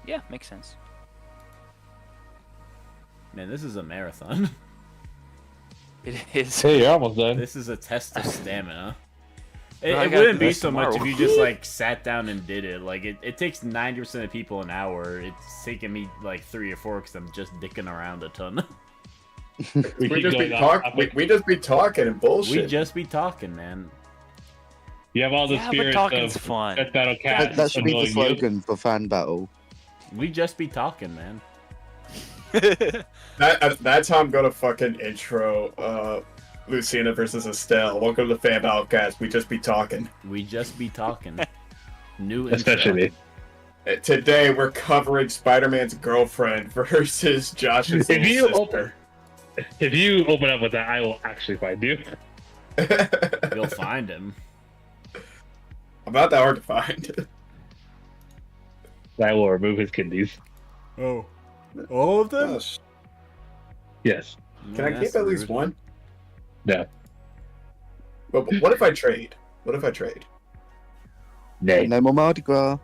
Yeah, makes sense. Man, this is a marathon. It is. Hey, you're almost done. This is a test of stamina. It wouldn't be so much if you just like sat down and did it. Like it takes 90% of people an hour. It's taking me like 3 or 4 because I'm just dicking around a ton. we just be talking and bullshit. We just be talking, man. You have all the spirit of fun. Battle Cat. That should be the slogan for fan battle. We just be talking, man. That's how I'm gonna fucking intro Lucina versus Estelle. Welcome to the Fan Battlecast. We just be talking. We just be talking. New Especially intro. Today we're covering Spider-Man's girlfriend versus Josh's little sister. If you open up with that, I will actually find you. You'll find him. I'm not that hard to find. I will remove his kidneys. Oh. All of them? Yes. Can I keep at least one? No. But what if I trade? What if I trade? Nay. No more Mardi Gras.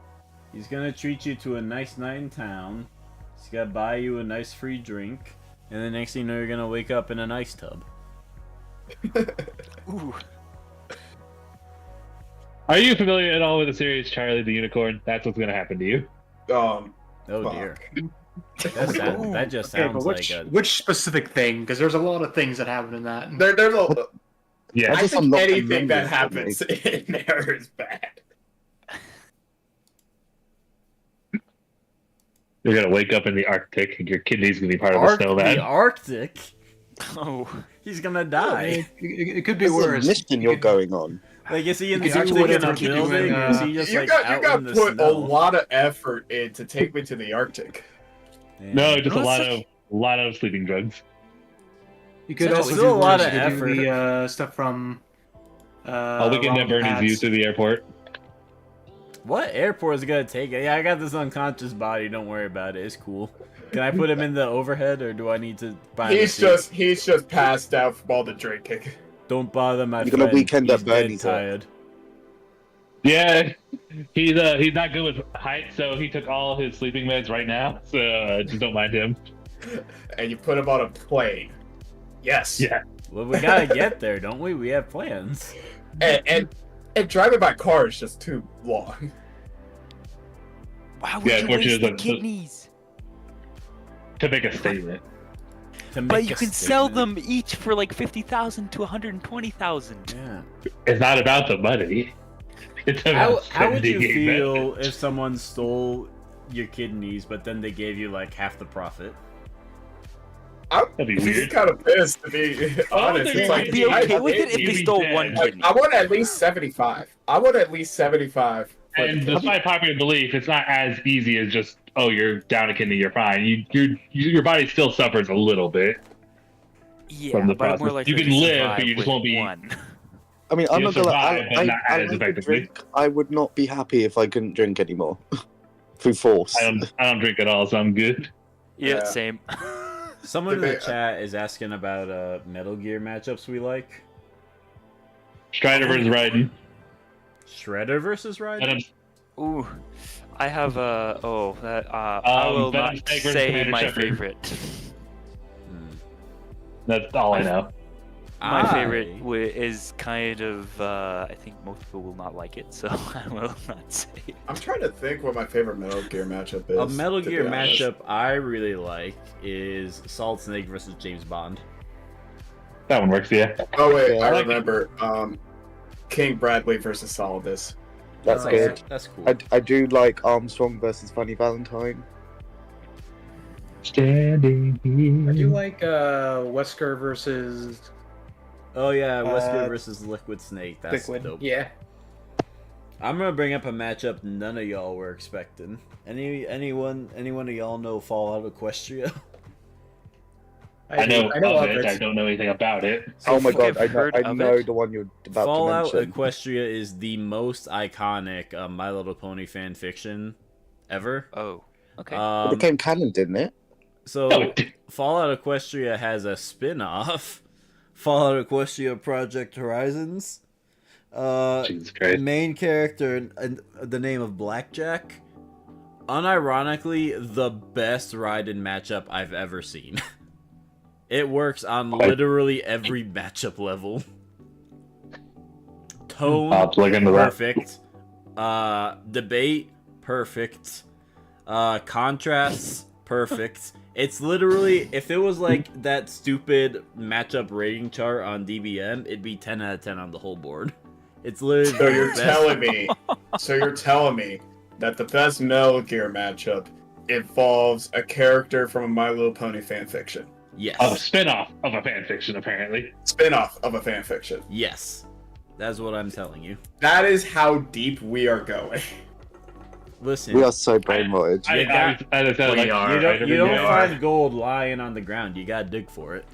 He's gonna treat you to a nice night in town. He's gonna buy you a nice free drink. And the next thing you know, you're gonna wake up in an ice tub. Ooh. Are you familiar at all with the series Charlie the Unicorn? That's what's gonna happen to you. Oh dear. That just sounds but like a... which specific thing? Because there's a lot of things that happen in that. There's a... Yeah, I think anything that happens in there is bad. You're gonna wake up in the Arctic, and your kidney's gonna be part of the snowman. The Arctic? Oh, he's gonna die. It could be There's a worse. mission you're going on. Like, is he in You the could do Arctic in whatever a to do building, in, or is he just You like got out to in the put a snow? lot of effort in to take me to the Arctic. No, just No, a lot it's of sleeping drugs. You could Such also still do a lot worse. of You could effort. do the stuff from. All weekend at Bernie's Pads. view to the airport. What airport is gonna take it? Yeah, I got this unconscious body. Don't worry about it. It's cool. Can I put him in the overhead, or do I need to buy him a seat? He's just passed out from all the drinking. Don't bother my You're friend. gonna weekend He's at dead Bernie's, tired. Yeah, he's not good with height, so he took all his sleeping meds right now. So just don't mind him. And you put him on a plane. Yes. Yeah. Well, we gotta get there, don't we? We have plans. And driving by car is just too long. Why would Yeah, you waste the unfortunately, kidneys? To make a statement. But you can sell them each for like 50,000 to 120,000. Yeah. It's not about the money. It's about How would you sending feel it. if someone stole your kidneys, but then they gave you like half the profit? That'd be weird. He's kind of pissed, to be honest. It's like, I'd be okay with it if they stole one like, kidney. I want at least 75. I want at least 75. for And the- despite popular belief, it's not as easy as just, oh, you're down a kidney, you're fine. Your body still suffers a little bit Yeah, from the but I'm more process. likely You can to live, survive but you just with won't be. one. I mean, I'm You'll not gonna lie. survive, but not I as like to effectively. drink. I would not be happy if I couldn't drink anymore through force. I don't drink at all, so I'm good. Yeah, same. Someone in the chat is asking about Metal Gear matchups we like. Strider versus Raiden. Shredder versus Raiden? Ooh, I have I will Venom not Snake versus say Commander my Shepard. favorite. That's all I know. My favorite is kind of, I think most people will not like it, so I will not say. I'm trying to think what my favorite Metal Gear matchup is. A Metal to Gear be honest. matchup I really like is Solid Snake versus James Bond. That one works, yeah. Oh wait, Yeah, I I like remember. King Bradley versus Solidus. That's Nice. good. That's cool. I do like Armstrong versus Funny Valentine. Standing I do here. like Wesker versus Oh yeah, Wesker Uh, versus Liquid Snake. That's Liquid. dope. Yeah. I'm gonna bring up a matchup none of y'all were expecting. Anyone of y'all know Fallout Equestria? I know of of it. I don't know anything about it. Oh my I've god, heard I of know it. the one you're about Fallout to mention. Equestria is the most iconic My Little Pony fan fiction ever. Oh, okay. It became canon, didn't it? So No, it didn't. Fallout Equestria has a spin-off, Fallout Equestria Project Horizons. Jesus Christ. Main character, the name of Blackjack. Unironically, the best Raiden matchup I've ever seen. It works on literally every matchup level. Tone, I'll plug into that. perfect. Debate, perfect. Contrasts, perfect. It's literally, if it was like that stupid matchup rating chart on DBM, it'd be 10 out of 10 on the whole board. It's literally So the you're best. telling me that the best Metal Gear matchup involves a character from a My Little Pony fanfiction. Yes. A spin-off of a fanfiction, apparently. Spin-off of a fanfiction. Yes. That's what I'm telling you. That is how deep we are going. Listen. We are so brainwashed. You got- I said, like, you don't find gold lying on the ground. You gotta dig for it.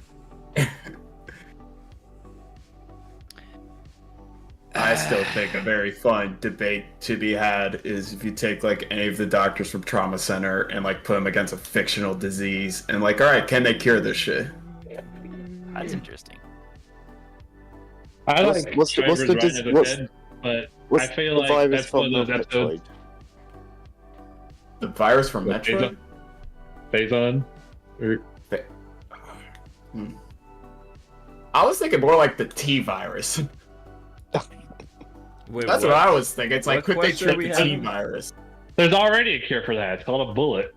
I still think a very fun debate to be had is if you take like any of the doctors from Trauma Center and like put them against a fictional disease and like, all right, can they cure this shit? That's interesting. I What's- like what's the- what's Shredder's the Ride dis- as a what's- kid, but What's I feel the like virus that's one from of those episodes. Metroid? The virus from Like Metroid? Phazon? Or I was thinking more like the T virus. Wait, That's what I was thinking. It's like, what could they question are treat we the T having? virus? there's already a cure for that. It's called a bullet.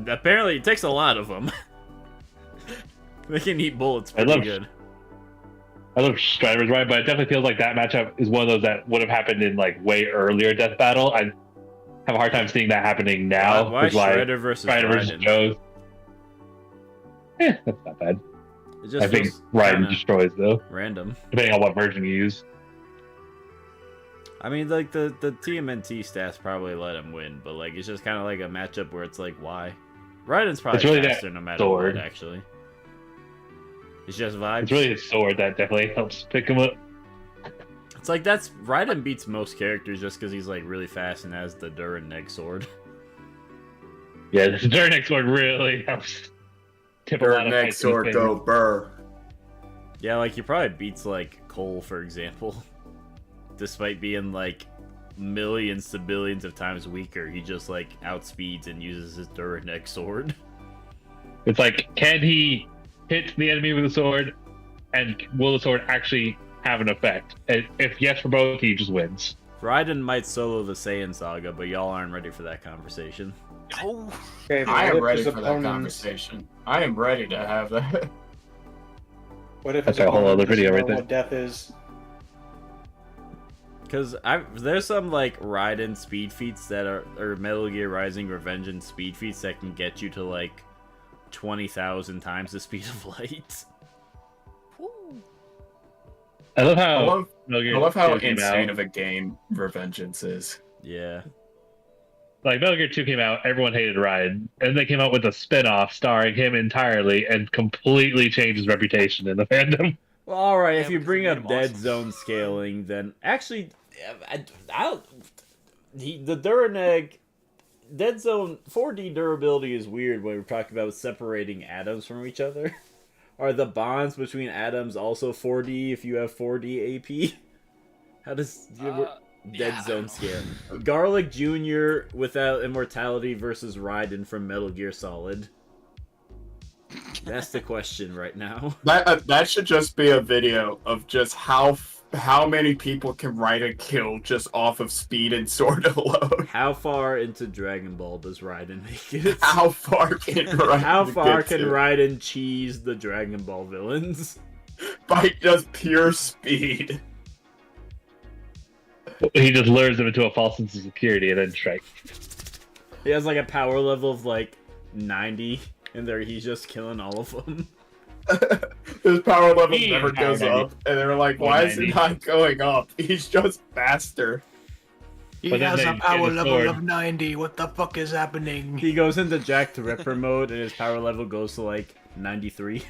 Apparently, it takes a lot of them. They can eat bullets I pretty love- good. I love Strider's Ride, but it definitely feels like that matchup is one of those that would have happened in like way earlier Death Battle. I have a hard time seeing that happening now. Why with, like, Shredder versus Shredder versus Raiden? Joe. That's not bad. It just I think feels Raiden kinda destroys though, random. depending on what version you use. I mean, like the TMNT stats probably let him win, but like it's just kind of like a matchup where it's like, why? Raiden's probably It's really faster that no matter sword. what. Actually, it's just vibes. It's really his sword that definitely helps pick him up. It's like that's Raiden beats most characters just because he's like really fast and has the Durin Neg sword. Yeah, the Durnex sword really helps tip a lot of next fights in his sword favor. go burr. Yeah, like he probably beats like Cole, for example. Despite being like millions to billions of times weaker, he just like outspeeds and uses his Durin Neg sword. It's like, can he hit the enemy with a sword, and will the sword actually have an effect? And if yes for both, he just wins. Raiden might solo the Saiyan saga, but y'all aren't ready for that conversation. Oh, Okay, I what am if ready his for that opponent- conversation. I am ready to have that. What if That's his a whole opponent other video doesn't right know there. what death is? Because there's some like Raiden speed feats that are, or Metal Gear Rising Revengeance speed feats that can get you to like 20,000 times the speed of light. I love how I love how 2 came insane out. of a game Revengeance is. Yeah. Like, Metal Gear 2 came out, everyone hated Raiden, and they came out with a spin-off starring him entirely and completely changed his reputation in the fandom. Well, all right. Yeah, if you because bring they made up him Dead awesome. Zone scaling, then actually, the Durineg Dead Zone 4D durability is weird when we're talking about separating atoms from each other. Are the bonds between atoms also 4D if you have 4D AP? How does Dead Zone scale? Garlic Jr. without immortality versus Raiden from Metal Gear Solid. That's the question right now. That should just be a video of just how many people can Raiden kill just off of speed and sword alone. How far into Dragon Ball does Raiden make it? How far can Raiden How far get can to? Raiden cheese the Dragon Ball villains? By just pure speed. He just lures them into a false sense of security and then strikes. He has like a power level of like 90, and there he's just killing all of them. His power level He never is power goes 90. up, and they're like, "Why is it 190. not going up? He's just faster." He But then has they a get power the level sword. of 90. What the fuck is happening? He goes into Jack the Ripper mode, and his power level goes to like 93.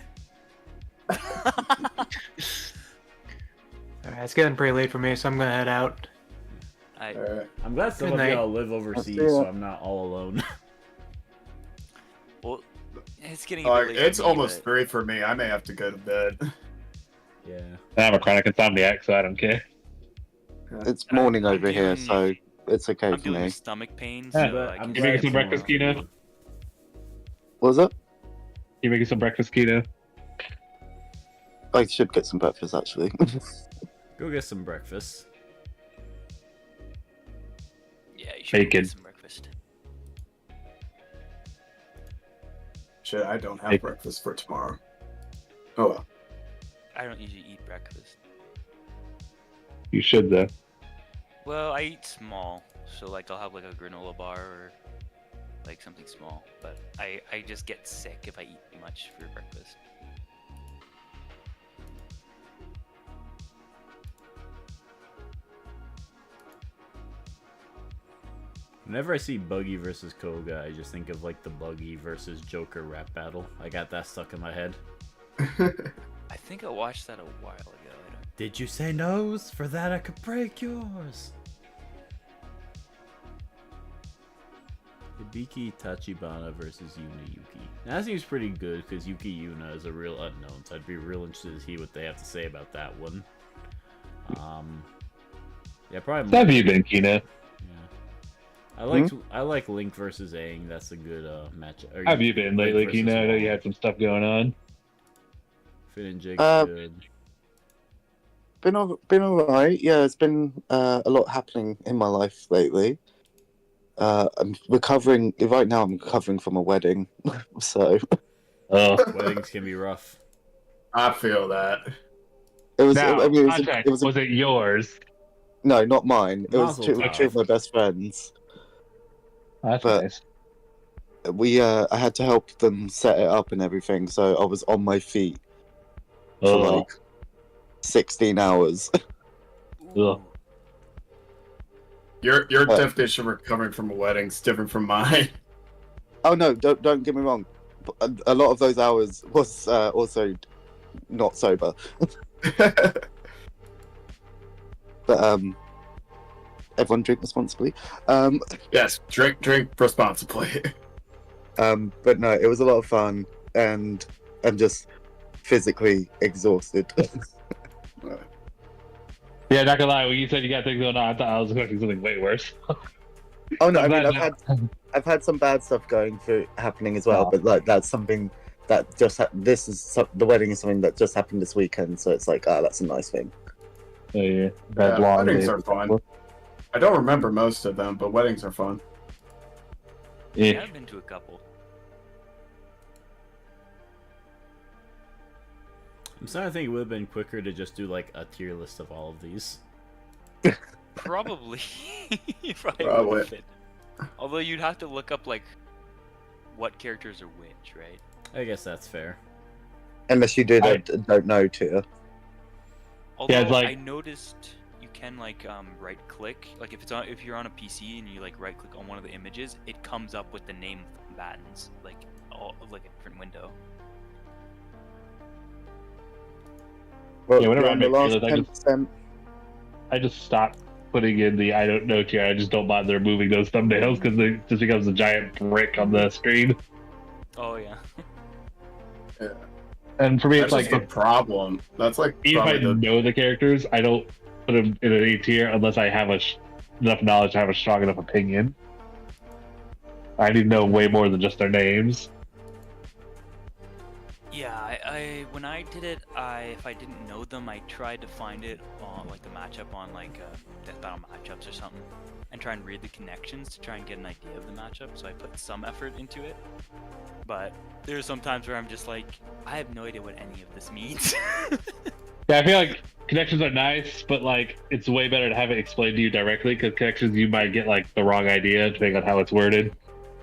Alright, it's getting pretty late for me, so I'm gonna head out. I'm glad some Good of night. y'all live overseas, so I'm not all alone. Well, it's getting a bit late It's for me, almost but 3 for me. I may have to go to bed. Yeah. I'm a chronic insomniac, so I don't care. It's morning over here, doing- so it's okay I'm for dealing me. with stomach pain, Yeah, so but I I'm can You making glad some breakfast, someone else Kino? did. What was it? You making some breakfast, Kino? I should get some breakfast actually. Go get some breakfast. Yeah, you should go Bacon. get some breakfast. Shit, I don't have Hey. breakfast for tomorrow. Oh well. I don't usually eat breakfast. You should, though. Well, I eat small, so like I'll have like a granola bar or like something small. But I just get sick if I eat too much for breakfast. Whenever I see Buggy versus Koga, I just think of like the Buggy versus Joker rap battle. I got that stuck in my head. I think I watched that a while ago. I don't... Did you say no's? For that I could break yours. Hibiki Tachibana versus Yuna Yuki. Now, that seems pretty good because Yuki Yuna is a real unknown, so I'd be real interested to see what they have to say about that one. Yeah, probably. How have you been, Kino? I like Link versus Aang. That's a good match. How have you been lately, Kino? I know you had some stuff going on. Finn and Jake's good. Been alright. Yeah, it's been a lot happening in my life lately. I'm recovering right now. I'm recovering from a wedding, so. Weddings can be rough. I feel that. It was. Now, I mean, context, was it yours? No, not mine. It was Mazel two tov. of my best friends. That's But nice. I had to help them set it up and everything, so I was on my feet for like 16 hours. Your definition of recovering from a wedding is different from mine. Oh no, don't get me wrong. A lot of those hours was also not sober. But everyone drink responsibly. Yes, drink responsibly. But no, it was a lot of fun, and I'm just physically exhausted. Yeah, not gonna lie. When you said you got things going on, I thought I was expecting something way worse. Oh no, I mean I've had some bad stuff happening as well, but like that's something that just the wedding is something that just happened this weekend, so it's like that's a nice thing. Oh yeah, weddings are fun. I don't remember most of them, but weddings are fun. Yeah, I've been to a couple. I'm starting to think it would have been quicker to just do like a tier list of all of these. Probably. Probably. Would've been. Although you'd have to look up like what characters are which, right? I guess that's fair. Unless you did a don't know tier. Although Yeah, it's like... I noticed you can like right click, like if you're on a PC and you like right click on one of the images, it comes up with the name of the combatants, like a different window. Well, yeah, whenever I make last videos, I just stop putting in the I don't know tier. I just don't bother removing those thumbnails because it just becomes a giant brick on the screen. Oh yeah. Yeah. And for me, That's it's like a problem. That's like even if I know the characters, I don't put them in an A tier unless I have enough knowledge to have a strong enough opinion. I need to know way more than just their names. Yeah, I when I did it, if I didn't know them, I tried to find it on like the matchup on like Death Battle matchups or something, and try and read the connections to try and get an idea of the matchup. So I put some effort into it, but there's some times where I'm just like, I have no idea what any of this means. Yeah, I feel like connections are nice, but like it's way better to have it explained to you directly because connections you might get like the wrong idea depending on how it's worded.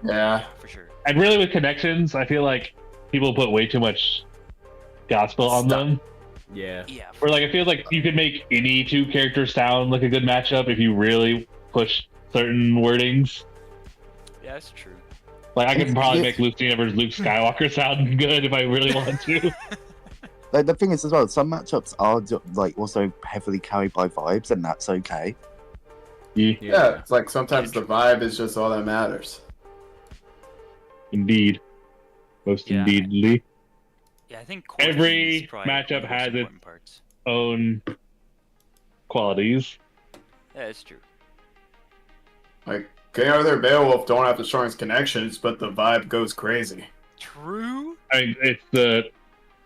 Yeah, for sure. And really with connections, I feel like people put way too much gospel on them. Yeah. Yeah. Where like I feel like you could make any two characters sound like a good matchup if you really push certain wordings. Yeah, that's true. Like I could probably make Lucina versus Luke Skywalker sound good if I really want to. Like the thing is as well, some matchups are like also heavily carried by vibes, and that's okay. Yeah, it's like sometimes the vibe is just all that matters. Indeed. Most indeedly. Yeah, I think every matchup has its own qualities. Yeah, it's true. Like King Arthur Beowulf don't have the strongest connections, but the vibe goes crazy. True. I mean, it's the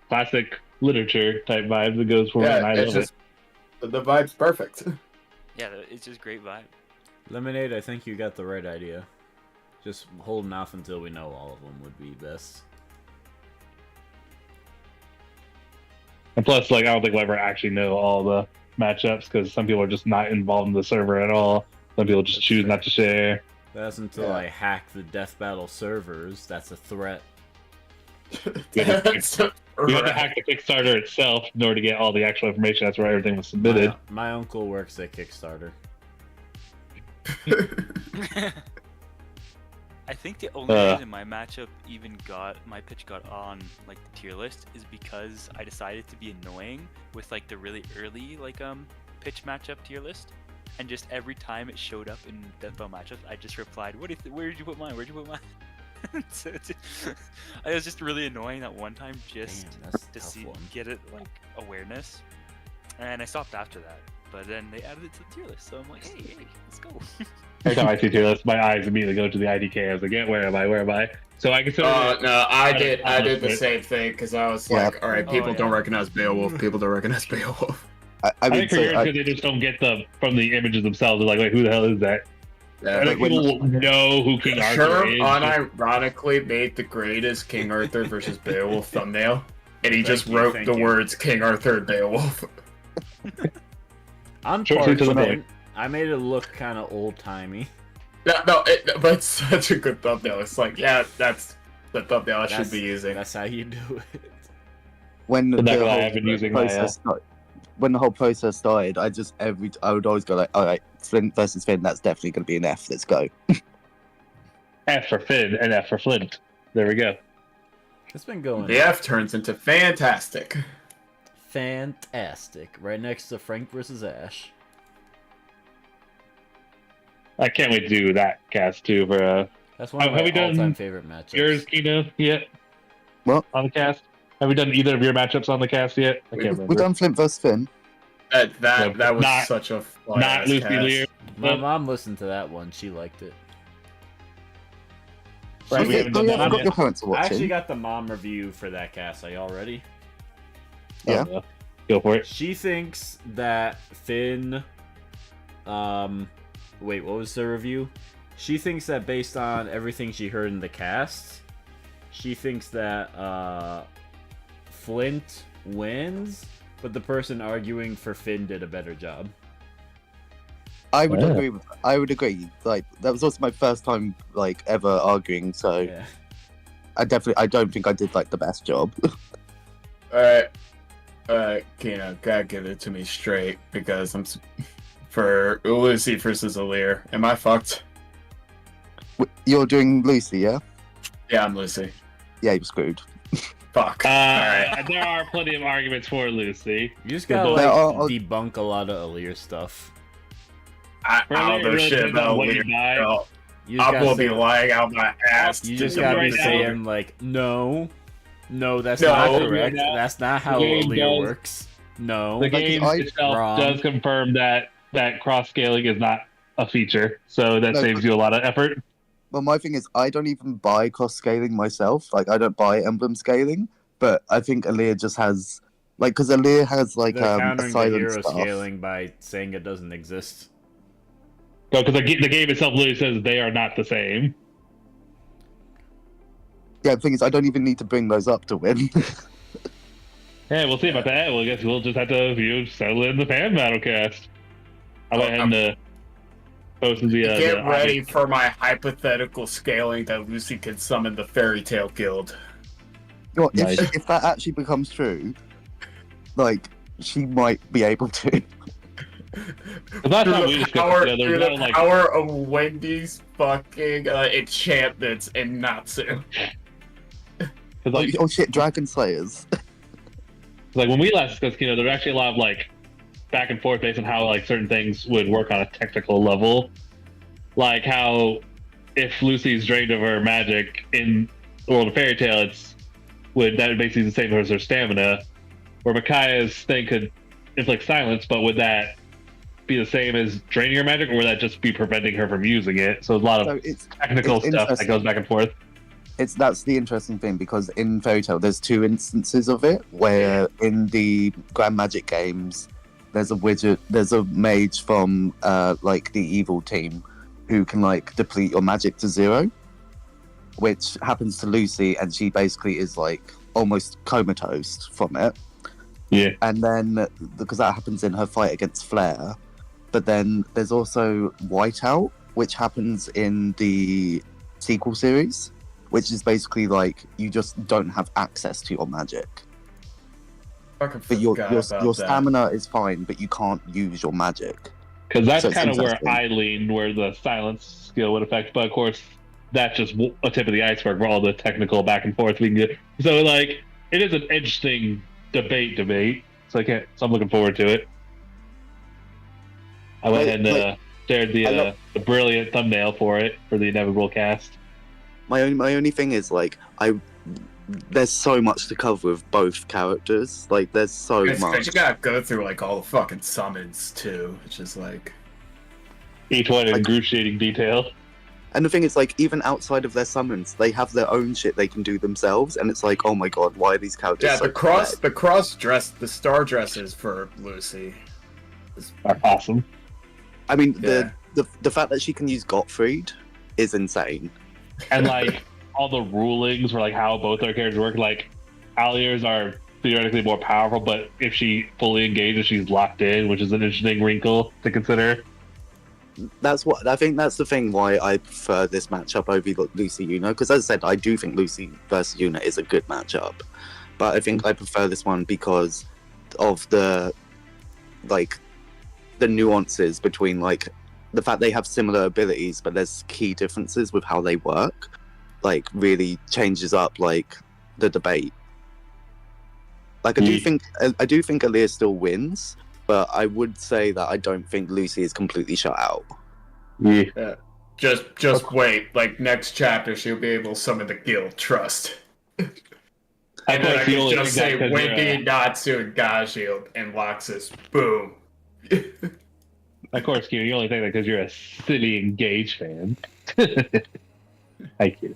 classic literature type vibe that goes for me, and I love it. The vibe's perfect. Yeah, it's just great vibe. Lemonade, I think you got the right idea. Just holding off until we know all of them would be best. And plus, like, I don't think we'll ever actually know all the matchups because some people are just not involved in the server at all. Some people just choose not to share. That's until I hack the Death Battle servers. That's a threat. We had to hack the Kickstarter itself in order to get all the actual information. That's where everything was submitted. My uncle works at Kickstarter. I think the only reason my pitch got on like the tier list is because I decided to be annoying with like the really early pitch matchup tier list, and just every time it showed up in Death Battle matchups, I just replied, "What? Where did you put mine? Where'd you put mine?" So it was just really annoying that one time just to get it like awareness, and I stopped after that. But then they added it to the tier list, so I'm like, hey, let's go. Every time I see tier list, my eyes immediately go to the IDK. I was like, yeah, where am I? So I consider. No, I did the same thing because I was like, all right, people don't recognize Beowulf. People don't recognize Beowulf. I think for yours, because they just don't get from the images themselves. They're like, wait, who the hell is that? Yeah, I think people know who King Arthur is. Unironically made the greatest King Arthur versus Beowulf thumbnail, and he just wrote the words King Arthur Beowulf. I'm partial. I made it look kind of old-timey. but it's such a good thumbnail. It's like, yeah, that's the thumbnail I should be using. That's how you do it. When I'm not the gonna lie, whole I've been using my, process when the whole process started, I would always go like, all right, Flint versus Finn, that's definitely going to be an F. Let's go. F for Finn and F for Flint. There we go. It's been going. The F turns into fantastic. Fantastic. Right next to Frank versus Ash. I can't wait to do that cast too. For That's one of my all-time favorite matchups. Yours, Kino, yet? What on the cast? Have we done either of your matchups on the cast yet? I can't remember. We've done Flint versus Finn. That was such a not Lucy cast. Lear. My mom listened to that one. She liked it. Right, we haven't done that one yet. I actually got the mom review for that cast. Are y'all ready? Yeah. Go for it. She thinks that Finn. Wait, what was the review? She thinks that based on everything she heard in the cast, she thinks that Flint wins, but the person arguing for Finn did a better job. I would agree with. I would agree. Like that was also my first time like ever arguing, so yeah. I don't think I did like the best job. Alright, Kino, gotta give it to me straight because for Lucy versus Alir. Am I fucked? You're doing Lucy, yeah? Yeah, I'm Lucy. Yeah, you're screwed. Fuck. Alright, there are plenty of arguments for Lucy. You just gotta like debunk a lot of Alir stuff. I don't know shit about Alir. I will be lying out my ass. You just gotta be saying like, no, that's not correct. That's not how Alir works. No, the game itself does confirm that cross scaling is not a feature, so that saves you a lot of effort. Well, my thing is, I don't even buy cross scaling myself. Like, I don't buy emblem scaling, but I think Alir just has because Alir has like they're a countering the silent hero stuff. scaling by saying it doesn't exist. No, because the game itself literally says they are not the same. Yeah, the thing is, I don't even need to bring those up to win. Yeah, we'll see about that. Well, I guess we'll just have to settle it in the fan battle cast. I went ahead and posted the. Get ready for my hypothetical scaling that Lucy can summon the Fairy Tale Guild. Well, if that actually becomes true, like she might be able to. That's how we discussed it together. The power of Wendy's fucking enchantments and Natsu. Oh shit, Dragon Slayers. Like when we last discussed, there's actually a lot of like back and forth based on how like certain things would work on a technical level. Like how if Lucy's drained of her magic in the world of Fairy Tale, that would basically be the same as her stamina. Where Micaiah's thing could inflict silence, but would that be the same as draining her magic, or would that just be preventing her from using it? So a lot of technical stuff that goes back and forth. That's the interesting thing, because in Fairy Tale there's two instances of it where in the Grand Magic games there's a mage from like the evil team who can like deplete your magic to 0, which happens to Lucy, and she basically is like almost comatose from it. Yeah. And then because that happens in her fight against Flare, but then there's also Whiteout, which happens in the sequel series, which is basically like you just don't have access to your magic. But your stamina is fine, but you can't use your magic. Because that's kind of where I lean, where the silence skill would affect. But of course, that's just a tip of the iceberg for all the technical back and forth we can get. So like, it is an interesting debate. So I'm looking forward to it. I went and shared the brilliant thumbnail for the inevitable cast. My only thing is like there's so much to cover with both characters. Like there's so much. You gotta go through like all the fucking summons too, which is like each one in excruciating detail. And the thing is, like, even outside of their summons, they have their own shit they can do themselves, and it's like, oh my god, why are these characters? Yeah, so the star dresses for Lucy are awesome. I mean, the fact that she can use Gottfried is insane. And like all the rulings for like how both our characters work, like Alir's are theoretically more powerful, but if she fully engages, she's locked in, which is an interesting wrinkle to consider. that's what I think. That's the thing why I prefer this matchup over Lucy Yuna, because as I said, I do think Lucy versus Yuna is a good matchup, but I think I prefer this one because of the nuances between like the fact they have similar abilities, but there's key differences with how they work. Like really changes up like the debate. Like I do think Aaliyah still wins, but I would say that I don't think Lucy is completely shut out. Yeah. Just wait. Like next chapter, she'll be able to summon the guild. Trust. And then I can just say Wendy, Natsu, and God Shield, and Loxus. Boom. Of course, Q, you only think that because you're a silly Engage fan. Thank you.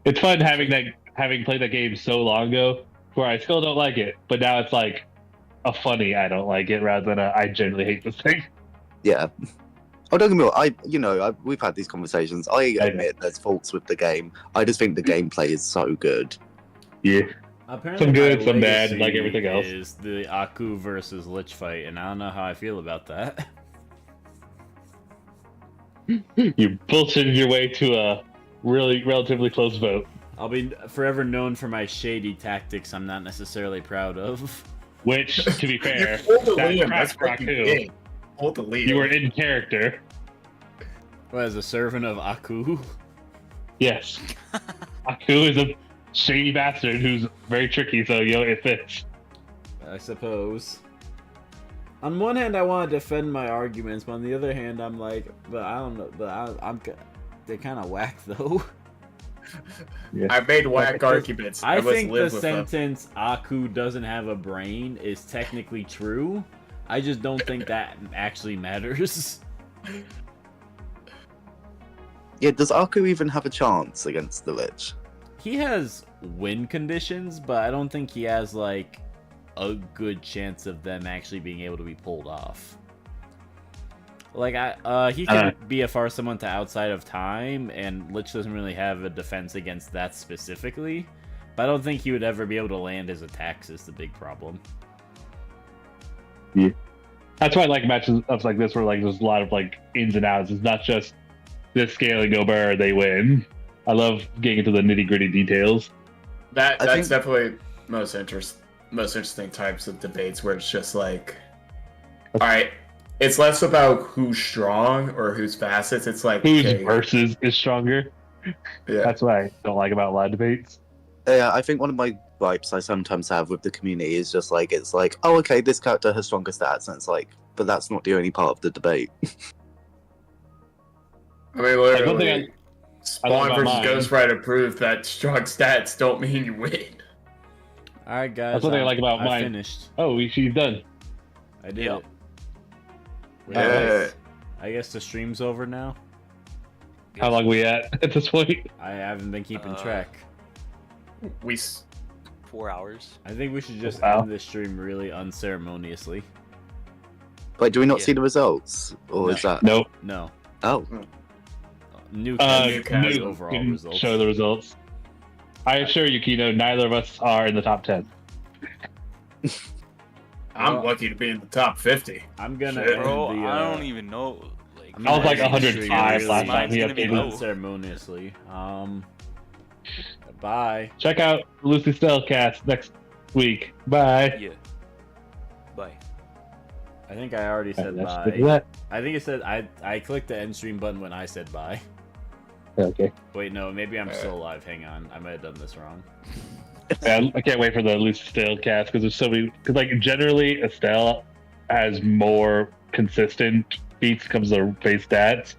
It's fun having played that game so long ago, where I still don't like it, but now it's like a funny I don't like it rather than I generally hate this thing. Yeah. Oh, don't get me wrong. We've had these conversations. I admit there's faults with the game. I just think the gameplay is so good. Yeah. Apparently some good, my some bad, legacy like everything else. Is the Aku versus Lich fight, and I don't know how I feel about that. You bullshitted your way to a relatively close vote. I'll be forever known for my shady tactics I'm not necessarily proud of. Which, to be fair, that's what you did. Hold the lead. You were in character. What, as a servant of Aku? Yes. Aku is a shady bastard who's very tricky, so it fits. I suppose. On one hand, I want to defend my arguments, but on the other hand, I'm like, but I don't know, but they're kind of whack though. Yeah. I made whack arguments. I think the sentence "Aku doesn't have a brain" is technically true. I just don't think that actually matters. Yeah, does Aku even have a chance against the Lich? He has win conditions, but I don't think he has like a good chance of them actually being able to be pulled off. Like he can BFR someone to outside of time, and Lich doesn't really have a defense against that specifically. But I don't think he would ever be able to land his attacks is the big problem. Yeah. That's why I like matches up like this where like there's a lot of like ins and outs. It's not just this scaling over, they win. I love getting into the nitty-gritty details. That's definitely most interesting types of debates where it's just like, all right, it's less about who's strong or who's fastest. It's like whose versus is stronger. Yeah, that's what I don't like about a lot of debates. Yeah, I think one of my gripes I sometimes have with the community is just like it's like, oh, okay, this character has stronger stats, and it's like, but that's not the only part of the debate. I mean, literally, Spawn versus Ghost Rider proved that strong stats don't mean you win. All right, guys. That's what I like about mine. Finished. Oh, she's done. I did it. Yeah. I guess the stream's over now. How long are we at this point? I haven't been keeping track. 4 hours. I think we should just end this stream really unceremoniously. Wait, do we not see the results, or is that nope? No. Oh. New overall results. Show the results. I assure you, Kino, neither of us are in the top 10. I'm lucky to be in the top 50. I'm gonna. Bro, I don't even know. Like, I was like 105 last time he updated. Unceremoniously. Bye. Check out Lucy Stellcast next week. Bye. Yeah. Bye. I think I already said bye. That. I think it said I clicked the end stream button when I said bye. Okay. Wait, no, maybe I'm still alive. Hang on, I might have done this wrong. Yeah, I can't wait for the Lucy Stellcast because there's so many. Because like generally, Estelle has more consistent beats comes to base stats.